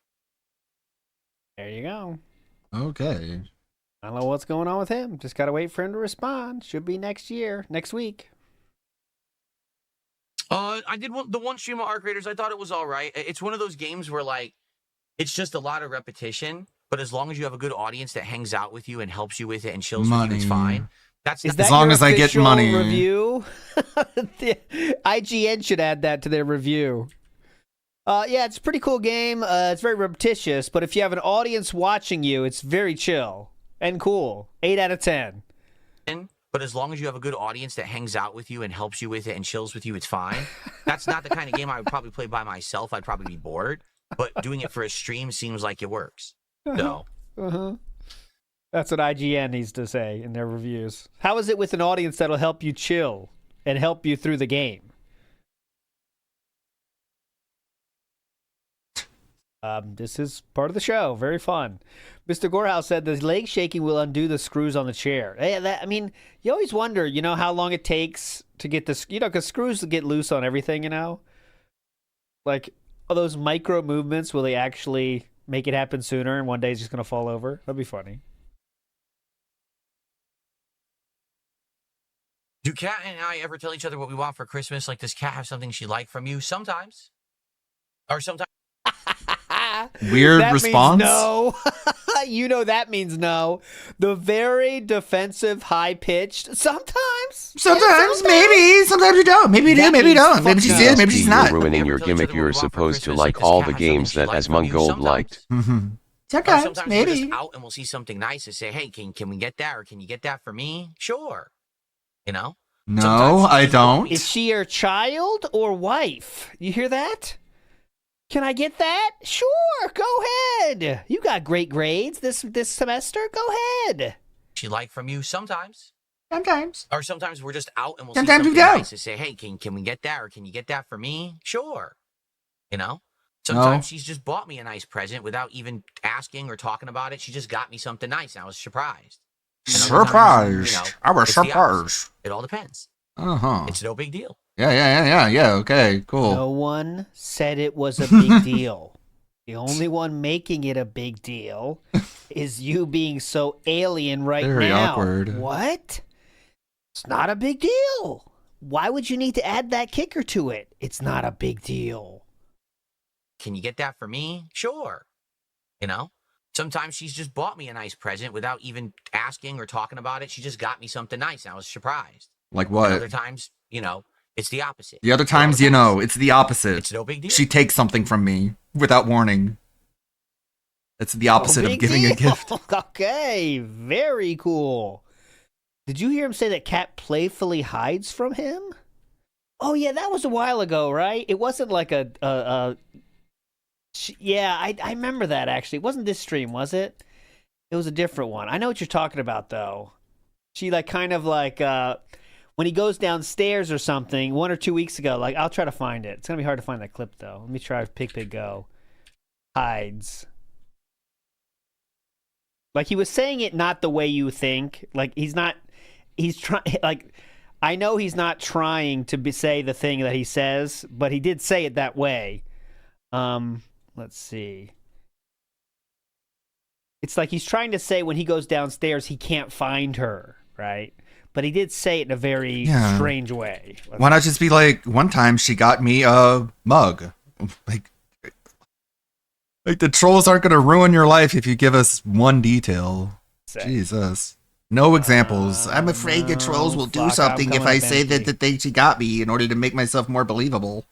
There you go. Okay. I don't know what's going on with him. Just gotta wait for him to respond. Should be next week. I did the one stream of Arc Raiders. I thought it was all right. It's one of those games where like it's just a lot of repetition, but as long as you have a good audience that hangs out with you and helps you with it and chills with you, it's fine. That's Is not- that long your as I get official money. Review. The IGN should add that to their review. Yeah, it's a pretty cool game. It's very repetitious, but if you have an audience watching you, it's very chill and cool. 8 out of 10. But as long as you have a good audience that hangs out with you and helps you with it and chills with you, it's fine. That's not the kind of game I would probably play by myself. I'd probably be bored. But doing it for a stream seems like it works. So That's what IGN needs to say in their reviews. How is it with an audience that'll help you chill and help you through the game? This is part of the show. Very fun. Mr. Gorehouse said the leg shaking will undo the screws on the chair. Hey, I mean, you always wonder, you know, how long it takes to get this, you know, because screws get loose on everything, you know? Like, all those micro movements, will they actually make it happen sooner and one day it's just going to fall over? That'd be funny. do Kat and I ever tell each other what we want for Christmas? Like, does Kat have something she like from you? Sometimes. Or sometimes. Weird That response. means no. You know that means no. The very defensive, high-pitched, sometimes. Sometimes, maybe. Sometimes you don't. Maybe you do. That Maybe you means don't. Maybe fuck she's no. in. Maybe she's not. You're ruining your gimmick. You're supposed to like all the games that Asmongold liked. Mm-hmm. Or Sometimes, sometimes maybe. we're just out and we'll see something nice and say, hey, can we get that? Or can you get that for me? Sure. You know? No, I don't. Is she your child or wife? You hear that? Can I get that? Sure, go ahead. You got great grades this semester. Go ahead. She like from you sometimes. Sometimes. Or sometimes we're just out and we'll Sometimes see we something don't. nice and say, hey, can we get that? Or can you get that for me? Sure. You know? Sometimes she's just bought me a nice present without even asking or talking about it. She just got me something nice and I was surprised. And other times, Surprised. I was it's the opposite. surprised. It all depends. Uh-huh. It's no big deal. Yeah. Okay, cool. No one said it was a big deal. The only one making it a big deal is you being so alien right Very now. awkward. What? It's not a big deal. Why would you need to add that kicker to it? It's not a big deal. Can you get that for me? Sure. You know? Sometimes she's just bought me a nice present without even asking or talking about it. She just got me something nice and I was surprised. Like And what? other times, you know, it's the opposite. The other times, you know, it's the opposite. It's no big deal. She takes something from me without warning. It's the opposite of Big giving a deal. gift. Okay, very cool. Did you hear him say that Cat playfully hides from him? Oh yeah, that was a while ago, right? It wasn't like yeah, I remember that actually. It wasn't this stream, was it? It was a different one. I know what you're talking about though. She like kind of like when he goes downstairs or something 1 or 2 weeks ago. Like I'll try to find it. It's gonna be hard to find that clip though. Let me try Pig Go. Hides. Like he was saying it not the way you think. Like he's trying. Like I know he's not trying to say the thing that he says, but he did say it that way. Let's see. It's like he's trying to say when he goes downstairs he can't find her, right? But he did say it in a very strange way. Why not just be like, one time she got me a mug? Like the trolls aren't going to ruin your life if you give us one detail. Jesus. No examples. I'm afraid the trolls will do something if I say that she got me in order to make myself more believable.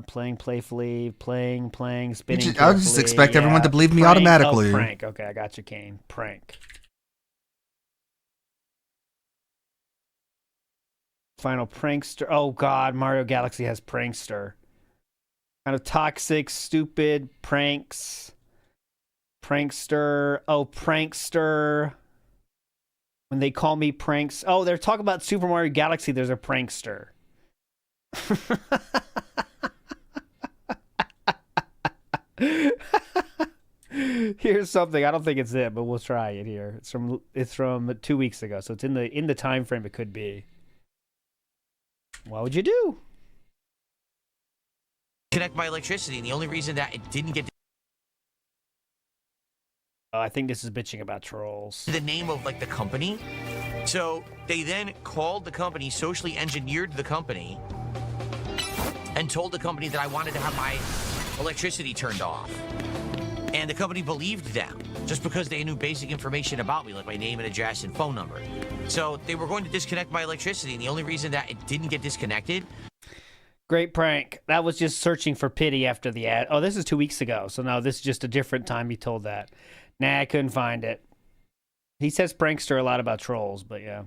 Playing playfully, playing, spinning. I'll just expect everyone to believe me automatically. Oh, prank. Okay, I got you, Kane. Prank. Final prankster. Oh God, Mario Galaxy has prankster. Kind of toxic, stupid pranks. Prankster. Oh, prankster. When they call me pranks. Oh, they're talking about Super Mario Galaxy. There's a prankster. Here's something. I don't think it's it, but we'll try it here. It's from 2 weeks ago, so it's in the time frame it could be. What would you do? Connect my electricity, and the only reason that it didn't get I think this is bitching about trolls. the name of like the company, so they then called the company, socially engineered the company, and told the company that I wanted to have my electricity turned off. And the company believed them just because they knew basic information about me, like my name and address and phone number. So they were going to disconnect my electricity, and the only reason that it didn't get disconnected. Great prank. That was just searching for pity after the ad. Oh, this is 2 weeks ago. So no, this is just a different time he told that. Nah, I couldn't find it. He says prankster a lot about trolls, but yeah.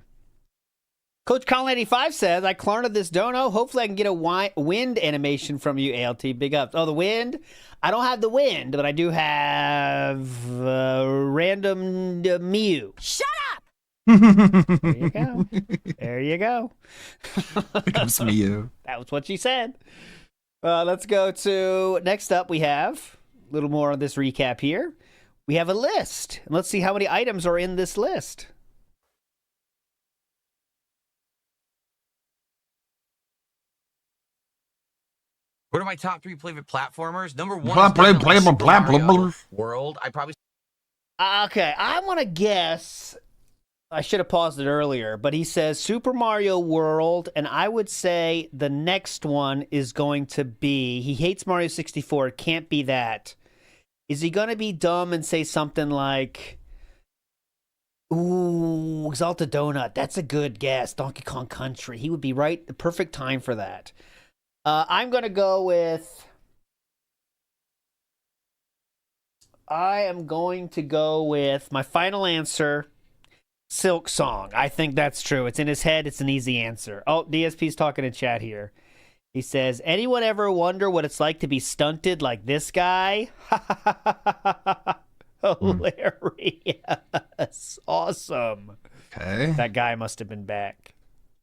Coach Colin85 says, I Klarna this dono. Hopefully I can get a wind animation from you, ALT. Big ups. Oh, the wind? I don't have the wind, but I do have random Mew. Shut up! There you go. There you go. It comes Mew. That was what she said. Let's go to, next up we have a little more on this recap here. We have a list. And let's see how many items are in this list. What are my top 3 favorite platformers? Number 1 Blah, is blah, definitely blah, Super blah, blah, Mario blah. World. I probably Okay, I want to guess. I should have paused it earlier, but he says Super Mario World, and I would say the next one is going to be, he hates Mario 64, it can't be that. Is he going to be dumb and say something like, ooh, Exalted Donut, that's a good guess, Donkey Kong Country. He would be right, the perfect time for that. I'm going to go with, I am going to go with my final answer, Silk Song. I think that's true. It's in his head. It's an easy answer. Oh, DSP's talking in chat here. He says, anyone ever wonder what it's like to be stunted like this guy? Hilarious. Awesome. Okay. That guy must have been back.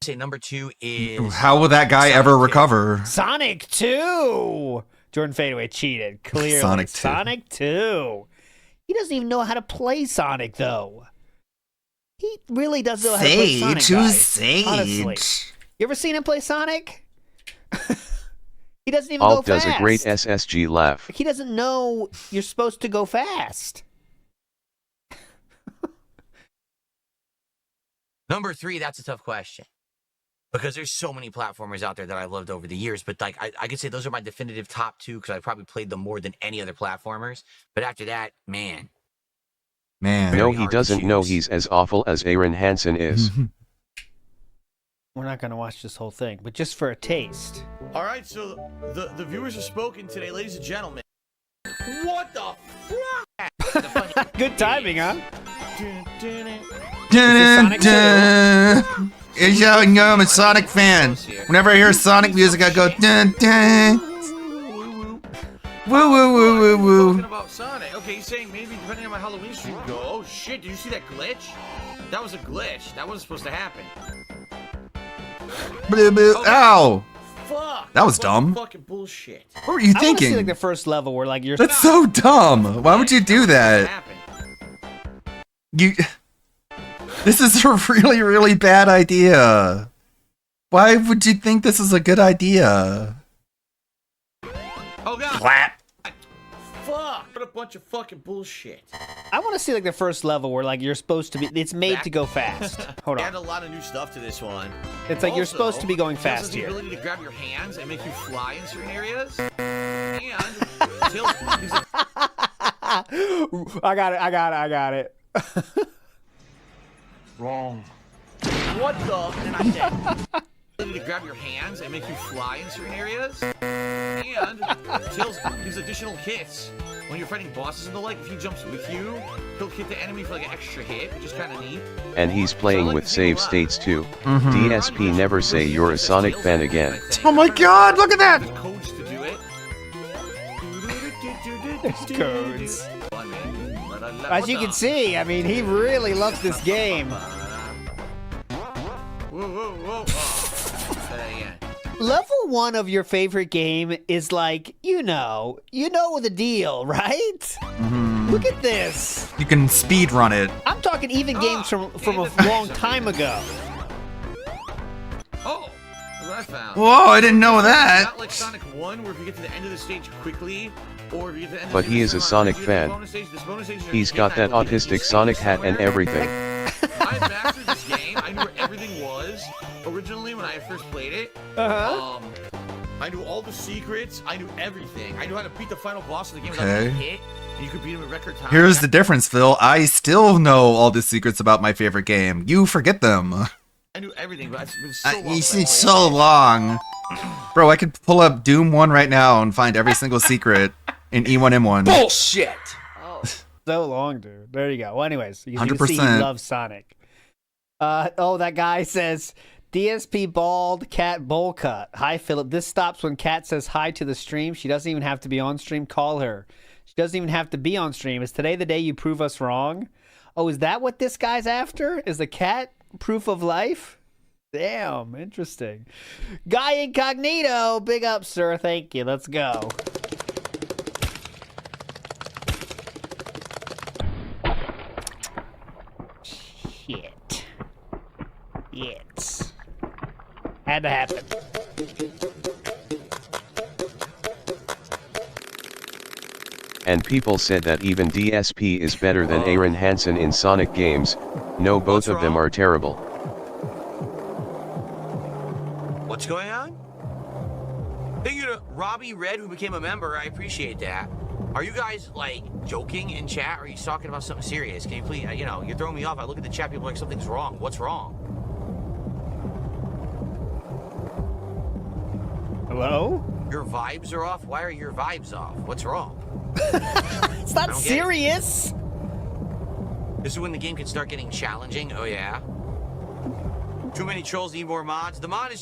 say number 2 is... How will that guy ever recover? Sonic 2! Jordan Fadeaway cheated, clearly. Sonic 2. 2. He doesn't even know how to play Sonic, though. He really doesn't know how to play Sonic, Sage, guys. who's Sage? Honestly. You ever seen him play Sonic? He doesn't even Alt go does fast. a great SSG laugh. He doesn't know you're supposed to go fast. Number 3, that's a tough question. Because there's so many platformers out there that I've loved over the years. But like I could say those are my definitive top 2 because I probably played them more than any other platformers. But after that, man. No, he doesn't know he's as awful as Aaron Hansen is. We're not going to watch this whole thing, but just for a taste. All right, so the viewers have spoken today, ladies and gentlemen. What the fuck? Good timing, huh? Sonic 2? It's how I know I'm a Sonic fan. Whenever I hear Sonic music, I go dun dun. Woo woo woo woo woo. Talking about Sonic. Okay, he's saying maybe depending on my Halloween stream go. Oh shit, did you see that glitch? That was a glitch. That wasn't supposed to happen. Blue, blue. Ow. Fuck. That was dumb. Fucking bullshit. What were you I wanna thinking? see like the first level where like you're. That's so dumb. Why would you do that? You. This is a really, really bad idea. Why would you think this is a good idea? Oh god. Clap. Fuck. What a bunch of fucking bullshit. I want to see like the first level where like you're supposed to be. It's made to go fast. Hold Add on. a lot of new stuff to this one. It's like you're supposed to be going it also fast has the here. ability to grab your hands and make you fly in certain areas. And I got it. Wrong. What the? And I'm dead. Ability to grab your hands and make you fly in certain areas. And Tails gives additional hits. When you're fighting bosses and the like, if he jumps with you, he'll hit the enemy for like an extra hit, which is kind of neat. And he's playing with save states too. Mhm. DSP never say you're a Sonic fan again. Oh my god, look at that! There's codes to do it. There's codes. Fun, man. As you can see, I mean, he really loves this game. Whoa, whoa, whoa. Oh. Say that again. Level 1 of your favorite game is like, you know the deal, right? Mhm. Look at this. You can speed run it. I'm talking even games from a long time ago. Oh, look what I found. Whoa, I didn't know that. Not like Sonic 1, where if you get to the end of the stage quickly, or if you get to the end But of he the is a stage, Sonic this fan. bonus stage is He's got that autistic Sonic hat and everything. I mastered this game. I knew where everything was originally when I first played it. Uh-huh. I knew all the secrets. I knew everything. I knew how to beat the final boss of the game Okay. without getting hit. And you could beat him in record time. Here's the difference, Phil. I still know all the secrets about my favorite game. You forget them. I knew everything, but it's been so long. It's since I so long. Bro, I could pull up Doom 1 right now and find every single secret in E1M1. Bullshit. So long, dude. There you go. Well, anyways, you can see he 100%. loves Sonic. That guy says, DSP bald, cat bowl cut. Hi, Philip. This stops when Cat says hi to the stream. She doesn't even have to be on stream. Call her. She doesn't even have to be on stream. Is today the day you prove us wrong? Oh, is that what this guy's after? Is the cat proof of life? Damn, interesting. Guy Incognito, big up, sir. Thank you. Let's go. Shit. Yes. Had to happen. And people said that even DSP is better than Aaron Hansen in Sonic games. No, both of them are terrible. What's going on? Thank you to Robbie Red, who became a member. I appreciate that. Are you guys, like, joking in chat? Or are you talking about something serious? Can you please, you know, you're throwing me off. I look at the chat, people are like, something's wrong. What's wrong? Hello? Your vibes are off? Why are your vibes off? What's wrong? It's not serious. This is when the game can start getting challenging. Oh, yeah? Too many trolls, need more mods. The mod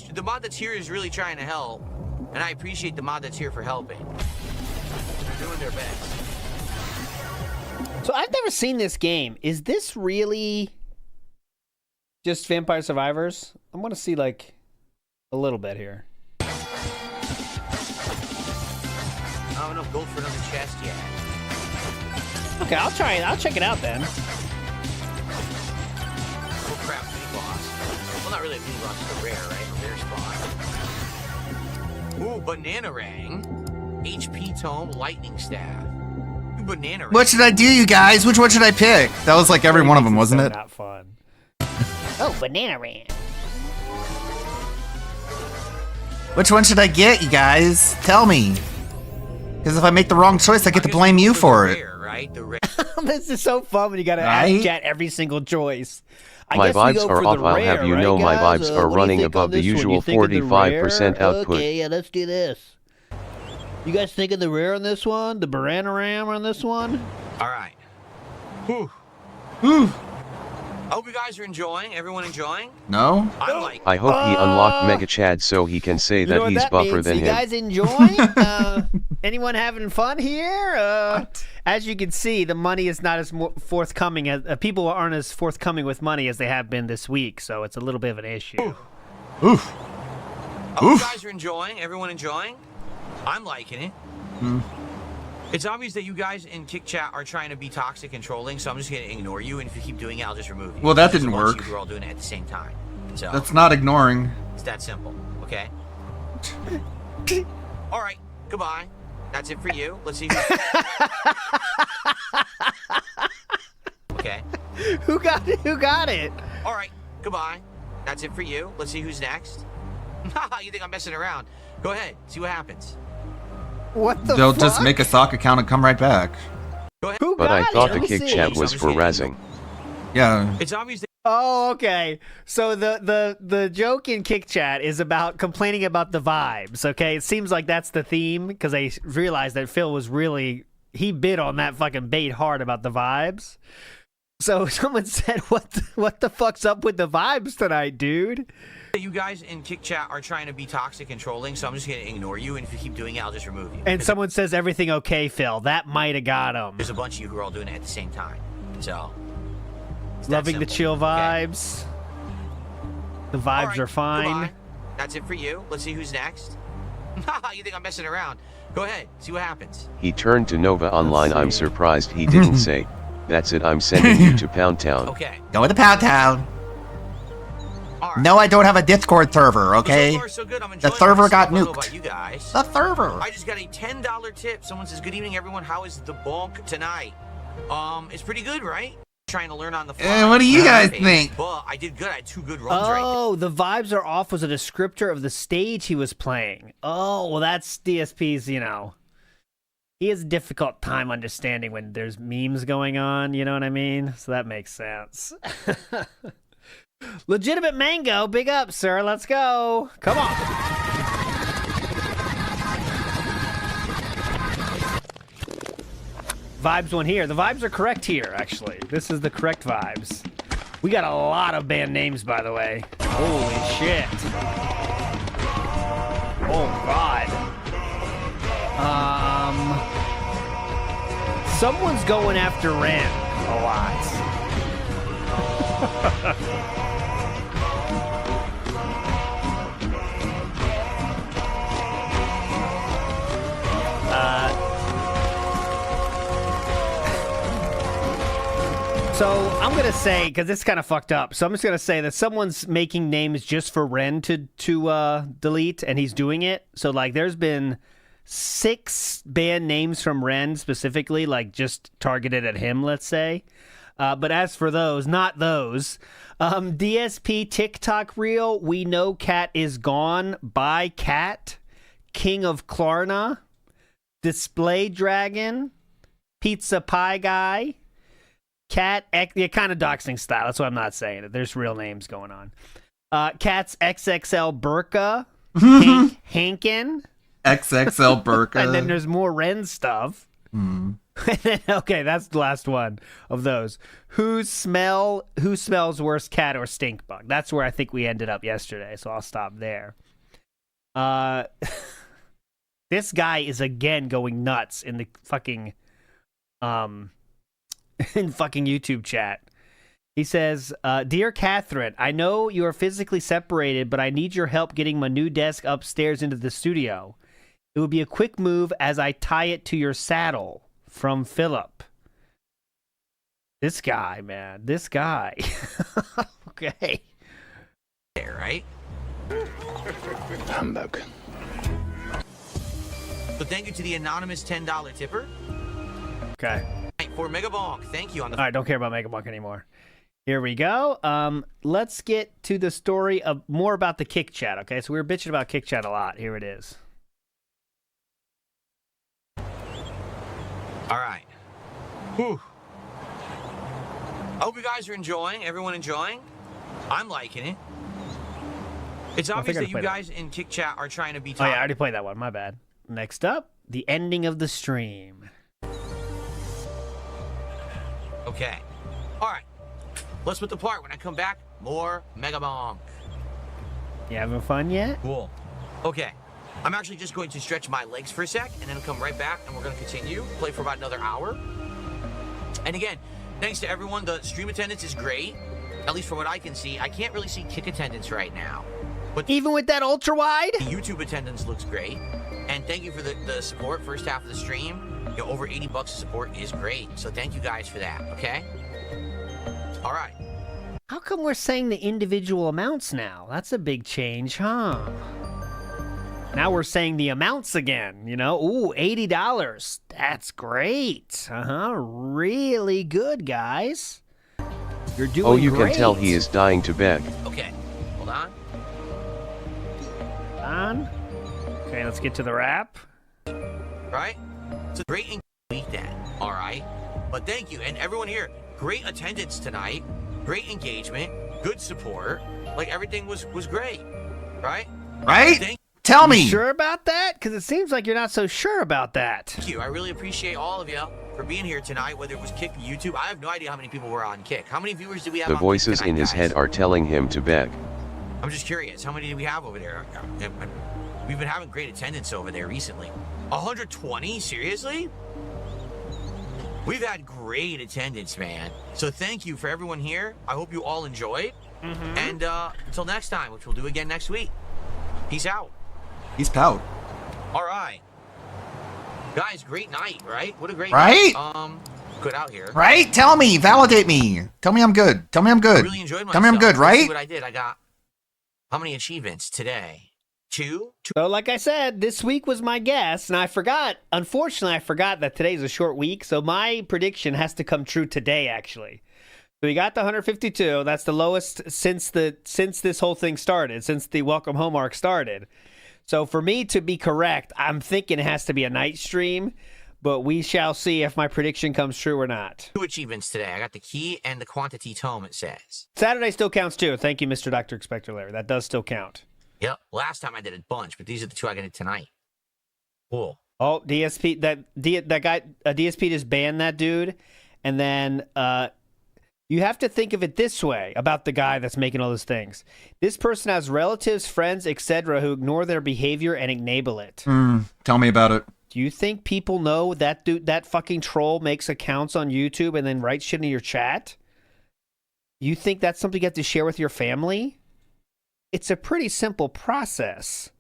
that's here is really trying to help. And I appreciate the mod that's here for helping. They're doing their best. So I've never seen this game. Is this really just Vampire Survivors? I want to see like a little bit here. I don't have enough gold for another chest yet. Okay, I'll try it. I'll check it out then. Oh crap, mini boss. Well, not really a mini boss, it's a rare, right? A rare spot. Ooh, banana ring. HP tome, lightning staff. Ooh, banana ring. What should I do, you guys? Which one should I pick? That was like every one of them, wasn't it? Not fun. Oh, banana ring. Which one should I get, you guys? Tell me. Because if I make the wrong choice, I get to blame you for it. Right? The rare. This is so fun when you gotta Right? ask chat every single choice. I My guess we vibes go are for off. the I'll rare, have you right, know my guys? vibes What are do you running think above on the this one? usual You think of the 45% rare? output. Okay, yeah, let's do this. You guys think of the rare on this one? The Banana Ram on this one? All right. Whew. Ooh. I hope you guys are enjoying. Everyone enjoying? No? I'm like, I hope he unlocked Mega Chad so he can say You know that what he's that buffer means? than You him. guys enjoying? Anyone having fun here? As you can see, the money is not as forthcoming as people aren't as forthcoming with money as they have been this week, so it's a little bit of an issue. Oof. I hope you guys are enjoying. Everyone enjoying? I'm liking it. It's obvious that you guys in Kick Chat are trying to be toxic and trolling, so I'm just going to ignore you, and if you keep doing it, I'll just remove you. Well, that There's a didn't bunch of work. You are all doing it at the same time. So That's not ignoring. it's that simple, okay? All right, goodbye. That's it for you. Let's see Okay. Who got it? Who got it? All right, goodbye. That's it for you. Let's see who's next. You think I'm messing around? Go ahead, see what happens. What the They'll fuck? just make a sock account and come right back. Who But I got thought it? the Let me kick see. chat was for rezzing. Yeah. It's obvious that Oh, okay. So the joke in Kick Chat is about complaining about the vibes, okay? It seems like that's the theme because they realized that Phil was he bit on that fucking bait hard about the vibes. So someone said, what the fuck's up with the vibes tonight, dude? you guys in Kick Chat are trying to be toxic and trolling, so I'm just going to ignore you, and if you keep doing it, I'll just remove you. And someone says everything okay, Phil. That might have got him. There's a bunch of you who are all doing it at the same time. So it's that Loving the simple, chill okay? vibes. The vibes All right, are fine. goodbye. That's it for you. Let's see who's next. You think I'm messing around? Go ahead, see what happens. He turned to Nova Online. I'm surprised he didn't say, "That's it, I'm sending you to Pound Town." Okay. Go to Pound Town. No, I don't have a Discord server, okay? So far, so good. I'm The enjoying server myself. got I don't know about nuked. you guys. The server. I just got a $10 tip. Someone says, "Good evening, everyone. How is the bonk tonight?" It's pretty good, right? Trying to learn on the fly. What do you guys think? But I did good. I had 2 good runs right Oh, the vibes are off was a descriptor of the stage he was playing. Oh, well, that's DSP's, he has a difficult time understanding when there's memes going on, you know what I mean? So that makes sense. Legitimate Mango, big up, sir. Let's go. Come on. Vibes one here. The vibes are correct here, actually. This is the correct vibes. We got a lot of band names, by the way. Holy shit. Oh, God. Someone's going after Ren a lot. So I'm going to say, because it's kind of fucked up, so I'm just going to say that someone's making names just for Ren to delete, and he's doing it. So, like, there's been 6 band names from Ren specifically, like, just targeted at him, let's say. But as for those, not those. DSP TikTok reel, We Know Cat Is Gone by Cat, King of Klarna, Display Dragon, Pizza Pie Guy, Cat, yeah, kind of doxing style. That's why I'm not saying it. There's real names going on. Cat's XXL Burka, Hankin. XXL Burka. And then there's more Ren stuff. Okay, that's the last one of those. Who smells worse, cat or stink bug? That's where I think we ended up yesterday, so I'll stop there. This guy is again going nuts in the fucking in fucking YouTube chat. He says, Dear Catherine, I know you are physically separated, but I need your help getting my new desk upstairs into the studio. It would be a quick move as I tie it to your saddle. From Philip. This guy, man. This guy. Okay. there, right? Humbug. So thank you to the anonymous $10 tipper. Okay. For Mega Bonk. Thank you on the. All right, don't care about Megabunk anymore. Here we go. Let's get to the story of more about the Kick Chat, okay? So we were bitching about Kick Chat a lot. Here it is. All right. Whew. I hope you guys are enjoying. Everyone enjoying? I'm liking it. It's obvious that you guys in Kick Chat are trying to be Oh, yeah, I already played that one. My bad. Next up, the ending of the stream. Okay. All right. Let's split the part. When I come back, more Mega Bonk. You having fun yet? Cool. Okay. I'm actually just going to stretch my legs for a sec and then come right back and we're going to continue. Play for about another hour. And again, thanks to everyone. The stream attendance is great. At least from what I can see. I can't really see kick attendance right now. But even with that ultra wide? The YouTube attendance looks great. And thank you for the support first half of the stream. You know, over $80 of support is great. So thank you guys for that, okay? All right. How come we're saying the individual amounts now? That's a big change, huh? Now we're saying the amounts again, you know? Ooh, $80. That's great. Really good, guys. You're doing Oh, you great. can tell he is dying to beg. Okay, hold on. Okay, let's get to the wrap. Right? It's a great weekend, all right? But thank you. And everyone here, great attendance tonight, great engagement, good support. Like, everything was great, right? Right? Tell me. You sure about that? Because it seems like you're not so sure about that. Thank you. I really appreciate all of you for being here tonight, whether it was Kick or YouTube. I have no idea how many people were on Kick. How many viewers do we have The on voices Kick in tonight, his guys? head are telling him to beg. I'm just curious. How many do we have over there? We've been having great attendance over there recently. 120? Seriously? We've had great attendance, man. So thank you for everyone here. I hope you all enjoyed. And until next time, which we'll do again next week. Peace out. He's pout. All right. Guys, great night, right? What a great Right? night. Good out here. Right? Tell me. Validate me. Tell me I'm good. Tell me I'm good. I really enjoyed myself. Tell me I'm good, Let's see right? what I did. I got how many achievements today? Two? So like I said, this week was my guess, and I forgot. Unfortunately, I forgot that today's a short week, so my prediction has to come true today, actually. So we got the 152. That's the lowest since this whole thing started, since the Welcome Home arc started. So for me to be correct, I'm thinking it has to be a night stream, but we shall see if my prediction comes true or not. 2 achievements today. I got the key and the quantity tome, it says. Saturday still counts too. Thank you, Mr. Dr. Expector Larry. That does still count. Yep. Last time I did a bunch, but these are the 2 I got tonight. Cool. Oh, DSP, that guy, DSP just banned that dude, and then you have to think of it this way about the guy that's making all those things. This person has relatives, friends, etc., who ignore their behavior and enable it. Tell me about it. Do you think people know that dude, that fucking troll makes accounts on YouTube and then writes shit in your chat? You think that's something you have to share with your family? It's a pretty simple process.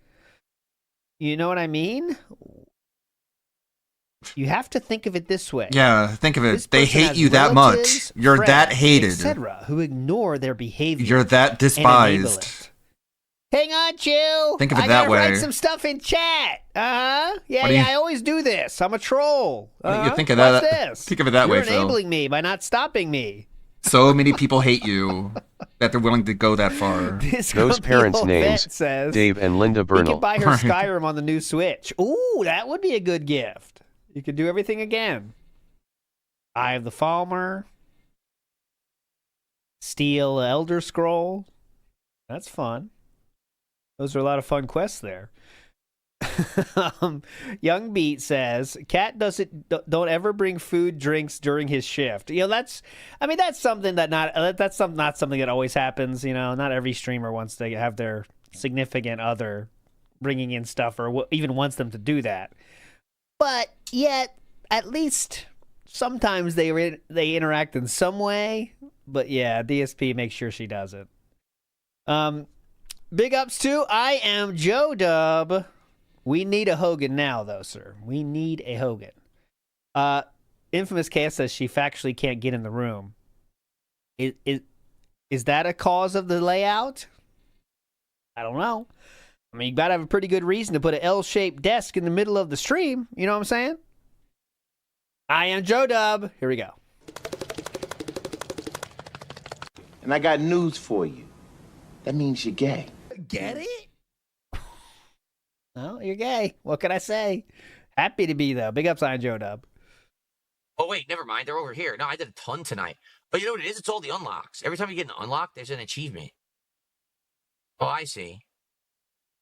You know what I mean? You have to think of it this way. Yeah, think of This it. They person hate has you that relatives, much. You're that friends, hated. etc., who ignore their behavior. You're that and enable despised. it. Hang on, Chew. Think of it I that gotta way. write some stuff in chat. Yeah, What do you- I always do this. I'm a troll. You think of What's that? this? Think of it that You're way, Phil. enabling me by not stopping me. So many people hate you that they're willing to go that far. This Those grumpy parents' old names, vet says Dave and Linda you Bernal. can buy her Skyrim on the new Switch. Ooh, that would be a good gift. You could do everything again. Eye of the Falmer. Steal Elder Scroll. That's fun. Those are a lot of fun quests there. Young Beat says, Cat don't ever bring food, drinks during his shift. You know, that's something that not something that always happens. You know, not every streamer wants to have their significant other bringing in stuff or even wants them to do that. But yet, at least sometimes they interact in some way. But yeah, DSP makes sure she does it. Big ups to I am Joe Dub. We need a Hogan now, though, sir. We need a Hogan. Infamous KS says she factually can't get in the room. Is that a cause of the layout? I don't know. I mean, you gotta have a pretty good reason to put an L-shaped desk in the middle of the stream. You know what I'm saying? I am Joe Dub. Here we go. And I got news for you. That means you're gay. Get it? Well, you're gay. What can I say? Happy to be, though. Big ups on Joe Dub. Oh, wait, never mind. They're over here. No, I did a ton tonight. But you know what it is? It's all the unlocks. Every time you get an unlock, there's an achievement. Oh, I see.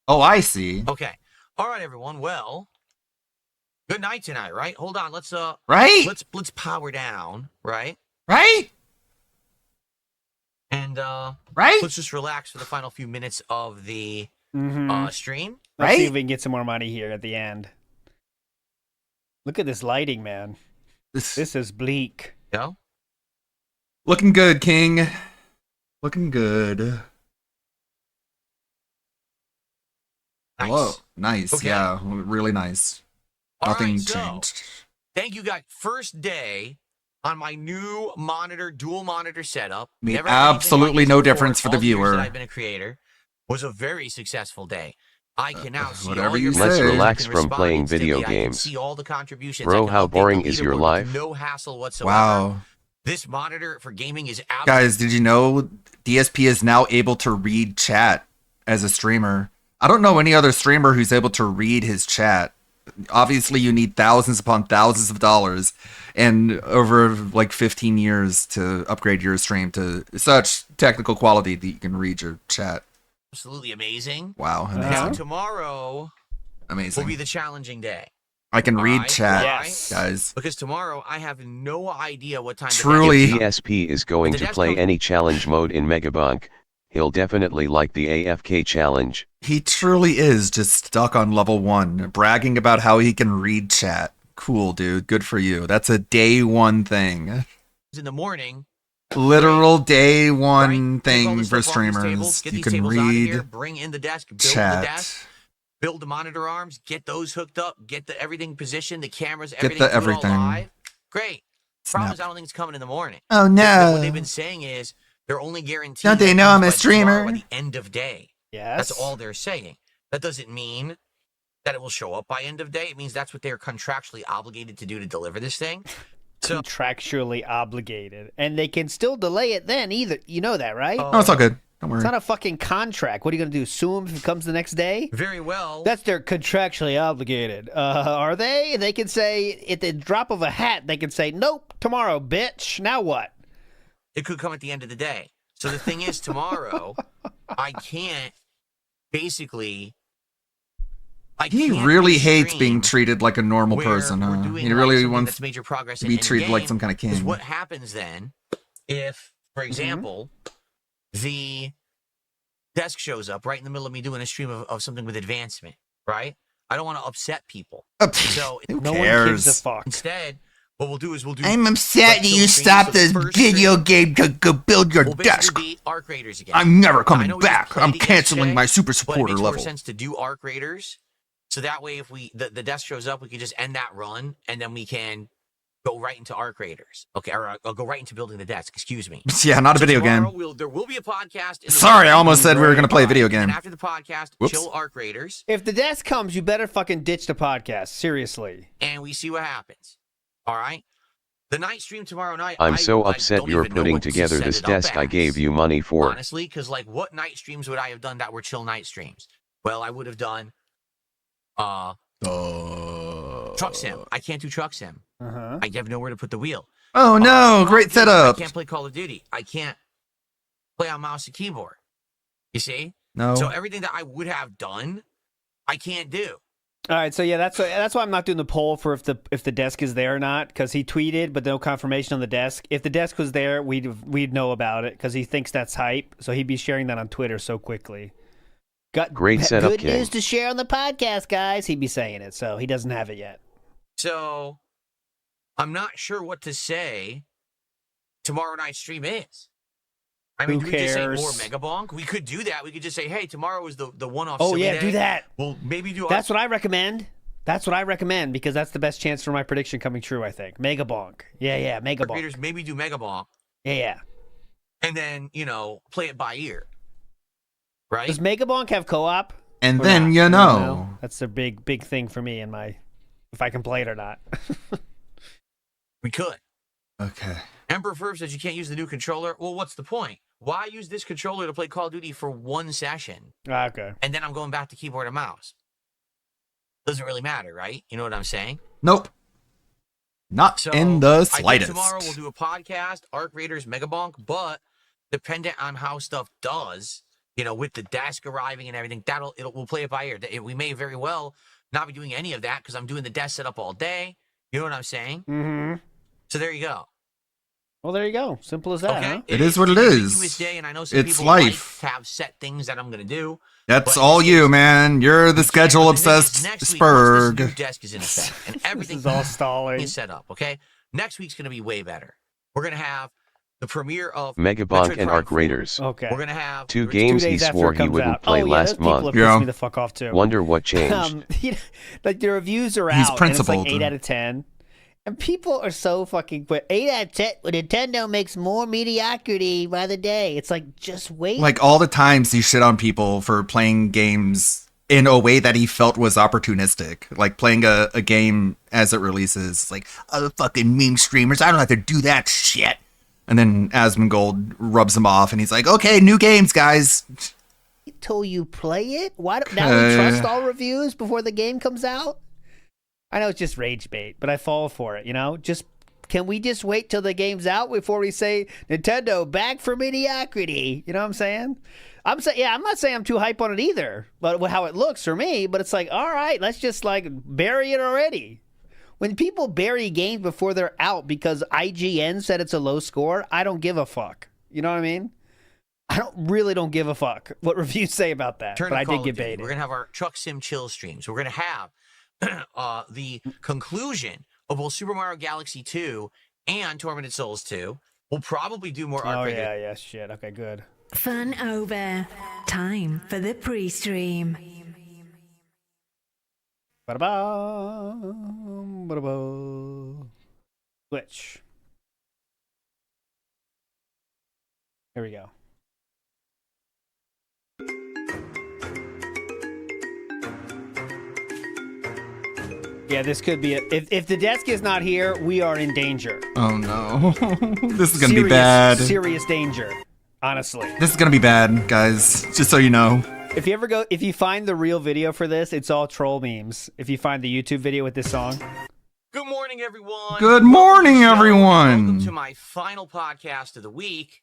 Oh, I see. Okay. All right, everyone. Well, good night tonight, right? Hold on. Let's Right? Let's power down, right? Right? And right? let's just relax for the final few minutes of the stream. Let's see if we can get some more money here at the end. Look at this lighting, man. This is bleak. No? Looking good, King. Looking good. Whoa, nice. Okay. Yeah, really nice. All Nothing right, so, changed. Thank you, guys. First day on my new monitor, dual monitor setup. I mean, Never had anything absolutely like no this before. difference for the All the years viewer. that I've been a creator was a very successful day. I can now see whatever all you your say. Let's messages, relax you can from respond playing instantly, video I can games. see all the contributions. Bro, I can how update boring the is your leaderboard with life? No hassle whatsoever. Wow. This monitor for gaming is absolutely Guys, did you know DSP is now able to read chat as a streamer? I don't know any other streamer who's able to read his chat. Obviously, you need thousands upon thousands of dollars and over like 15 years to upgrade your stream to such technical quality that you can read your chat. absolutely amazing. Wow, Now amazing. tomorrow Amazing. will be the challenging day. I can read Alright, chat, why? guys. Because tomorrow I have no idea what time. Truly. If DSP is going to play any challenge mode in Megabunk, he'll definitely like the AFK challenge. He truly is just stuck on level 1, bragging about how he can read chat. Cool, dude. Good for you. That's a day 1 thing. In the morning, Literal day 1 take all thing this for stuff off these tables, streamers. get You these can tables out of here, read bring in the desk, build the chat. desk, build the monitor arms, get those hooked up, get the everything positioned, the cameras, Get everything, the do it all everything. live. Great. Problem Snap. is, I don't think it's coming in the morning. Oh, What no. they've been saying is they're only guaranteed. Don't they that it know comes I'm a by tomorrow streamer? By the end of day. Yes. That's all they're saying. That doesn't mean that it will show up by end of day. It means that's what they're contractually obligated to do to deliver this thing. So Contractually obligated. And they can still delay it then either. You know that, right? Oh, it's all good. Don't worry. It's not a fucking contract. What are you going to do? Sue them if it comes the next day? very well. That's their contractually obligated. Are they? They can say, at the drop of a hat, they can say, nope, tomorrow, bitch. Now what? It could come at the end of the day. So the thing is, tomorrow, I can't basically. He can't really do hates stream being treated like a normal where person, we're huh? doing, He like, really something wants that's major progress to in be any treated like game, some kind of Because king. what happens then, if, for example, the desk shows up right in the middle of me doing a stream of something with advancement, right? I don't want to upset people. So Who No one gives a cares? fuck. instead, what we'll do is we'll do. I'm upset like, that so you streams stopped of the this first video stream game to go build your will desk. basically be Arc Raiders again. I'm never I coming know we just back. played I'm it canceling yesterday, my super but it supporter makes more level. sense to do Arc Raiders, so that way if the desk shows up, we can just end that run, and then we can go right into Arc Raiders. Okay, or I'll go right into building the desk. Excuse me. Yeah, not a So video tomorrow game. there will be a podcast. In the Sorry, I morning. almost said we were going to play a video And game. after the podcast, Whoops. chill Arc Raiders, If the desk comes, you better fucking ditch the podcast. Seriously. and we see what happens. All right. The night stream tomorrow night. I'm I, so like, upset don't you're even know putting what to together set this it up desk I as. gave you money for. Honestly, because like, what night streams would I have done that were chill night streams? Well, I would have done truck sim. I can't do truck sim. Uh-huh. I have nowhere to put the wheel. Oh no, Call great of Duty, setup. I can't play Call of Duty. I can't play on mouse and keyboard. You see? No. So everything that I would have done, I can't do. All right, so yeah, that's why I'm not doing the poll for if the desk is there or not, because he tweeted but no confirmation on the desk. If the desk was there, we'd know about it because he thinks that's hype, so he'd be sharing that on Twitter so quickly. Got Great setup, good King. news to share on the podcast, guys. He'd be saying it, so he doesn't have it yet. So I'm not sure what to say tomorrow night's stream is. I mean, Who do we just say cares? more Mega Bonk? We could do that. We could just say, hey, tomorrow is the one-off. Oh silly yeah, day. do that. Well, maybe do. That's what I recommend. That's what I recommend because that's the best chance for my prediction coming true. I think Mega Bonk. Yeah, Mega Bonk. Creators maybe do Mega Bonk, Yeah. and then play it by ear. Right? Does Mega Bonk have co-op? And Or then not? you I don't know. That's a big thing for me in my if I can play it or not. We could. Okay. Emperor Ferb says you can't use the new controller. Well, what's the point? Why use this controller to play Call of Duty for one session? Okay. And then I'm going back to keyboard and mouse. Doesn't really matter, right? You know what I'm saying? Nope. Not So in the I think slightest. tomorrow we'll do a podcast, Arc Raiders, Mega Bonk, but dependent on how stuff does, with the desk arriving and everything, we'll play it by ear. We may very well not be doing any of that because I'm doing the desk setup all day. You know what I'm saying? Mm-hmm. So there you go. Well, there you go. Simple as that, Okay. huh? It is what it an is. ambiguous day, and I know some It's people life. like to have set things that I'm going to do. That's but all you, man. You're the schedule the thing is, obsessed next week, once this new Spurg. desk is in effect and everything is all stalling. is set up, okay? Next week's going to be way better. We're going to have the premiere of Megabank Metroid and Prime Arc 4. Raiders. Okay. We're going to have 2 games he days after swore it he comes wouldn't out. play Oh, yeah, last those people month. have pissed me the fuck off too. Wonder what changed. Like the reviews are He's out. principled. And it's like 8 out of 10. And people are so fucking quick. 8 out of 10. Nintendo makes more mediocrity by the day. It's like, just wait. Like all the times he shit on people for playing games in a way that he felt was opportunistic. Like playing a game as it releases. It's like, oh, fucking meme streamers, I don't have to do that shit. And then Asmongold rubs him off and he's like, okay, new games, guys. Until you play it? Why don't now we trust all reviews before the game comes out? I know it's just rage bait, but I fall for it, you know? Can we just wait till the game's out before we say Nintendo back for mediocrity? You know what I'm saying? I'm not saying I'm too hype on it either, but how it looks for me, but it's like, all right, let's just like bury it already. When people bury games before they're out because IGN said it's a low score, I don't give a fuck. You know what I mean? I don't give a fuck what reviews say about that. Turn but to I Call did of get Duty. baited. We're going to have our Truck Sim Chill streams. We're going to have the conclusion of both Super Mario Galaxy 2 and Tormented Souls 2. We'll probably do more Oh, Arc yeah, shit. Okay, good. Fun over. Time for the pre-stream. Ba-da-ba. Ba-da-ba. Switch. Here we go. Yeah, this could be it. If the desk is not here, we are in danger. Oh no. This is gonna be bad. Serious danger. Honestly. This is gonna be bad, guys. Just so you know. If you find the real video for this, it's all troll memes. If you find the YouTube video with this song. Good morning, everyone. Good morning, everyone. Welcome to my final podcast of the week,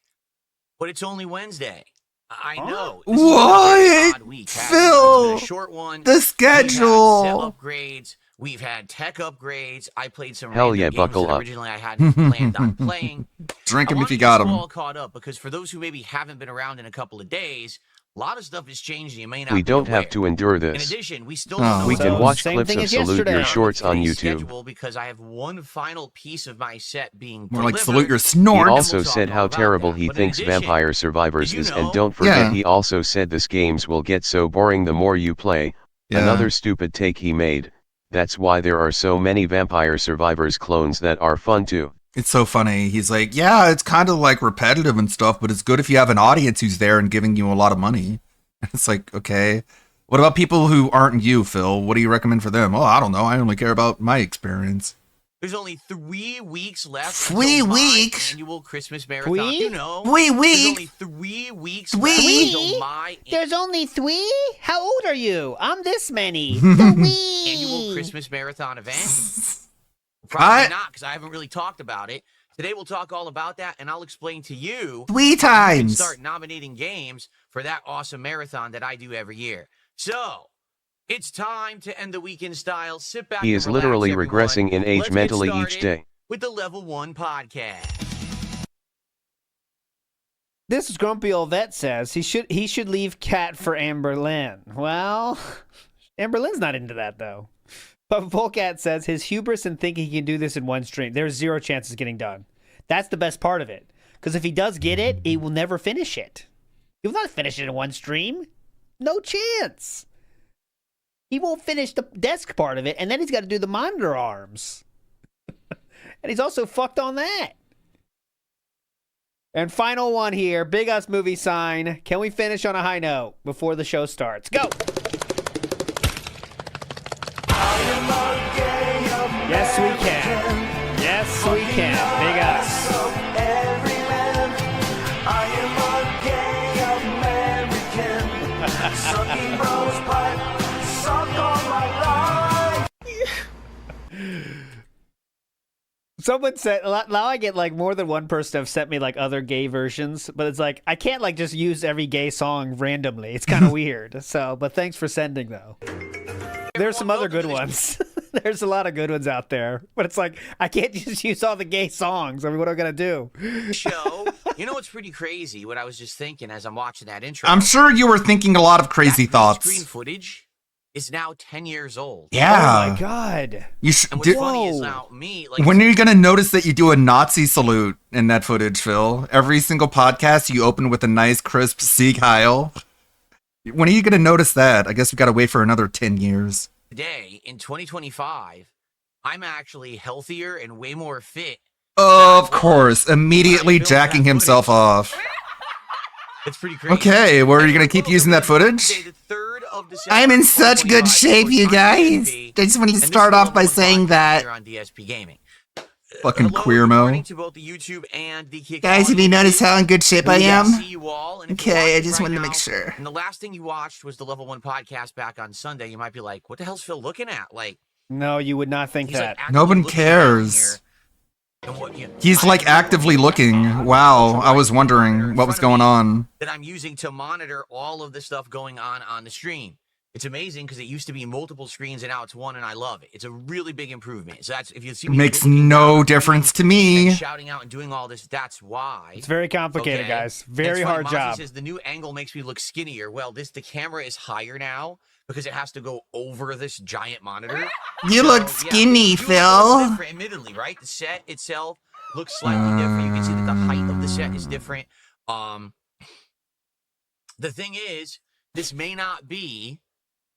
but it's only Wednesday. I know. This is a What? odd week, Phil, it's been a short one. the schedule. We've had set upgrades. We've had tech upgrades. I played some Hell random yeah, games buckle that up. originally I hadn't planned on playing. Drink 'em I if you wanna got get 'em. you all caught up because for those who maybe haven't been around in a couple of days, a lot of stuff has changed and you may not We be don't aware. have to endure In this. addition, we still Oh. don't know We what can the watch same clips thing of as Salute yesterday. Your Shorts on today's YouTube. schedule because I have one final piece of my set being More like delivered. salute your He snorts. also said how terrible he thinks Vampire Survivors is, and don't forget Yeah. he also said this games will get so boring the more you play. Yeah. Another stupid take he made. That's why there are so many Vampire Survivors clones that are fun too. It's so funny. He's like, yeah, it's kind of like repetitive and stuff, but it's good if you have an audience who's there and giving you a lot of money. It's like, okay. What about people who aren't you, Phil? What do you recommend for them? Oh, I don't know. I only care about my experience. There's only 3 weeks left. 3 until my weeks? Annual Christmas marathon. Three? You know. 3 There's weeks? only 3 weeks Three? left until my There's only 3? How old are you? I'm this many. annual Christmas marathon event. Probably I- not, because I haven't really talked about it. Today we'll talk all about that, and I'll explain to you 3 how you can times. start nominating games for that awesome marathon that I do every year. So it's time to end the week in style. Sit back. He and is relax, literally everyone. regressing in age Let's get mentally each started day. with the Level 1 podcast. This grumpy old vet says he should leave Cat for Amber Lynn. Well, Amber Lynn's not into that though. But Polecat says his hubris in thinking he can do this in one stream. There's 0 chances getting done. That's the best part of it. Because if he does get it, he will never finish it. He will not finish it in one stream. No chance. He won't finish the desk part of it, and then he's got to do the monitor arms. And he's also fucked on that. And final one here, Big Us movie sign. Can we finish on a high note before the show starts? Go! Yes, we can. Yes, we can. Big Us. Someone said, now I get like more than one person have sent me like other gay versions, but it's like, I can't like just use every gay song randomly. It's kind of weird. So, but thanks for sending though. There's some other good ones. There's a lot of good ones out there, but it's like I can't just use all the gay songs. I mean, what am I gonna do? Show. You know what's pretty crazy? What I was just thinking as I'm watching that intro. I'm sure you were thinking a lot of crazy Screen thoughts. footage is now 10 years old. Yeah. Oh my god. You should. And what's funny is now me, like, When are you gonna notice that you do a Nazi salute in that footage, Phil? Every single podcast you open with a nice crisp Sieg Heil. When are you gonna notice that? I guess we gotta wait for another 10 years. today in 2025, I'm actually healthier and way more fit. Of course, immediately jacking himself off. It's pretty crazy. Okay, well, are you gonna keep using that footage? I'm in such good shape, you guys. I just want to start off by saying that. on DSP Gaming. Fucking queermo. To both the YouTube and the Kick Guys, have you noticed how in good shape I am? see you all, and if you're Okay, I watching just right wanted to now, make sure. And the last thing you watched was the Level 1 podcast back on Sunday. You might be like, what the hell's Phil looking at? Like, No, you would not think he's that. like No one actively looking down cares. here. And what you- He's like actively looking. Wow, I was wondering what was going on. that I'm using to monitor all of the stuff going on the stream. It's amazing because it used to be multiple screens and now it's one, and I love it. It's a really big improvement. So that's if you see me Makes looking no down, difference to and me. shouting out and doing all this. That's why. It's very complicated, Okay? guys. And Very it's funny, hard Mozzie job. says the new angle makes me look skinnier. Well, the camera is higher now because it has to go over this giant monitor. You So, look yeah, skinny, it looks a little Phil. different, admittedly, right? The set itself looks slightly different. You can see that the height of the set is different. The thing is, this may not be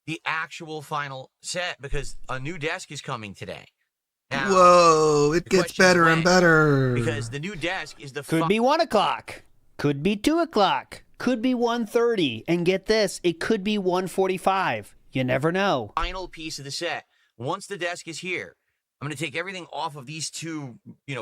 the actual final set because a new desk is coming today. Now, Whoa, it the gets question is better and when, better. because the new desk is the Could be 1 o'clock. Could be 2 o'clock. Could be 1:30. And get this, it could be 1:45. You never know. final piece of the set. Once the desk is here, I'm going to take everything off of these two,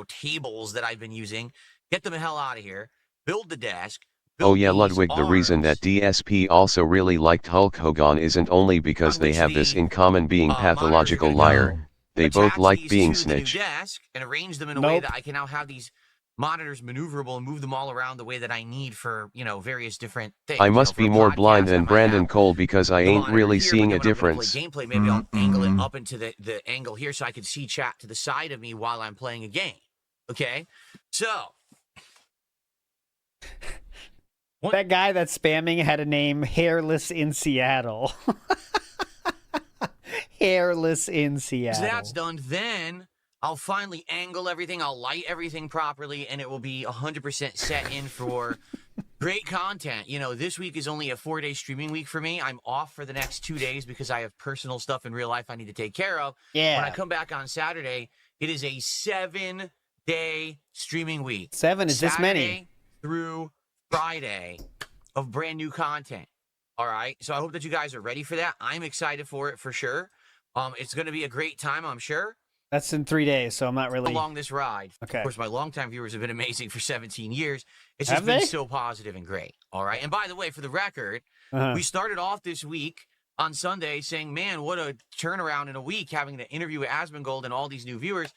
tables that I've been using, get them the hell out of here, build the desk. Oh yeah, Ludwig, the reason that DSP also really liked Hulk Hogan isn't only because they have this in common, being pathological liar. They both like being to the new snitch. desk and arrange them in a way that I can now have these monitors maneuverable and move them all around the way that I need for, various different things. I must for be a more podcast, blind I than might Brandon have Cole because I the ain't monitor really here, but seeing then a when I'm gonna difference. play gameplay, maybe I'll angle it up into the angle here so I can see chat to the side of me while I'm playing a game. Okay? So, That guy that's spamming had a name Hairless in Seattle. Hairless in so Seattle. that's done. Then I'll finally angle everything. I'll light everything properly, and it will be 100% set in for great content. This week is only a 4-day streaming week for me. I'm off for the next 2 days because I have personal stuff in real life I need to take care of. Yeah. When I come back on Saturday, it is a 7-day streaming week. 7 is this many. Saturday through Friday of brand new content. All right. So I hope that you guys are ready for that. I'm excited for it for sure. It's going to be a great time, I'm sure. That's in 3 days, so I'm not really Along this ride. Okay. Of course, my longtime viewers have been amazing for 17 years. It's Have just been they? so positive and great. All right. And by the way, for the record, we started off this week on Sunday saying, man, what a turnaround in a week, having the interview with Asmongold and all these new viewers.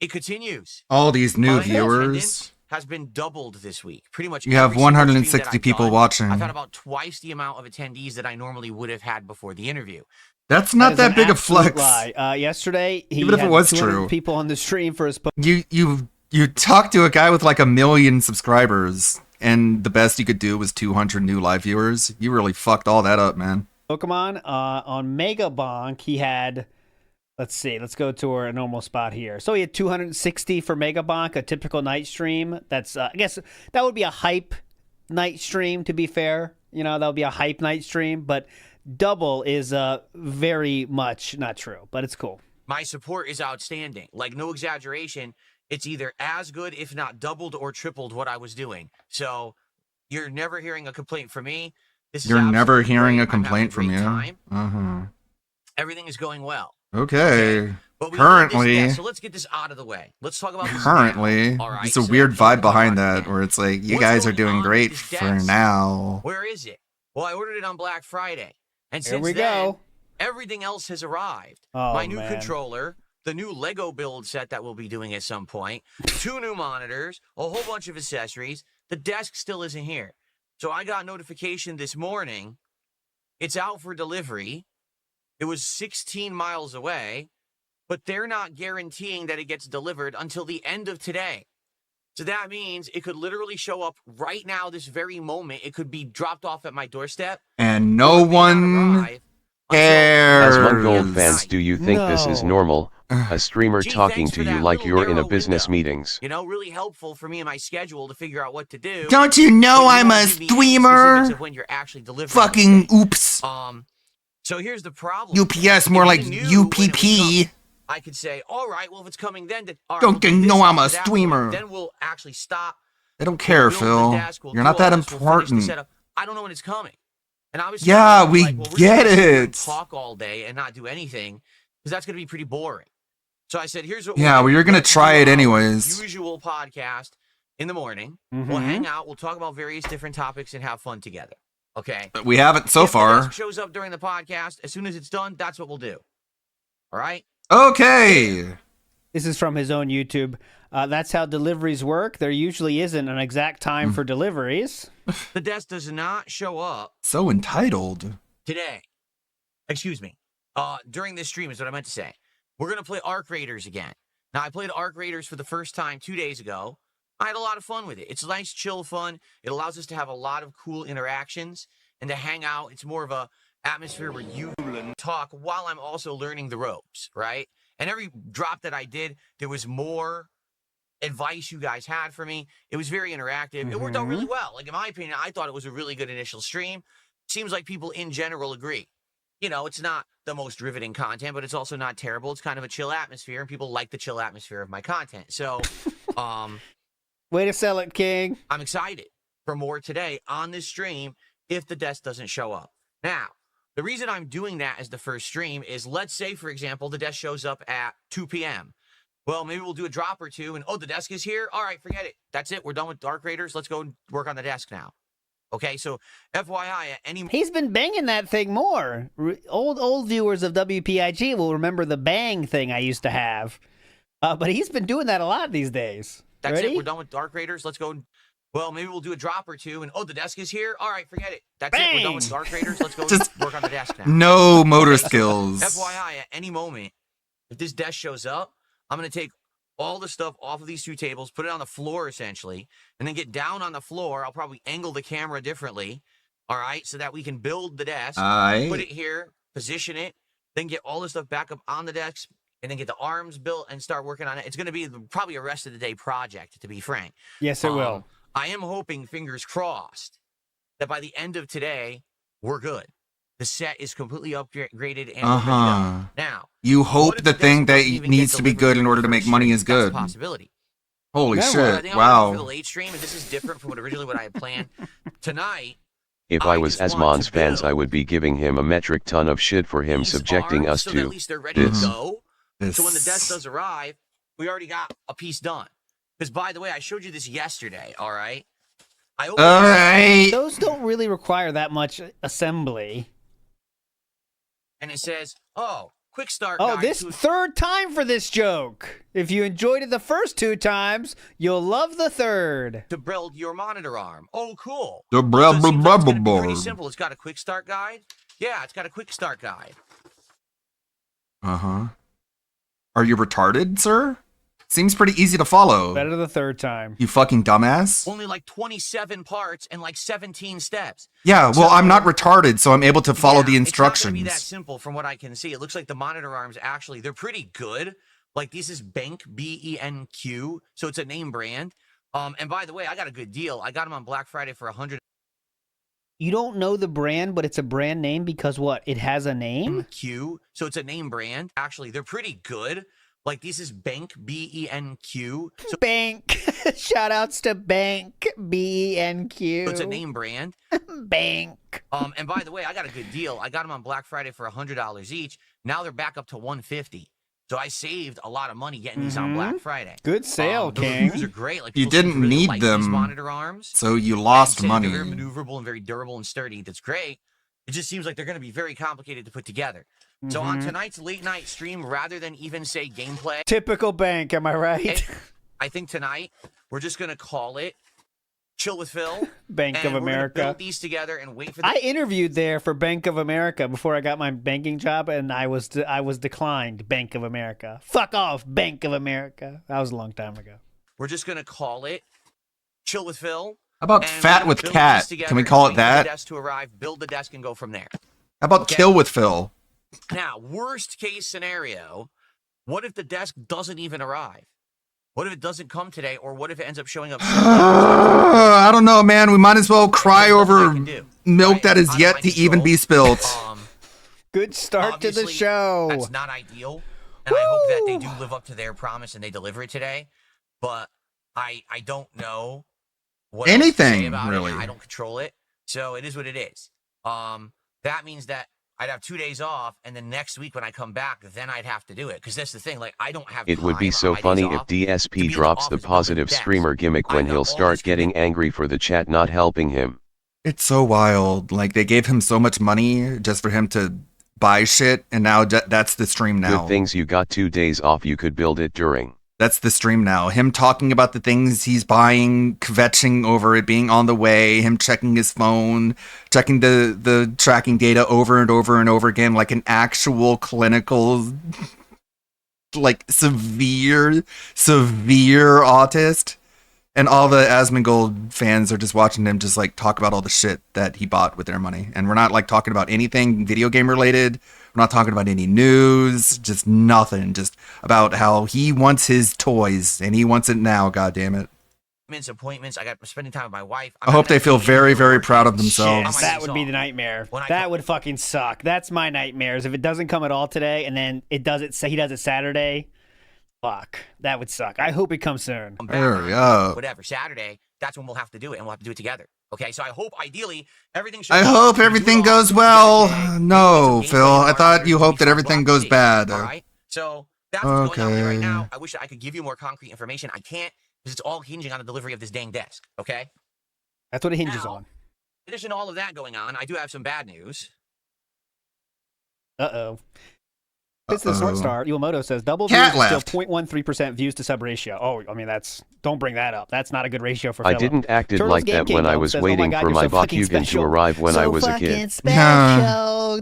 It continues. All these new My viewers. attendance has been doubled this week. Pretty much. You have every single stream that 160 I've people done, watching. I've had about twice the amount of attendees that I normally would have had before the interview. That's not is that an big a absolute flex. lie. Yesterday, he Even if it had was 200 true. people on the stream for his You talked to a guy with like 1 million subscribers, and the best you could do was 200 new live viewers. You really fucked all that up, man. Pokemon. On Mega Bonk, he had, let's go to our normal spot here. So he had 260 for Mega Bonk, a typical night stream. That's, I guess that would be a hype night stream, to be fair. That would be a hype night stream, but double is very much not true, but it's cool. My support is outstanding. Like, no exaggeration. It's either as good, if not doubled or tripled what I was doing. So you're never hearing a complaint from me. This is You're never absolutely hearing great. a I'm having complaint from great you. time. Uh-huh. Everything is going well. Okay. But we Currently, need this, so let's get this out of the way. Let's talk about this currently, now. All right, there's a so weird let's talk vibe about behind it. that where it's like, you What's guys are going doing on great with this for desk? now. Where is it? Well, I ordered it on Black Friday. And Here since we then, go. everything else has arrived. Oh, My new man. controller, the new Lego build set that we'll be doing at some point, 2 new monitors, a whole bunch of accessories. The desk still isn't here. So I got notification this morning. It's out for delivery. It was 16 miles away. but they're not guaranteeing that it gets delivered until the end of today. So that means it could literally show up right now, this very moment. It could be dropped off at my doorstep. And no one cares. As Mongol fans, do you think this is normal? A streamer talking to you like you're in a business meetings. You know, really helpful for me and my schedule to figure out what to do. Don't you know I'm a streamer? When you're actually delivering. Fucking oops. So here's the problem. UPS, more like UPP. I could say, all right, well, if it's coming then, all right, Don't we'll you do know this I'm a after that streamer? point. Then we'll actually stop. I don't care, Phil. You're not that important. I don't know when it's coming. And I was Yeah, we like, well, we're get gonna it. Talk all day and not do anything because that's going to be pretty boring. So I said, here's what. Yeah, well, you're gonna try it anyways. Usual podcast in the morning. Mm-hmm. We'll hang out. We'll talk about various different topics and have fun together. Okay. But we haven't so If the far. desk shows up during the podcast. As soon as it's done, that's what we'll do. All right. Okay. This is from his own YouTube. That's how deliveries work. There usually isn't an exact time for deliveries. The desk does not show up So entitled. today. Excuse me. During this stream is what I meant to say. We're going to play Arc Raiders again. Now, I played Arc Raiders for the first time 2 days ago. I had a lot of fun with it. It's nice, chill fun. It allows us to have a lot of cool interactions and to hang out. It's more of a atmosphere where you talk while I'm also learning the ropes, right? And every drop that I did, there was more advice you guys had for me. It was very interactive. It worked out really well. Like, in my opinion, I thought it was a really good initial stream. Seems like people in general agree. You know, it's not the most riveting content, but it's also not terrible. It's kind of a chill atmosphere, and people like the chill atmosphere of my content. So, way to sell it, King. I'm excited for more today on this stream if the desk doesn't show up. Now, the reason I'm doing that as the first stream is, let's say, for example, the desk shows up at 2 p.m. Well, maybe we'll do a drop or two, and oh, the desk is here? All right, forget it. That's it. We're done with Dark Raiders. Let's go and work on the desk now. Okay, so FYI, He's been banging that thing more. Old viewers of WPIG will remember the bang thing I used to have. But he's been doing that a lot these days. That's Ready? it. We're done with Dark Raiders. Let's go. Well, maybe we'll do a drop or two, and oh, the desk is here? All right, forget it. That's it. We're done with Dark Raiders. Let's go Just work on the desk now. No motor Okay, so skills. FYI, at any moment, if this desk shows up, I'm going to take all the stuff off of these two tables, put it on the floor, essentially, and then get down on the floor. I'll probably angle the camera differently, all right, so that we can build the desk, Aye. put it here, position it, then get all the stuff back up on the desk, and then get the arms built and start working on it. It's going to be probably a rest of the day project, to be frank. Yes, it will. I am hoping, fingers crossed, that by the end of today, we're good. The set is completely upgraded and ready to go. Now, You hope the thing that needs to be good in order to make money is good. that's a possibility. Holy I shit. think I'm gonna do for the Wow. late stream, and this is different from what I had planned. Tonight, If I was Asmon's fans, I would be giving him a metric ton of shit for him subjecting us so that at to least they're ready this. to go. This. So when the desk does arrive, we already got a piece done. Because, by the way, I showed you this yesterday, all right? I opened All right. Those don't really require that much assembly. and it says, oh, quick start Oh, guide this to- third time for this joke. If you enjoyed it the first 2 times, you'll love the third. to build your monitor arm. Oh, cool. The blah, So it blah, seems blah, like it's gonna be blah, pretty blah. simple. It's got a quick start guide. Yeah, it's got a quick start guide. Uh-huh. Are you retarded, sir? Seems pretty easy to follow. Better the third time. You fucking dumbass. Only like 27 parts and like 17 steps. Yeah, well, I'm not retarded, so I'm able to follow the It's not gonna be that instructions. simple from what I can see. It looks like the monitor arms actually, they're pretty good. Like this is Benq, B-E-N-Q, so it's a name brand. And by the way, I got a good deal. I got them on Black Friday for $100. You don't know the brand, but it's a brand name because what? It has a name? Q, so it's a name brand. Actually, they're pretty good. Like this is Benq, B-E-N-Q. So Bank. Shout outs to Bank, B-E-N-Q. it's a name brand. Bank. And by the way, I got a good deal. I got them on Black Friday for $100 each. Now they're back up to $150. So I saved a lot of money getting these on Black Friday. Good sale, the King. reviews are great. Like You people seem to didn't really need like these them, monitor arms. so you lost And money. They're very maneuverable and very durable and sturdy. That's great. It just seems like they're going to be very complicated to put together. So on Mhm. tonight's late night stream, rather than even say gameplay, Typical Bank, am I right? I think tonight we're just going to call it Chill with Phil. Bank and of we're gonna America. build these together and wait for the I interviewed there for Bank of America before I got my banking job, and I was declined. Bank of America. Fuck off, Bank of America. That was a long time ago. We're just gonna call it Chill with Phil. How about and Fat we're with gonna build Cat? these together Can we and call it wait for that? The desk to arrive, build the desk, and go from there. How about Kill with Phil? Now, worst case scenario, what if the desk doesn't even arrive? What if it doesn't come today, or what if it ends up showing up? I don't know, man. We might as well cry over milk that is yet to even be spilled. Good start to the show. That's not ideal, and I hope that they do live up to their promise and they deliver it today. But I don't know what else to say Anything, about really. it. I don't control it, so it is what it is. That means that I'd have 2 days off, and then next week when I come back, then I'd have to do it. Because that's the thing, like, I don't have It would be time so on my funny days if off DSP drops the positive streamer gimmick when he'll start getting angry for the chat not helping him. It's so wild. Like, they gave him so much money just for him to buy shit, and now that's the stream now. Good things you got 2 days off, you could build it during. That's the stream now. Him talking about the things he's buying, kvetching over it being on the way, him checking his phone, checking the tracking data over and over and over again, like an actual clinical, like severe autist. And all the Asmongold fans are just watching him just like talk about all the shit that he bought with their money. And we're not like talking about anything video game related. We're not talking about any news, just nothing. Just about how he wants his toys and he wants it now, God damn it. Appointments. I got spending time with my wife. I hope they feel very, very proud of themselves. That would be the nightmare. That would fucking suck. That's my nightmares. If it doesn't come at all today, and then he does it Saturday. Fuck, that would suck. I hope it comes soon. Whatever, Saturday, that's when we'll have to do it, and we'll have to do it together. Okay, so I hope, ideally, everything should I hope everything goes well. No, Phil. I thought you hoped that everything goes bad. All right, so that's what's going on here right now. I wish I could give you more concrete information. I can't, because it's all hinging on the delivery of this dang desk, okay? That's what it hinges on. In addition to all of that going on, I do have some bad news. Uh-oh. It's the Sword Star. Iwamoto says double Cat views left. still 0.13% views to sub ratio. Oh, I mean don't bring that up. That's not a good ratio for I Philip. didn't acted Turtles like Game that when King I though was says, waiting oh my God, for you're my so fucking Bakugan to special. arrive when I So was a fucking kid. special.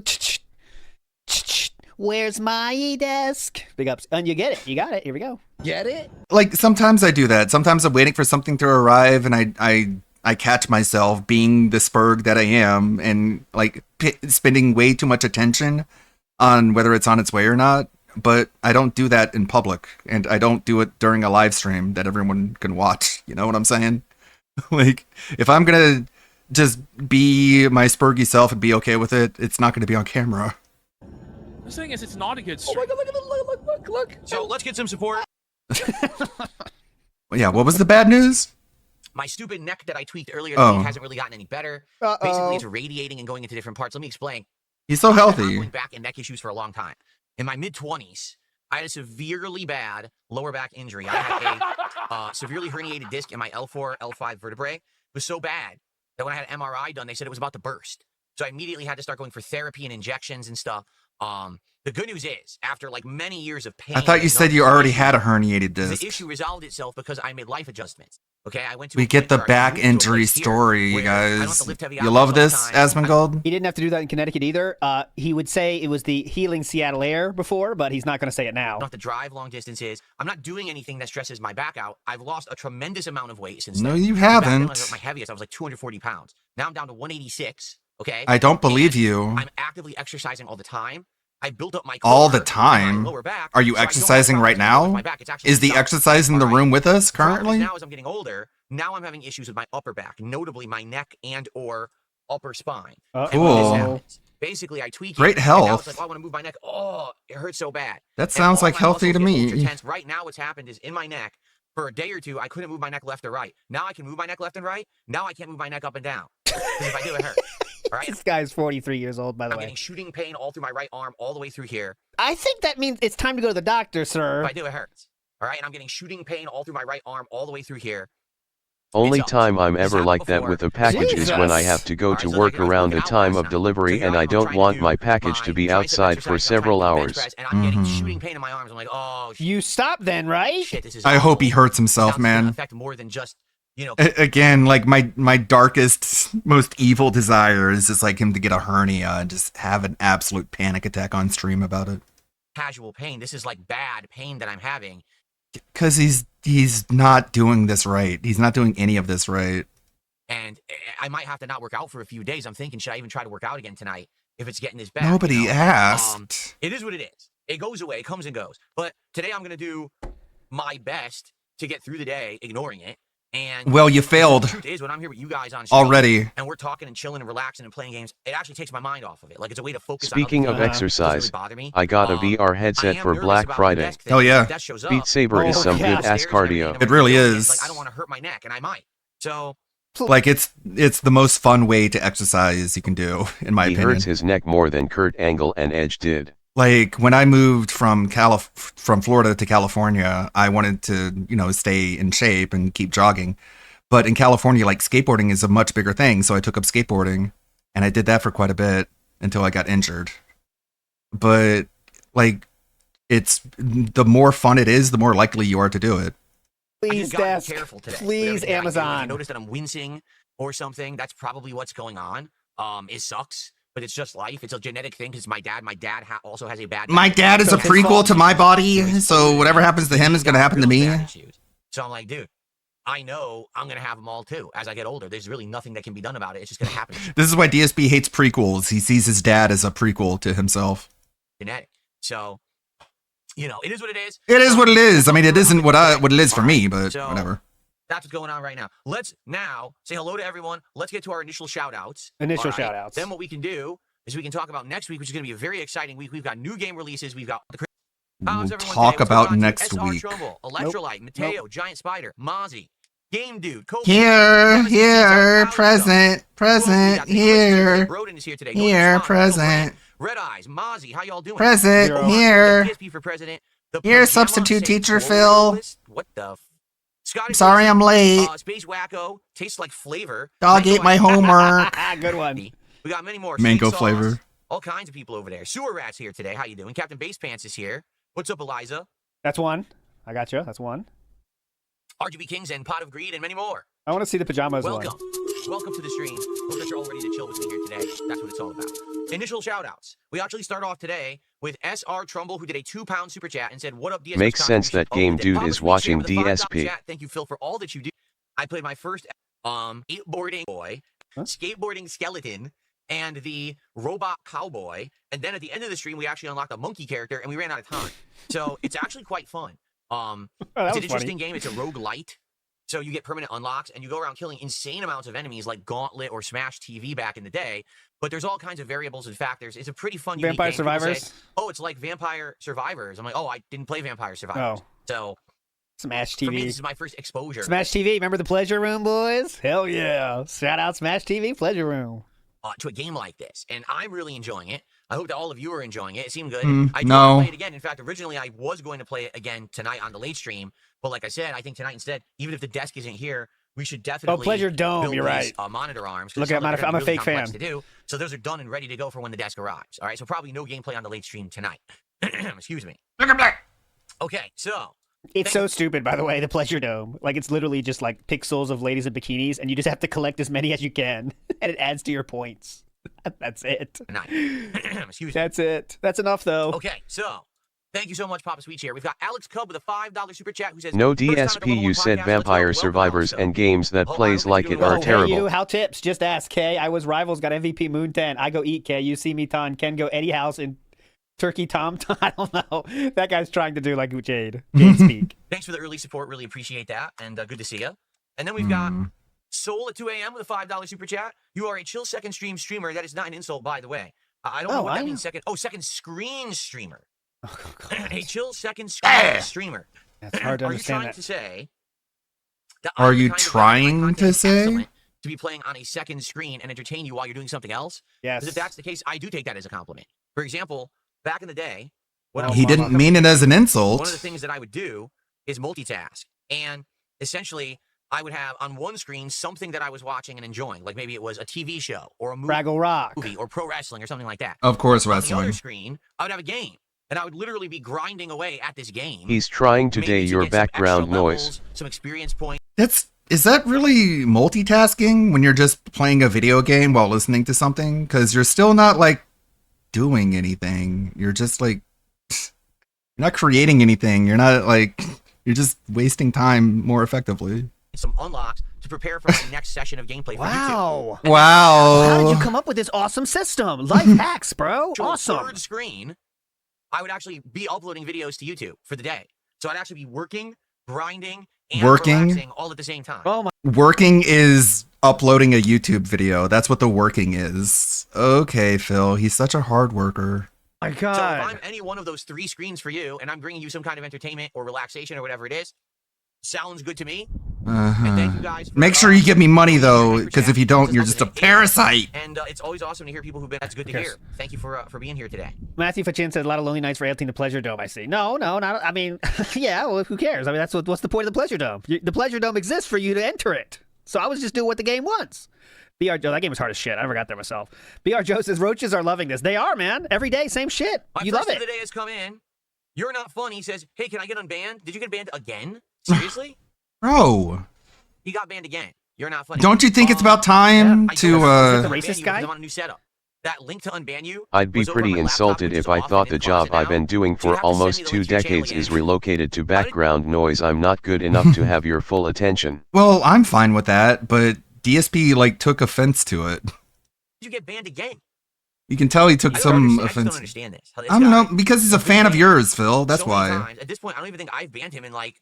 Where's my desk? Big ups. And you get it. You got it. Here we go. Get it? Like sometimes I do that. Sometimes I'm waiting for something to arrive and I catch myself being the spurg that I am and like spending way too much attention on whether it's on its way or not. But I don't do that in public, and I don't do it during a live stream that everyone can watch. You know what I'm saying? Like, if I'm gonna just be my spurgy self and be okay with it, it's not gonna be on camera. The thing is, it's not a good stream. Oh my God, look. So let's get some support. Yeah, what was the bad news? My stupid neck that I tweaked earlier this week hasn't really gotten any better. Uh-oh. Basically, it's radiating and going into different parts. Let me explain. He's so I've healthy. had ongoing back and neck issues for a long time. In my mid-20s, I had a severely bad lower back injury. I had a severely herniated disc in my L4, L5 vertebrae. It was so bad that when I had an MRI done, they said it was about to burst. So I immediately had to start going for therapy and injections and stuff. The good news is, after like many years of pain, I thought you said you already had a herniated disc. the issue resolved itself because I made life adjustments. Okay, I went to. We a get point the where I back moved to a injury place here story, you where I don't have guys. to lift heavy You objects love all the this, time. Asmongold? He didn't have to do that in Connecticut either. He would say it was the healing Seattle air before, but he's not going to say it now. I don't have to drive long distances. I'm not doing anything that stresses my back out. I've lost a tremendous amount of weight since No, then. you Back then, when I haven't. was at my heaviest, I was like 240 pounds. Now I'm down to 186. Okay. I don't believe you. I'm actively exercising all the time. I built up my All core the time? and my lower back, Are you so I don't have exercising right problems with now? my back. It's actually Is the solid. exercise in the room with us The problem is currently? now as I'm getting older, now I'm having issues with my upper back, notably my neck and or upper spine. And when this Cool. happens, basically, I tweak it. Great and now health. it's like, oh, I want to move my neck. Oh, it hurts so bad. That And sounds all like my healthy muscles to get ultra me. tense. Right now, what's happened is in my neck, for a day or two, I couldn't move my neck left or right. Now I can move my neck left and right. Now I can't move my neck up and down. Because if I do, it hurts. All right? This guy's 43 years old, by the I'm way. getting shooting pain all through my right arm, all the way through here. I think that means it's time to go to the doctor, sir. If I do, it hurts. All right? And I'm getting shooting pain all through my right arm, all the way through here. Only time I'm ever like that with a package is when I have to go to work around the time of delivery and I don't want my package to be outside for several hours. And I'm getting Mhm. shooting pain in my arms. I'm like, oh, You stop then, right? shit, this is I awful. hope he hurts Now himself, it's gonna man. affect more than just you know, Again, like my darkest, most evil desire is just like him to get a hernia and just have an absolute panic attack on stream about it. casual pain. This is like bad pain that I'm having. Because he's not doing this right. He's not doing any of this right. And I might have to not work out for a few days. I'm thinking, should I even try to work out again tonight if it's getting this bad? Nobody asked. It is what it is. It goes away. It comes and goes. But today I'm going to do my best to get through the day ignoring it. And Well, you failed the truth is, when I'm here with you guys on stream, already. and we're talking and chilling and relaxing and playing games, it actually takes my mind off of it. Like, it's a way to focus Speaking on of other things. It doesn't exercise, really bother me. I got a VR headset for Black Friday. Oh yeah, Beat Saber is some good ass cardio. It really is. Like, I don't want to hurt my neck, and I might. So Like it's the most fun way to exercise you can do, in my He opinion. hurts his neck more than Kurt Angle and Edge did. Like when I moved from Florida to California, I wanted to, stay in shape and keep jogging. But in California, like skateboarding is a much bigger thing, so I took up skateboarding and I did that for quite a bit until I got injured. But like it's the more fun it is, the more likely you are to do it. Please, Desk. Careful today. Please, Whatever Amazon. If you notice that I'm wincing or something, that's probably what's going on. It sucks, but it's just life. It's a genetic thing because my dad also has a bad. My dad is a prequel to my body, so whatever happens to him is going to happen to me. So I'm like, dude, I know I'm going to have them all too as I get older. There's really nothing that can be done about it. It's just going to happen. This is why DSP hates prequels. He sees his dad as a prequel to himself. Genetic. So, it is what it is. It is what it is. I mean, it isn't what it is for me, but So, whatever. That's what's going on right now. Let's now say hello to everyone. Let's get to our initial shout-outs. Initial All right? shout-outs. Then what we can do is we can talk about next week, which is going to be a very exciting week. We've got new game releases. We've got the We'll talk about next SR week. Trumbull, Electrolyte, Mateo, Giant Spider, Mozzie, Game Dude, Kobe, Here, present, here. Broden is here today. Here, present. Red Eyes, Mozzie, how y'all doing? Present, Zero. here. PSP for president. The Here, Pajama substitute Saint teacher Florida Phil. list. What the? Scotty I'm sorry I'm late. Space Wacko, tastes like flavor. Dog ate my homework. Good one. We got many more. Mango Steak Sauce, flavor. All kinds of people over there. Sewer Rat's here today. How you doing? Captain Base Pants is here. What's up, Eliza? That's one. I got you. That's one. RGB Kings and Pot of Greed and many more. I want to see the pajamas Welcome. one. Welcome to the stream. Hope that you're all ready to chill with me here today. That's what it's all about. Initial shout-outs. We actually start off today with SR Trumbull, who did a £2 super chat and said, what up, DSP? Makes sense that Game Dude is watching DSP. Thank you, Phil, for all that you do. I played my first skateboarding boy, skateboarding skeleton, and the robot cowboy. And then at the end of the stream, we actually unlocked a monkey character, and we ran out of time. So it's actually quite fun. It's an interesting game. It's a roguelite. So you get permanent unlocks, and you go around killing insane amounts of enemies like Gauntlet or Smash TV back in the day. But there's all kinds of variables and factors. It's a pretty fun, unique Vampire game. People Survivors? say, oh, it's like Vampire Survivors. I'm like, oh, I didn't play Vampire Survivors. Oh. So Smash for me, TV. this is my first exposure. Smash TV. Remember the Pleasure Room, boys? Hell yeah. Shout out Smash TV, Pleasure Room. To a game like this, and I'm really enjoying it. I hope that all of you are enjoying it. It seemed good. I do no. want to play it again. In fact, originally I was going to play it again tonight on the late stream, but like I said, I think tonight instead, even if the desk isn't here, we should definitely. Pleasure Dome, build you're these, right. Monitor arms. 'cause Look it at sounds like I'm a they're really fake complex fan. To do. So those are done and ready to go for when the desk arrives. All right. So probably no gameplay on the late stream tonight. Excuse me. Okay. So. It's so stupid, by the way, the Pleasure Dome. Like, it's literally just like pixels of ladies in bikinis, and you just have to collect as many as you can, and it adds to your points. That's it. Excuse me. That's it. That's enough, though. Okay, so thank you so much, Papa Sweet here. We've got Alex Cub with a $5 super chat who says, No "First time at the DSP, Level you 1 said podcast. Vampire Let's go. Survivors and games that plays like it are Hey, terrible. you, how tips? Just ask, K. I was Rivals, got MVP Moon 10. I go eat, K. You see me, Ton. Ken go Eddie House and Turkey Tom. I don't know. That guy's trying to do like Jade speak. Thanks for the early support. Really appreciate that. And good to see you. And then we've got Soul at 2 a.m. with a $5 super chat. You are a chill second stream streamer. That is not an insult, by the way. I don't know what that means. Second screen streamer. A chill second screen streamer. That's hard to Are you understand trying that. to say that Are I'm the you kind of guy trying my to content is say? excellent to be playing on a second screen and entertain you while you're doing something else? Yes. Because if that's the case, I do take that as a compliment. For example, back in the day, when I was He didn't mean it as an insult. one of the things that I would do is multitask. And essentially, I would have on one screen something that I was watching and enjoying. Like maybe it was a TV show or a Fraggle Rock. movie or pro wrestling or something like that. Of course, On the wrestling. other screen, I would have a game. And I would literally be grinding away at this game. He's trying to maybe day your get some extra background levels, noise. some experience points. That's is that really multitasking when you're just playing a video game while listening to something? Because you're still not like doing anything. You're just like, you're not creating anything. You're not like, you're just wasting time more effectively. Some unlocks to prepare for my next session of gameplay for Wow. YouTube. Wow. How did you come up with this awesome system? Life hacks, bro. Awesome. Third screen, I would actually be uploading videos to YouTube for the day. So I'd actually be working, grinding, and relaxing all at the same time. Oh my. Working is uploading a YouTube video. That's what the working is. Okay, Phil. He's such a hard worker. My So if God. I'm any one of those 3 screens for you, and I'm bringing you some kind of entertainment or relaxation or whatever it is, sounds good to me. And thank you guys for, Make sure you give me money though, because if you don't, you're just a parasite. And it's always awesome to hear people who've been. That's good to hear. Thank you for being here today. Matthew Fachin said a lot of lonely nights for Alien the Pleasure Dome. I see. No, not. I mean, yeah. Well, who cares? I mean, that's what's the point of the Pleasure Dome? The Pleasure Dome exists for you to enter it. So I was just doing what the game wants. BR Joe, that game was hard as shit. I never got there myself. BR Joe says roaches are loving this. They are, man. Every day, same shit. You love First it. of the day has come in. You're not funny. Says, hey, can I get unbanned? Did you get banned again? Seriously? Bro, He got banned again. You're not funny. don't you think it's about time to racist guy? I'm on a new setup. That link to unban you. I'd be pretty insulted if I thought the job I've been doing for almost 2 decades is relocated to background noise. I'm not good enough to have your full attention. Well, I'm fine with that, but DSP like took offense to it. Did you get banned again? You can tell he took some I just offense. don't understand this. How this I don't guy- know, because he's a fan of yours, Phil. That's so many why. times. At this point, I don't even think I've banned him in like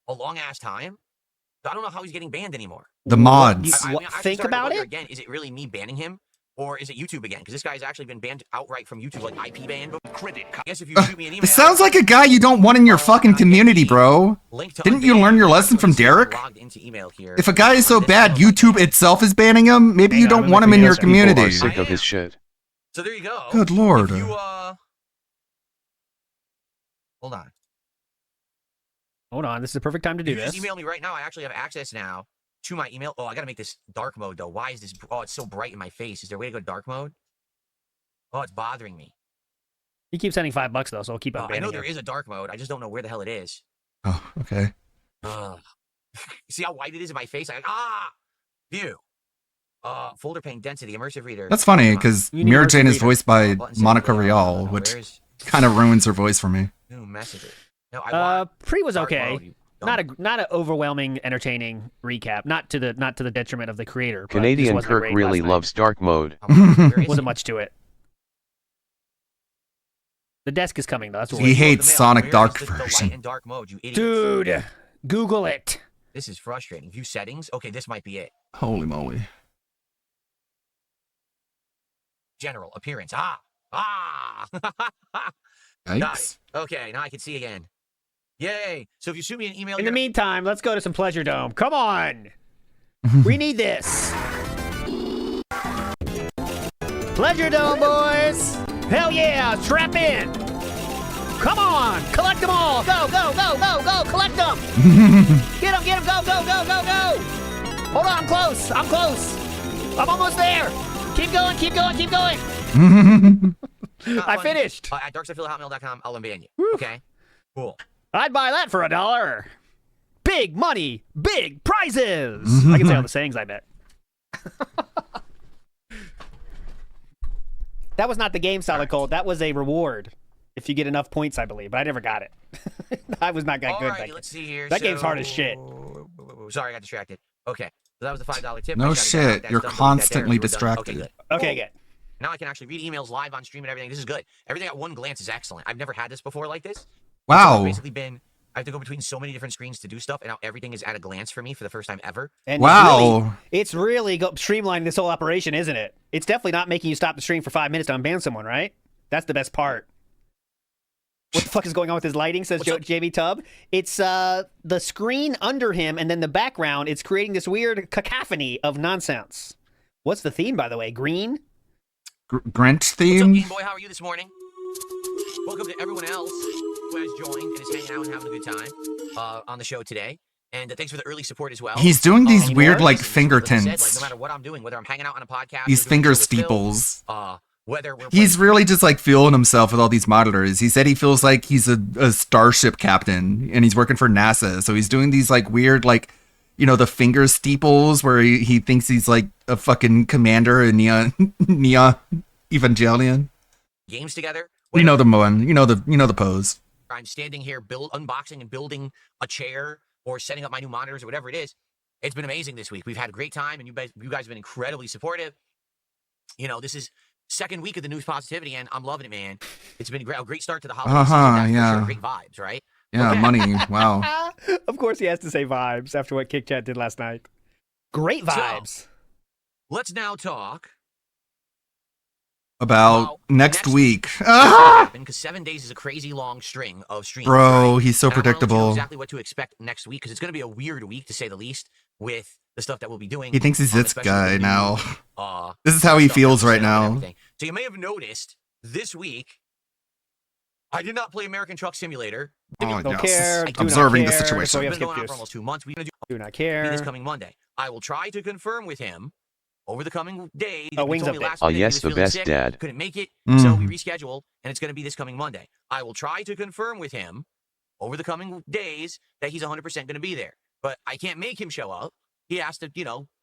a long ass time. So I don't know how he's getting banned anymore. The mods. I mean, I actually think started to about wonder it? again. Is it really me banning him, or is it YouTube again? Because this guy's actually been banned outright from YouTube, like IP banned. I guess if you shoot me an email, It sounds like a guy you don't want in your fucking community, bro. Didn't you learn your lesson from Derek? logged into email here. If a guy is so bad, YouTube itself is banning him. Maybe you don't want him in your community. People are sick of his shit. So there you go. Good lord. If you, hold on. Hold on. This is the perfect time to do You just this. email me right now. I actually have access now to my email. Oh, I gotta make this dark mode though. Why is this? Oh, it's so bright in my face. Is there a way to go dark mode? Oh, it's bothering me. He keeps sending $5 though, so I'll keep I unbanning know you. there is a dark mode. I just don't know where the hell it is. Oh, okay. See how white it is in my face? View. Folder pane density, immersive reader. That's funny because Mira Jane is voiced by Monica Rial, which kind of ruins her voice for me. New messages. No, I Pre was dark okay. mode, you Not an overwhelming, entertaining recap. Not to the detriment of the creator. but just Canadian wasn't Kirk great really last night. loves dark mode. Wasn't much to it. The desk is coming though. That's what He hates Sonic Dark the light version. and dark mode, you idiots. Dude, Google it. This is frustrating. View settings. Okay, this might be it. Holy moly. General appearance. Got Yikes. it. Okay, now I can see again. Yay! So if you shoot me an email, In the meantime, let's go to some Pleasure Dome. Come on. We need this. Pleasure Dome, boys. Hell yeah. Strap in. Come on. Collect them all. Go, go, go, go, go. Collect them. Get them, go, go, go, go, go. Hold on, I'm close. I'm almost there. Keep going, keep going, keep going. I finished. At darksidephil@hotmail.com, I'll unban you. Okay? Cool. I'd buy that for $1. Big money, big prizes. I can say all the sayings, I bet. That was not the game, Solid Cold. That was a reward if you get enough points, I believe. But I never got it. I was not that good. Alrighty, That let's see here. That game's hard as shit. Sorry, I got distracted. Okay. So that was the $5 tip. No I shouted that out. shit, That's you're done. Delete that there. constantly You were done. distracted. Okay, good. Okay, good. Now I can actually read emails live on stream and everything. This is good. Everything at one glance is excellent. I've never had this before like this. Wow. It's basically been, I have to go between so many different screens to do stuff, and now everything is at a glance for me for the first time ever. And Wow. It's really streamlining this whole operation, isn't it? It's definitely not making you stop the stream for 5 minutes to unban someone, right? That's the best part. What the fuck is going on with his lighting, says JB Tubb. It's the screen under him, and then the background, it's creating this weird cacophony of nonsense. What's the theme, by the way? Green? Grinch What's up, theme? Game Boy? How are you this morning? Welcome to everyone else who has joined and is hanging out and having a good time on the show today. And thanks for the early support as well. He's doing these weird, like, Listen, finger like I said, tints. Like, no matter what I'm doing, whether I'm hanging out on a podcast, These or doing finger a show with Phil, steeples. whether we're He's really just like feeling himself with all these monitors. He said he feels like he's a starship captain and he's working for NASA. So he's doing these like weird, like you know, the finger steeples where he thinks he's like a fucking commander in Neon Evangelion. Games together. You know the one. You know the pose. I'm standing here unboxing and building a chair or setting up my new monitors or whatever it is. It's been amazing this week. We've had a great time, and you guys have been incredibly supportive. You know, this is second week of the news positivity, and I'm loving it, man. It's been a great start to the holiday season. That's for yeah. sure. Great vibes, right? Yeah, Okay. money. Wow. Of course, he has to say vibes after what Kick Chat did last night. Great vibes. So, let's now talk About next week. because 7 days is a crazy long string of streams. Bro, right? he's so And I wanna let you know predictable. exactly what to expect next week because it's going to be a weird week to say the least with the stuff that we'll be doing. He thinks he's this especially with guy the new, now. This is how he stuff that feels we're right setting up and now. everything. So you may have noticed this week I did not play American Truck Simulator. Oh, Don't yes. care. Do Observing not the care. situation. So we have It's been skip going on juice. for almost 2 months. We're going to Do not do care. this coming Monday. I will try to confirm with him over the coming days. Oh, He wings told me update. last Oh, minute he yes, was the feeling best sick, dad. couldn't make it, Mm. so we rescheduled, and it's going to be this coming Monday. I will try to confirm with him over the coming days that he's 100% going to be there. But I can't make him show up. He has to,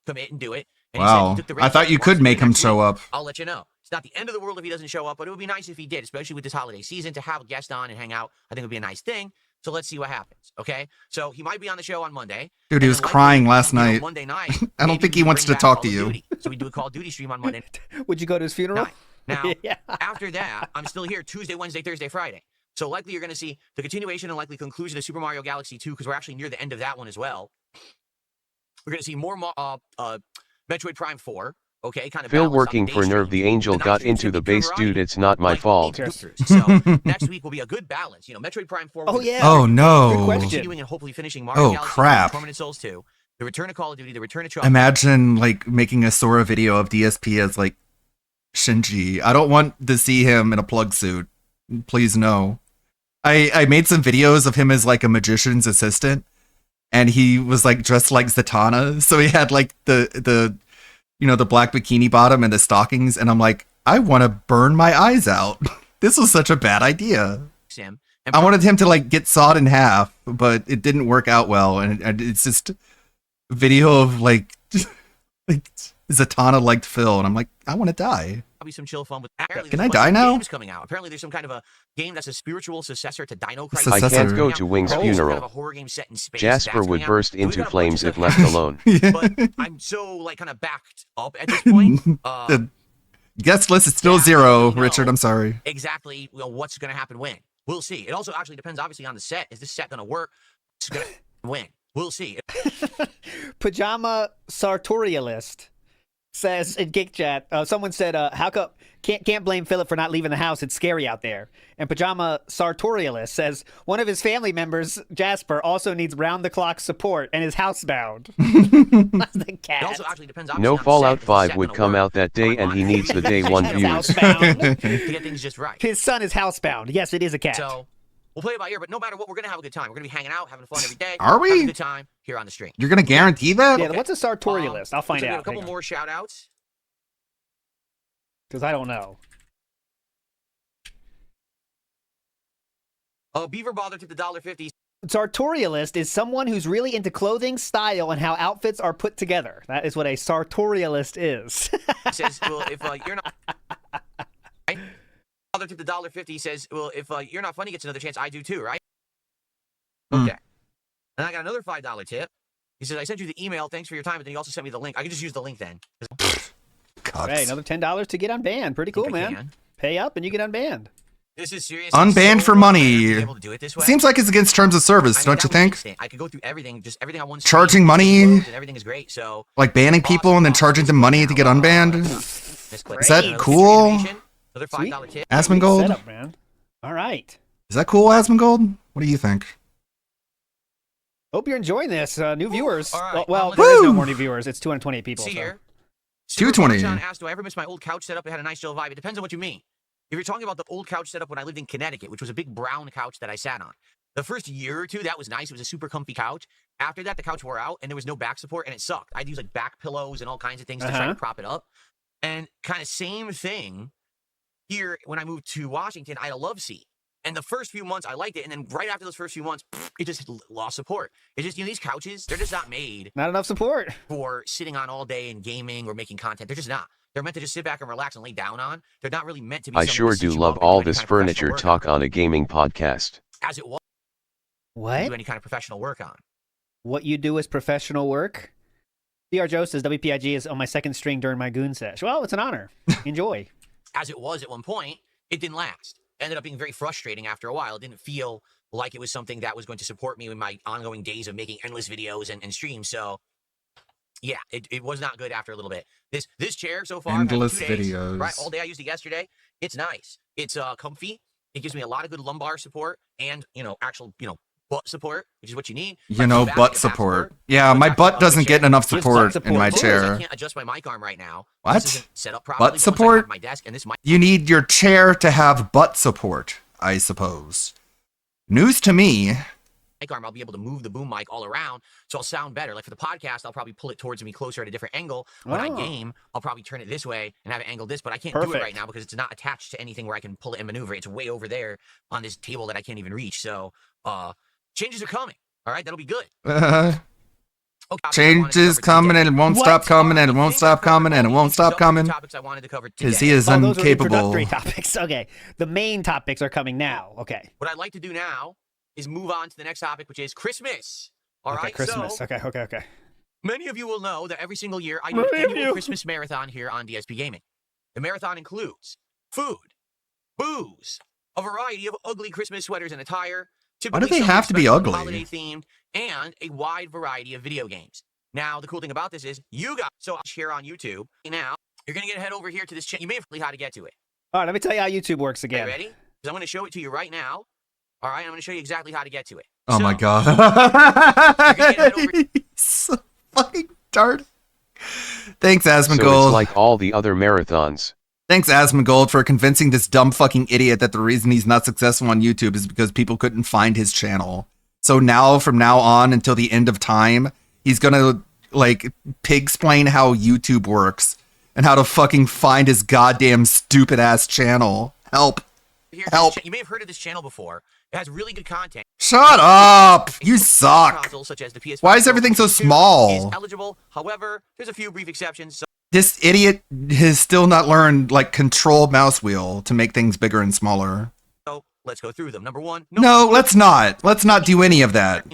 commit and do it. And he said Wow. he took the I risk thought and you wants could to do make it him next show week. up. I'll let you know. It's not the end of the world if he doesn't show up, but it would be nice if he did, especially with this holiday season to have a guest on and hang out. I think it would be a nice thing. So let's see what happens. Okay. So he might be on the show on Monday. Dude, he and was then likely, crying last night. Monday night. I don't maybe think he we wants bring to back talk Call to of you. Duty. So we do a Call of Duty stream on Monday. Would you go to his funeral? Now, Yeah. after that, I'm still here Tuesday, Wednesday, Thursday, Friday. So likely you're going to see the continuation and likely conclusion of Super Mario Galaxy 2 because we're actually near the end of that one as well. We're going to see more Metroid Prime 4. Okay, kind of Phil balance out working the for day Nerve stream. the Angel night got streams into should the be pure base, variety, dude. It's not my like fault. walkthroughs. So next week will be a good balance. Metroid Prime 4. will Oh, be the yeah. Oh, third no. Good question. continuing and hopefully finishing Mario Oh, Galaxy crap. 2, Tormented Souls 2, the return of Call of Duty, the return of Truck. Imagine like making a Sora video of DSP as like Shinji. I don't want to see him in a plug suit. Please no. I made some videos of him as like a magician's assistant, and he was like dressed like Zatanna. So he had like the black bikini bottom and the stockings, and I'm like, I want to burn my eyes out. This was such a bad idea. Sim, I wanted him to like get sawed in half, but it didn't work out well, and it's just a video of like Zatanna liked Phil, and I'm like, I want to die. Probably some chill fun with. Apparently Can there's I a bunch die of now? Games coming out. Apparently, there's some kind of a game that's a spiritual successor to Dino Crisis. I I can't can't go to Wing's Apparently, some kind funeral. of a horror game set in space. Jasper That's would coming out. burst So we've into got a bunch flames of if stuff left alone. But I'm so like kind of backed up at this point. The guest list is still yeah, I zero, don't really Richard. know I'm sorry. exactly what's going to happen when. We'll see. It also actually depends, obviously, on the set. Is this set going to work? It's going to win. We'll see. Pajama Sartorialist says in Geek Chat, someone said, "How come can't blame Philip for not leaving the house? It's scary out there." And Pajama Sartorialist says one of his family members, Jasper, also needs round-the-clock support and is housebound. The It cat. also actually depends. Obviously, No on the Fallout set. Is the 5 set would gonna come work? out that day, and he needs the day one He's views. housebound. to get things just right. His son is housebound. Yes, it is a cat. So we'll play it by ear, but no matter what, we're going to have a good time. We're going to be hanging out, having fun every day. Are we? Having a good time here on the stream. You're gonna guarantee that? Yeah, what's a Sartorialist? I'll find looks like we have out. a couple more shout outs. Because I don't know. Beaver Bother took the $1.50. Sartorialist is someone who's really into clothing, style, and how outfits are put together. That is what a sartorialist is. He says, well, if you're not. Right? Bother took the $1.50. He says, well, if you're not funny, gets another chance. I do too, right? Okay. And I got another $5 tip. He says, I sent you the email. Thanks for your time. But then he also sent me the link. I can just use the link then. Hey, another $10 to get unbanned. Pretty cool, man. can. Pay up and you get unbanned. This is serious. Unbanned for money. Able to do it this way. Seems like it's against terms of service, I mean, don't you that was think? instant. I could go through everything, just everything I want. Charging money? And everything is great. So Like banning people and then charging them money to get unbanned? Is that cool? Another $5 tip. Asmongold? Setup, man. All right. Is that cool, Asmongold? What do you think? Hope you're enjoying this. New viewers. All right, Well, let's- there is no Woo! more new viewers. It's 228 people. See so. here. 220. John asked, do I ever miss my old couch setup? It had a nice chill vibe. It depends on what you mean. If you're talking about the old couch setup when I lived in Connecticut, which was a big brown couch that I sat on, the first year or two, that was nice. It was a super comfy couch. After that, the couch wore out and there was no back support and it sucked. I'd use like back pillows and all kinds of things to try to prop it up. And kind of same thing here when I moved to Washington, I had a love seat. And the first few months, I liked it. And then right after those first few months, it just lost support. It's just, these couches, they're just not made. Not enough support. For sitting on all day and gaming or making content. They're just not. They're meant to just sit back and relax and lay down on. They're not really meant to be. I sure do love all this furniture talk on a gaming podcast. As it was. What? Do any kind of professional work on. What you do is professional work? DR Joe says WPIG is on my second string during my goon sesh. Well, it's an honor. Enjoy. As it was at one point, it didn't last. It ended up being very frustrating after a while. It didn't feel like it was something that was going to support me in my ongoing days of making endless videos and streams. So, yeah, it was not good after a little bit. This chair so far, endless 2 days, videos. right? All day I used it yesterday. It's nice. It's comfy. It gives me a lot of good lumbar support and actual butt support, which is what you need. Butt support. Yeah, my butt doesn't get enough support in my I chair. can't adjust my mic arm right now. What? This isn't set up properly, Butt but once I have support? my desk and this mic. You need your chair to have butt support, I suppose. News to me. Mic arm, I'll be able to move the boom mic all around, so I'll sound better. Like for the podcast, I'll probably pull it towards me closer at a different angle. When I game, I'll probably turn it this way and have it angled this, but I can't do it right now because it's not attached to anything where I can pull it and maneuver. It's way over there on this table that I can't even reach. So, changes are coming. All right, that'll be good. Changes coming and it won't stop coming and it won't stop coming and it won't stop coming. Topics I wanted to cover today. Because he is Those are the incapable. introductory topics. Okay. The main topics are coming now. Okay. What I'd like to do now is move on to the next topic, which is Christmas. All right, Christmas. So, Okay. many of you will know that every single year I do an annual Christmas marathon here on DSP Gaming. The marathon includes food, booze, a variety of ugly Christmas sweaters and attire. Why do they have to be ugly? Holiday themed, and a wide variety of video games. Now, the cool thing about this is you guys, so I'll share on YouTube. Now, you're going to get head over here to this channel. You may have how to get to it. All right, let me tell you how YouTube works again. Okay, ready? Because I'm going to show it to you right now. All right, I'm going to show you exactly how to get to it. Oh my god. So fucking dark. Thanks, So Asmongold. it's like all the other marathons. Thanks, Asmongold, for convincing this dumb fucking idiot that the reason he's not successful on YouTube is because people couldn't find his channel. So now, from now on until the end of time, he's gonna, pig-splain how YouTube works and how to fucking find his goddamn stupid-ass channel. Help. Help. You may have heard of this channel before. It has really good content. Shut up! You suck! Consoles such as the PS5 Why is everything so is small? eligible. However, there's a few brief exceptions. So This idiot has still not learned, control mouse wheel to make things bigger and smaller. let's go through them. Number one. No, let's not. Let's not do any of that.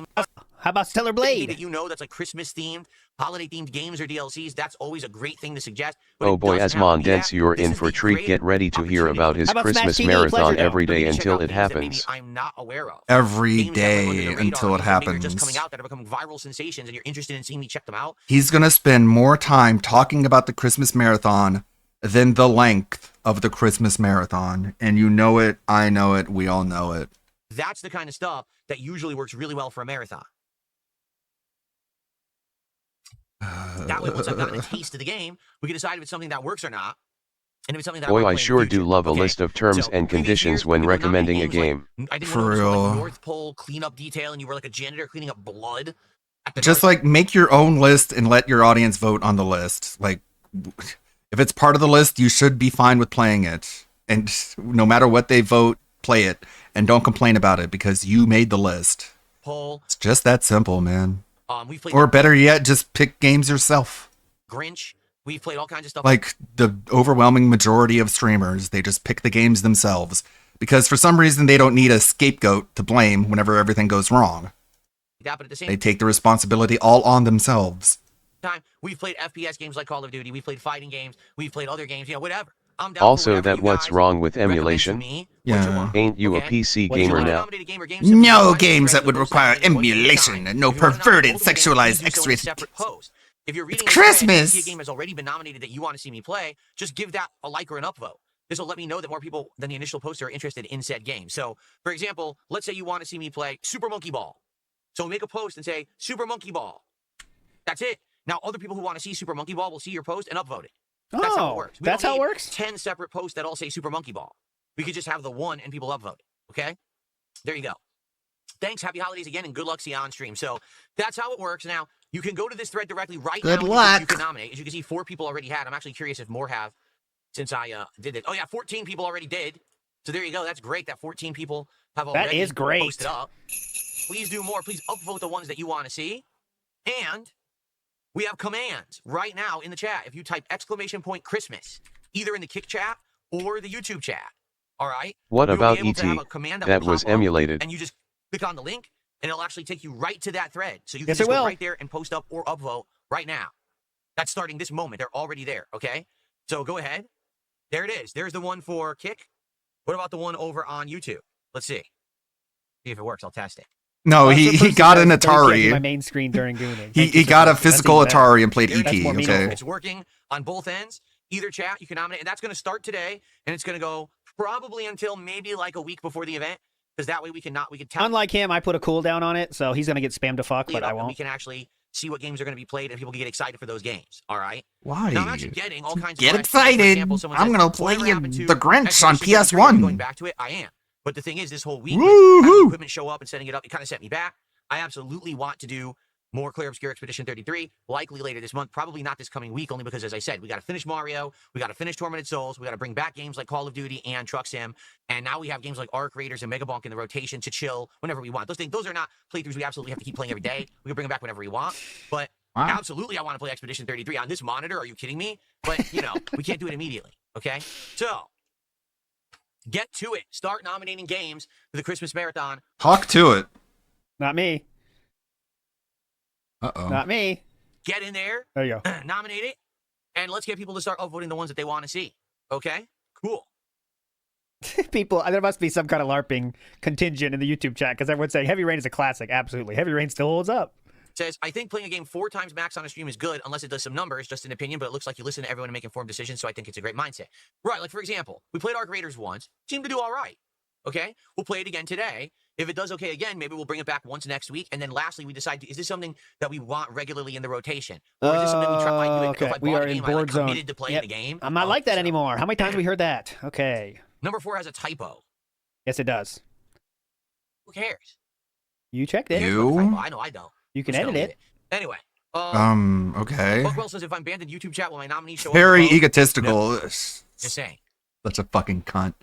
How about Stellar Blade? That that's like Christmas themed, holiday themed games or DLCs. That's always a great thing to suggest. Oh boy, Asmon Dents, you're in for treat. Get ready to hear about his Christmas marathon every day until it happens. I'm not aware of. Every day until it happens. Just coming out that are becoming viral sensations, and you're interested in seeing me check them out. He's gonna spend more time talking about the Christmas marathon than the length of the Christmas marathon, and you know it. I know it. We all know it. That's the kind of stuff that usually works really well for a marathon. That way, once I've gotten a taste of the game, we can decide if it's something that works or not. And if it's something that Boy, I sure do love a list of terms and conditions when recommending a game. For real. North Pole cleanup detail, and you were like a janitor cleaning up blood. Just make your own list and let your audience vote on the list. If it's part of the list, you should be fine with playing it. And no matter what they vote, play it. And don't complain about it because you made the list. Poll. It's just that simple, man. We've played Or better yet, just pick games yourself. Grinch. We've played all kinds of stuff. Like the overwhelming majority of streamers, they just pick the games themselves. Because for some reason, they don't need a scapegoat to blame whenever everything goes wrong. But at the same They take the responsibility all on themselves. time, we've played FPS games like Call of Duty. We've played fighting games. We've played other games. Whatever. I'm down Also, that what's wrong with emulation? Yeah. Ain't you a PC gamer now? No games that would require emulation and no perverted, sexualized X-rays. If you're reading It's Christmas! a game has already been nominated that you want to see me play, just give that a like or an upvote. This will let me know that more people than the initial poster are interested in said game. So, for example, let's say you want to see me play Super Monkey Ball. So make a post and say, Super Monkey Ball. That's it. Now, other people who want to see Super Monkey Ball will see your post and upvote it. That's how it works. That's how it works? 10 separate posts that all say Super Monkey Ball. We could just have the one and people upvote it. Okay? There you go. Thanks. Happy holidays again, and good luck. See you on stream. So that's how it works. Now, you can go to this thread directly right now. Good luck. You can nominate. As you can see, 4 people already had. I'm actually curious if more have since I did it. Oh, yeah, 14 people already did. So there you go. That's great that 14 people have That already is great. posted up. Please do more. Please upvote the ones that you want to see. And we have commands right now in the chat. If you type !Christmas, either in the Kick chat or the YouTube chat. All right? What You'll be about able ET? to have a command That will was pop up, emulated. And you just click on the link, and it'll actually take you right to that thread. So you can Yes, just it go will. right there and post up or upvote right now. That's starting this moment. They're already there, okay? So go ahead. There it is. There's the one for Kick. What about the one over on YouTube? Let's see. See if it works. I'll test it. No, he got an My Atari. main screen during Gooning. He got a physical That's even Atari and played better. That's ET. more meaningful. Okay. It's working on both ends. Either chat, you can nominate. And that's going to start today. And it's going to go probably until maybe like a week before the event. Because that way we can tell. Unlike him, I put a cooldown on it, so he's gonna get spammed to fuck, but I We won't. can actually see what games are going to be played, and people can get excited for those games. All right. Why? Now I'm actually getting all kinds Get of questions. For excited. example, someone I'm says, gonna play "Whatever happened to The Grinch on Expedition 33?" PS1. Going back to it, I am. But the thing is, this whole week, with having the equipment show up and setting it up, it kind of set me back. I absolutely want to do more Clear Obscure Expedition 33, likely later this month, probably not this coming week, only because, as I said, we got to finish Mario, we got to finish Tormented Souls, we got to bring back games like Call of Duty and Truck Sim, and now we have games like Arc Raiders and Megabonk in the rotation to chill whenever we want. Those are not playthroughs we absolutely have to keep playing every day. We can bring them back whenever we want, but absolutely I want to play Expedition 33 on this monitor. Are you kidding me? But, we can't do it immediately, okay? So, get to it. Start nominating games for the Christmas Marathon. Talk to it. Not me. Uh-oh. Not me. Get in there. There you go. Nominate it, and let's get people to start upvoting the ones that they want to see. Okay? Cool. People, there must be some kind of LARPing contingent in the YouTube chat because everyone's saying Heavy Rain is a classic. Absolutely. Heavy Rain still holds up. Says, I think playing a game 4 times max on a stream is good unless it does some numbers, just an opinion, but it looks like you listen to everyone and make informed decisions, so I think it's a great mindset. Right, like for example, we played Arc Raiders once, seemed to do all right. Okay? We'll play it again today. If it does okay again, maybe we'll bring it back once next week, and then lastly, we decide, is this something that we want regularly in the rotation? Or is this something we try to do? Okay, if I we bought are a in game, I board zone. committed to playing Yep. the game. I'm not like that anymore. How many times have we heard that? Okay. Number 4 has a typo. Yes, it does. Who cares? You checked it. I know I don't. You can Just edit don't it. read Anyway. Okay. Buckwell says, if I'm banned in YouTube chat, will my nominee show Very up? No. egotistical. Just saying. Such a fucking cunt.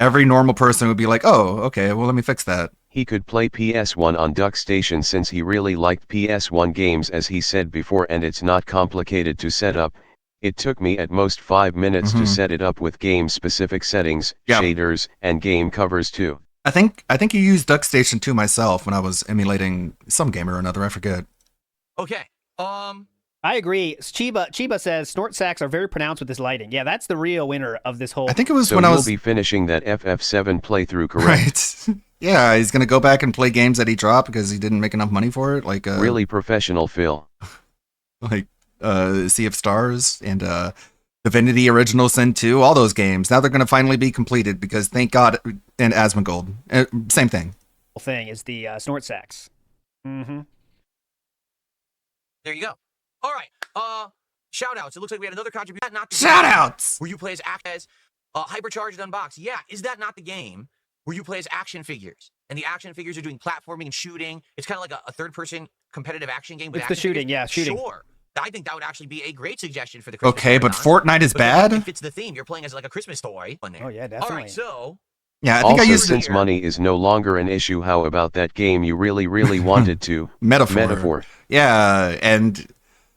Every normal person would be like, oh, okay, well, let me fix that. He could play PS1 on DuckStation since he really liked PS1 games, as he said before, and it's not complicated to set up. It took me at most 5 minutes to set it up with game-specific settings, shaders, and game covers too. I think you used DuckStation 2 myself when I was emulating some game or another, I forget. Okay. I agree. Chiba says snort sacks are very pronounced with this lighting. Yeah, that's the real winner of this whole. I think it was So when I you'll was be finishing that FF7 playthrough, correct? right. Yeah, he's gonna go back and play games that he dropped because he didn't make enough money for it, like Really professional, Phil. like Sea of Stars and Divinity Original Sin 2, all those games. Now they're gonna finally be completed because thank God, and Asmongold, same thing. Whole thing is the snort sacks. Mm-hmm. There you go. All right. Shout outs. It looks like we had another contribution. Not the Shout game outs! Where you play as Hypercharged Unbox. Yeah, is that not the game where you play as action figures? And the action figures are doing platforming and shooting. It's kind of like a third-person competitive action game. With It's the action shooting, figures. yeah, shooting. Sure. I think that would actually be a great suggestion for the Christmas Okay, but Marathon. Fortnite is But bad? It fits the theme. You're playing as like a Christmas toy. Oh yeah, definitely. All right, so Yeah, I think Also, I used since money is no longer an issue, how about that game you really, really wanted to? Metaphor. Yeah, and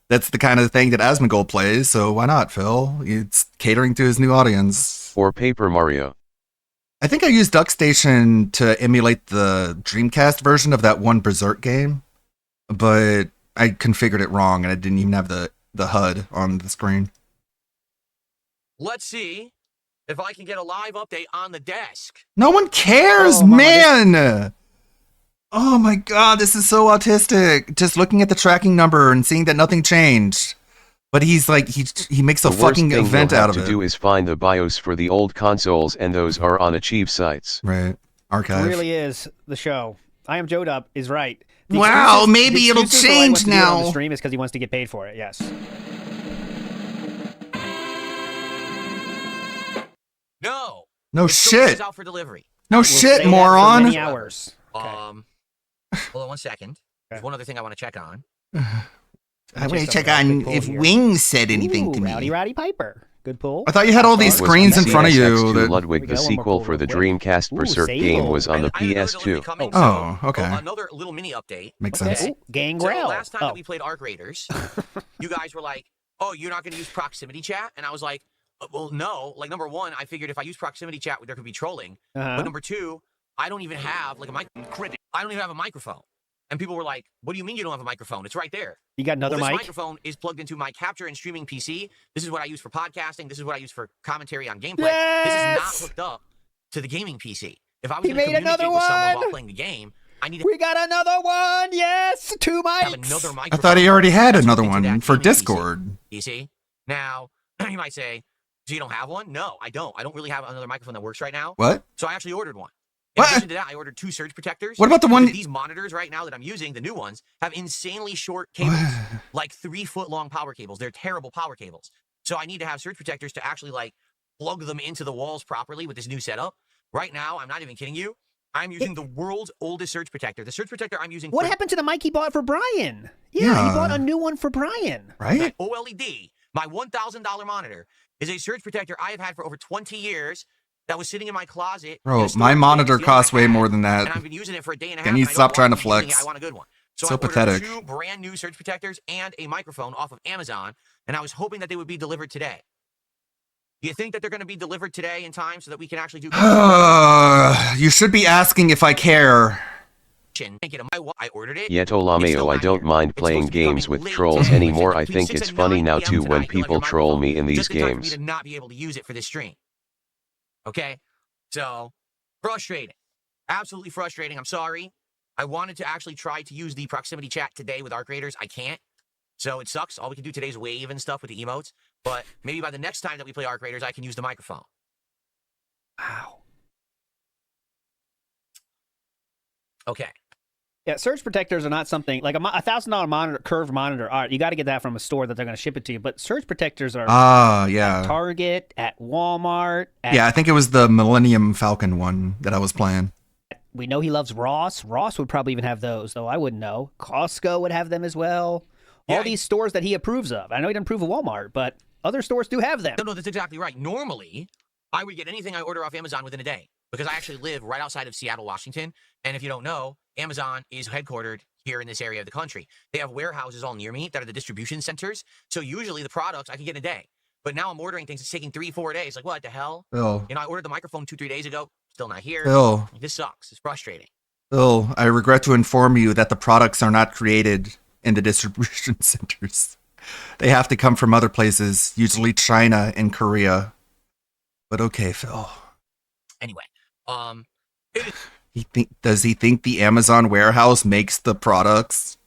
that's the kind of thing that Asmongold plays, so why not, Phil? It's catering to his new audience. Or Paper Mario. I think I used DuckStation to emulate the Dreamcast version of that one Berserk game, but I configured it wrong and I didn't even have the HUD on the screen. let's see if I can get a live update on the desk. No one cares, man! Oh my god, this is so autistic. Just looking at the tracking number and seeing that nothing changed. But he's like, he makes a The worst fucking thing event you'll out have of to it. do is find the BIOS for the old consoles, and those are on Achieve sites. Right. Archive. It really is the show. I am Joe Up is right. The Wow, exclusives- maybe the it'll exclusives why he wants change to do it on now. the stream is because he wants to get paid for it. Yes. No. No It still shit. is out for delivery. No We'll shit, say that for moron. many hours. Hold on 1 second. There's one other thing I want to check on. I want to check on if Wings said anything to me. Rowdy Roddy Piper. Good pull. I thought you had all these Was screens in front of you. PSX2 That... Ludwig, the sequel for the Dreamcast Berserk game, was on the PS2. Oh, okay. Another little mini update. Makes Okay. sense. Ooh, Gang So Grell. last time that we played Arc Raiders, you guys were like, "Oh, you're not going to use proximity chat," and I was like, "Well, no." Like number one, I figured if I use proximity chat, there could be trolling. Uh-huh. But number two, I don't even have like I don't even have a microphone. And people were like, "What do you mean you don't have a microphone? It's right there." You got another Well, this mic? microphone is plugged into my capture and streaming PC. This is what I use for podcasting. This is what I use for commentary on gameplay. This is not hooked up to the gaming PC. If I was He going to made communicate another with someone one! while playing the game, I need to We got another one. Yes, 2 mics. have another microphone. I thought he already had another into that one for gaming Discord. PC. You see? Now, you might say, "So you don't have one?" No, I don't. I don't really have another microphone that works right now. What? So I actually ordered one. In addition to that, I ordered 2 surge protectors. What about the one- Because these monitors right now that I'm using, the new ones, have insanely short cables, like 3-foot long power cables. They're terrible power cables. So I need to have surge protectors to actually like plug them into the walls properly with this new setup. Right now, I'm not even kidding you. I'm using the world's oldest surge protector. The surge protector I'm using. What happened to the mic he bought for Brian? Yeah, Yeah. he bought a new one for Brian. Right? That OLED, my $1,000 monitor, is a surge protector I have had for over 20 years. That was sitting in my closet. Bro, in a storage my bin. monitor It's the only costs one I way had, more than that. And I've been using it for a day and a half. Can you and I stop don't trying to want keep using flex? it. I want a good one. So I ordered pathetic. 2 brand new surge protectors and a microphone off of Amazon, and I was hoping that they would be delivered today. Do you think that they're going to be delivered today in time so that we can actually do? You should be asking if I care. I ordered it. Yet Olameo, I don't mind playing games with trolls anymore. I think it's funny now too when people troll me in these just in time for me games. to not be able to use it for this stream. Okay, so frustrating, absolutely frustrating. I'm sorry. I wanted to actually try to use the proximity chat today with Arc Raiders. I can't, so it sucks. All we can do today is wave and stuff with the emotes. But maybe by the next time that we play Arc Raiders, I can use the microphone. Wow. Okay. Yeah, surge protectors are not something like a $1,000 monitor, curved monitor. All right, you got to get that from a store that they're going to ship it to you. But surge protectors are Yeah. at Target, at Walmart. Yeah, I think it was the Millennium Falcon one that I was playing. We know he loves Ross. Ross would probably even have those, though. I wouldn't know. Costco would have them as well. All these stores that he approves of. I know he doesn't approve of Walmart, but other stores do have them. No, that's exactly right. Normally, I would get anything I order off Amazon within a day because I actually live right outside of Seattle, Washington. And if you don't know, Amazon is headquartered here in this area of the country. They have warehouses all near me that are the distribution centers. So usually the products I can get in a day. But now I'm ordering things. It's taking 3-4 days. Like, what the hell? Phil. You know, I ordered the microphone 2-3 days ago. Still not here. Phil. This sucks. It's frustrating. Phil, I regret to inform you that the products are not created in the distribution centers. They have to come from other places, usually China and Korea. But okay, Phil. Anyway, Does he think the Amazon warehouse makes the products?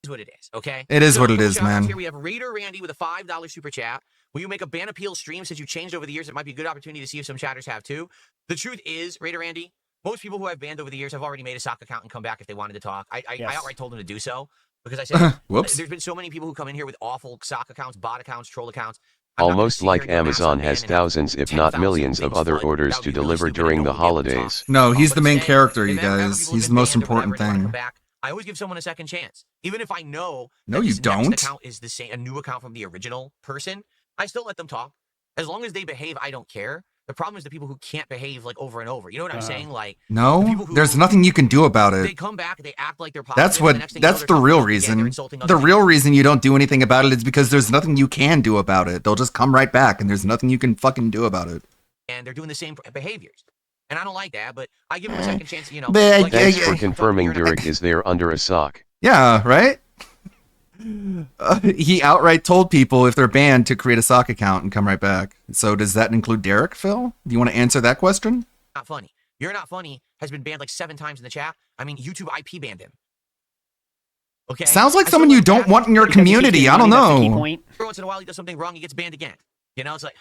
is what it is, okay? It is So, what it couple is, shout-outs man. Here we have Raider Randy with a $5 super chat. Will you make a ban appeal stream since you changed over the years? It might be a good opportunity to see if some chatters have too. The truth is, Raider Randy, most people who I've banned over the years have already made a sock account and come back if they wanted to talk. I outright told them to do so because I said, Whoops. there's been so many people who come in here with awful sock accounts, bot accounts, troll accounts. Almost like Amazon has thousands, if not millions, of other orders to deliver during the holidays. No, he's the main character, you guys. He's the most important thing. I always give someone a second chance, even if I know. No, that you this next don't. Account is the same, a new account from the original person. I still let them talk, as long as they behave. I don't care. The problem is the people who can't behave like over and over. You know what I'm saying? Like No, there's nothing you can do about they it. come back, they act like they're positive. That's and what. the next thing you know, That's they're the talking real about again, they're reason. insulting The other real reason you don't do anything about it is because there's nothing you can do about it. They'll just come right back, and there's nothing you can fucking do about it. and they're doing the same behaviors. And I don't like that, but I give them a second chance. You know, But, like Thanks for confirming Derek is there under a sock. Yeah, right? He outright told people if they're banned to create a sock account and come right back. So does that include Derek, Phil? Do you want to answer that question? not funny. You're Not Funny has been banned like 7 times in the chat. I mean, YouTube IP banned him. Okay. Sounds like someone you don't want in your community. I don't know. Every once in a while, he does something wrong, he gets banned again. You know, it's like,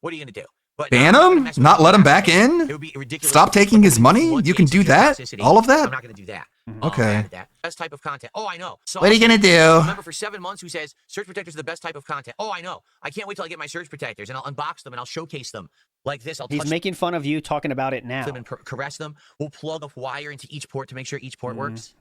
what are you gonna do? But Ban no, I'm not gonna him? mess with Not him. let him back in? It would be ridiculous. Stop taking his money? You can do that? All of that? I'm not gonna do that. Okay. That. Best type of content. Oh, I know. So What are you gonna do? Remember for 7 months who says surge protectors are the best type of content. Oh, I know. I can't wait till I get my surge protectors and I'll unbox them and I'll showcase them like this. I'll He's touch making fun of you talking about it now. them and caress them. We'll plug a wire into each port to make sure each port works.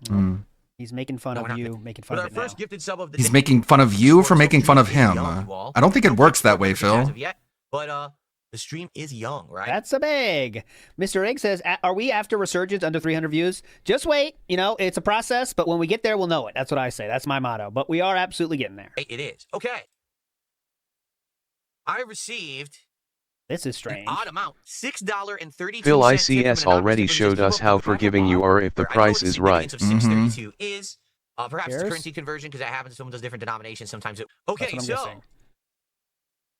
He's making fun of you, making fun With of our it first now. gifted sub of the He's day, making fun of you for making fun of him. I don't think it works that way, as Phil. of yet, But the stream is young, right? That's a big. Mr. Egg says, are we after Resurgence under 300 views? Just wait. You know, it's a process, but when we get there, we'll know it. That's what I say. That's my motto. But we are absolutely getting there. It is. Okay. I received... This is strange. Odd amount, $6.32. Phil ICS already showed us how forgiving you are if the price is right. $6.32 is perhaps it's currency conversion because that happens if someone does different denominations. Sometimes it. Okay, so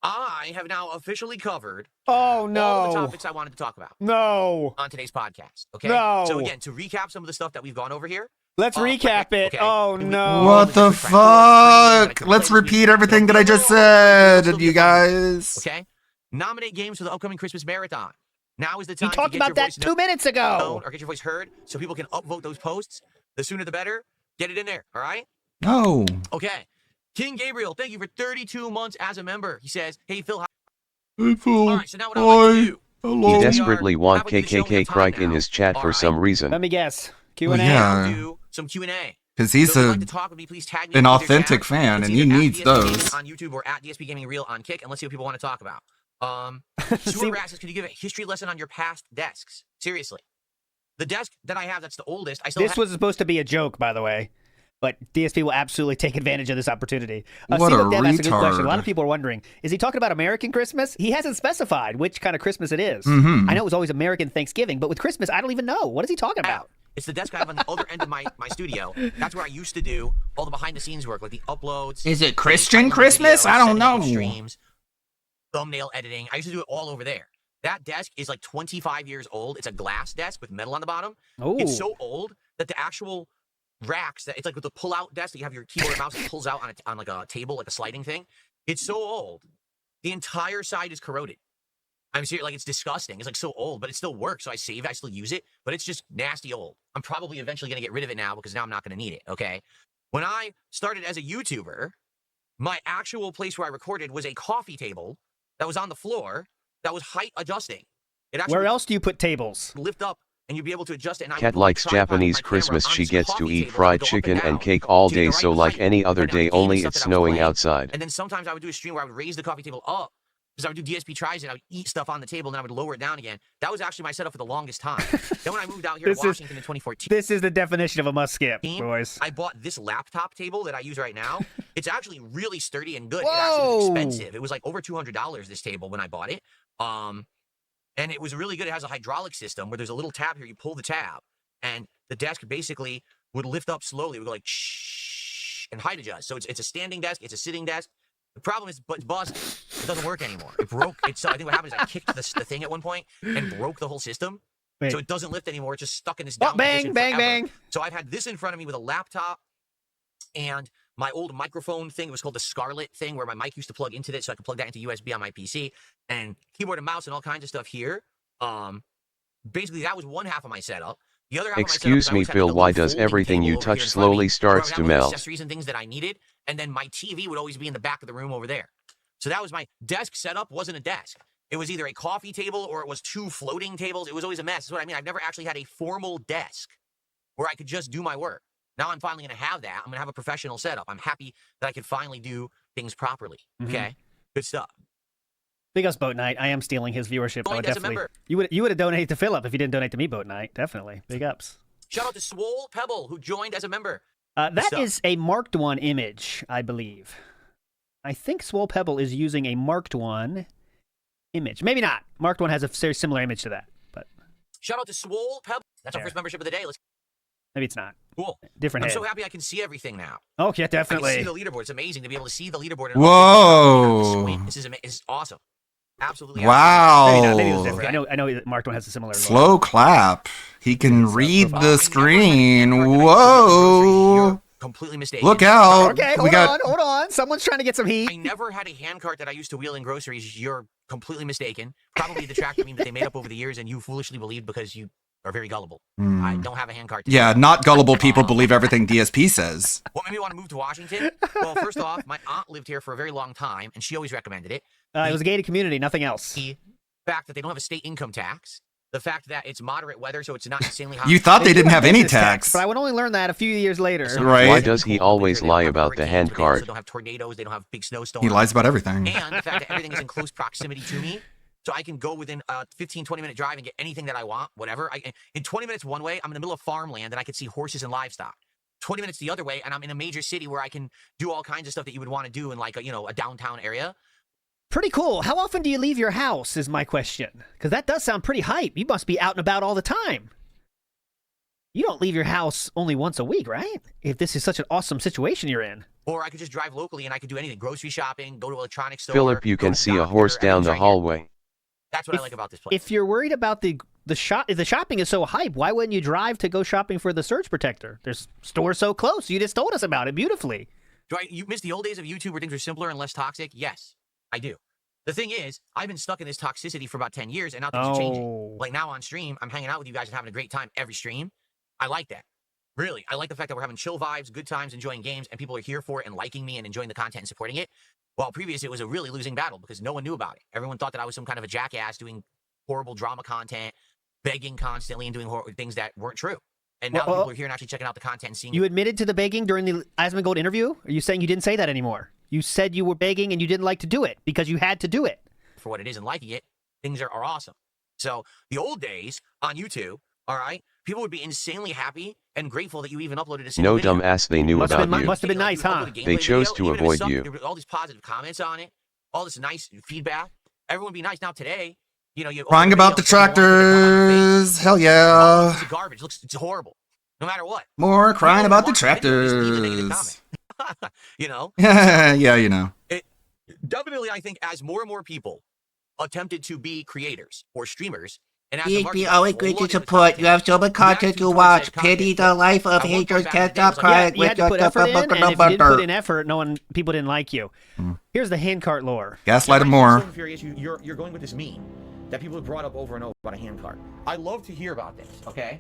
I have now officially covered all the topics I wanted to talk about. No. On today's podcast. Okay. No. So again, to recap some of the stuff that we've gone over here. Let's recap it. Okay. Oh no. What the fuck? Let's repeat everything that I just said, you guys. Okay. Nominate games for the upcoming Christmas marathon. Now is the time. He talked to get about that 2 minutes ago. Or get your voice heard, so people can upvote those posts. The sooner the better. Get it in there. All right. No. Okay. King Gabriel, thank you for 32 months as a member. He says, "Hey Phil." Hey Phil. All right. So now what I'd like to do. Hello. He desperately want KKK Crike in his chat for some reason. Let me guess. Q&A. Well, yeah. Do some Q&A. Because he's So if you'd like to talk with me, please tag me an in either authentic chat. fan, It's and he either at needs DSP those. Gaming on YouTube or at DSP Gaming Real on Kick, and let's see what people want to talk about. Sewer Rat says, can you give a history lesson on your past desks? Seriously. The desk that I have, that's the oldest. I still This have was supposed to be a joke, by the way. But DSP will absolutely take advantage of this opportunity. What a Dev asked a good question. A retard. lot of people are wondering, is he talking about American Christmas? He hasn't specified which kind of Christmas it is. Mhm. I know it was always American Thanksgiving, but with Christmas, I don't even know. What is he talking about? It's the desk I have on the other end of my studio. That's where I used to do all the behind-the-scenes work, like the uploads. Is it the Christian video, Christmas? I don't setting up know. Streams, thumbnail editing. I used to do it all over there. That desk is like 25 years old. It's a glass desk with metal on the bottom. Ooh. It's so old that the actual racks, that it's like with the pull-out desk that you have your keyboard and mouse that pulls out on like a table, like a sliding thing. It's so old. The entire side is corroded. I'm serious, like it's disgusting. It's like so old, but it still works. So I save it, I still use it, but it's just nasty old. I'm probably eventually gonna get rid of it now because now I'm not gonna need it. Okay. When I started as a YouTuber, my actual place where I recorded was a coffee table that was on the floor that was height adjusting. It actually Where else do you put tables? lift up and you'd be able to adjust it. And I Cat would put my likes tripod and Japanese my camera Christmas. on She this gets to coffee eat table that fried would go up and chicken and down cake all to get day, the so right like height any to other put down day, games and only stuff it's that I was snowing playing. outside. And then sometimes I would do a stream where I would raise the coffee table up because I would do DSP tries and I would eat stuff on the table and then I would lower it down again. That was actually my setup for the longest time. Then when I moved out here to This is- Washington in 2014, This is the definition of a must skip, boys. I bought this laptop table that I use right now. It's actually really sturdy and good. Whoa. It actually was expensive. It was like over $200 this table when I bought it. And it was really good. It has a hydraulic system where there's a little tab here. You pull the tab, and the desk basically would lift up slowly. It would go like shh and height adjust. So it's a standing desk. It's a sitting desk. The problem is, it's busted. It doesn't work anymore. It broke. I think what happened is I kicked the thing at one point and broke the whole system. Wait. So it doesn't lift anymore. It's just stuck in this Oh, down bang, position bang, forever. bang. So I've had this in front of me with a laptop and my old microphone thing. It was called the Scarlett thing where my mic used to plug into this so I could plug that into USB on my PC and keyboard and mouse and all kinds of stuff here. Basically that was one half of my setup. The other half Excuse of my me, setup is I Phil, always had, why like, a does little everything folding you table over here touch in front of me, slowly where I starts would to have, like, melt? accessories and things that I needed, and then my TV would always be in the back of the room over there. So that was my desk setup. Wasn't a desk. It was either a coffee table or it was two floating tables. It was always a mess. That's what I mean. I've never actually had a formal desk where I could just do my work. Now I'm finally going to have that. I'm going to have a professional setup. I'm happy that I could finally do things properly. Okay? Good stuff. Big ups, Boat Knight. I am stealing his viewership. I would Joined as a definitely. member. You would have donated to Philip if you didn't donate to me, Boat Knight. Definitely. Big ups. Shout out to Swole Pebble, who joined as a member. That stuff. is a marked one image, I believe. I think Swole Pebble is using a marked one image. Maybe not. Marked one has a very similar image to that, but Shout out to Swole Pebble. That's our There. first membership of the day. Let's maybe it's not. cool. Different I'm head. so happy I can see everything now. Oh, yeah, I can definitely. see the leaderboard. It's amazing to be able to see the leaderboard. And Whoa. This is it's awesome. Absolutely. Wow. Maybe not. Maybe it was different. I know that marked one has a similar logo. Slow clap. He can read profile. the screen. Whoa. Completely mistaken. Look out. Okay, We got hold on. Someone's trying to get some heat. I never had a hand cart that I used to wheel in groceries. You're completely mistaken. Probably the tractor meme that they made up over the years and you foolishly believed because you are very gullible. I don't have a hand cart. Yeah, not gullible people believe everything DSP says. What made me want to move to Washington? Well, first off, my aunt lived here for a very long time, and she always recommended it. It was a gated community, nothing else. The fact that they don't have a state income tax, the fact that it's moderate weather, so it's not insanely hot. You thought they didn't have any Business tax. but I would only learn that a few years later. Right. Why does he always lie about the hand They card? also don't have tornadoes. They don't have big snowstorms. He lies about everything. And the fact that everything is in close proximity to me. So I can go within a 15, 20-minute drive and get anything that I want, whatever. In 20 minutes one way, I'm in the middle of farmland and I can see horses and livestock. 20 minutes the other way, and I'm in a major city where I can do all kinds of stuff that you would want to do in like a downtown area. Pretty cool. How often do you leave your house is my question. Because that does sound pretty hype. You must be out and about all the time. You don't leave your house only once a week, right? If this is such an awesome situation you're in. Or I could just drive locally and I could do anything. Grocery shopping, go to an electronics store. Philip, you can see a horse down the hallway. That's what I like about this place. If you're worried about the shopping is so hype, why wouldn't you drive to go shopping for the surge protector? There's stores so close. You just told us about it beautifully. You miss the old days of YouTube where things were simpler and less toxic? Yes, I do. The thing is, I've been stuck in this toxicity for about 10 years, and now things are changing. Like now on stream, I'm hanging out with you guys and having a great time every stream. I like that. Really, I like the fact that we're having chill vibes, good times, enjoying games, and people are here for it and liking me and enjoying the content and supporting it. While previous, it was a really losing battle because no one knew about it. Everyone thought that I was some kind of a jackass doing horrible drama content, begging constantly and doing things that weren't true. And now people are here and actually checking out the content and seeing You admitted to the begging during the Asmongold interview? Are you saying you didn't say that anymore? You said you were begging and you didn't like to do it because you had to do it. For what it is and liking it, things are awesome. So the old days on YouTube, all right, people would be insanely happy and grateful that you even uploaded a single No video. dumbass they knew about you. Must have been nice, huh? They chose to avoid you. There were all these positive comments on it, all this nice feedback. Everyone would be nice. Now today, you Crying about the tractors. Hell yeah. It's garbage. It's horrible. No matter what. More crying about the tractors. Yeah. Definitely, I think as more and more people attempted to be creators or streamers, and as DHB always great to support. You have so much content to watch. Pity the life of haters. Can't stop crying. You had to put effort in, and if you didn't put in effort, people didn't like you. Here's the handcart lore. Gaslight him more. So furious you're going with this meme that people have brought up over and over about a handcart. I love to hear about this, okay?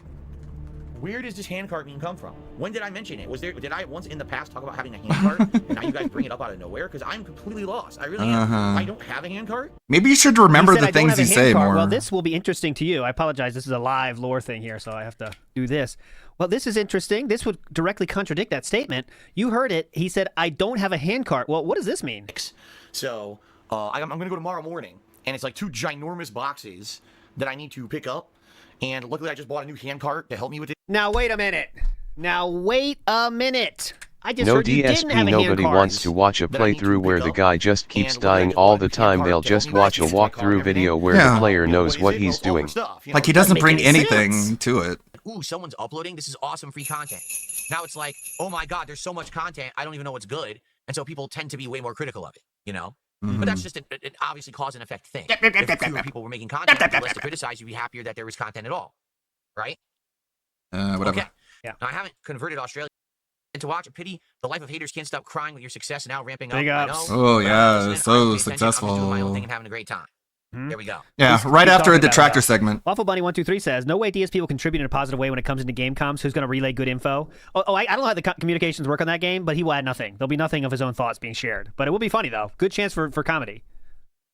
Where does this handcart meme come from? When did I mention it? Did I once in the past talk about having a handcart and now you guys bring it up out of nowhere? Because I'm completely lost. I really am. I don't have a handcart. Maybe you should remember the things you say more. Well, this will be interesting to you. I apologize. This is a live lore thing here, so I have to do this. Well, this is interesting. This would directly contradict that statement. You heard it. He said, I don't have a handcart. Well, what does this mean? So I'm going to go tomorrow morning, and it's like 2 ginormous boxes that I need to pick up. And luckily, I just bought a new handcart to help me with it. Now, wait a minute. I just No heard you didn't have DSP, a nobody handcart. wants to watch a playthrough where the guy just keeps dying all the time. They'll just watch a walkthrough video where the player knows what he's doing. Like he doesn't bring anything to it. Ooh, someone's uploading. This is awesome free content. Now it's like, oh my God, there's so much content. I don't even know what's good. And so people tend to be way more critical of it, But that's just an obviously cause and effect thing. If fewer people were making content, it'd be less to criticize, you'd be happier that there was content at all. Right? Whatever. Okay. Yeah. Now, I haven't converted Australia into watch. A pity the life of haters can't stop crying with your success now ramping up. Big I ups. know. Oh, But yeah, listening, so I'm just successful. doing my own thing and having a great time. There we go. Yeah, right after a detractor segment. Waffle-Bunny123 says, no way DSP will contribute in a positive way when it comes into game comms. Who's going to relay good info? I don't know how the communications work on that game, but he will add nothing. There'll be nothing of his own thoughts being shared. But it will be funny, though. Good chance for comedy.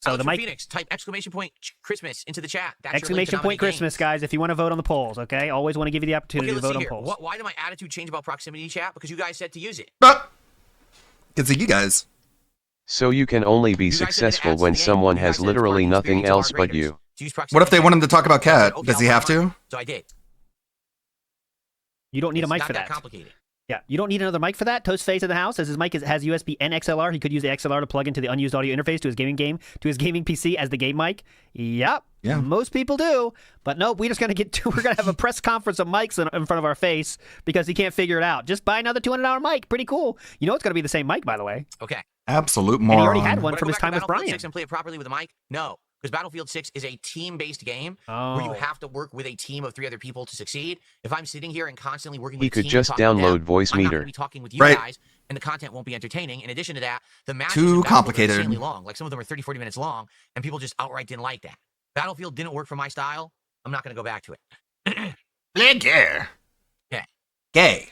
So the mic... Phoenix, type exclamation point Christmas into the chat. That's exclamation point Christmas, guys, if you want to vote on the polls, okay? Always want to give you the opportunity to vote on polls. Why did my attitude change about proximity chat? Because you guys said to use it. It's you guys. So you can only be successful when someone has literally nothing else but you. What if they want him to talk about Cat? Does he have to? So I did. You don't need a mic for that. Complicated. Yeah, you don't need another mic for that. Toastface in the house, as his mic has USB and XLR. He could use the XLR to plug into the unused audio interface to his gaming PC as the game mic. Yep. Yeah. Most people do, but nope. We're gonna have a press conference of mics in front of our face because he can't figure it out. Just buy another $200 mic. Pretty cool. You know it's gonna be the same mic, by the way. Okay. Absolute moron. And he already had one from his time with Brian. 6 and play it properly with a mic? No. Because Battlefield 6 is a team-based game where you have to work with a team of 3 other people to succeed. If I'm sitting here and constantly working with He a could team just download Voice I'm not Meter. going to be talking with you guys, and the content won't be entertaining. In addition to that, the matches in Too Battlefield complicated. are insanely long. Like some of them are 30, 40 minutes long, and people just outright didn't like that. Battlefield didn't work for my style. I'm not going to go back to it. Yeah. Okay. Gay.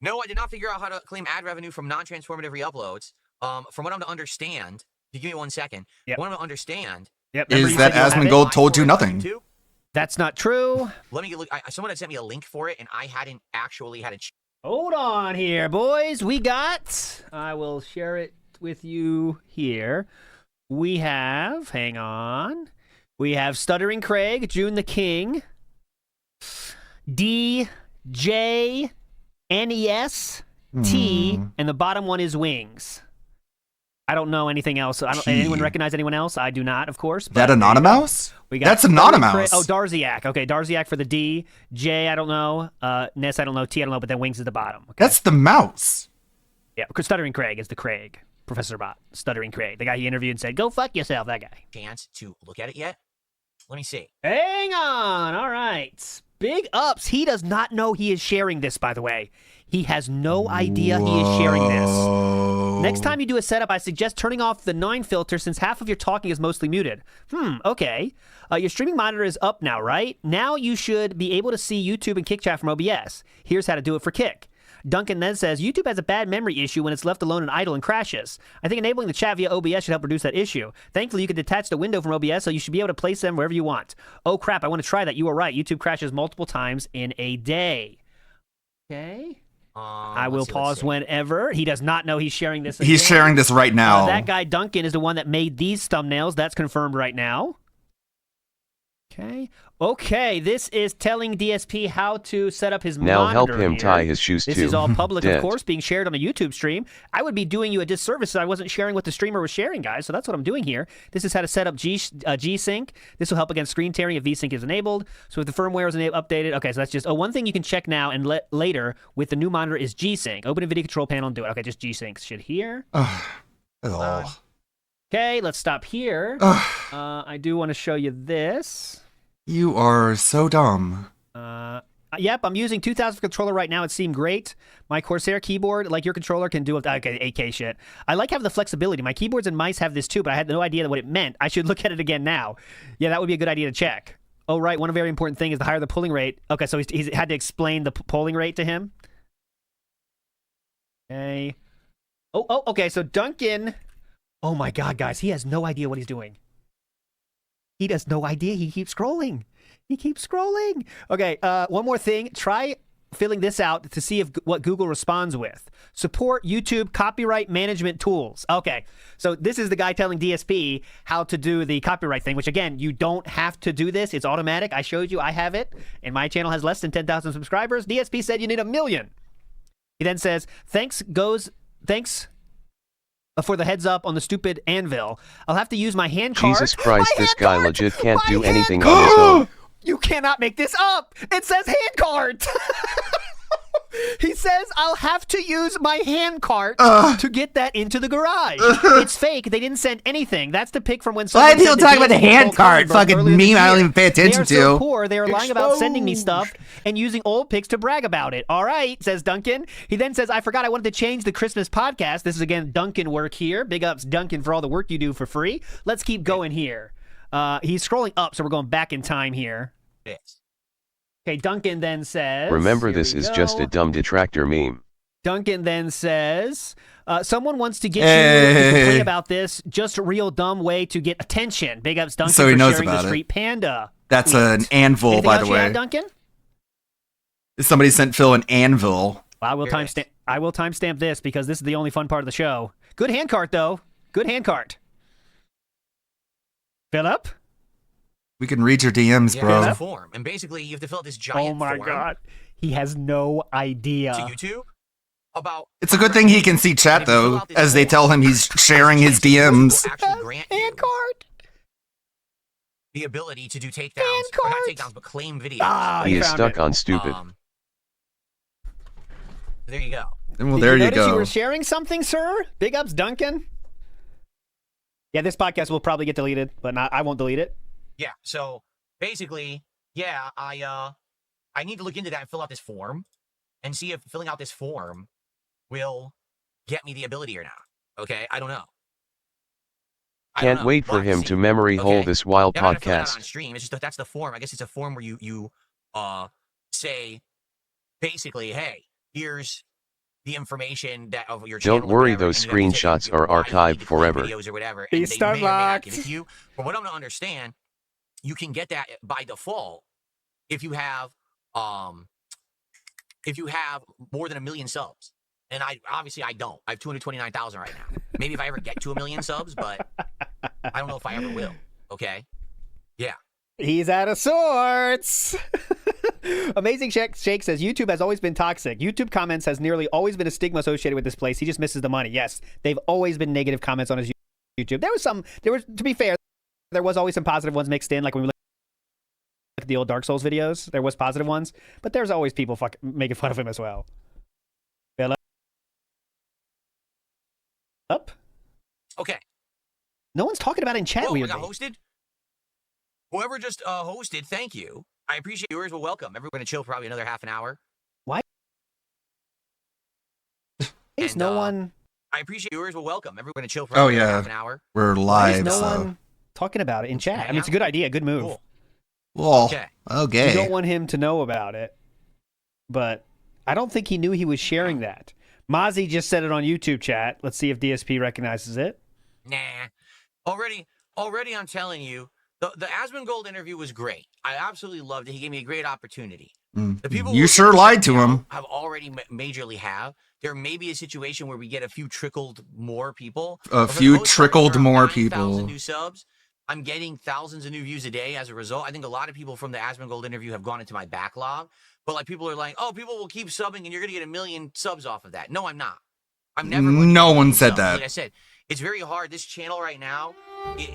No, I did not figure out how to claim ad revenue from non-transformative re-uploads. From what I'm to understand, if you give me 1 second, what I'm to understand is that Asmongold told you nothing. That's not true. Let me look. Someone had sent me a link for it, and I hadn't actually had a. Hold on here, boys. I will share it with you here. We have, hang on. We have Stuttering Craig, June the King, DJ, NES, T, and the bottom one is Wings. I don't know anything else. Anyone recognize anyone else? I do not, of course. That Anonymous? We got That's Anonymous. Oh, Darziak. Okay, Darziak for the D. J, I don't know. Ness, I don't know. T, I don't know. But then Wings is the bottom. Okay? That's the mouse. Yeah, Stuttering Craig is the Craig. Professor Bot. Stuttering Craig. The guy he interviewed and said, go fuck yourself, that guy. Chance to look at it yet? Let me see. Hang on. All right. Big ups. He does not know he is sharing this, by the way. He has no idea he is sharing this. Next time you do a setup, I suggest turning off the 9 filter since half of your talking is mostly muted. Okay. Your streaming monitor is up now, right? Now you should be able to see YouTube and Kick Chat from OBS. Here's how to do it for Kick. Duncan then says, YouTube has a bad memory issue when it's left alone and idle and crashes. I think enabling the chat via OBS should help reduce that issue. Thankfully, you can detach the window from OBS, so you should be able to place them wherever you want. Oh, crap, I want to try that. You were right. YouTube crashes multiple times in a day. Okay. I will pause whenever. He does not know he's sharing this again. He's sharing this right now. That guy, Duncan, is the one that made these thumbnails. That's confirmed right now. Okay, this is telling DSP how to set up his monitor. Now help him here. tie his shoes This too. is all public, of Dead. course, being shared on a YouTube stream. I would be doing you a disservice if I wasn't sharing what the streamer was sharing, guys. So that's what I'm doing here. This is how to set up G-Sync. This will help against screen tearing if V-Sync is enabled. So if the firmware is updated, okay, so that's just one thing you can check now and later with the new monitor is G-Sync. Open a video control panel and do it. Okay, just G-Sync should here. Okay, let's stop here. I do want to show you this. You are so dumb. Yep, I'm using 2000 controller right now. It seemed great. My Corsair keyboard, like your controller, can do okay, 8K shit. I like having the flexibility. My keyboards and mice have this too, but I had no idea what it meant. I should look at it again now. Yeah, that would be a good idea to check. Oh, right. One very important thing is the higher the polling rate. Okay, so he's had to explain the polling rate to him. Okay. Oh, okay. So Duncan. Oh my God, guys, he has no idea what he's doing. He has no idea. He keeps scrolling. Okay, one more thing. Try filling this out to see what Google responds with. Support YouTube copyright management tools. Okay, so this is the guy telling DSP how to do the copyright thing, which again, you don't have to do this. It's automatic. I showed you. I have it. And my channel has less than 10,000 subscribers. DSP said you need 1 million. He then says, thanks for the heads up on the stupid anvil. I'll have to use my hand card. Jesus Christ, this guy legit can't do anything on his own. You cannot make this up. It says hand cart. He says I'll have to use my hand cart to get that into the garage. It's fake. They didn't send anything. That's the pic from when Why are people talking about the hand cart? Fucking meme I don't even pay attention to. They are so to. poor. They are lying about sending me stuff and using old pics to brag about it. All right, says Duncan. He then says, I forgot I wanted to change the Christmas podcast. This is, again, Duncan work here. Big ups, Duncan, for all the work you do for free. Let's keep going here. He's scrolling up, so we're going back in time here. Yes. Okay, Duncan then says... Remember, this is just a dumb detractor meme. Duncan then says, someone wants to get you to complain about this. Just a real dumb way to get attention. Big ups, Duncan, So he for knows sharing about the it. Street Panda. That's tweet. an anvil, Anything by else the you way. have, Duncan? Somebody sent Phil an anvil. I will timestamp this because this is the only fun part of the show. Good hand cart, though. Good hand cart. Philip? We can read your DMs, Yeah, bro. it's a form, and basically you have to fill out this giant Oh my form God. He has no idea. to YouTube about. It's a good thing he can see chat, though, as they tell him he's sharing his DMs. Actually grant you Hand cart. the ability to do takedowns, or not takedowns, but claim videos. Ah, He is found stuck it. on stupid. There you go. Well, Did there you notice go. You were sharing something, sir? Big ups, Duncan. Yeah, this podcast will probably get deleted, but I won't delete it. Yeah. So basically, yeah, I need to look into that and fill out this form, and see if filling out this form will get me the ability or not. Okay, I don't know. Can't wait for him to memory hole this wild Yeah, I'm gonna fill that out on podcast. stream. It's just that's the form. I guess it's a form where you say basically, hey, here's the information that of your channel. Don't or worry, whatever, those and you have to screenshots take are why you need archived to claim forever. Videos or whatever, Be and they may or may not give it Starbucks. to you. But what I'm gonna understand, you can get that by default if you have more than 1 million subs. And I don't. I have 229,000 right now. Maybe if I ever get to 1 million subs, but I don't know if I ever will. Okay? Yeah. He's out of sorts. Amazing Shake says YouTube has always been toxic. YouTube comments has nearly always been a stigma associated with this place. He just misses the money. Yes, they've always been negative comments on his YouTube. To be fair, there was always some positive ones mixed in. Like when we look at the old Dark Souls videos, there was positive ones, but there's always people making fun of him as well. Up. Okay. No one's talking about it in chat. Whoa, Weirdly. I got hosted. Whoever just hosted, thank you. I appreciate viewers. Well, welcome. Everyone to chill for probably another half an hour. Why? Is And, no one? I appreciate viewers. Well, welcome. Everyone to chill for probably another half an hour. We're Why is live, no so. one talking about it in chat? I mean, it's a good idea, good move. Cool. Well, Okay. okay. You don't want him to know about it, but I don't think he knew he was sharing that. Mozzie just said it on YouTube chat. Let's see if DSP recognizes it. Nah. Already, I'm telling you, the Asmongold interview was great. I absolutely loved it. He gave me a great opportunity. The people You who sure lied to him. have already majorly have. There may be a situation where we get a few trickled more people. A But for the few most part, trickled around more 9,000 people. new subs. I'm getting thousands of new views a day as a result. I think a lot of people from the Asmongold interview have gone into my backlog. But like people are like, oh, people will keep subbing and you're going to get 1 million subs off of that. No, I'm not. I'm never going to No get 1 one million said subs. that. Like I said, it's very hard. This channel right now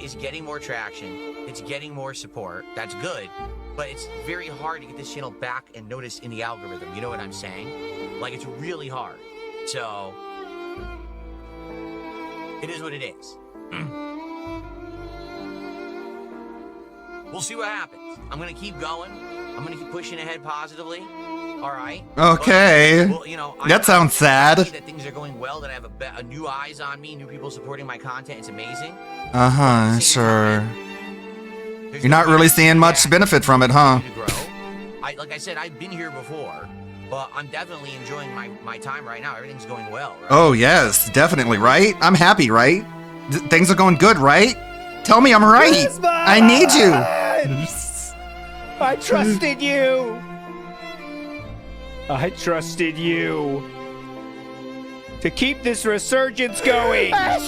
is getting more traction. It's getting more support. That's good. But it's very hard to get this channel back and noticed in the algorithm. You know what I'm saying? Like, it's really hard. So, it is what it is. We'll see what happens. I'm going to keep going. I'm going to keep pushing ahead positively. All right. Okay. Well, you know, That sounds sad. happy that things are going well, that I have a new eyes on me, new people supporting my content. It's amazing. Sure. You're not really seeing much benefit from it, huh? Like I said, I've been here before, but I'm definitely enjoying my time right now. Everything's going well. Right? Oh, yes, definitely, right? I'm happy, right? Things are going good, right? Tell me I'm right. I need you. I trusted you. I trusted you to keep this resurgence going. And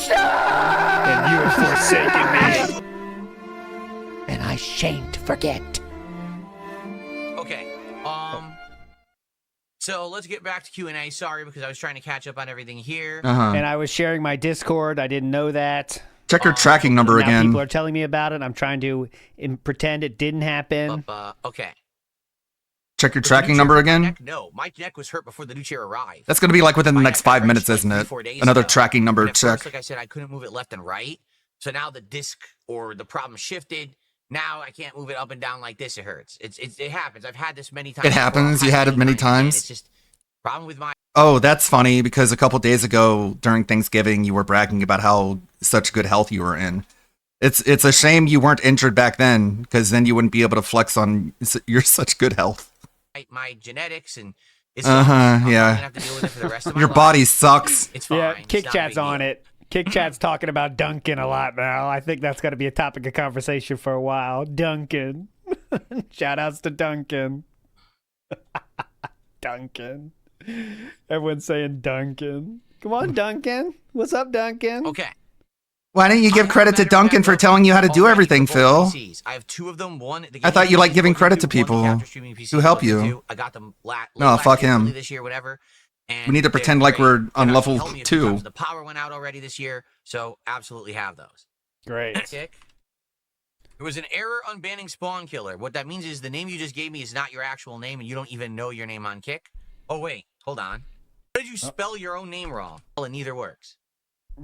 you have forsaken me. And I shan't forget. Okay. So let's get back to Q&A. Sorry, because I was trying to catch up on everything here. And I was sharing my Discord. I didn't know that. Check your tracking number Now again. people are telling me about it. I'm trying to pretend it didn't happen. Okay. Check your tracking number again. No, my neck was hurt before the new chair arrived. That's going to be like within the next 5 minutes, isn't it? 4 days Another ago. tracking number And at check. first, like I said, I couldn't move it left and right. So now the disc or the problem shifted. Now I can't move it up and down like this. It hurts. It happens. I've had this many times. It before. happens. I've You had it many It's times. just problem with my. Oh, that's funny because a couple days ago during Thanksgiving, you were bragging about how such good health you were in. It's a shame you weren't injured back then because then you wouldn't be able to flex on your such good health. My genetics and it's Yeah. gonna have to deal with it for the rest of my Your life. body sucks. It's fine. Yeah, It's Kick not a Chat's big on deal. it. Kick Chat's talking about Duncan a lot now. I think that's going to be a topic of conversation for a while. Duncan. Shout outs to Duncan. Duncan. Everyone's saying Duncan. Come on, Duncan. What's up, Duncan? Okay. Why don't you give credit to Duncan for telling you how to do everything, Phil? PCs. I have two of them. One. I thought you liked giving credit to people who help you. I got them No, fuck him. this year, whatever. And We need to they're pretend like great. we're on And level helped me a few 2. times. The power went out already this year, so absolutely have those. Great. Kick. There was an error on banning Spawn Killer. What that means is the name you just gave me is not your actual name, and you don't even know your name on Kick. Oh wait, hold on. How did you spell your own name wrong? Well, neither works.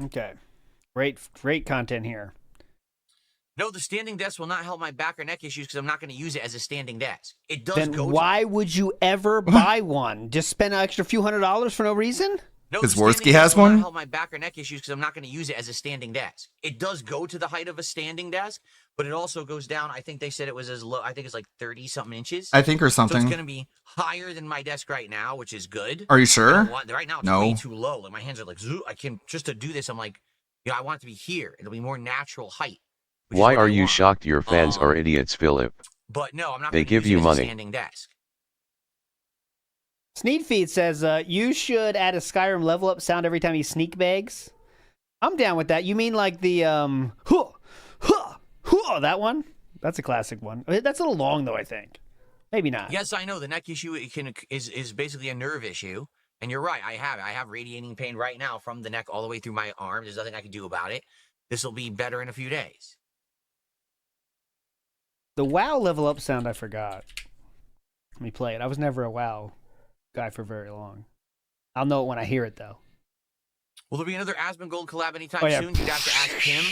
Okay. Great content here. No, the standing desk will not help my back or neck issues because I'm not going to use it as a standing desk. It does Then go to why would you ever buy one? Just spend an extra few $100s for no reason? No, Because the Worski standing has desk will not one? help my back or neck issues because I'm not going to use it as a standing desk. It does go to the height of a standing desk, but it also goes down. I think they said it was as low. I think it's like 30-something inches. I think or So something. it's going to be higher than my desk right now, which is good. Are you I sure? don't want- right now, it's No. way too low. Like my hands are like, zoo. I can just to do this. I'm like, you know, I want it to be here. It'll be more natural height. Why are you shocked your fans are idiots, Philip? But no, I'm not. They gonna give use it you as a money. standing desk. Sneedfeed says you should add a Skyrim level up sound every time he sneak bags. I'm down with that. You mean like the that one? That's a classic one. That's a little long though, I think. Maybe not. Yes, I know the neck issue is basically a nerve issue, and you're right. I have radiating pain right now from the neck all the way through my arm. There's nothing I can do about it. This will be better in a few days. The WoW level up sound I forgot. Let me play it. I was never a WoW guy for very long. I'll know it when I hear it though. Will there be another Asmongold collab anytime Oh, yeah. soon? You'd have to ask him.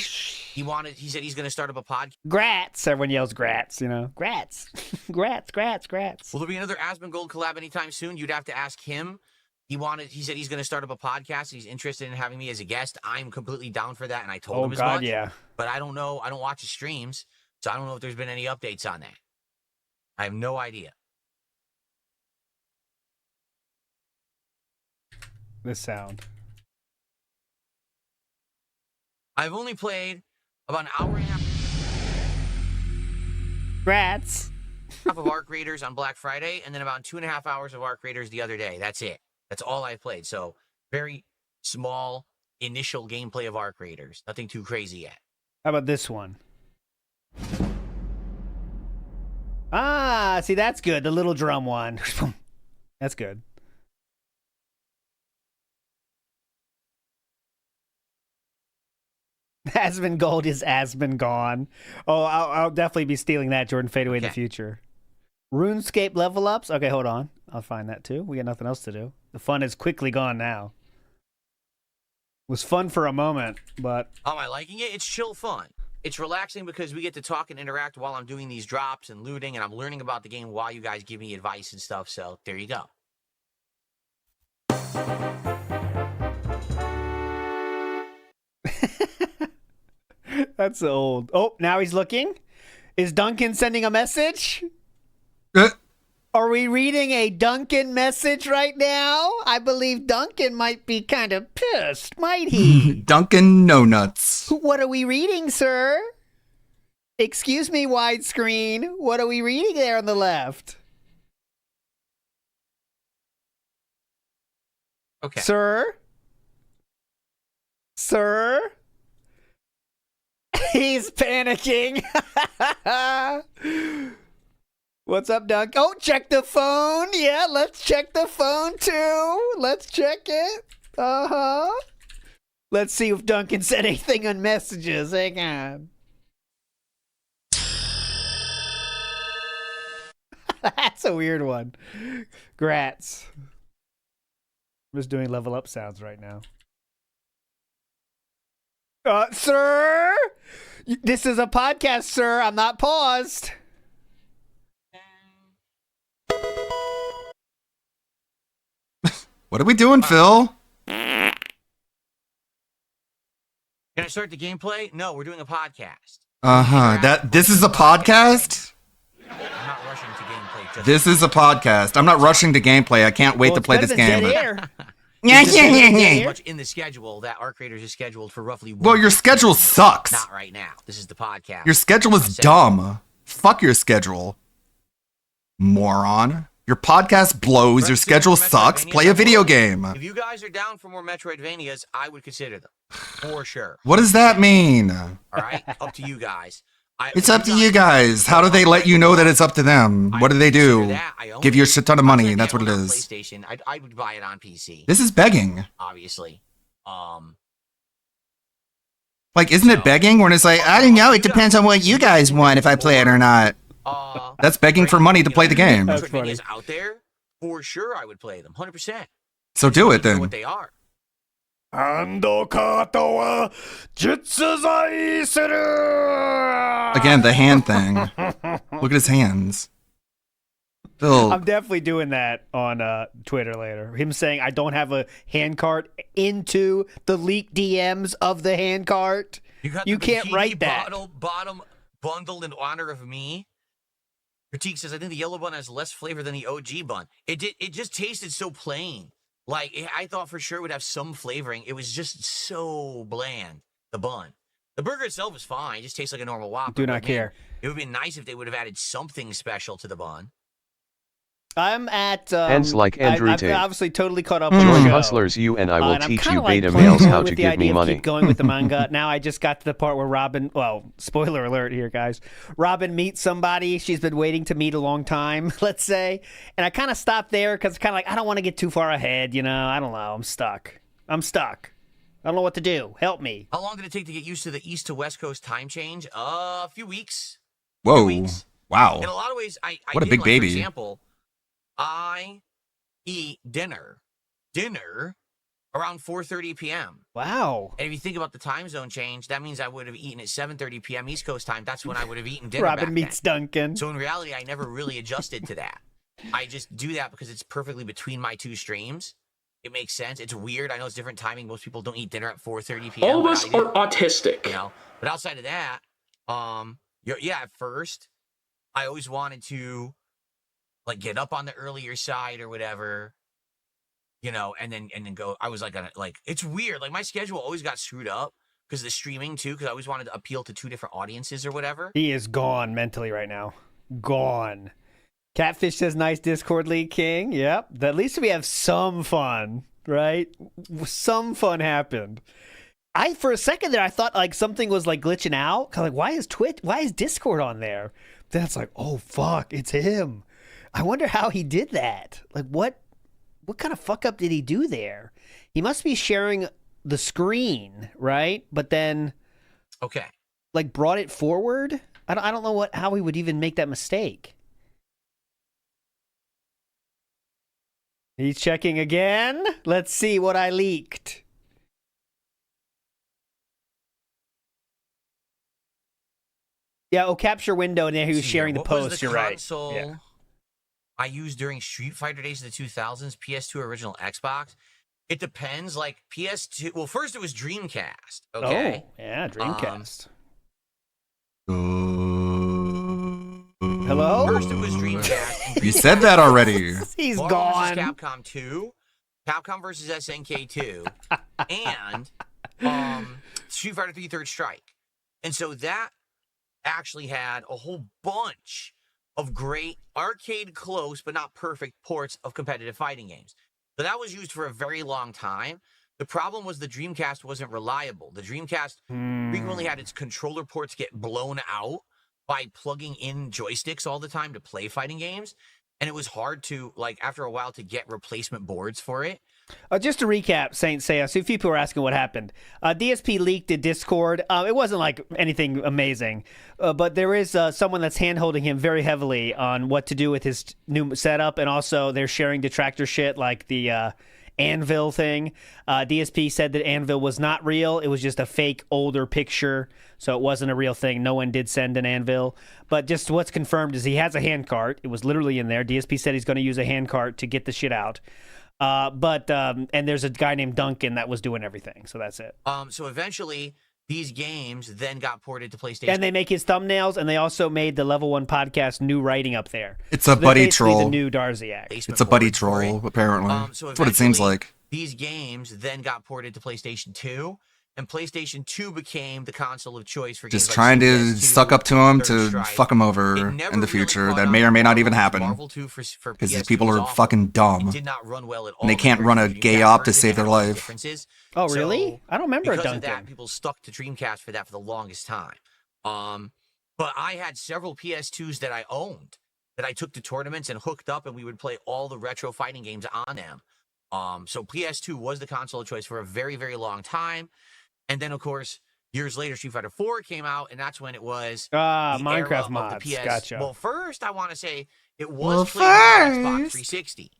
He said he's going to start up a podcast. Grats! Everyone yells grats, you know. Grats. grats, grats, grats. Will there be another Asmongold collab anytime soon? You'd have to ask him. He said he's going to start up a podcast. He's interested in having me as a guest. I'm completely down for that, and I told him as much. Yeah. But I don't know. I don't watch his streams, so I don't know if there's been any updates on that. I have no idea. This sound. I've only played about an hour and a half. Grats. Of Arc Raiders on Black Friday, and then about 2.5 hours of Arc Raiders the other day. That's it. That's all I played. So very small initial gameplay of Arc Raiders. Nothing too crazy yet. How about this one? Ah, see, that's good. The little drum one. That's good. Asmongold is Asmongold. Oh, I'll definitely be stealing that, Jordan Fade Away in the future. RuneScape level ups? Okay, hold on. I'll find that too. We got nothing else to do. The fun is quickly gone now. Was fun for a moment, but... Am I liking it? It's chill fun. It's relaxing because we get to talk and interact while I'm doing these drops and looting, and I'm learning about the game while you guys give me advice and stuff. So there you go. That's old. Oh, now he's looking. Is Duncan sending a message? Are we reading a Duncan message right now? I believe Duncan might be kind of pissed, might he? Duncan No Nuts. What are we reading, sir? Excuse me, widescreen. What are we reading there on the left? Okay. Sir? Sir? He's panicking. What's up, Dunk? Oh, check the phone. Yeah, let's check the phone too. Let's check it. Uh-huh. Let's see if Duncan said anything on messages. Hang on. That's a weird one. Grats. I'm just doing level up sounds right now. Sir? This is a podcast, sir. I'm not paused. What are we doing, Phil? Can I start the gameplay? No, we're doing a podcast. This is a podcast? I'm not rushing to gameplay. This is a podcast. I'm not rushing to gameplay. I can't wait to play this game. Much in the schedule that Arc Raiders is scheduled for roughly. Well, your schedule sucks. Not right now. This is the podcast. Your schedule is dumb. Fuck your schedule, moron. Your podcast blows. Your schedule sucks. Play a video game. If you guys are down for more Metroidvanias, I would consider them for sure. What does that mean? All right, up to you guys. It's up to you guys. How do they let you know that it's up to them? What do they do? Give you a shit ton of money. That's what it is. PlayStation. I would buy it on PC. This is begging. Obviously. Like, isn't it begging when it's like, I don't know, it depends on what you guys want if I play it or not. That's begging for money to play the game. Metroidvanias out there, for sure I would play them. 100%. So do it then. What they are. Again, the hand thing. Look at his hands. Phil. I'm definitely doing that on Twitter later. Him saying I don't have a hand cart into the leaked DMs of the hand cart. You can't write that. Bottom bundled in honor of me. Critique says, I think the yellow bun has less flavor than the OG bun. It just tasted so plain. Like, I thought for sure it would have some flavoring. It was just so bland, the bun. The burger itself is fine. It just tastes like a normal Whopper. Do not care. It would be nice if they would have added something special to the bun. I'm at. Ends like Andrew I've Tate. obviously totally caught up with Join the show. Hustlers U and I will And I'm teach kinda you like beta playing males how with to the give idea me of money. Keep going with the manga. Now I just got to the part where Robin. Well, spoiler alert here, guys. Robin meets somebody she's been waiting to meet a long time. Let's say, and I kind of stopped there because kind of like I don't want to get too far ahead. You know, I don't know. I'm stuck. I don't know what to do. Help me. How long did it take to get used to the East to West Coast time change? A few weeks. Whoa. Wow. In a lot of ways, I What a did, big like, baby. For example, I eat dinner around 4:30 p.m. Wow. And if you think about the time zone change, that means I would have eaten at 7:30 p.m. East Coast time. That's when I would have eaten dinner. Robin back meets then. Duncan. So in reality, I never really adjusted to that. I just do that because it's perfectly between my two streams. It makes sense. It's weird. I know it's different timing. Most people don't eat dinner at 4:30 p.m. All of but us I do. are autistic. You know, but outside of that, at first, I always wanted to like get up on the earlier side or whatever, you know, and then go. I was like, it's weird. Like my schedule always got screwed up because of the streaming too. Because I always wanted to appeal to two different audiences or whatever. He is gone mentally right now. Gone. Catfish says, nice Discord League King. Yep. At least we have some fun, right? Some fun happened. For a second there, I thought like something was like glitching out. Like, why is Discord on there? Then it's like, oh fuck, it's him. I wonder how he did that. Like what kind of fuck up did he do there? He must be sharing the screen, right? But then okay, like brought it forward. I don't know how he would even make that mistake. He's checking again. Let's see what I leaked. Yeah, capture window, and then he was sharing the post. You're right. Yeah. I used during Street Fighter days of the 2000s, PS2 original Xbox. It depends. Like PS2. Well, first it was Dreamcast. Okay. Oh, yeah, Dreamcast. Hello? First it was Dreamcast. You said that already. He's Marvel gone. vs. Capcom 2, Capcom vs. SNK 2, and Street Fighter 3 Third Strike. And so that actually had a whole bunch of great arcade close but not perfect ports of competitive fighting games. So that was used for a very long time. The problem was the Dreamcast wasn't reliable. The Dreamcast frequently had its controller ports get blown out by plugging in joysticks all the time to play fighting games. And it was hard to, like, after a while, to get replacement boards for it. Just to recap, Saint Seiya, so a few people were asking what happened. DSP leaked to Discord. It wasn't like anything amazing, but there is someone that's hand-holding him very heavily on what to do with his new setup, and also they're sharing detractor shit like the Anvil thing. DSP said that Anvil was not real. It was just a fake older picture, so it wasn't a real thing. No one did send an Anvil. But just what's confirmed is he has a handcart. It was literally in there. DSP said he's going to use a handcart to get the shit out. And there's a guy named Duncan that was doing everything. So that's it. So eventually, these games then got ported to PlayStation. And they make his thumbnails, and they also made the Level 1 podcast new writing up there. It's a buddy troll. The new Darziak. It's a buddy troll, apparently. So That's what it seems like. These games then got ported to PlayStation 2, and PlayStation 2 became the console of choice for Just games trying like to CS2, suck up to him Third to Strike. fuck him over It never in the really future. caught That on. may or may not even Marvel happen. 2 for Because these PS2 people was are awful. fucking dumb. It did not run well at all. And they can't run a gay op to save their life. Oh, really? I don't remember a because Duncan. of that, people stuck to Dreamcast for that for the longest time. But I had several PS2s that I owned that I took to tournaments and hooked up, and we would play all the retro fighting games on them. So PS2 was the console of choice for a very, very long time. And then, of course, years later, Street Fighter 4 came out, and that's when it was the Minecraft era of mods. the PS. Gotcha. Well, first, I want to say it was played on Xbox 360.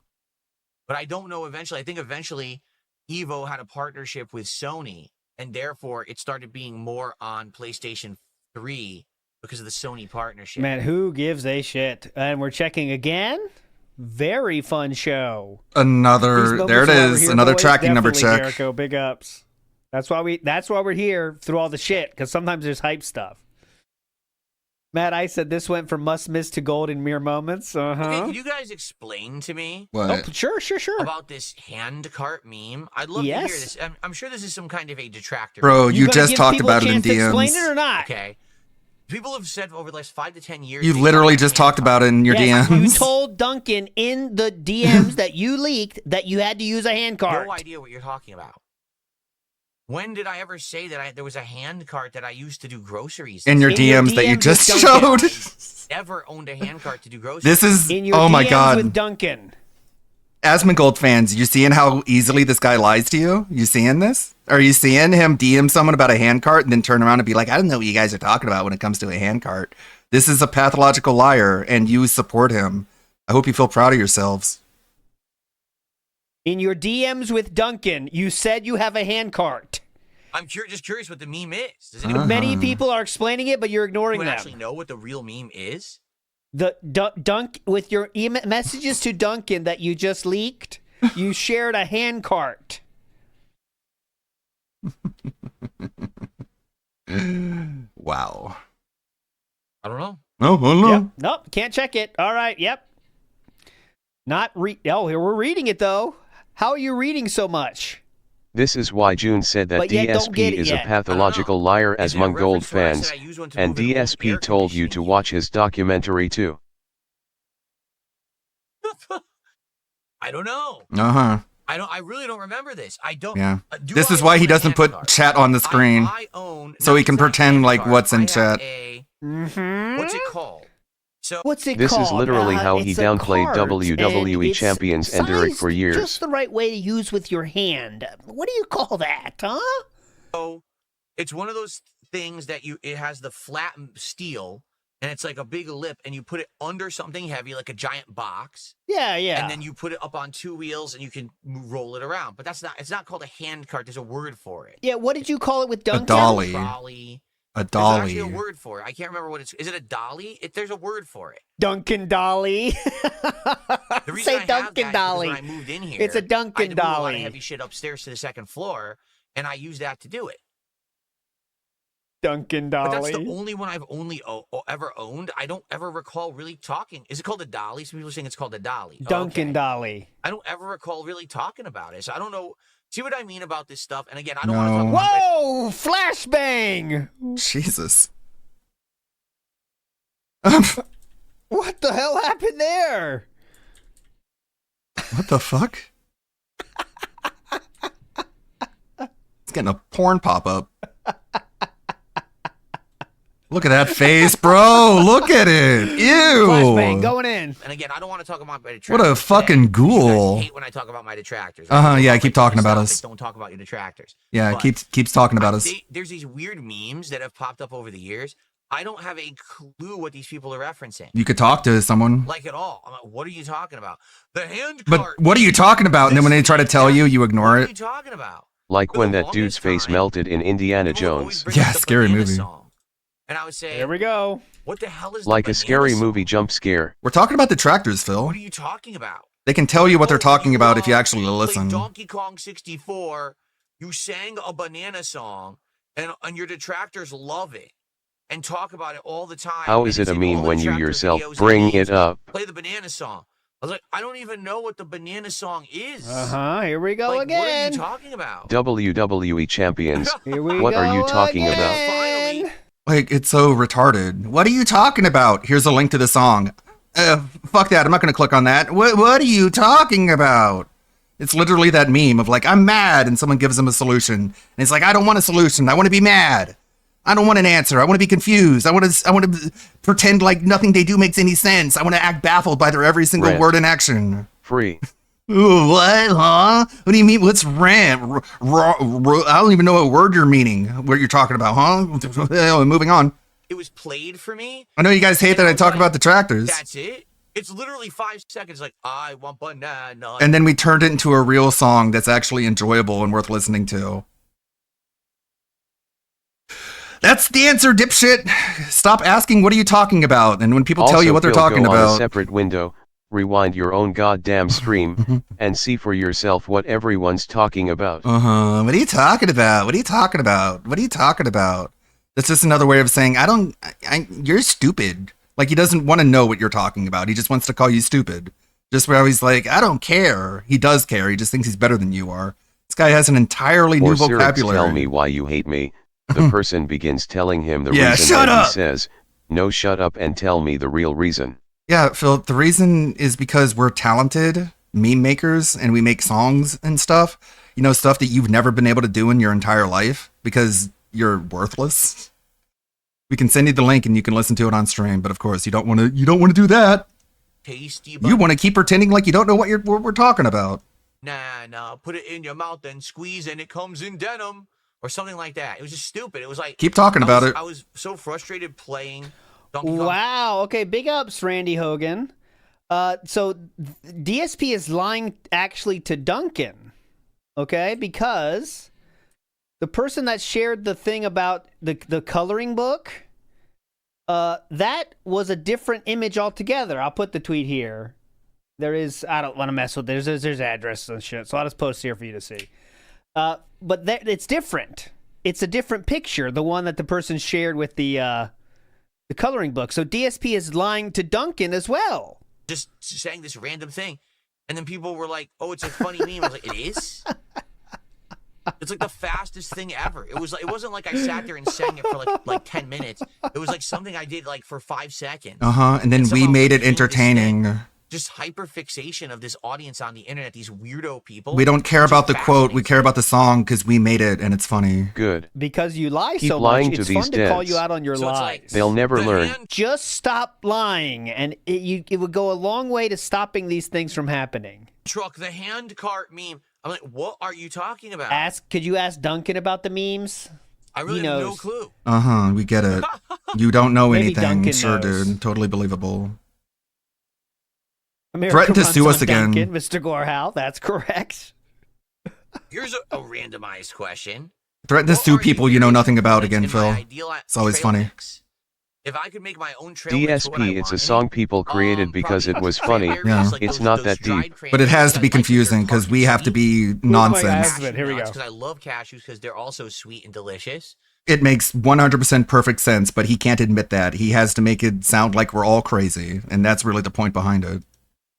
But I don't know eventually. I think eventually Evo had a partnership with Sony, and therefore it started being more on PlayStation 3 because of the Sony partnership. Man, who gives a shit? And we're checking again. Very fun show. Another, there it is, another tracking number check. Jericho, big ups. That's why we're here through all the shit, because sometimes there's hype stuff. Matt, I said this went from must miss to gold in mere moments. Okay, can you guys explain to me Oh, sure. about this hand cart meme? I'd love to hear this. I'm sure this is some kind of a detractor. Bro, You you gonna just give talked people about a it in chance to explain DMs. it or not? Okay. People have said over the last 5 to 10 years. You they literally got just a hand talked about it in your Yes, DMs. You told Duncan in the DMs that you leaked that you had to use a hand cart. No idea what you're talking about. When did I ever say that there was a hand cart that I used to do groceries? In your DMs that you just showed. I never owned a hand cart to do groceries. This is, In your oh my DMs God. with Duncan. Asmongold fans, you seeing how easily this guy lies to you? You seeing this? Are you seeing him DM someone about a hand cart and then turn around and be like, I don't know what you guys are talking about when it comes to a hand cart. This is a pathological liar and you support him. I hope you feel proud of yourselves. In your DMs with Duncan, you said you have a hand cart. I'm just curious what the meme is. Does Many people are explaining it, but you're ignoring anyone them. actually know what the real meme is? The Dunk with your messages to Duncan that you just leaked, you shared a hand cart. Wow. I don't know. Oh, no. Yep. Nope, can't check it. All right, yep. Oh, here we're reading it though. How are you reading so much? This is why June said that But yet don't get DSP it is a yet. pathological liar as Is it a Mongold reference where I said fans, I use one to and move an old DSP air told you to watch his documentary too. I don't know. Uh-huh. I really don't remember this. I don't. Yeah. Do This I is why own he a doesn't hand put cart? chat on the screen. I own. So he can pretend like what's in chat. What's it called? So What's it This called? is literally how he it's a downplayed cart, WWE and it's champions and Derek for sized years. Just the right way to use with your hand. What do you call that, huh? So it's one of those things that it has the flat steel and it's like a big lip and you put it under something heavy like a giant box. Yeah, yeah. And then you put it up on 2 wheels and you can roll it around. But it's not called a hand cart. There's a word for it. Yeah, what did you call it with Duncan? dolly. Trolley. A There's dolly. actually a word for it. I can't remember what it's. Is it a dolly? There's a word for it. Duncan Dolly. The reason Say I have Duncan that is Dolly. when I moved in here, It's a I had Duncan to move a lot of Dolly. heavy shit upstairs to the second floor, and I used that to do it. Duncan But that's Dolly. the only one I've ever owned. I don't ever recall really talking. Is it called a dolly? Some people are saying it's called a dolly. Oh, Duncan okay. Dolly. I don't ever recall really talking about it. So I don't know. See what I mean about this stuff? And again, I No. don't want to talk about it. Whoa! Flashbang! Jesus. What the hell happened there? What the fuck? It's getting a porn pop-up. Look at that face, bro. Look at it. Flashbang Ew. going in. And again, I don't want to talk about my detractors. What a fucking today. You ghoul. guys hate when I talk about my detractors. Uh-huh, People yeah, like keep to talking about stop, us. like, Don't talk about your detractors. Yeah, But keeps talking about us. there's these weird memes that have popped up over the years. I don't have a clue what these people are referencing. You could talk to someone. Like at all. I'm like, what are you talking about? The hand But cart. what are you talking about? And then when they try to tell you, you ignore What are it. you talking about? Like when that dude's face melted in Indiana Jones. Yeah, scary movie. Song. And I would say, Here we go. What the hell is the Like a banana scary song? movie jump scare. We're talking about detractors, Phil. What are you talking about? They can tell you what they're talking about if you actually Played listen. Donkey Kong 64, you sang a banana song, and your detractors love it and talk about it all the time. How is and it a it's in all meme the when you detractor yourself videos and bring memes. it up? Play the banana song. I was like, I don't even know what the banana song is. Uh-huh, here we go Like, again. What are you talking about? WWE champions. Here we What go are you talking about? again. Like, it's so retarded. What are you talking about? Here's a link to the song. Fuck that. I'm not going to click on that. What are you talking about? It's literally that meme of like, I'm mad, and someone gives them a solution. And it's like, I don't want a solution. I want to be mad. I don't want an answer. I want to be confused. I want to pretend like nothing they do makes any sense. I want to act baffled by their every single Rant. word and action. Free. Ooh, what, huh? What do you mean? What's rant? I don't even know what word you're meaning. What you're talking about, huh? Moving on. It was played for me. I know you guys hate that I talk about detractors. That's it. It's literally 5 seconds. Like, I want banana. And then we turned it into a real song that's actually enjoyable and worth listening to. That's the answer, dipshit. Stop asking, what are you talking about? And when people tell you what they're Phil, talking go on a about. separate window, rewind your own goddamn stream, and see for yourself what everyone's talking about. Uh-huh. What are you talking about? What are you talking about? What are you talking about? That's just another way of saying, you're stupid. Like, he doesn't want to know what you're talking about. He just wants to call you stupid. Just where he's like, I don't care. He does care. He just thinks he's better than you are. This guy has an entirely new Or Cyrix, vocabulary. tell me why you hate me. The person begins telling him the Yeah, reason shut and up! he says, no, shut up and tell me the real reason. Yeah, Phil, the reason is because we're talented meme makers and we make songs and stuff. You know, stuff that you've never been able to do in your entire life because you're worthless. We can send you the link and you can listen to it on stream, but of course you don't want to do that. Tasty. You want to keep pretending like you don't know what we're talking about. Nah, put it in your mouth and squeeze and it comes in denim. Or something like that. It was just stupid. It was like... Keep talking about it. I was so frustrated playing Donkey Kong. Wow. Okay, big ups, Randy Hogan. So DSP is lying actually to Duncan, okay? Because the person that shared the thing about the coloring book, that was a different image altogether. I'll put the tweet here. There is... I don't want to mess with... There's addresses and shit, so I'll just post here for you to see. But it's different. It's a different picture, the one that the person shared with the coloring book. So DSP is lying to Duncan as well. Just saying this random thing. And then people were like, oh, it's a funny meme. I was like, it is? It's like the fastest thing ever. It wasn't like I sat there and sang it for like 10 minutes. It was like something I did like for 5 seconds. And then we made it entertaining. Just hyperfixation of this audience on the internet, these weirdo people. We don't care about the quote, we care about the song because we made it and it's funny. Good. Because you lie Keep so lying much, to it's these fun to call deads. you out on your lies. They'll never learn. Just stop lying, and it would go a long way to stopping these things from happening. Truck, the hand cart meme. I'm like, what are you talking about? Could you ask Duncan about the memes? I really have no clue. We get it. You don't know Maybe anything. Duncan Sure, knows. dude. Totally believable. America Threaten to runs sue on us again. Duncan, Mr. Gorehow, that's correct. Here's a randomized question. Threaten to sue people you know nothing about again, Phil. It's always funny. If I could make my own trail mix, what would I DSP, it's a want? song people created because it was funny. Yeah. It's not that deep. But it has to be confusing because we have to be nonsense. Here we go. Because I love cashews because they're also sweet and delicious. It makes 100% perfect sense, but he can't admit that. He has to make it sound like we're all crazy, and that's really the point behind it.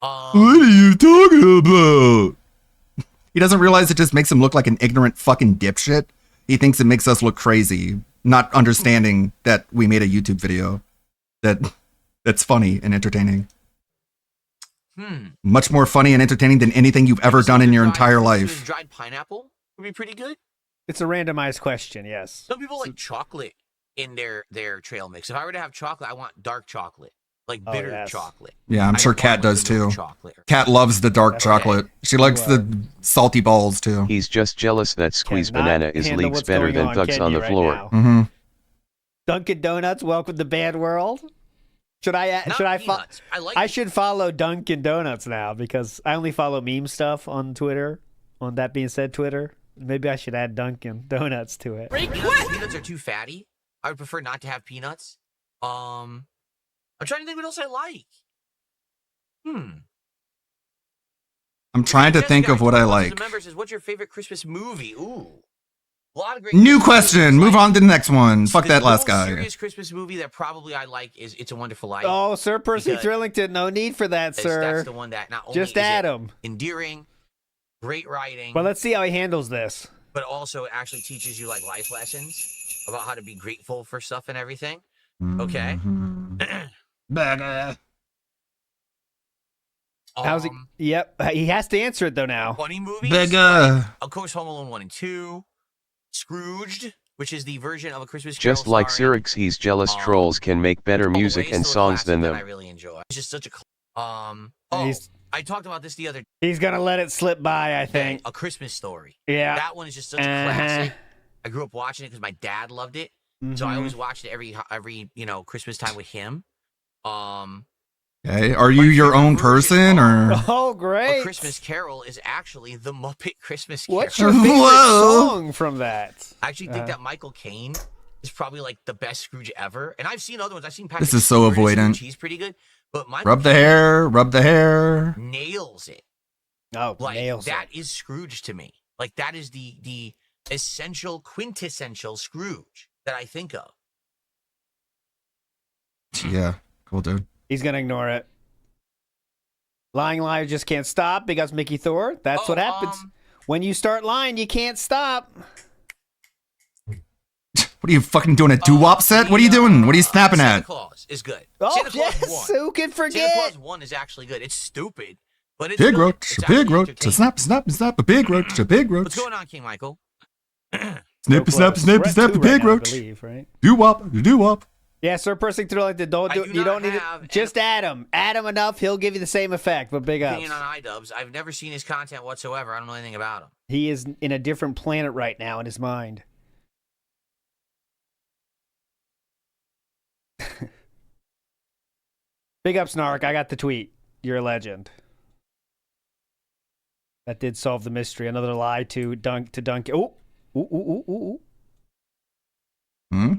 What are you talking about? He doesn't realize it just makes him look like an ignorant fucking dipshit. He thinks it makes us look crazy, not understanding that we made a YouTube video that's funny and entertaining. Much more funny and entertaining than anything you've ever done in your entire life. Dried pineapple would be pretty good. It's a randomized question, yes. Some people like chocolate in their trail mix. If I were to have chocolate, I want dark chocolate, like bitter chocolate. Yeah, I'm I sure don't Kat want, like, does the milk too. chocolate. Kat loves the dark chocolate. She likes the salty balls too. He's just jealous that Squeeze Cannot Banana is handle leagues what's better going than on, Thugs can on you, the right floor. now? Dunkin' Donuts, welcome to Bad World. Should I peanuts. I should follow Dunkin' Donuts now because I only follow meme stuff on Twitter. On that being said, Twitter, maybe I should add Dunkin' Donuts to it. Peanuts are too fatty. I would prefer not to have peanuts. I'm trying to think what else I like. I'm trying to think of what I like. The member says, "What's your favorite Christmas movie?" Ooh, a lot of great. New Christmas question. movies. Move on to the next one. Fuck The that last most guy. serious Christmas movie that probably I like is "It's a Wonderful Life." Oh, Sir Percy Because Thrillington, no need for that, sir. That's the one that not only Just is add it him. endearing, great writing, Well, let's see how he handles this. but also it actually teaches you like life lessons about how to be grateful for stuff and everything. Okay. How's he? Yep, he has to answer it though now. Funny movies. Beggar. Of course, Home Alone 1 and 2. Scrooged, which is the version of A Christmas Carol. Just like starring- Sirix, he's jealous trolls can make better music Ways and to a songs than classic that I them. really enjoy. It's just such a. I talked about this the other day. He's gonna let it slip by, I think. A Christmas Story. Yeah. That one is just such a classic. I grew up watching it because my dad loved it, so I always watched it every Christmas time with him. Okay. Are you your own person or? Oh, A great! Christmas Carol is actually the Muppet Christmas Carol. What's your favorite Whoa. song from that? I actually think that Michael Caine is probably like the best Scrooge ever. And I've seen other ones. I've seen Patrick This is so Stewart as avoidant. Scrooge. He's pretty good. But Michael Rub the Caine hair. Rub the hair. nails it. Oh, Like nails that it. is Scrooge to me. Like that is the essential, quintessential Scrooge that I think of. Yeah. Cool, dude. He's gonna ignore it. Lying liar just can't stop because Mickey Thor. That's what happens when you start lying. You can't stop. What What are you fucking doing, a doo-wop set? What are you doing? What are you snapping Santa at? Claus is good. Oh, Santa Claus yes, 1. who can Santa forget? Claus 1 is actually good. It's stupid, but it's Pig good. roach, It's a pig actually roach, a entertaining. snap, snap, snap, a pig roach, a pig roach. What's going on, King Michael? Snippy, snap, snippy, snap, a pig roach. Right? Doo-wop, doo-wop. Yeah, Sir Pursing through like the don't do. You don't need it. Just add him. Add him enough. He'll give you the same effect. But big ups. Opinion on iDubbbz. I've never seen his content whatsoever. I don't know anything about him. He is in a different planet right now in his mind. Big up, Snark. I got the tweet. You're a legend. That did solve the mystery. Another lie to Dunk. Oh, ooh. Hmm?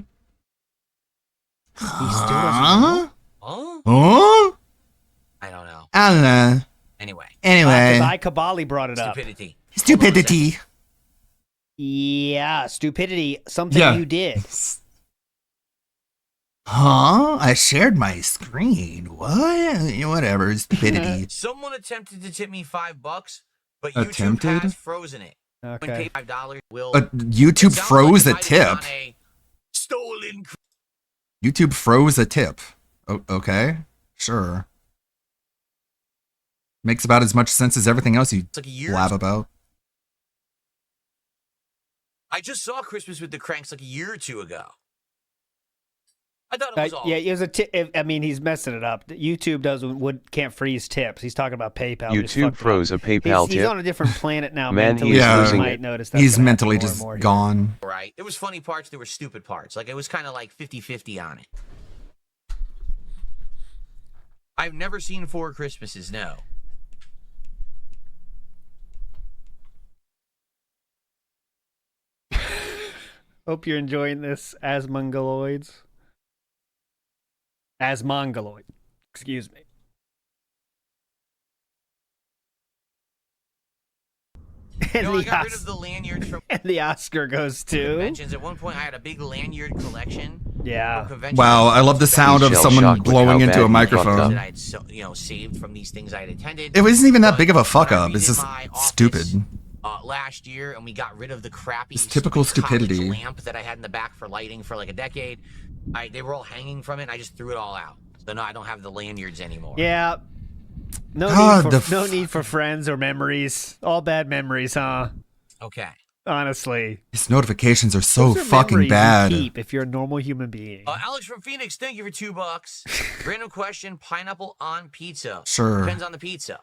He still doesn't know? Huh? Huh? I don't know. I don't know. Anyway. Because I Kabali brought it up. Stupidity. Stupidity. Yeah, stupidity. Something Yeah. you did. Huh? I shared my screen. What? Whatever. Stupidity. Someone attempted to tip me $5, but Attempted? YouTube has frozen it. Okay. When paid $5 will. YouTube It sounds froze like a it might have tip. been on a stolen. YouTube froze a tip. Okay. Sure. Makes about as much sense as everything else you like a year blab or- about. I just saw Christmas with the Cranks like a year or two ago. I thought it was all. Yeah, it was a tip. I mean, he's messing it up. YouTube can't freeze tips. He's talking about PayPal. He just YouTube fucked it up. froze a PayPal He's tip. on a different planet now. Man, mentally, he is so you losing might it. notice that's He's gonna happen mentally more and just more here. gone. Right. There was funny parts. There were stupid parts. Like it was kind of like 50-50 on it. I've never seen Four Christmases. No. Hope you're enjoying this as Mongoloids. As Mongoloid. Excuse me. And, No, I the got rid Os- of the lanyards from and the Oscar goes to. conventions. At one point, I had a big lanyard collection. Yeah. of convention Wow, I love the sound of Shell someone shocked with blowing how into bad a you fucked microphone. that I had saved from these things I had attended. It wasn't even that But big of a fuck when I up. It's redid just my office, stupid. Last year, and we got rid of the crappy It's typical stupid college stupidity. lamp that I had in the back for lighting for like a decade. They were all hanging from it, and I just threw it all out. So no, I don't have the lanyards anymore. Yeah. No, God, need the for, no need for friends or memories. All bad memories, huh? Okay. Honestly. His notifications are so Those are fucking memories you bad. keep if you're a normal human being. Alex from Phoenix, thank you for $2. Random question: pineapple on pizza? Sure. Depends on the pizza.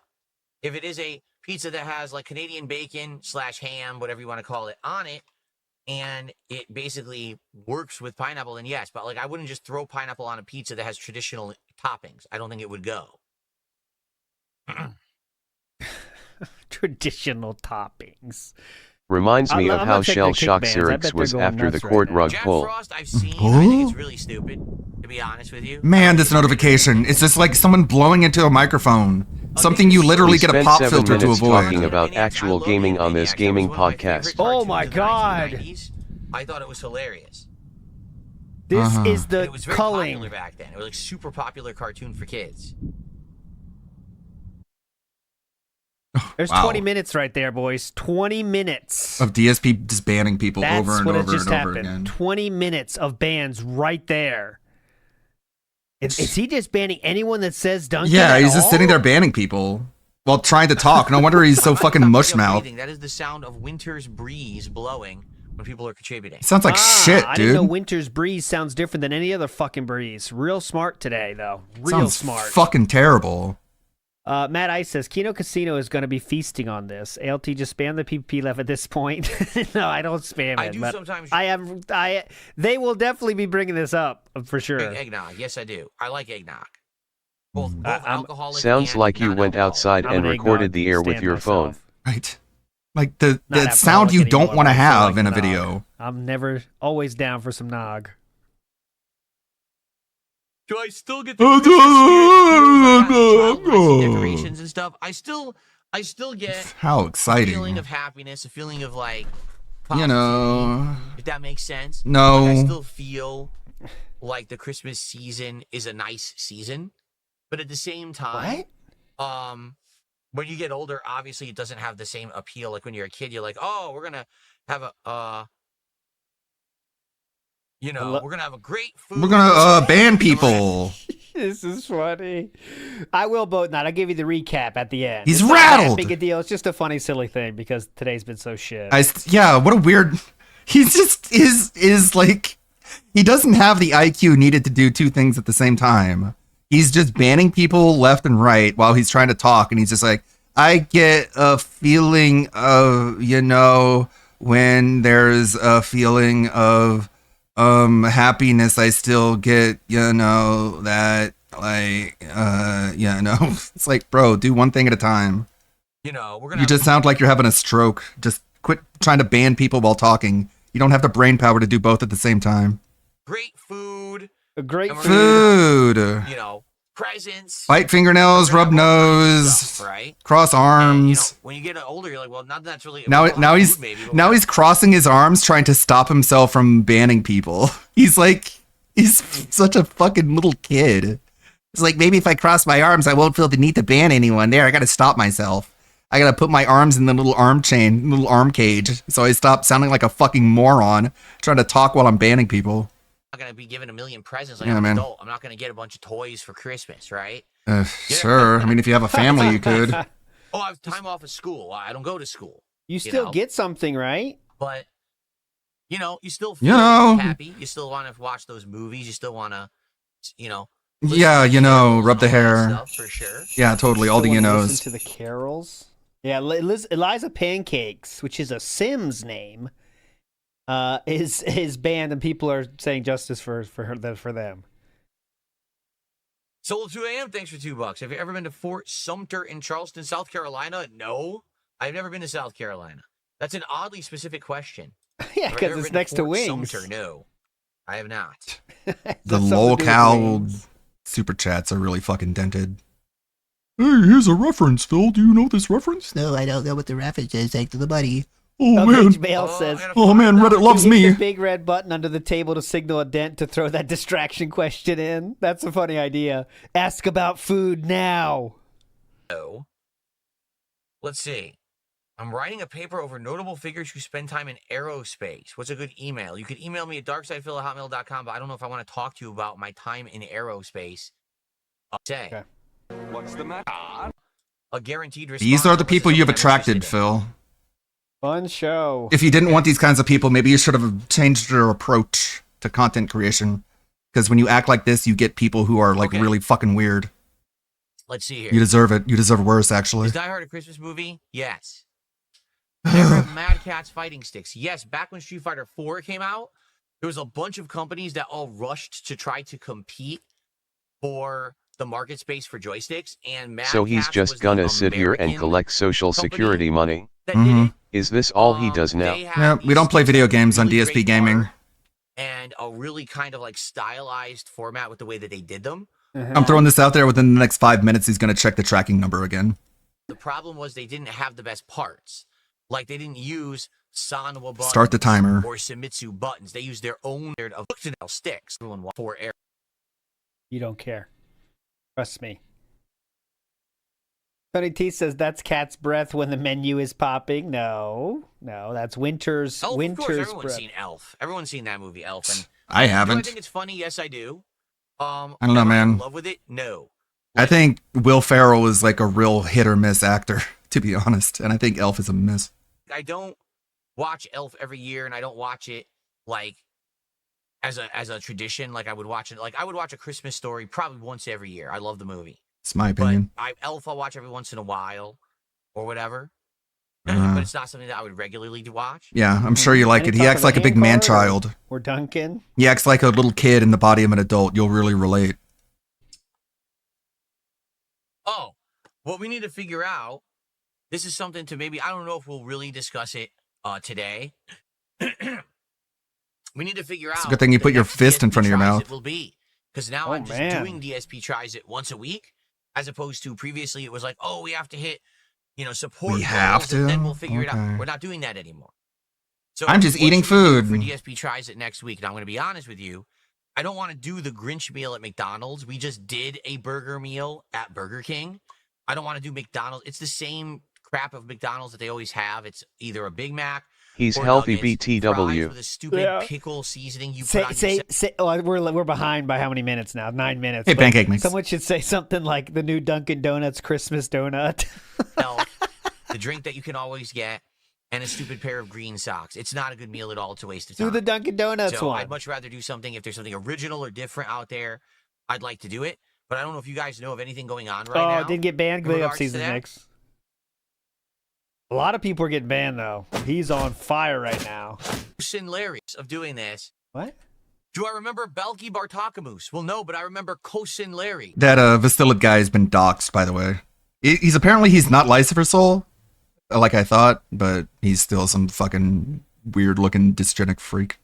If it is a pizza that has like Canadian bacon / ham, whatever you want to call it, on it, and it basically works with pineapple, then yes. But like, I wouldn't just throw pineapple on a pizza that has traditional toppings. I don't think it would go. Traditional toppings. Reminds me I'm of not how checking Shell the Shock kick bands. I bet Syrinx they're was going after the nuts right cord now. rug Jack pull. Frost, I've seen. I think it's really stupid, to be honest with you. Man, this notification. It's just like someone blowing into a microphone. Something you literally We get a spent pop 7 filter to minutes avoid. talking about actual gaming on this gaming podcast. Oh my god. I thought it was hilarious. This Uh-huh. is the It was very culling. popular back then. It was like super popular cartoon for kids. There's Wow. 20 minutes right there, boys. 20 minutes. Of DSP just banning people That's over and what over it just and over happened. again. 20 minutes of bans right there. Is he just banning anyone that says Duncan? Yeah, at he's just all? sitting there banning people while trying to talk. No wonder he's so fucking mushmouth. Breathing, that is the sound of winter's breeze blowing when people are contributing. Sounds like shit, I didn't know dude. winter's breeze sounds different than any other fucking breeze. Real smart today, though. Real Sounds smart. fucking terrible. Matt Ice says Kino Casino is going to be feasting on this. ALT just spam the PvP left at this point. No, I don't spam it. I do but sometimes- They will definitely be bringing this up for sure. Eggnog, yes I do. I like eggnog. Both I'm- alcoholic Sounds and like you went outside I'm and an recorded eggnog the air with stand your phone. myself. Right. Like the Not sound you alcoholic don't anymore, want to but I feel have like in a nog. video. I'm never always down for some nog. Do I still get the Christmas decorations and stuff? I still get How a exciting. feeling of happiness, a feeling of like You know. if that makes sense. No. Like, I still feel like the Christmas season is a nice season, but at the same time, when you get older, obviously it doesn't have the same appeal. Like when you're a kid, you're like, oh, we're gonna have a You know, we're gonna have a great food. We're gonna ban people. This is funny. I will vote not. I'll give you the recap at the end. He's It's not that rattled. big a deal. It's just a funny, silly thing because today's been so shit. Yeah, what a weird. He's just is like he doesn't have the IQ needed to do two things at the same time. He's just banning people left and right while he's trying to talk, and he's just like, I get a feeling of, you know, when there's a feeling of happiness, I still get, you know, that like you know. It's like, bro, do one thing at a time. You know, we're gonna. You just sound like you're having a stroke. Just quit trying to ban people while talking. You don't have the brain power to do both at the same time. Great food. Great food. You know, presents. Bite fingernails, rub nose, stuff, right? cross arms. When you get older, you're like, well, not that's really. Now he's crossing his arms trying to stop himself from banning people. He's such a fucking little kid. It's like, maybe if I cross my arms, I won't feel the need to ban anyone. There, I got to stop myself. I got to put my arms in the little arm cage, so I stop sounding like a fucking moron trying to talk while I'm banning people. I'm not gonna be given a million presents like Yeah, I'm man. an adult. I'm not gonna get a bunch of toys for Christmas, right? Sure. I mean, if you have a family, you could. Oh, I have time off of school. I don't go to school. You still know? get something, right? But you know, you still You feel know. happy. You still want to watch those movies. You still want to, you know. Yeah, you know, rub the hair. Stuff for sure. Yeah, totally. All the you knows. Listen to the carols. Yeah, Eliza Pancakes, which is a Sims name, is banned, and people are saying justice for them. Solo 2 AM, thanks for $2. Have you ever been to Fort Sumter in Charleston, South Carolina? No, I've never been to South Carolina. That's an oddly specific question. Yeah, Have I because ever it's been next to Fort Wings. Sumter? No, I have not. The something to do with lolcow Wings. super chats are really fucking dented. Hey, here's a reference, Phil. Do you know this reference? No, I don't know what the reference is. Thanks to the buddy. Oh, Rich man. Bale says, Oh, man, Reddit loves "You hit me. the big red button under the table to signal a dent to throw that distraction question in. That's a funny idea. Ask about food now." No. Let's see. I'm writing a paper over notable figures who spend time in aerospace. What's a good email? You could email me at darksidefil@hotmail.com, but I don't know if I want to talk to you about my time in aerospace. I'll say. Okay. What's the matter? A guaranteed response. These are the unless it's people you've something I'm attracted, interested in. Phil. Fun show. If you didn't want these kinds of people, maybe you should have changed your approach to content creation. Because when you act like this, you get people who are like really fucking weird. Let's see here. You deserve it. You deserve worse, actually. Is Die Hard a Christmas movie? Yes. Never have Mad Catz fighting sticks. Yes, back when Street Fighter 4 came out, there was a bunch of companies that all rushed to try to compete for the market space for joysticks, and Mad So he's Catz just was gonna the sit here and American collect social company security money. that did it. Is this all he does now? They have Yeah, we don't play video games on really DSP great Gaming. art and a really kind of like stylized format with the way that they did them. I'm throwing this out there. Within the next 5 minutes, he's going to check the tracking number again. The problem was they didn't have the best parts. Like they didn't use Sanwa buttons Start the timer. or Shimizu buttons. They used their own of Buchnell sticks. Everyone want for air. You don't care. Trust me. Tony T says that's cat's breath when the menu is popping. No, that's Winter's. Elf, Winter's of course, everyone's breath. seen Elf. Everyone's seen that movie, Elf. And I do I haven't. think it's funny? Yes, I do. I don't know, am I in man. love with it? No. I think Will Ferrell is like a real hit or miss actor, to be honest. And I think Elf is a miss. I don't watch Elf every year, and I don't watch it like as a tradition. Like I would watch it. Like I would watch A Christmas Story probably once every year. I love the movie. It's my opinion. Elf I'll watch every once in a while or whatever. Uh, But it's not something that I would regularly watch. Yeah, I'm sure you like Any it. He talk acts of like a the big hand man card child. Or Duncan. He acts like a little kid in the body of an adult. You'll really relate. Oh, what we need to figure out, this is something to maybe, I don't know if we'll really discuss it today. We need to figure out. It's a good thing you the put your next fist in DSP front of your tries mouth. It will be. Because now Oh, I'm just man. doing DSP tries it once a week, as opposed to previously it was like, oh, we have to hit, support We have goals, and then to? we'll figure it Okay. out. We're not doing that anymore. So I'm just what eating should we do food. for DSP tries it next week. And I'm going to be honest with you. I don't want to do the Grinch meal at McDonald's. We just did a burger meal at Burger King. I don't want to do McDonald's. It's the same crap of McDonald's that they always have. It's either a Big Mac He's or healthy nuggets, fries BTW. with a stupid Yeah. pickle seasoning you Say, put on your say, oh, we're behind by how many minutes now? 9 minutes. Hey, But pancake mix. Someone should say something like the new Dunkin' Donuts Christmas donut. self, the drink that you can always get, and a stupid pair of green socks. It's not a good meal at all. It's a waste of time. Do the Dunkin' Donuts so one. I'd much rather do something. If there's something original or different out there, I'd like to do it. But I don't know if you guys know of anything going on right now. Oh, it didn't get banned. in Big up regards to season that. mix. A lot of people are getting banned though. He's on fire right now. Hilarious of doing this. What? Do I remember Belky Bartakamus? Well, no, but I remember Kosin Larry. That Vastilid guy has been doxxed, by the way. He's apparently not Lucifer Soul, like I thought, but he's still some fucking weird looking dysgenic freak.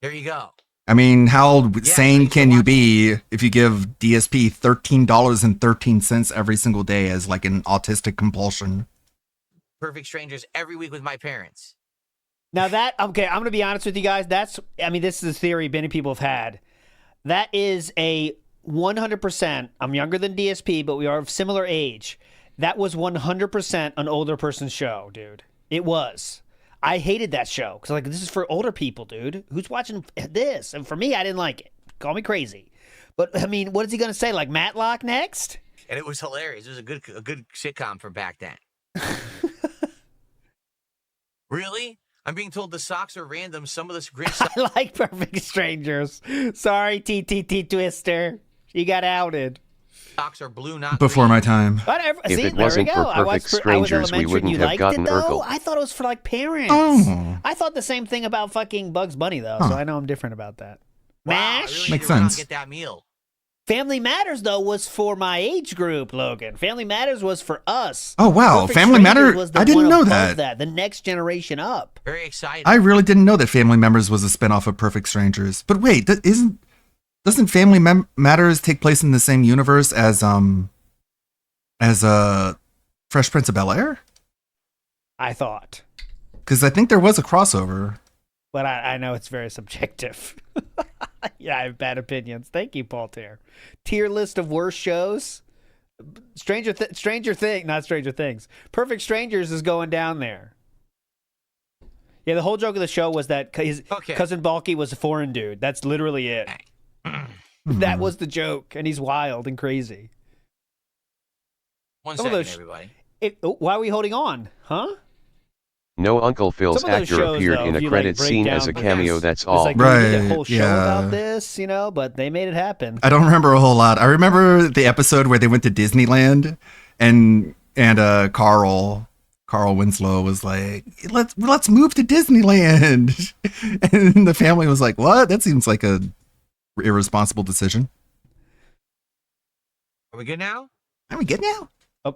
There you go. I mean, how sane can you be if you give DSP $13.13 every single day as like an autistic compulsion? Perfect Strangers every week with my parents. Now that, okay, I'm going to be honest with you guys. This is a theory many people have had. That is a 100%, I'm younger than DSP, but we are of similar age. That was 100% an older person's show, dude. It was. I hated that show because like this is for older people, dude. Who's watching this? And for me, I didn't like it. Call me crazy, but I mean, what is he gonna say? Like Matlock next? And it was hilarious. It was a good sitcom from back then. Really? I'm being told the socks are random. Some of this great stuff. I like Perfect Strangers. Sorry, TTT Twister. You got outed. Socks are blue, not Before my time. Whatever. If See, it wasn't there we for go. Perfect I was Strangers, we elementary. wouldn't You have liked gotten it, though? Urkel. I thought it was for like parents. Oh. I thought the same thing about fucking Bugs Bunny though, so I know I'm different about that. Wow, MASH I really Makes need to run out and sense. Get that meal. Family Matters though was for my age group, Logan. Family Matters was for us. Oh, wow. Perfect Family Strangers Matter- was the I didn't one know above that. The next generation up. Very excited. I really didn't know that Family Members was a spinoff of Perfect Strangers. But wait, doesn't Family Matters take place in the same universe as Fresh Prince of Bel-Air? I thought, Because I think there was a crossover. but I know it's very subjective. Yeah, I have bad opinions. Thank you, Paul Tier. Tier list of worst shows. Stranger Things. Perfect Strangers is going down there. Yeah, the whole joke of the show was that his cousin Balky was a foreign dude. That's literally it. That was the joke, and he's wild and crazy. One Some of second, those- everybody. Why are we holding on? Huh? No Uncle Phil's Some of those actor shows, appeared though, in if a you, credit break scene down- as a cameo, that's It's all. like, we did a Right, whole show yeah. about this, but they made it happen. I don't remember a whole lot. I remember the episode where they went to Disneyland and Carl Winslow was like, let's move to Disneyland. And the family was like, what? That seems like a irresponsible decision. Are we good now? Are we good now?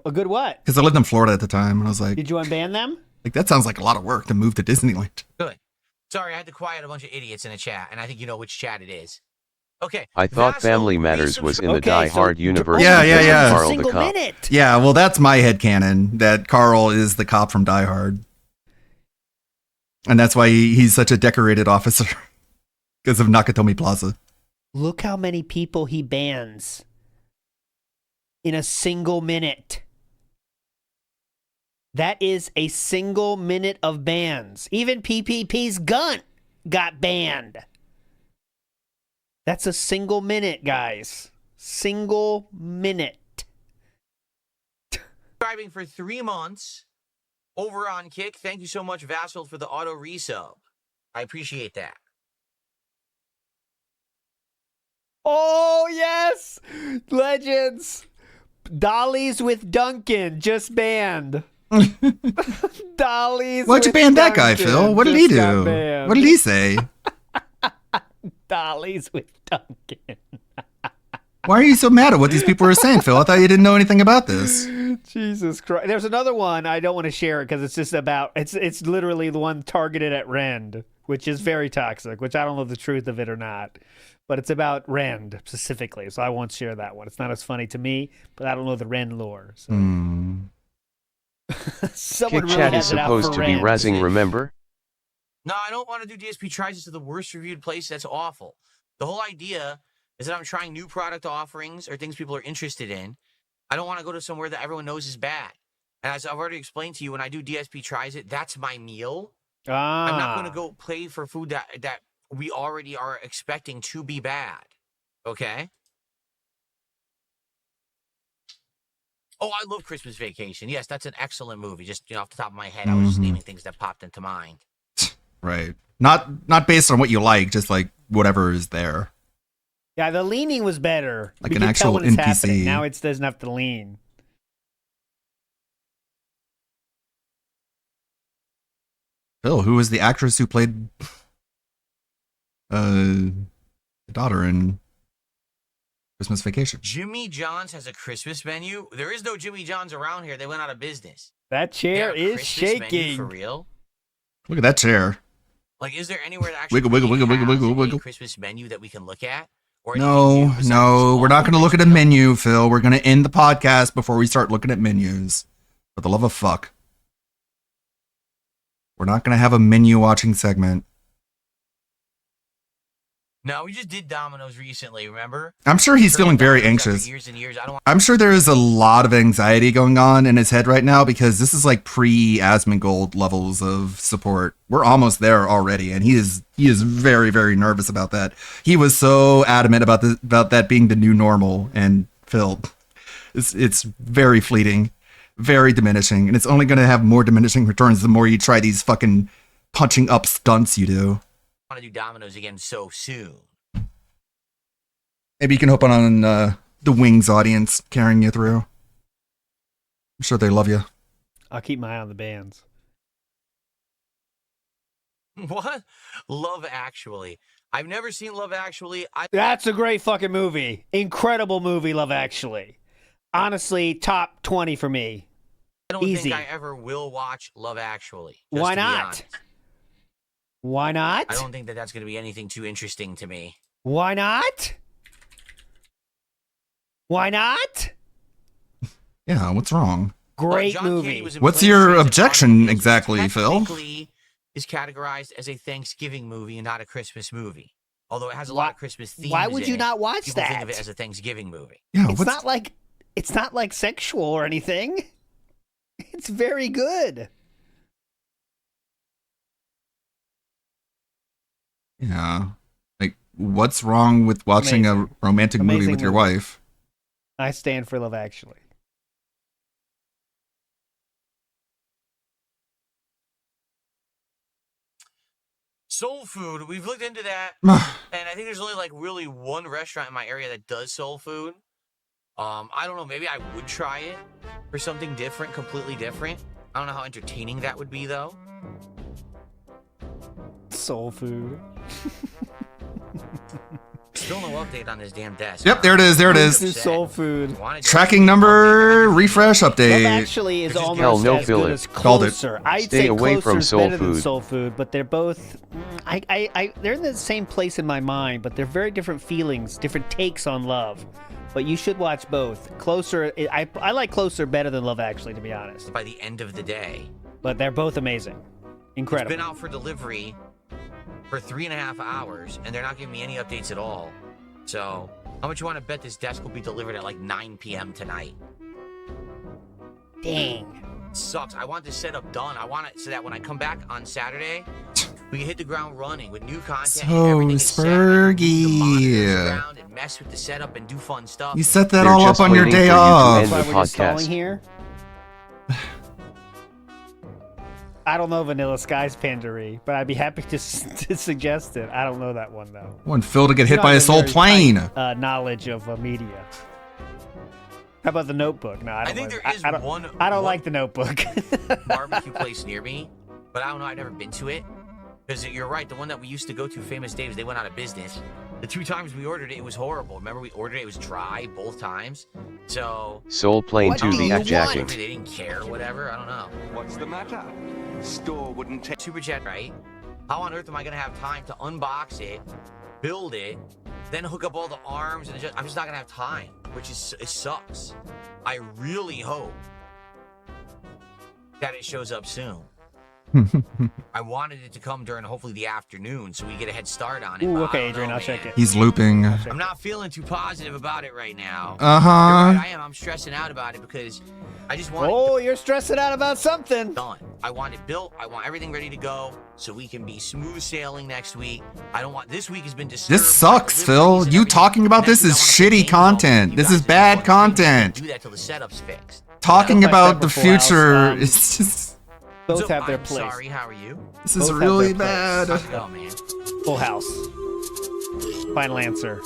A good what? Because I lived in Florida at the time, and I was like, Did you unban them? that sounds like a lot of work to move to Disneyland. Good. Sorry, I had to quiet a bunch of idiots in the chat, and I think you know which chat it is. Okay. I thought Vassal, Family Matters was in the Die Hard universe. Yeah, because yeah. of Carl the cop. Yeah, well, that's my headcanon, that Carl is the cop from Die Hard. And that's why he's such a decorated officer. Because of Nakatomi Plaza. Look how many people he bans in a single minute. That is a single minute of bans. Even PPP's gun got banned. That's a single minute, guys. Single minute. Subscribing for 3 months over on Kick. Thank you so much, Vassal, for the auto resub. I appreciate that. Oh, yes! Legends! Dollies with Duncan just banned. Dollies. Why'd you with ban that guy, Duncan Phil? What did he just got do? banned. What did he say? Dollies with Duncan. Why are you so mad at what these people are saying, Phil? I thought you didn't know anything about this. Jesus Christ. There's another one. I don't want to share it because it's just about, it's literally the one targeted at Rend, which is very toxic, which I don't know the truth of it or not. But it's about Rend specifically, so I won't share that one. It's not as funny to me, but I don't know the Rend lore. So. Someone Kick really Chat has is it out supposed for to be Rend. rezzing, remember? No, I don't want to do DSP tries to the worst reviewed place. That's awful. The whole idea is that I'm trying new product offerings or things people are interested in. I don't want to go to somewhere that everyone knows is bad. And as I've already explained to you, when I do DSP Tries It, that's my meal. Ah. I'm not going to go play for food that we already are expecting to be bad. Okay? Oh, I love Christmas Vacation. Yes, that's an excellent movie. Just off the top of my head, I was just naming things that popped into mind. Right. Not based on what you like, just like whatever is there. Yeah, the leaning was better. Like We an could actual tell when it's NPC. happening. Now it doesn't have to lean. Phil, who was the actress who played the daughter in Christmas Vacation? Jimmy John's has a Christmas menu. There is no Jimmy John's around here. They went out of business. That chair They have a is Christmas menu shaking. for real. Look at that chair. Like, is there anywhere that actually Wiggle, wiggle, wiggle, wiggle, wiggle, wiggle. Christmas menu that we can look at? Or No, we're not going to look at a menu, Phil. We're going to end the podcast before we start looking at menus. For the love of fuck. We're not going to have a menu watching segment. No, we just did Domino's recently, remember? I'm sure he's feeling very Domino's after anxious. Years and years. I don't want I'm sure there is a lot of anxiety going on in his head right now because this is like pre-Asmongold levels of support. We're almost there already, and he is very, very nervous about that. He was so adamant about that being the new normal, and Phil, it's very fleeting, very diminishing, and it's only going to have more diminishing returns the more you try these fucking punching up stunts you do. to do Domino's again so soon. Maybe you can hope on the Wings audience carrying you through. I'm sure they love you. I'll keep my eye on the bands. What? Love Actually. I've never seen Love Actually. That's a great fucking movie. Incredible movie, Love Actually. Honestly, top 20 for me. I don't Easy. think I ever will watch Love Actually. just Why to be not? honest. Why not? I don't think that's going to be anything too interesting to me. Why not? Why not? Yeah, what's wrong? Great movie. What's your objection exactly, Phil? Technically is categorized as a Thanksgiving movie and not a Christmas movie. Although it has a lot of Christmas themes. Why would in you it, not watch people that? think of it as a Thanksgiving movie. Yeah, it's not like sexual or anything. It's very good. Yeah. Like, what's wrong with watching a romantic movie Amazing with your movie. wife? I stand for Love Actually. Soul food, we've looked into that, and I think there's only like really one restaurant in my area that does soul food. I don't know, maybe I would try it for something different, completely different. I don't know how entertaining that would be though. Soul food. Still no update on this damn desk. Yep, there it is. There it is. This is soul food. Tracking number refresh update. Love Actually is almost Hell no, as Phil, good it. as Called it. Closer. I'd Stay say away from Closer's soul better than food. Soul Food, but they're both. They're in the same place in my mind, but they're very different feelings, different takes on love. But you should watch both. Closer, I like Closer better than Love Actually, to be honest. By the end of the day. But they're both amazing, incredible. It's been out for delivery for 3.5 hours, and they're not giving me any updates at all. So, how much you want to bet this desk will be delivered at like 9 p.m. tonight? Dang. Sucks. I want this setup done. I want it so that when I come back on Saturday, we can hit the ground running with new content. So everything is set. Monitor Spurgy. around and mess with the setup and do fun stuff. You set that They're all up just on your waiting day for you to off. end the That's why we're just stalling podcast. here. I don't know Vanilla Sky's Pandery, but I'd be happy to suggest it. I don't know that one though. I want Phil to get You hit know, by I a have soul very plane. tight, knowledge of media. How about The Notebook? No, I don't. think like, there is I don't, one- I don't one- like The Notebook. Barbecue place near me, but I don't know. I've never been to it. Because you're right, the one that we used to go to, Famous Dave's, they went out of business. The 2 times we ordered it, it was horrible. Remember, we ordered it, it was dry both times. So, Soul Plane What 2 do the you F want? jacking. maybe they didn't care or whatever. I don't know. What's the matter? Store wouldn't take. Super chat, right? How on earth am I going to have time to unbox it, build it, then hook up all the arms? And I'm just not going to have time, which is it sucks. I really hope that it shows up soon. I wanted it to come during hopefully the afternoon so we get a head start on it. Ooh, but I okay, don't Adrian, know, I'll check man. it. He's looping. I'm not feeling too positive about it right now. Uh-huh. You're right, I am. I'm stressing out about it because I just want Oh, you're stressing out about something. done. I want it built. I want everything ready to go so we can be smooth sailing next week. I don't want this week has been disturbed. This sucks, Phil. You talking about this is shitty content. This is bad content. Do that till the setup's fixed. Talking Like I said about the before, future Alex, is just. Both have their I'm place. sorry. How are you? This is Both have really their bad. place. How's it going, man? Full house. Final answer.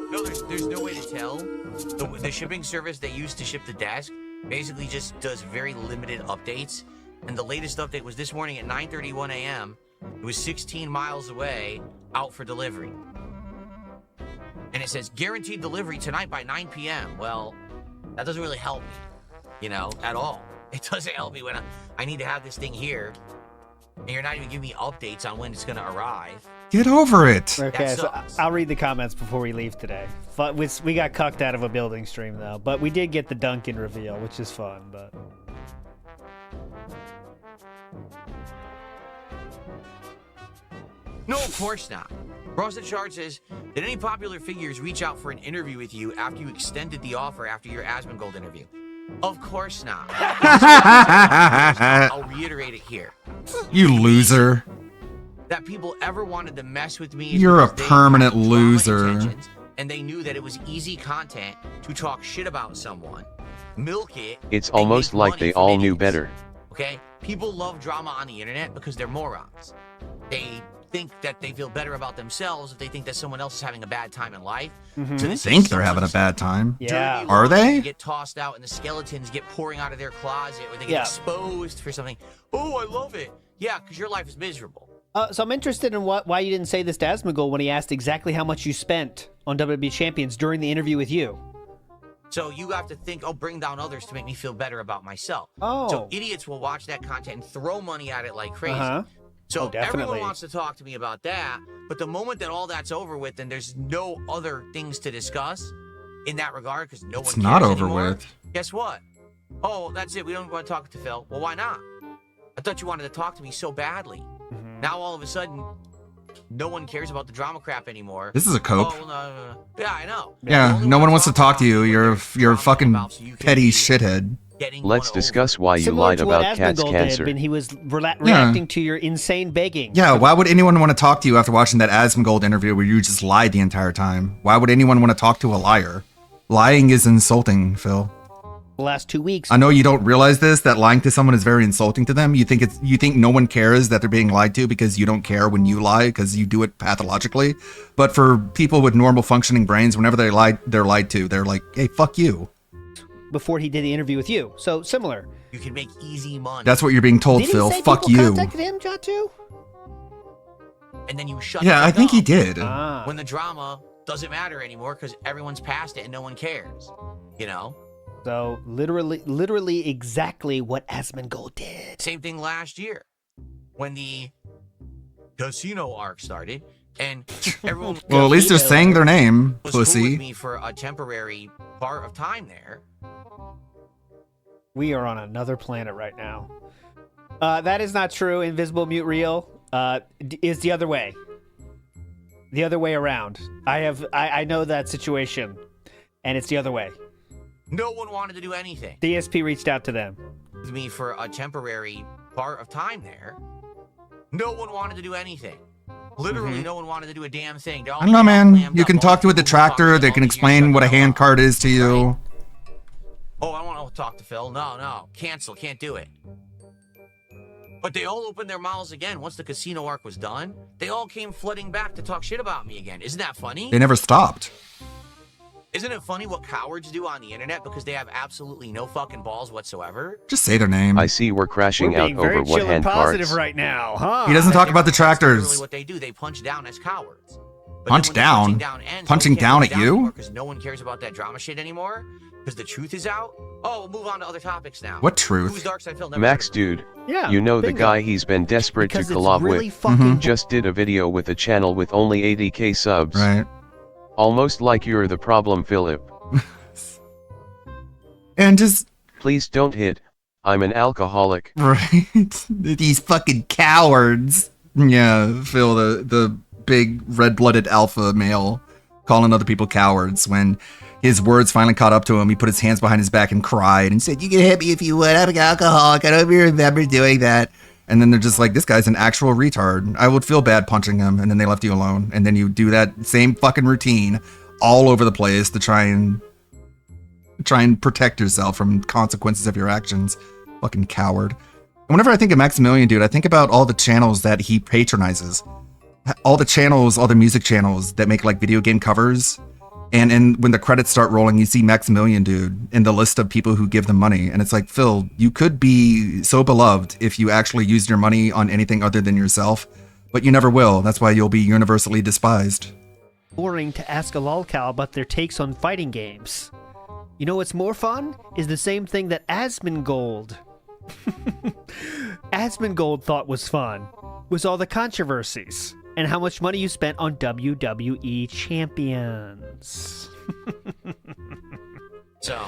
No, there's no way to tell. The shipping service they used to ship the desk basically just does very limited updates. And the latest update was this morning at 9:31 a.m. It was 16 miles away, out for delivery. And it says guaranteed delivery tonight by 9 p.m. Well, that doesn't really help me, you know, at all. It doesn't help me when I need to have this thing here, and you're not even giving me updates on when it's going to arrive. Get over it. Okay, so sucks. I'll read the comments before we leave today. But we got cucked out of a building stream though, but we did get the Duncan reveal, which is fun. But No, of course not. Rosa Chart says, did any popular figures reach out for an interview with you after you extended the offer after your Asmongold interview? Of course not. I'll reiterate it here. You loser. That people ever wanted to mess with me. You're a because they permanent had drama loser. intentions, and they knew that it was easy content to talk shit about someone, milk it. It's and almost make like money they from all idiots. knew better. Okay? People love drama on the internet because they're morons. They think that they feel better about themselves if they think that someone else is having a bad time in life. Mhm. So this Think is they're having a bad time. Yeah. dirty Are laundry they? Get tossed out and the skeletons get pouring out of their closet or they get Yeah. exposed for something. Oh, I love it. Yeah, because your life is miserable. so I'm interested in why you didn't say this to Asmongold when he asked exactly how much you spent on WWE Champions during the interview with you. So you have to think, oh, bring down others to make me feel better about myself. Oh. So idiots will watch that content and throw money at it like crazy. Uh-huh. So Oh, definitely. everyone wants to talk to me about that, but the moment that all that's over with, then there's no other things to discuss in that regard because no one It's cares not over anymore. with. Guess what? Oh, that's it. We don't want to talk to Phil. Well, why not? I thought you wanted to talk to me so badly. Mm-hmm. Now all of a sudden, no one cares about the drama crap anymore. This is a cope. Oh, no. Yeah, I know. Yeah, no one wants to talk to you. You're a fucking petty shithead. Let's discuss why you Similar lied to what about Cat's Asmongold cancer. did when he was reacting to your insane begging. Yeah, why would anyone want to talk to you after watching that Asmongold interview where you just lied the entire time? Why would anyone want to talk to a liar? Lying is insulting, Phil. The last 2 weeks. I know you don't realize this, that lying to someone is very insulting to them. You think no one cares that they're being lied to because you don't care when you lie because you do it pathologically. But for people with normal functioning brains, whenever they're lied to, they're like, hey, fuck you. Before he did the interview with you. So similar. You can make easy money. That's what you're being told, Did he Phil. say Fuck people you. contacted him, Jatu? And then you shut Yeah, the I fuck think he up did. when the drama doesn't matter anymore because everyone's past it and no one cares. You know? So literally exactly what Asmongold did. Same thing last year when the casino arc started and everyone Well, at least they're saying their name, was cool with pussy. me for a temporary part of time there. We are on another planet right now. That is not true. Invisible Mute Real is the other way. The other way around. I know that situation, and it's the other way. No one wanted to do anything DSP reached out to them. with me for a temporary part of time there. No one wanted to do anything. Literally, no one wanted to do a damn thing. They're all I don't know, getting man. slammed You up. can All talk to a these people detractor. talking They all can these years explain what a ago. hand card is to you. Oh, I don't want to talk to Phil. No. Cancel. Can't do it. But they all opened their mouths again once the casino arc was done. They all came flooding back to talk shit about me again. Isn't that funny? They never stopped. Isn't it funny what cowards do on the internet because they have absolutely no fucking balls whatsoever? Just say their name. I see we're crashing We're out being over very what chill and hand positive cards. right now, huh? He doesn't talk about That's literally detractors. what they do. They punch down as cowards. But Punch then when the down? ends, Punching down at you? Because no one cares about that drama shit anymore. Because the truth is out. Oh, we'll move on to other topics now. What truth? Who's Darkside Phil? Never Max, dude. Yeah, You know the bingo. guy he's been desperate Because to it's collab really with. fucking Just did a video with a channel with only 80k subs. Right. Almost like you're the problem, Philip. And just Please don't hit. I'm an alcoholic. Right? These fucking cowards. Yeah, Phil, the big red-blooded alpha male calling other people cowards when his words finally caught up to him. He put his hands behind his back and cried and said, "You can hit me if you would. I'm an alcoholic. I don't even remember doing that." And then they're just like, this guy's an actual retard. I would feel bad punching him. And then they left you alone. And then you do that same fucking routine all over the place to try and protect yourself from consequences of your actions. Fucking coward. And whenever I think of Maximilian, dude, I think about all the channels that he patronizes. All the music channels that make like video game covers. And when the credits start rolling, you see Maximilian, dude, in the list of people who give them money. And it's like, Phil, you could be so beloved if you actually used your money on anything other than yourself, but you never will. That's why you'll be universally despised. Boring to ask a lolcow about their takes on fighting games. You know what's more fun? Is the same thing that Asmongold thought was fun. Was all the controversies. And how much money you spent on WWE champions. So,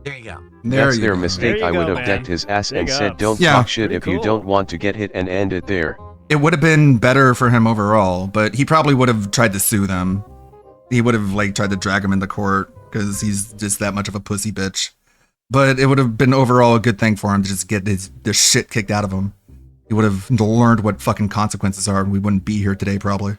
there you go. That's their mistake. I would have decked his ass and said, don't talk shit if you don't want to get hit, and end it there. It would have been better for him overall, but he probably would have tried to sue them. He would have like tried to drag him into court because he's just that much of a pussy bitch. But it would have been overall a good thing for him to just get the shit kicked out of him. He would have learned what fucking consequences are, and we wouldn't be here today, probably.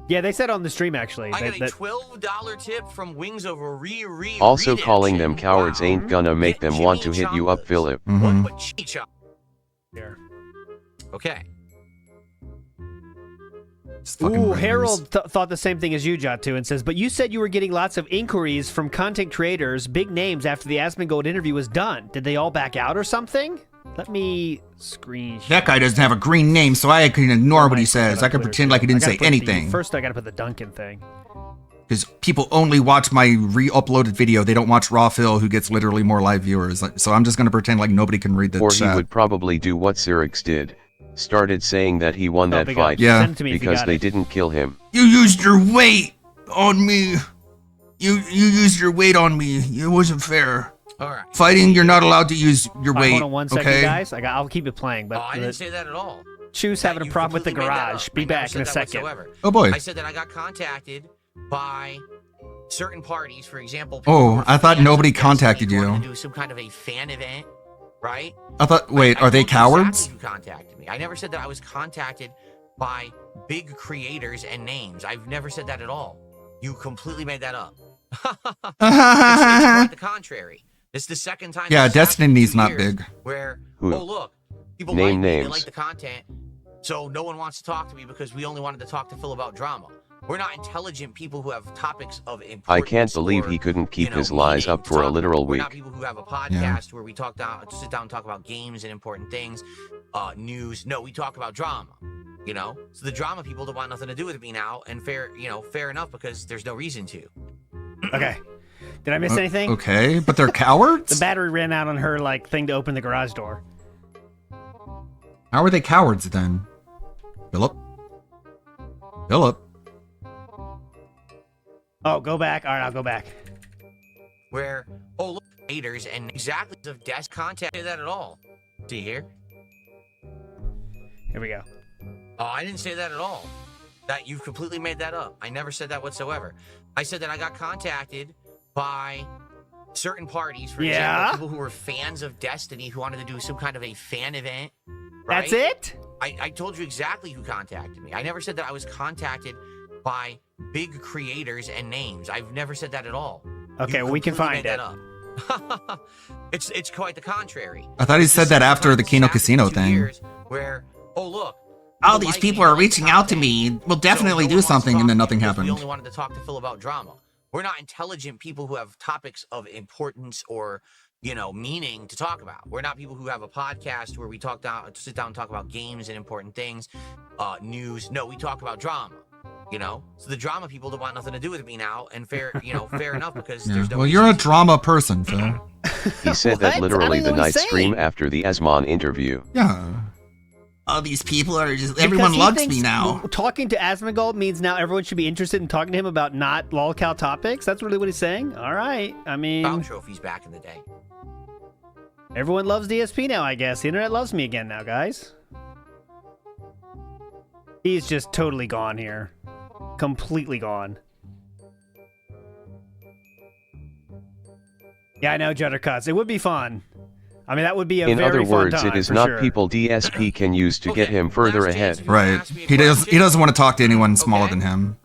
Yeah, they said on the stream, actually. I got a $12 tip from Wings of Redemption. Also, calling them cowards ain't gonna make them want to hit you up, Philip. Okay. Ooh, Harold thought the same thing as you, Jatu, and says, but you said you were getting lots of inquiries from content creators, big names, after the Asmongold interview was done. Did they all back out or something? Let me screenshot. That guy doesn't have a green name, so I can ignore what he says. I can pretend like he didn't say anything. First, I gotta put the Duncan thing. Because people only watch my re-uploaded video. They don't watch Raw Phil, who gets literally more live viewers. So I'm just going to pretend like nobody can read the Or chat. he would probably do what Cyrix did. Started saying that he won that fight because they didn't kill him. You used your weight on me. You used your weight on me. It wasn't fair. All right. Fighting, you're not allowed to use your weight. Hold on 1 second, okay? guys. I'll keep it playing. But I didn't say that at all. Chew's having a problem with the garage. Be back in a second. Whatsoever. Oh, boy. I said that I got contacted by certain parties, for example. Oh, I thought nobody contacted you. To do some kind of a fan event, right? I thought, wait, are they cowards? Exactly who contacted me. I never said that I was contacted by big creators and names. I've never said that at all. You completely made that up. It's quite the contrary. This is the second time. Yeah, Destiny's not big. Where, Who? oh look, people Name like me, they names. like the content, so no one wants to talk to me because we only wanted to talk to Phil about drama. We're not intelligent people who have topics of importance. I can't believe he couldn't keep his lies up for a literal We're week. not people who have a podcast where we sit down and talk about games and important things, news. No, we talk about drama. You know, so the drama people don't want nothing to do with me now, and fair enough because there's no reason to. Okay. Did I miss anything? Okay, but they're cowards? The battery ran out on her thing to open the garage door. How are they cowards then? Philip? Oh, go back. All right, I'll go back. Where, oh, look, haters and exactly of desk contact that at all. See here? Here we go. Oh, I didn't say that at all. That you've completely made that up. I never said that whatsoever. I said that I got contacted by certain parties, for example, people who were fans of Destiny who wanted to do some kind of a fan event. Right? That's it? I told you exactly who contacted me. I never said that I was contacted by big creators and names. I've never said that at all. Okay, well, we can find it. It's quite the contrary. I thought he said that after the Kino Casino thing. Where, oh look, all these people are reaching out to me. We'll definitely do something, and then nothing happened. We only wanted to talk to Phil about drama. We're not intelligent people who have topics of importance or, meaning to talk about. We're not people who have a podcast where we sit down and talk about games and important things, news. No, we talk about drama. So the drama people don't want nothing to do with me now, and fair enough because there's no. Well, you're a drama person, Phil. He said that literally the night stream after the Asmon interview. Yeah. all these people are just, Because everyone he loves thinks me now. Talking to Asmongold means now everyone should be interested in talking to him about not lolcow topics. That's really what he's saying. All right. I mean, Foul trophies back in the day. everyone loves DSP now, I guess. The internet loves me again now, guys. He's just totally gone here. Completely gone. Yeah, I know, Juddercuts. It would be fun. I mean, that would be a In very other fun words, time, it is for not sure. people DSP can use to get him further ahead. Right. He doesn't want to talk to anyone smaller than him,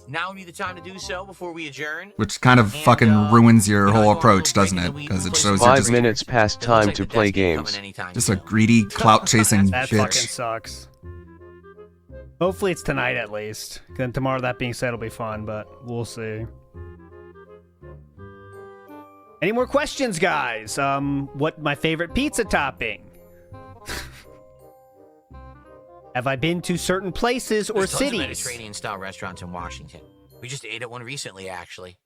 Now would be the time to do so before we adjourn. which kind of fucking ruins your whole approach, doesn't it? Because it shows you're 5 just, minutes past time to play games. just a greedy, clout-chasing That fucking bitch. sucks. Hopefully it's tonight at least. Then tomorrow, that being said, will be fun, but we'll see. Any more questions, guys? What my favorite pizza topping? Have I been to certain places or There's tons of cities? Mediterranean-style restaurants in Washington. We just ate at one recently, actually.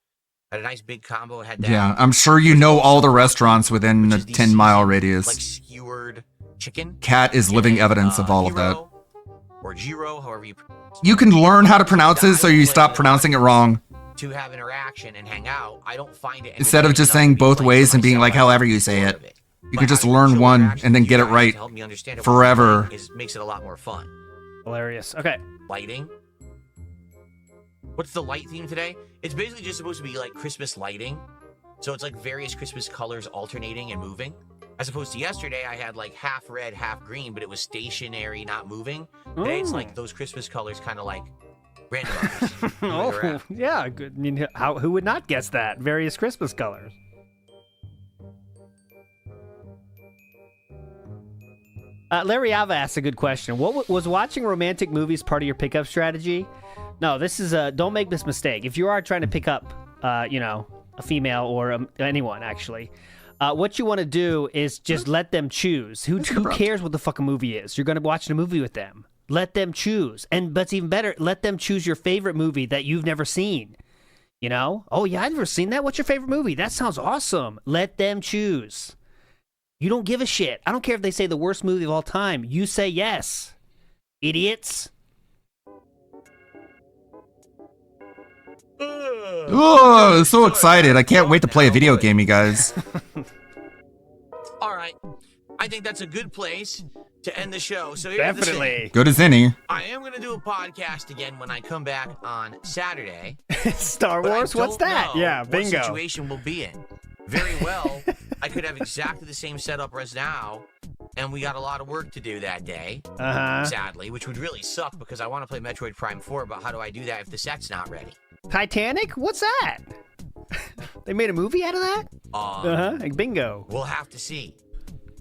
Had a nice big combo. Had that. Yeah, I'm sure you know all the restaurants within a 10-mile like radius. skewered chicken. Cat is living evidence of all of that. Or gyro, however you You can learn how to pronounce it so you stop pronouncing it wrong. to have interaction and hang out. I don't find it Instead of just saying both ways and being like however you say it. You could just learn one and then get it right to help me understand it forever. makes it a lot more fun. Hilarious. Okay. Lighting. What's the light theme today? It's basically just supposed to be like Christmas lighting. So it's like various Christmas colors alternating and moving. As opposed to yesterday, I had like half red, half green, but it was stationary, not moving. Today it's like those Christmas colors kind of like random. Oh, yeah. Good. I mean, who would not guess that? Various Christmas colors. Larry Ava asked a good question. What was watching romantic movies part of your pickup strategy? No, this is don't make this mistake. If you are trying to pick up, a female or anyone actually, what you want to do is just let them choose. Who cares what the fucking movie is? You're gonna watch the movie with them. Let them choose, but it's even better. Let them choose your favorite movie that you've never seen. You know? Oh yeah, I've never seen that. What's your favorite movie? That sounds awesome. Let them choose. You don't give a shit. I don't care if they say the worst movie of all time. You say yes. Idiots. Oh, so excited. I can't wait to play a video game, you guys. All right. I think that's a good place to end the show. So here's the thing. Good as any. I am going to do a podcast again when I come back on Saturday. Star Wars? What's that? Yeah, bingo. What situation we'll be in. Very well, I could have exactly the same setup as now, and we got a lot of work to do that day, sadly, which would really suck because I want to play Metroid Prime 4, but how do I do that if the set's not ready? Titanic? What's that? They made a movie out of that? Like bingo. We'll have to see.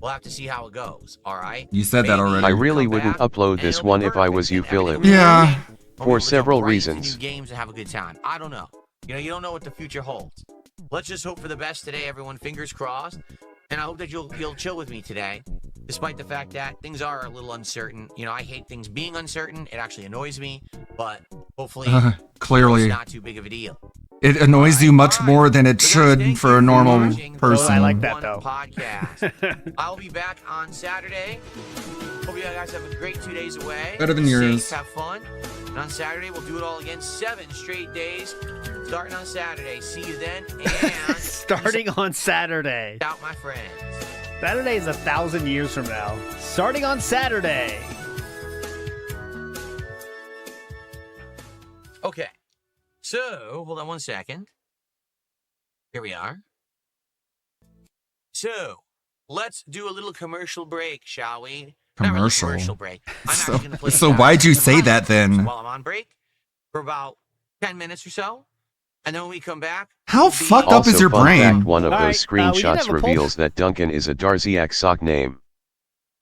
We'll have to see how it goes, all right? You said that already. I really wouldn't upload this one if I was you, Philip. Yeah. For several New reasons. games and have a good time. I don't know. You don't know what the future holds. Let's just hope for the best today, everyone. Fingers crossed. And I hope that you'll chill with me today, despite the fact that things are a little uncertain. I hate things being uncertain. It actually annoys me, but hopefully Clearly. it's not too big of a deal. It annoys you much more than it should for a normal person. I like that, though. Podcast. I'll be back on Saturday. Hope you guys have a great 2 days away. Better than Be yours. safe, have fun. And on Saturday, we'll do it all again. 7 straight days. Starting on Saturday. See you then. And Starting on Saturday. out, my friends. Saturday is 1,000 years from now. Starting on Saturday. Okay. So, hold on one second. Here we are. So, let's do a little commercial break, shall we? Not really Commercial. commercial break. I'm actually gonna play So some why'd you Guys say Five that then? While I'm on break for about 10 minutes or so. And then when we come back, How fucked up is your fun brain? fact, one of All those right, we did screenshots have a poll. reveals that Duncan is a Darziak sock name.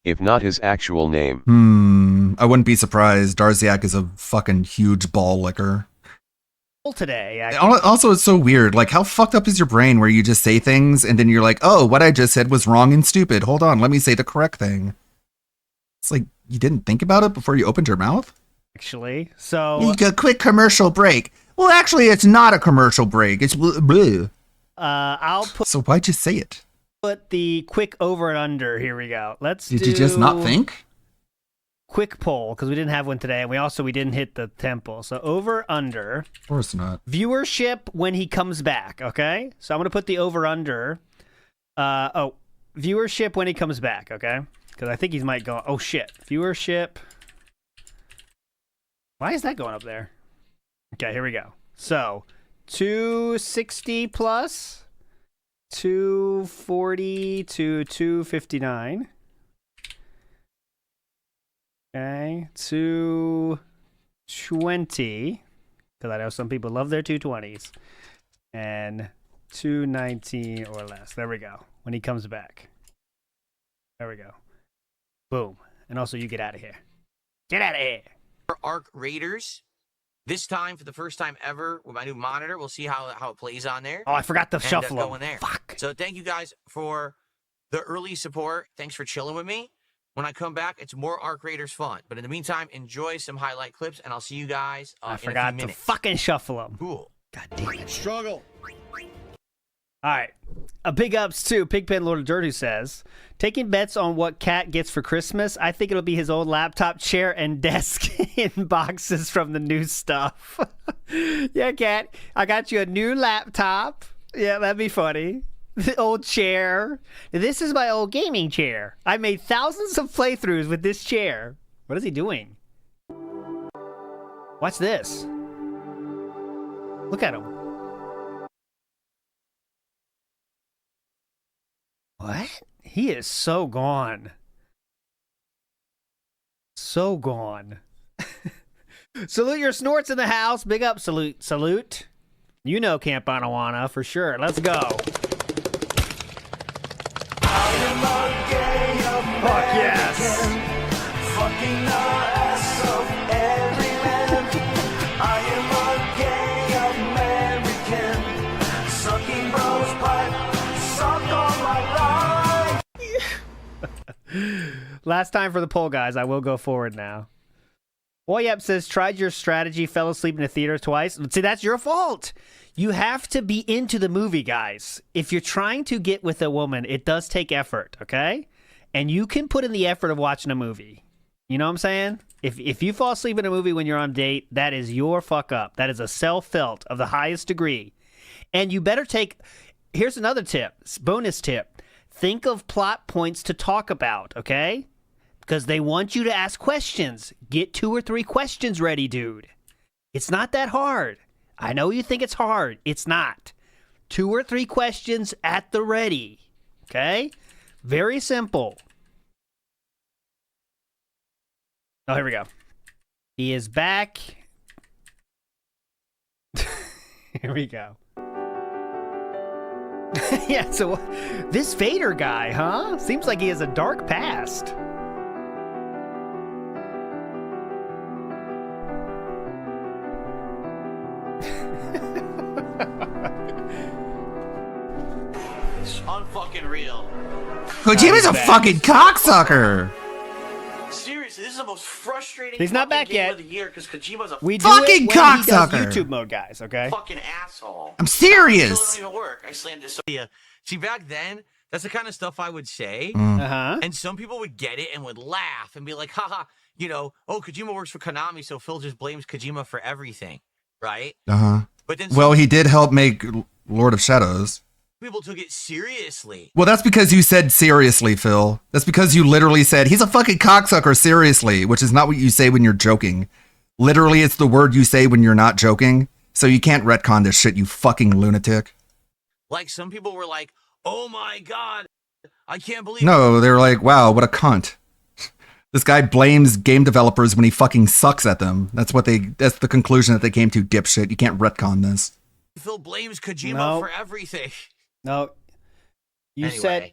If not his actual name. I wouldn't be surprised. Darziak is a fucking huge ball licker. Today, Also, it's so weird. Like, how fucked up is your brain where you just say things and then you're like, oh, what I just said was wrong and stupid. Hold on, let me say the correct thing. It's like, you didn't think about it before you opened your mouth? actually. So You get a quick commercial break. Well, actually, it's not a commercial break. It's bleh. I'll So why'd you say it? put the quick over and under. Here we go. Did you just not think? quick poll because we didn't have one today, and we didn't hit the temple. So over under. Of course not. Viewership when he comes back. Okay, so I'm gonna put the over under. Viewership when he comes back. Okay, because I think he might go. Oh shit, viewership. Why is that going up there? Okay, here we go. So 260 plus 240 to 259. Okay, 220, because I know some people love their 220s, and 219 or less. There we go. When he comes back. There we go. Boom. And also, you get out of here. Get out of here. For Arc Raiders, this time, for the first time ever, with my new monitor, we'll see how it plays on there. Oh, I forgot to And, shuffle going them. there. Fuck. So thank you guys for the early support. Thanks for chilling with me. When I come back, it's more Arc Raiders fun. But in the meantime, enjoy some highlight clips, and I'll see you guys I in a few forgot to minutes. fucking shuffle them. Cool. God damn it. Struggle. All right. A big ups to Pigpen Lord of Dirt, who says, taking bets on what Cat gets for Christmas, I think it'll be his old laptop, chair, and desk in boxes from the new stuff. Yeah, Cat, I got you a new laptop. Yeah, that'd be funny. The old chair. This is my old gaming chair. I made thousands of playthroughs with this chair. What is he doing? Watch this. Look at him. What? He is so gone. So gone. Salute your snorts in the house. Big up, salute. Salute. You know Camp Anawana for sure. Let's go. Fuck yes. Fucking the ass of every man. I am a gay American. Sucking bros pipe. Suck all my life. Last time for the poll, guys. I will go forward now. Boyep says, tried your strategy, fell asleep in the theater twice. See, that's your fault. You have to be into the movie, guys. If you're trying to get with a woman, it does take effort, okay? And you can put in the effort of watching a movie. You know what I'm saying? If you fall asleep in a movie when you're on a date, that is your fuck up. That is a self-felt of the highest degree. And you better take... Here's another tip, bonus tip. Think of plot points to talk about, okay? Because they want you to ask questions. Get 2 or 3 questions ready, dude. It's not that hard. I know you think it's hard. It's not. 2 or 3 questions at the ready, okay? Very simple. Oh, here we go. He is back. Here we go. Yeah, so this Vader guy, huh? Seems like he has a dark past. It's unfucking real. Kojima's a fucking cocksucker. Seriously, this is the most frustrating He's not fucking back game yet. of the year because Kojima's a We do Fucking it when he does cocksucker. YouTube mode, guys, okay? fucking asshole. I'm serious. It doesn't even work. I slammed this. Yeah. See, back then, that's the kind of stuff I would say. Uh-huh. And some people would get it and would laugh and be like, haha, you know, oh, Kojima works for Konami, so Phil just blames Kojima for everything, right? Uh-huh. But then Well, some he did help make Lord of Shadows. people took it seriously. Well, that's because you said seriously, Phil. That's because you literally said, he's a fucking cocksucker seriously, which is not what you say when you're joking. Literally, it's the word you say when you're not joking. So you can't retcon this shit, you fucking lunatic. Like, some people were like, oh my God, I can't believe No, they're like, wow, what a cunt. This guy blames game developers when he fucking sucks at them. That's the conclusion that they came to, dipshit. You can't retcon this. Phil blames Kojima No. for everything. No. You Anyway.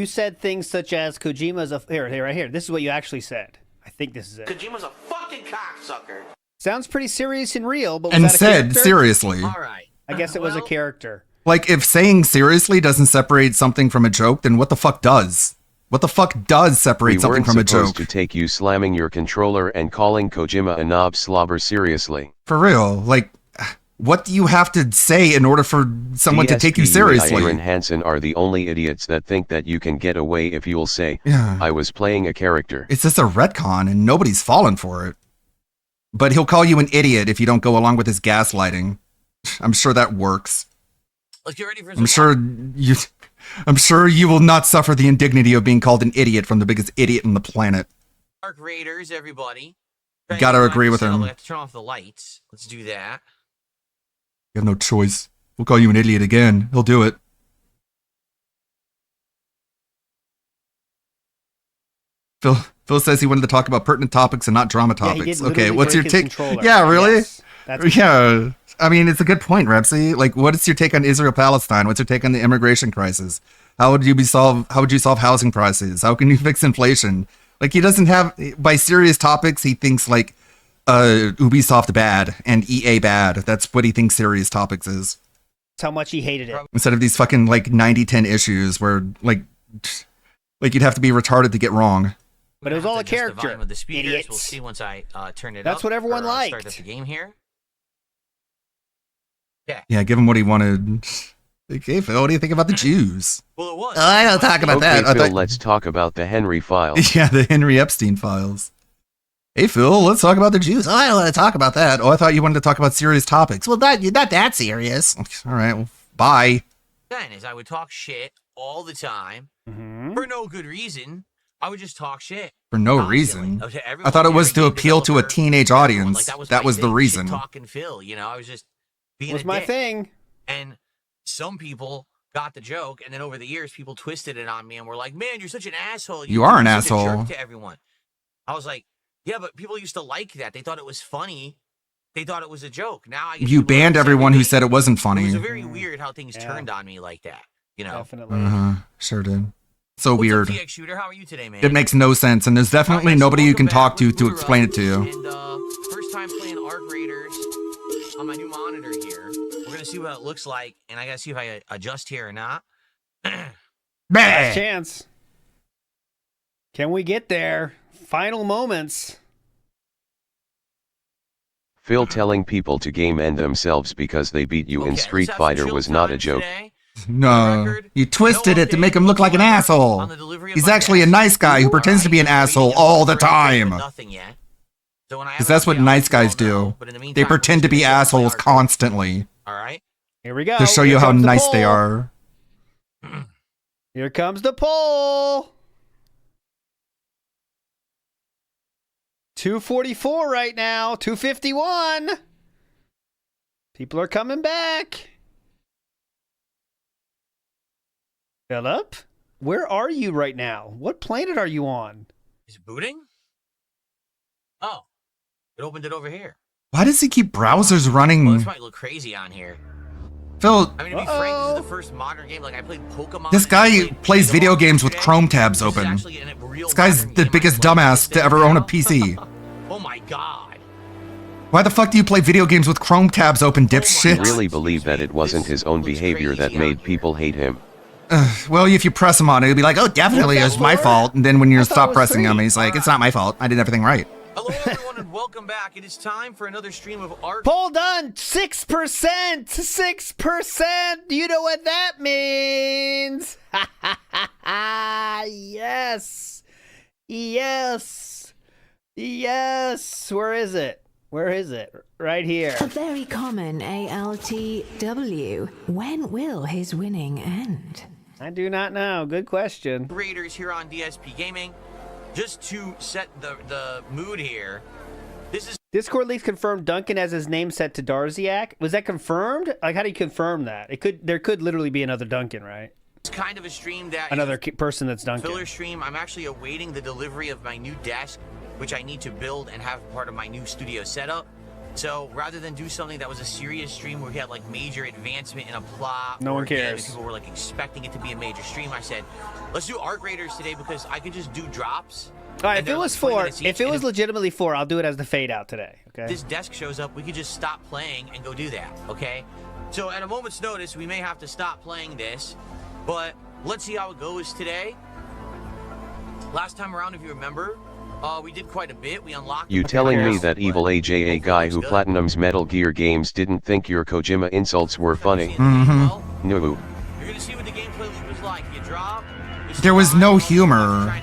said things such as Kojima's a here right here. This is what you actually said. I think this is it. Kojima's a fucking cocksucker. Sounds pretty serious and real, but was And that a said character? seriously. All right. I guess it was a character. Like, if saying seriously doesn't separate something from a joke, then what the fuck does? What the fuck does separate We something weren't from a supposed joke? to take you slamming your controller and calling Kojima a knob slobber seriously. For real, like, What do you have to say in order for someone to take you DSP seriously? and Aaron Hansen are the only idiots that think that you can get away if you'll say, Yeah. I was playing a character. It's just a retcon and nobody's fallen for it. But he'll call you an idiot if you don't go along with his gaslighting. I'm sure that works. Let's get ready for I'm sure you will not suffer the indignity of being called an idiot from the biggest idiot on the planet. Dark Raiders, everybody. Gotta agree with him. I have to turn off the lights. Let's do that. You have no choice. We'll call you an idiot again. He'll do it. Phil says he wanted to talk about pertinent topics and not drama topics. Okay, what's your take? Yeah, really? Yes, yeah. I mean, it's a good point, Repsy. Like, what is your take on Israel-Palestine? What's your take on the immigration crisis? How would you solve housing prices? How can you fix inflation? Like, he doesn't have, by serious topics, he thinks like Ubisoft bad and EA bad. That's what he thinks serious topics is. That's how much he hated it. Instead of these fucking like 90-10 issues where like you'd have to be retarded to get wrong. But it was all a character. The volume of the speakers. Idiots. We'll see once I turn it up. That's what everyone or, liked. Start up the game here. Yeah. Yeah, give him what he wanted. Okay, Phil, what do you think about the Jews? Well, it was. I don't talk about Okay, that. Phil, let's talk about the Henry files. Yeah, the Henry Epstein files. Hey, Phil, let's talk about the Jews. Oh, I don't want to talk about that. Oh, I thought you wanted to talk about serious topics. Well, not that serious. All right, well, bye. Then, is I would talk shit all the time for no good reason. I would just talk shit. For no reason. I thought it was to appeal to a teenage audience. That was the reason. Talking Phil, you know, I was just being was a my dick. thing. And some people got the joke, and then over the years, people twisted it on me and were like, "Man, you're such an asshole. You are an such a jerk asshole." to everyone." I was like, "Yeah, but people used to like that. They thought it was funny. They thought it was a joke. Now I get You people that banned upset everyone with who me. said it wasn't It funny. was very weird how things turned on me like that. You know, definitely. Sure did. So weird. TX Shooter, how are you today, man? It makes no sense, and there's definitely nobody you can talk to explain it to you. And first time playing Arc Raiders on my new monitor here. We're gonna see what it looks like, and I gotta see if I adjust here or not. Last chance. Can we get there? Final moments. Phil telling people to game end themselves because they beat you in Street Fighter was not a joke. No, you twisted it to make him look like an asshole. He's actually a nice guy who pretends to be an asshole all the time. Because that's what nice guys do. They pretend to be assholes constantly. All right. Here we go. To show you Here how comes the nice they poll. are. Here comes the poll. 244 right now. 251. People are coming back. Philip, where are you right now? What planet are you on? Is it booting? Oh, it opened it over here. Why does he keep browsers Well, running? this might look crazy on here. Phil, I mean, to be frank, this is the first modern game. Like I played Pokemon. this guy plays video games with Chrome tabs open. This guy's the biggest dumbass to ever own a PC. Oh my god. Why the fuck do you play video games with Chrome tabs open, I dipshit? really believe that it wasn't his own behavior that made people hate him. Well, if you press him on it, he'll be like, oh, definitely, it was my fault. And then when you stop pressing him, he's like, it's not my fault. I did everything right. Hello, everyone, and welcome back. It is time for another stream of Arc. Poll done. 6%. 6%. Do you know what that means? Yes. Yes. Yes. Where is it? Where is it? Right here. A very common ALTW. When will his winning end? I do not know. Good question. Raiders here on DSP Gaming. Just to set the mood here, this is Discord leaks confirmed Duncan as his name set to Darziak. Was that confirmed? Like, how do you confirm that? There could literally be another Duncan, right? kind of a stream that Another person that's Duncan. filler stream. I'm actually awaiting the delivery of my new desk, which I need to build and have part of my new studio setup. So rather than do something that was a serious stream where we had like major advancement in a plot, No or one a game and cares. people were like expecting it to be a major stream, I said, let's do Arc Raiders today because I could just do drops. All right, and if they're it like was 20 4, minutes each, if it and was legitimately 4, I'll do it as the fade out today. Okay. this desk shows up, we could just stop playing and go do that, okay? So at a moment's notice, we may have to stop playing this, but let's see how it goes today. Last time around, if you remember, we did quite a bit. We unlocked. You telling me that evil AJA guy who platinums Metal Gear games didn't think your Kojima insults were funny? Mm-hmm. No. You're gonna see what the gameplay loop was like. You drop. There was no humor.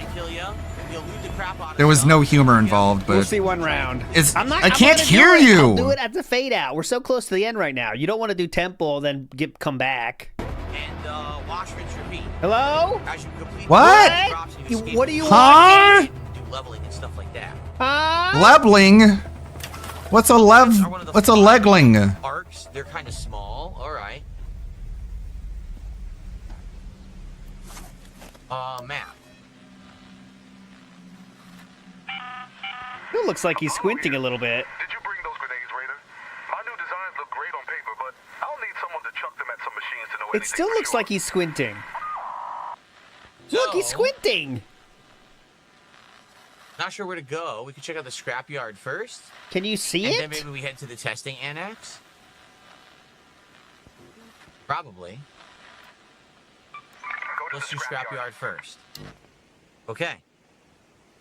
There was no humor involved, but We'll see one round. I can't hear you. I'll do it at the fade out. We're so close to the end right now. You don't want to do temple, then come back. And wash, rinse, repeat. Hello? As you complete What? What do you Huh? want? Do leveling and stuff like that. Leveling? What's a legling? Arcs, they're kind of small. All right. Map. It looks like he's squinting a little bit. It still looks like he's squinting. Look, he's squinting. Not sure where to go. We could check out the scrapyard first. Can you see and it? then maybe we head to the testing annex. Probably. Let's do scrapyard first. Okay.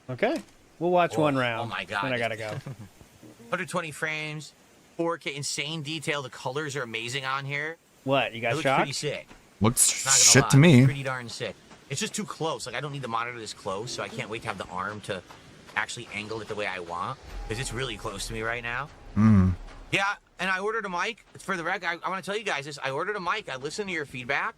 Okay. We'll watch one round. Oh my god. Then I gotta go. 120 frames, 4K, insane detail. The colors are amazing on here. What? You It got looks shocked? pretty sick. Looks Not gonna shit lie, to me. It's pretty darn sick. It's just too close. Like, I don't need the monitor this close, so I can't wait to have the arm to actually angle it the way I want, because it's really close to me right now. Yeah, and I ordered a mic. For the record, I want to tell you guys this. I ordered a mic. I listened to your feedback,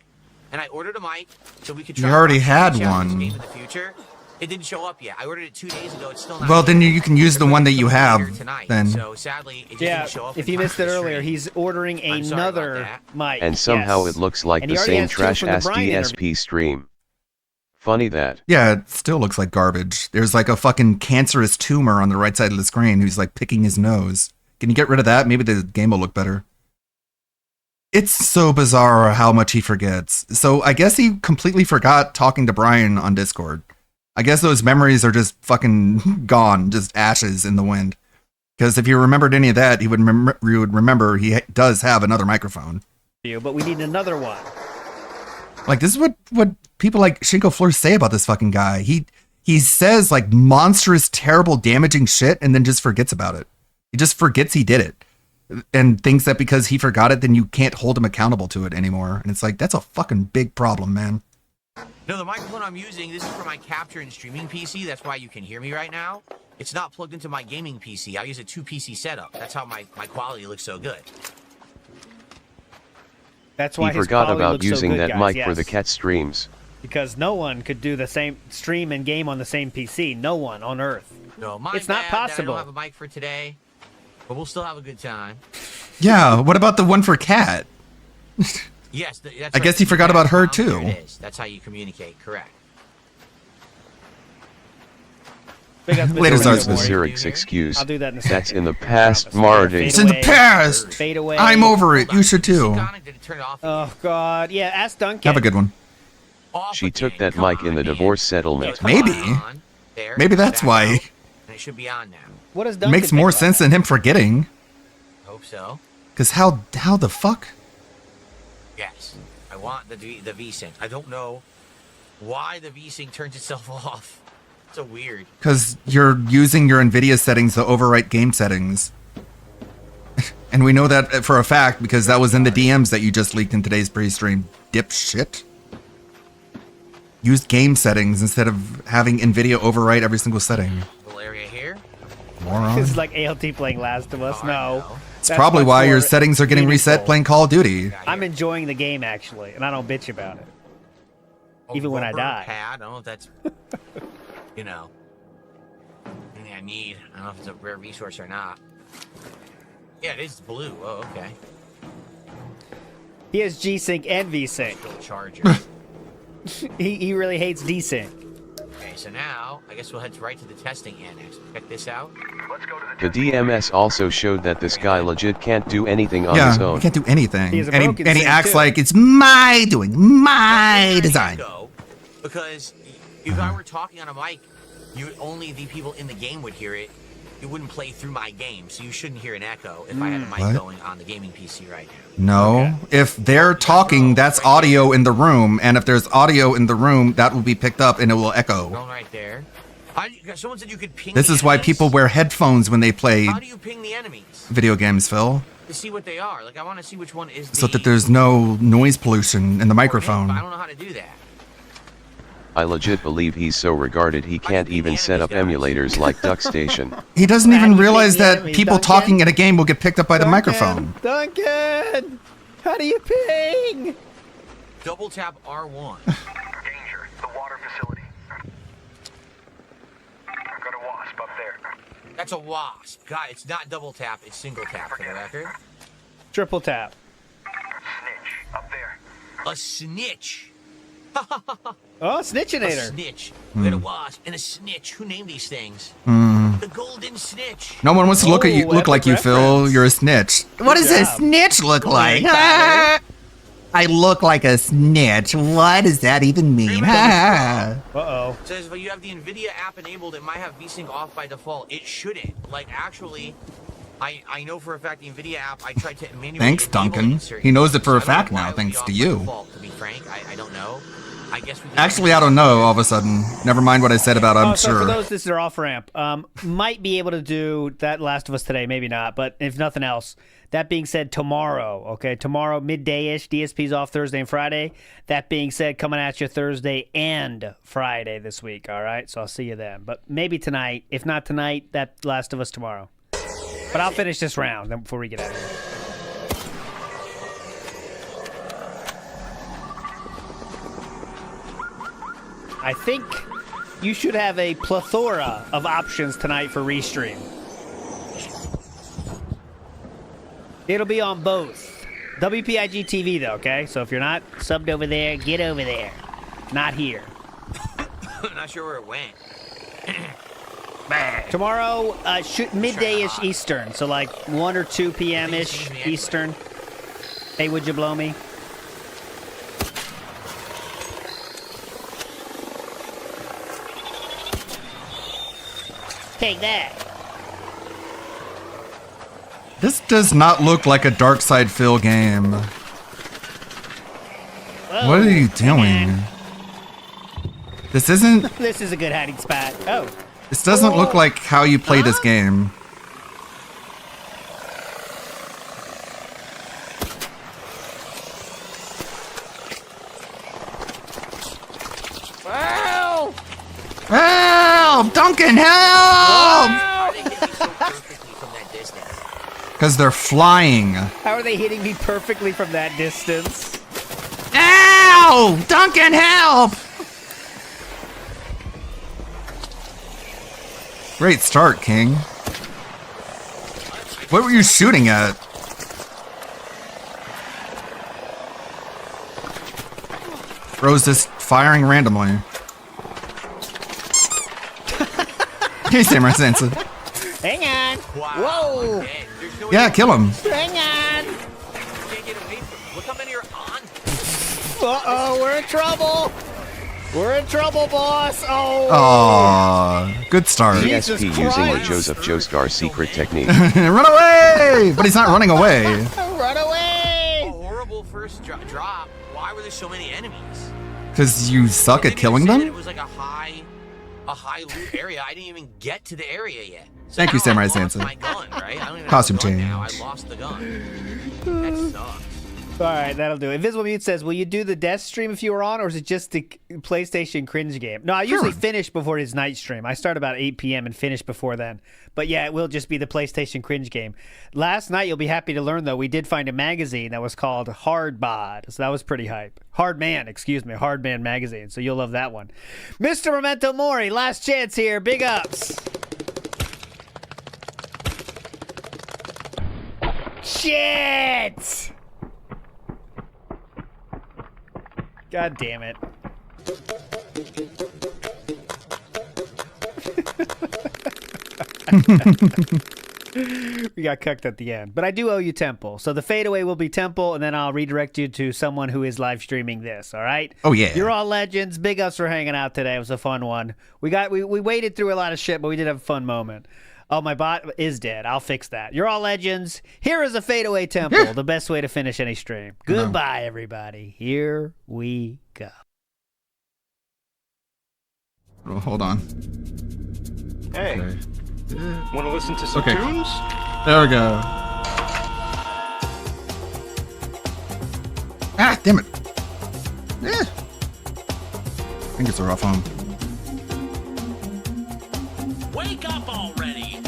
and I ordered a mic so we could try You already to had this game one. in the future. It didn't show up yet. I ordered it 2 days ago. It's still not Well, here. then you can use the one that you have. Tonight. Then So sadly, it just Yeah, didn't show up. if in you time missed for it the earlier, stream. he's ordering I'm sorry about another that. mic. And somehow yes. it looks like And the he already same has two trash from the ass Brian interview. DSP stream. Funny that. yeah, it still looks like garbage. There's like a fucking cancerous tumor on the right side of the screen who's like picking his nose. Can you get rid of that? Maybe the game will look better. It's so bizarre how much he forgets. So I guess he completely forgot talking to Brian on Discord. I guess those memories are just fucking gone, just ashes in the wind. Because if he remembered any of that, he would remember he does have another microphone. But we need another one. Like, this is what people like Shinko Fleur say about this fucking guy. He says like monstrous, terrible, damaging shit and then just forgets about it. He just forgets he did it and thinks that because he forgot it, then you can't hold him accountable to it anymore. And it's like, that's a fucking big problem, man. No, the microphone I'm using, this is for my capture and streaming PC. That's why you can hear me right now. It's not plugged into my gaming PC. I use a 2-PC setup. That's how my quality looks so good. That's why He his forgot quality about looks using so good, that guys, mic for the yes. cat streams. Because no one could do the same stream and game on the same PC. No one on Earth. No, my It's not bad that I possible. don't have a mic for today, but we'll still have a good time. Yeah, what about the one for Kat? Yes, that's I guess he forgot about her too. There it is. That's how you communicate. Correct. Later, Zarz. Zurich's excuse. I'll do that in a That's second. in the past, Marty. It's in the past. Fade away. I'm over it. You should too. Oh God, yeah. Ask Duncan. Have a good one. She took that mic in the divorce settlement. Maybe. Maybe that's why. And it should be on now. What does It Duncan makes more sense than him forgetting. Hope so. Because how the fuck? Yes. I want the VSync. I don't know why the VSync turns itself off. It's so weird. Because you're using your NVIDIA settings to overwrite game settings. And we know that for a fact because that was in the DMs that you just leaked in today's pre-stream. Dipshit. Use game settings instead of having NVIDIA overwrite every single setting. Little area here. Moron. This is like ALT playing Last of Us. No. It's probably why your settings are getting reset playing Call of Duty. I'm enjoying the game actually, and I don't bitch about it. Even when I Rubber die. Pad. I don't know if that's, you know, anything I need. I don't know if it's a rare resource or not. Yeah, it is blue. Oh, okay. He has G-Sync and V-Sync. Charger. he really hates D-Sync. Okay, so now I guess we'll head right to the testing annex. Check this out. The DMS also showed that this guy legit can't do anything on his Yeah, own. he can't do anything. He has a And broken he sync, acts too. like it's my doing, my design. Because if I were talking on a mic, only the people in the game would hear it. it wouldn't play through my game, so you shouldn't hear an echo if I had a mic What? going on the gaming PC right now. No. If they're talking, that's audio in the room. And if there's audio in the room, that will be picked up and it will echo. Going right there. Someone said you could ping This the is why enemies. people wear headphones when they play How do you ping the enemies? video games, Phil. To see what they are. Like, I want to see which one is the... So that there's no noise pollution in the microphone. I don't know how to do that. I legit believe he's so regarded he can't even set up emulators like DuckStation. He doesn't even realize that people talking in a game will get picked up by the microphone. Duncan! How do you ping? Double tap R1. Danger, the water facility. I've got a wasp up there. That's a wasp. God, it's not double tap, it's single tap for the record. Triple tap. Snitch, up there. A snitch. Oh, A Snitchinator. snitch. We got a wasp and a snitch. Who named these things? Hmm. The golden snitch. No one wants to look at you, Oh, look like epic you, Phil. reference. You're a snitch. What does a job. snitch look like? Pattern. I look like a snitch. What does that even mean? Uh-oh. It says if you have the NVIDIA app enabled, it might have VSync off by default. It shouldn't. Like, actually, I know for a fact the NVIDIA app, I tried to manually Thanks, enable Duncan. insert He knows it for a I don't know fact why now, it would be thanks off to by you. default, to be frank, I don't know. I guess we can Actually, I don't know all of a sudden. Never mind what I said about I'm So for sure. those, this is our off ramp. Might be able to do that Last of Us today, maybe not. But if nothing else, that being said, tomorrow, okay, tomorrow midday-ish, DSP's off Thursday and Friday. That being said, coming at you Thursday and Friday this week. All right, so I'll see you then. But maybe tonight. If not tonight, that Last of Us tomorrow. But I'll finish this round then before we get out of here. I think you should have a plethora of options tonight for Restream. It'll be on both. WPIG TV, though, okay? So if you're not subbed over there, get over there. Not here. I'm not sure where it went. Tomorrow, midday-ish Eastern. So like 1 or 2 p.m.-ish Eastern. Hey, would you blow me? Take that. This does not look like a Dark Side Phil game. What are you doing? This isn't. This is a good hiding spot. Oh. This doesn't look like how you play this game. Help! Help! Duncan, help! Because they're flying. How are they hitting me perfectly from that distance? Ow! Duncan, help! Great start, King. What were you shooting at? Rose just firing randomly. Hey, Samurai Sansa. Hang on. Whoa. Yeah, kill him. Hang on. Can't get away from me. Look how many are on. Uh-oh, we're in trouble. We're in trouble, boss. Oh. Aww, good start. ESP using the Joseph Joestar secret technique. Run away! But he's not running away. Run away! A horrible first drop. Why were there so many enemies? Because you suck at killing It them? was like a high loot area. I didn't even get to the area yet. So Thank you, now I Samurai lost Sansa. my gun, right? I don't even Costume have a gun now. change. I lost the gun. That sucks. All right, that'll do. Invisible Mute says, will you do the death stream if you were on, or is it just the PlayStation cringe game? No, I usually finish before his night stream. I start about 8 p.m. and finish before then. But yeah, it will just be the PlayStation cringe game. Last night, you'll be happy to learn, though, we did find a magazine that was called Hardbod. So that was pretty hype. Hardman magazine. So you'll love that one. Mr. Memento Mori, last chance here. Big ups. Shit! God damn it. We got cucked at the end. But I do owe you Temple. So the fadeaway will be Temple, and then I'll redirect you to someone who is live streaming this, all right? Oh, yeah. You're all legends. Big ups for hanging out today. It was a fun one. We waited through a lot of shit, but we did have a fun moment. Oh, my bot is dead. I'll fix that. You're all legends. Here is a fadeaway temple. The best way to finish any stream. Goodbye, everybody. Here we go. Oh, hold on. Hey, Okay. want to listen to some Okay. tunes? There we go. Ah, damn it. Eh. Fingers are off home. Wake up already!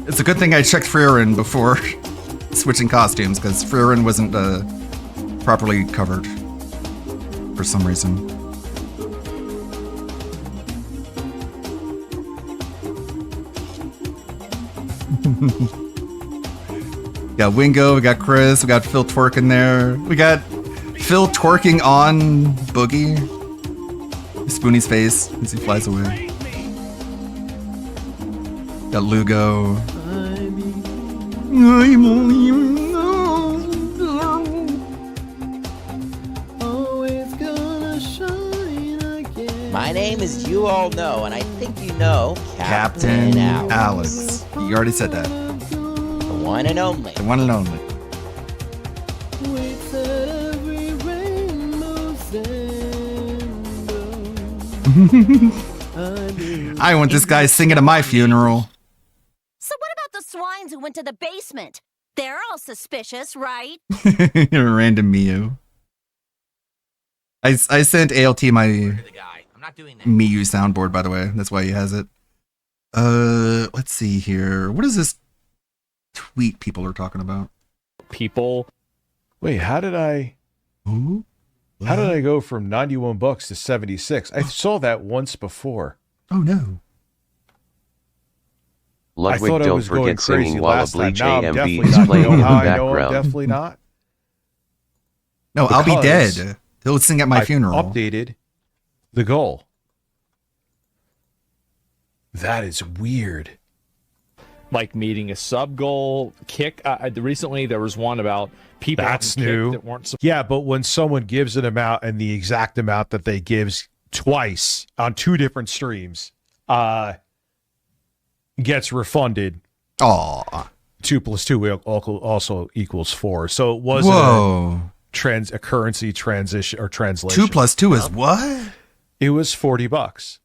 It's a good thing I checked Frieren before switching costumes, because Frieren wasn't properly covered for some reason. We got Wingo, we got Chris, we got Phil Twerk in there. We got Phil twerking on Boogie. Spoonie's face as he flies away. Got Lugo. My name is You All Know, and I think you know Captain Alex. You already said that. The one and only. The one and only. I want this guy singing at my funeral. So what about the swines who went to the basement? They're all suspicious, right? Random Miu. I sent ALT my Miu soundboard, by the way. That's why he has it. Let's see here. What is this tweet people are talking about? People. Wait, how did I go from $91 to 76? I saw that once before. Oh no. I Ludwig, thought I don't was going forget crazy singing while a last time. Bleach Now I'm AMV definitely is not. playing You in know the how I know I'm background. definitely not? No, I'll be Because dead. He'll sing at my I've funeral. Updated the goal. That is weird. Like meeting a sub goal kick. Recently, there was one about people That's having kicked new. that weren't. Yeah, but when someone gives an amount and the exact amount that they gives twice on two different streams, gets refunded. Aw. 2 + 2 also equals 4. So it wasn't a currency transition or translation. 2 + 2 is what? It was $40,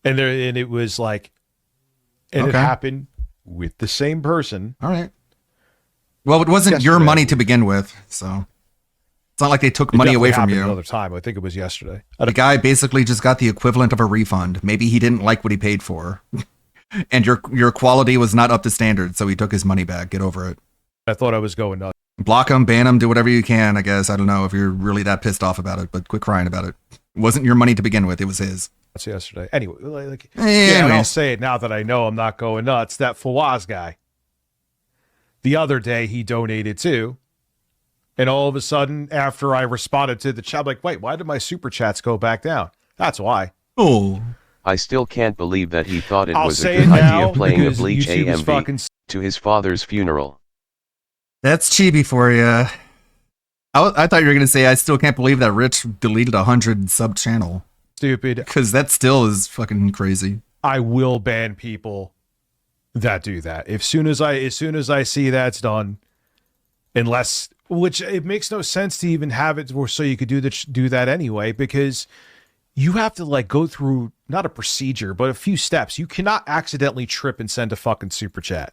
and it was like, and it Okay. happened with the same person. All right. Well, it wasn't your Yesterday. money to begin with, so it's not like they took It money away definitely from happened you. Another time, I think it was yesterday. The guy basically just got the equivalent of a refund. Maybe he didn't like what he paid for, and your quality was not up to standard, so he took his money back. Get over it. I thought I was going nuts. Block him, ban him, do whatever you can. I guess I don't know if you're really that pissed off about it, but quit crying about it. It wasn't your money to begin with; it was his. That's yesterday. Anyway, and I'll Anyways. say it now that I know I'm not going nuts. That Fawaz guy. The other day he donated too, and all of a sudden, after I responded to the chat, I'm like, wait, why did my super chats go back down? That's why. Oh. I still can't believe that he thought it I'll was a say good it now idea playing a because Bleach YouTube is AMV fucking to his father's funeral. That's chibi for you. I thought you were gonna say I still can't believe that Rich deleted 100 sub channel. Stupid. Because that still is fucking crazy. I will ban people that do that. As soon as I see that's done, unless, which it makes no sense to even have it so you could do that anyway, because you have to like go through not a procedure but a few steps. You cannot accidentally trip and send a fucking super chat.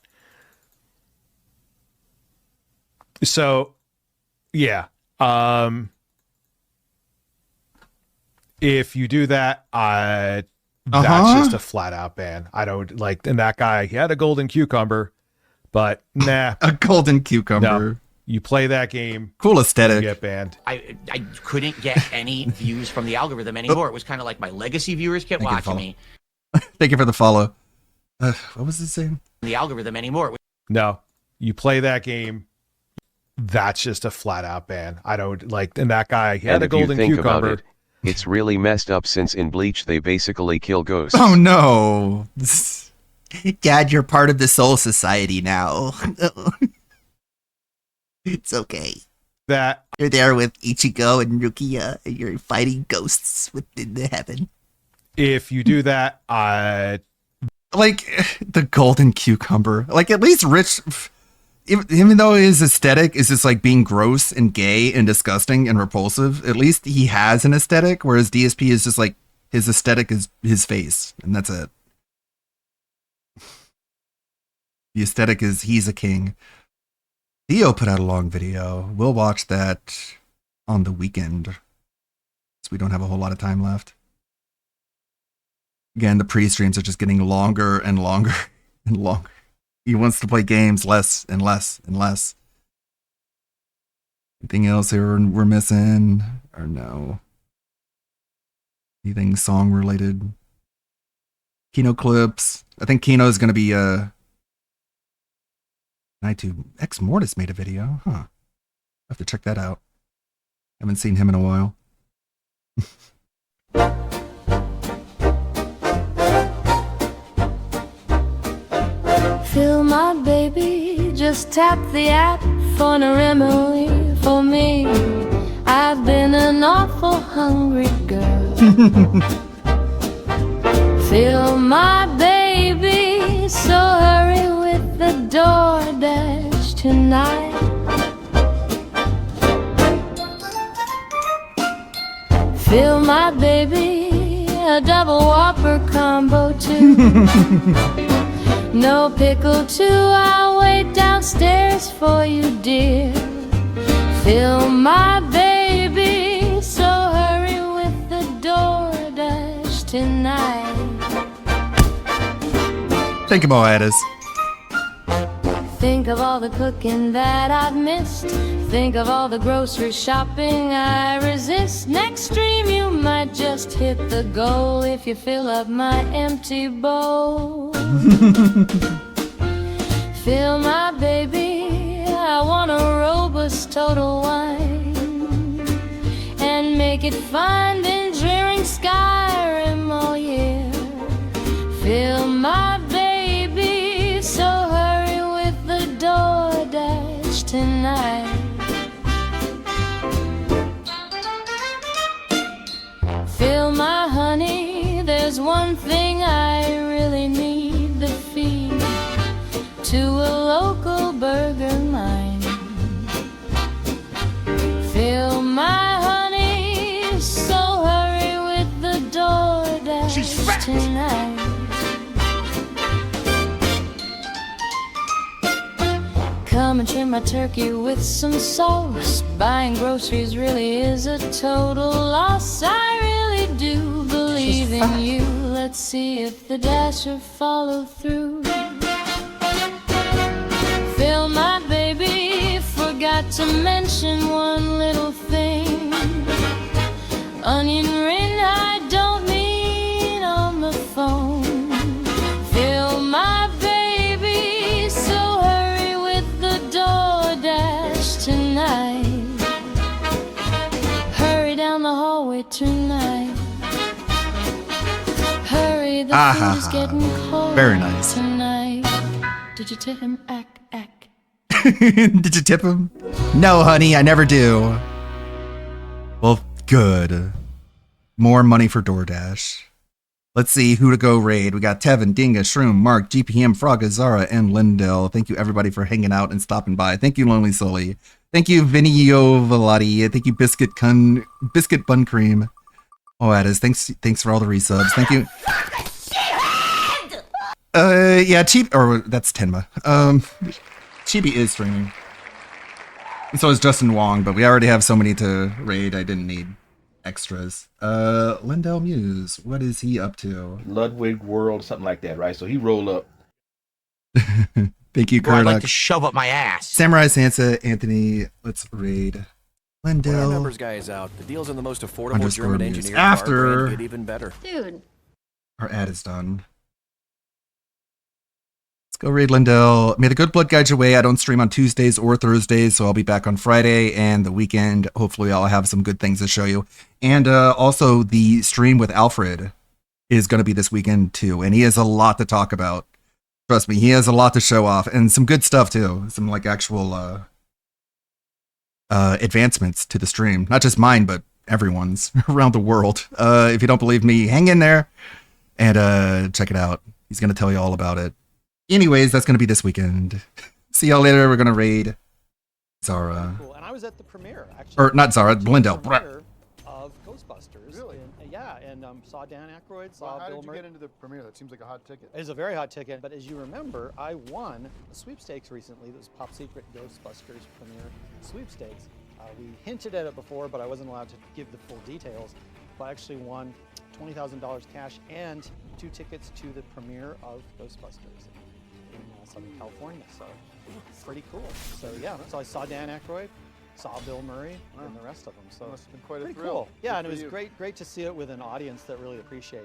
So yeah, if you do that, that's just a flat out ban. I don't like. And that guy, he had a golden cucumber, but nah, A golden cucumber. no. You play that game, Cool aesthetic. you get banned. I couldn't get any views from the algorithm anymore. It was kind of like my legacy viewers kept Thank you, watching follow. me. Thank you for the follow. What was this saying? The algorithm anymore. No, you play that game, that's just a flat out ban. I don't like. And that guy, he had And a if you golden think about cucumber. it, it's really messed up since in Bleach they basically kill ghosts. Oh no. Dad, you're part of the Soul Society now. It's okay. that You're there with Ichigo and Rukia, and you're fighting ghosts within the heaven. if you do that, Like the golden cucumber. Like at least Rich, even though his aesthetic is just like being gross and gay and disgusting and repulsive, at least he has an aesthetic, whereas DSP is just like his aesthetic is his face, and that's it. The aesthetic is he's a king. Theo put out a long video. We'll watch that on the weekend, so we don't have a whole lot of time left. Again, the pre-streams are just getting longer and longer and longer. He wants to play games less and less and less. Anything else here we're missing? Or no? Anything song related? Kino clips. I think Kino is going to be Ex Mortis made a video. Huh. I have to check that out. Haven't seen him in a while. Feel my baby, just tap the app for an Emily for me. I've been an awful hungry girl. Feel my baby, so hurry with the DoorDash tonight. Feel my baby, a double Whopper combo too. No pickle too, I'll wait downstairs for you, dear. Fill my baby, so hurry with the DoorDash tonight. Thank you, Moedas. Think of all the cooking that I've missed. Think of all the grocery shopping I resist. Next stream you might just hit the goal if you fill up my empty bowl. Fill my baby, I want a robust total wine, and make it fine then during Skyrim all year. Fill my baby, so hurry with the DoorDash tonight. Fill my honey, there's one thing I really need, the feed to a local burger mine. Fill my honey, so hurry with the DoorDash tonight. Come and trim my turkey with some sauce. Buying groceries really is a total loss. I really do believe in you. Let's see if the dasher follow through. Fill my baby, forgot to mention one little thing. Onion ring, I don't mean on the phone. Fill my baby, so hurry with the DoorDash tonight. Hurry down the hallway tonight. Hurry, the food's getting cold. Very nice. Tonight. Did you tip him? Did you tip him? No, honey, I never do. Well, good. More money for DoorDash. Let's see who to go raid. We got Tevin, Dinga, Shroom, Mark, GPM, Frog, Zara, and Lindell. Thank you, everybody, for hanging out and stopping by. Thank you, Lonely Sully. Thank you, Vinio Velati. Thank you, Biscuit Bun Cream. Oh, Addis, thanks for all the resubs. Thank you. Yeah, that's Tenma. Chibi is streaming. And so is Justin Wong, but we already have so many to raid, I didn't need extras. Lindell Muse, what is he up to? Ludwig World, something like that, right? So he rolled up. Thank you, Bro, I'd like Kurdock. to shove up my ass. Samurai Sansa, Anthony, let's raid. When our Lindell. numbers guy is out, the deals in the most affordable Underscore German Muse. engineered After- car brand get even better. Dude. Our ad is done. Let's go raid Lindell. May the good blood guide your way. I don't stream on Tuesdays or Thursdays, so I'll be back on Friday and the weekend. Hopefully I'll have some good things to show you. And also the stream with Alfred is going to be this weekend too. And he has a lot to talk about. Trust me, he has a lot to show off and some good stuff too. Some like actual advancements to the stream. Not just mine, but everyone's around the world. If you don't believe me, hang in there and check it out. He's going to tell you all about it. Anyways, that's going to be this weekend. See y'all later. We're going to raid Zara. Cool. And I was at the premiere, actually. Or not Zara, Blendell. Premiere of Ghostbusters. Really? Yeah, and saw Dan Aykroyd, saw How Bill did you Murray. get into the premiere? That seems like a hot ticket. It is a very hot ticket, but as you remember, I won a sweepstakes recently. This Pop Secret Ghostbusters premiere sweepstakes. We hinted at it before, but I wasn't allowed to give the full details. But I actually won $20,000 cash and 2 tickets to the premiere of Ghostbusters in Southern California. So pretty cool. So yeah, so I saw Dan Aykroyd, saw Bill Murray, and the rest of them. So Must have been quite a pretty thrill. cool. Yeah, Good and it for was you. great to see it with an audience that really appreciated it.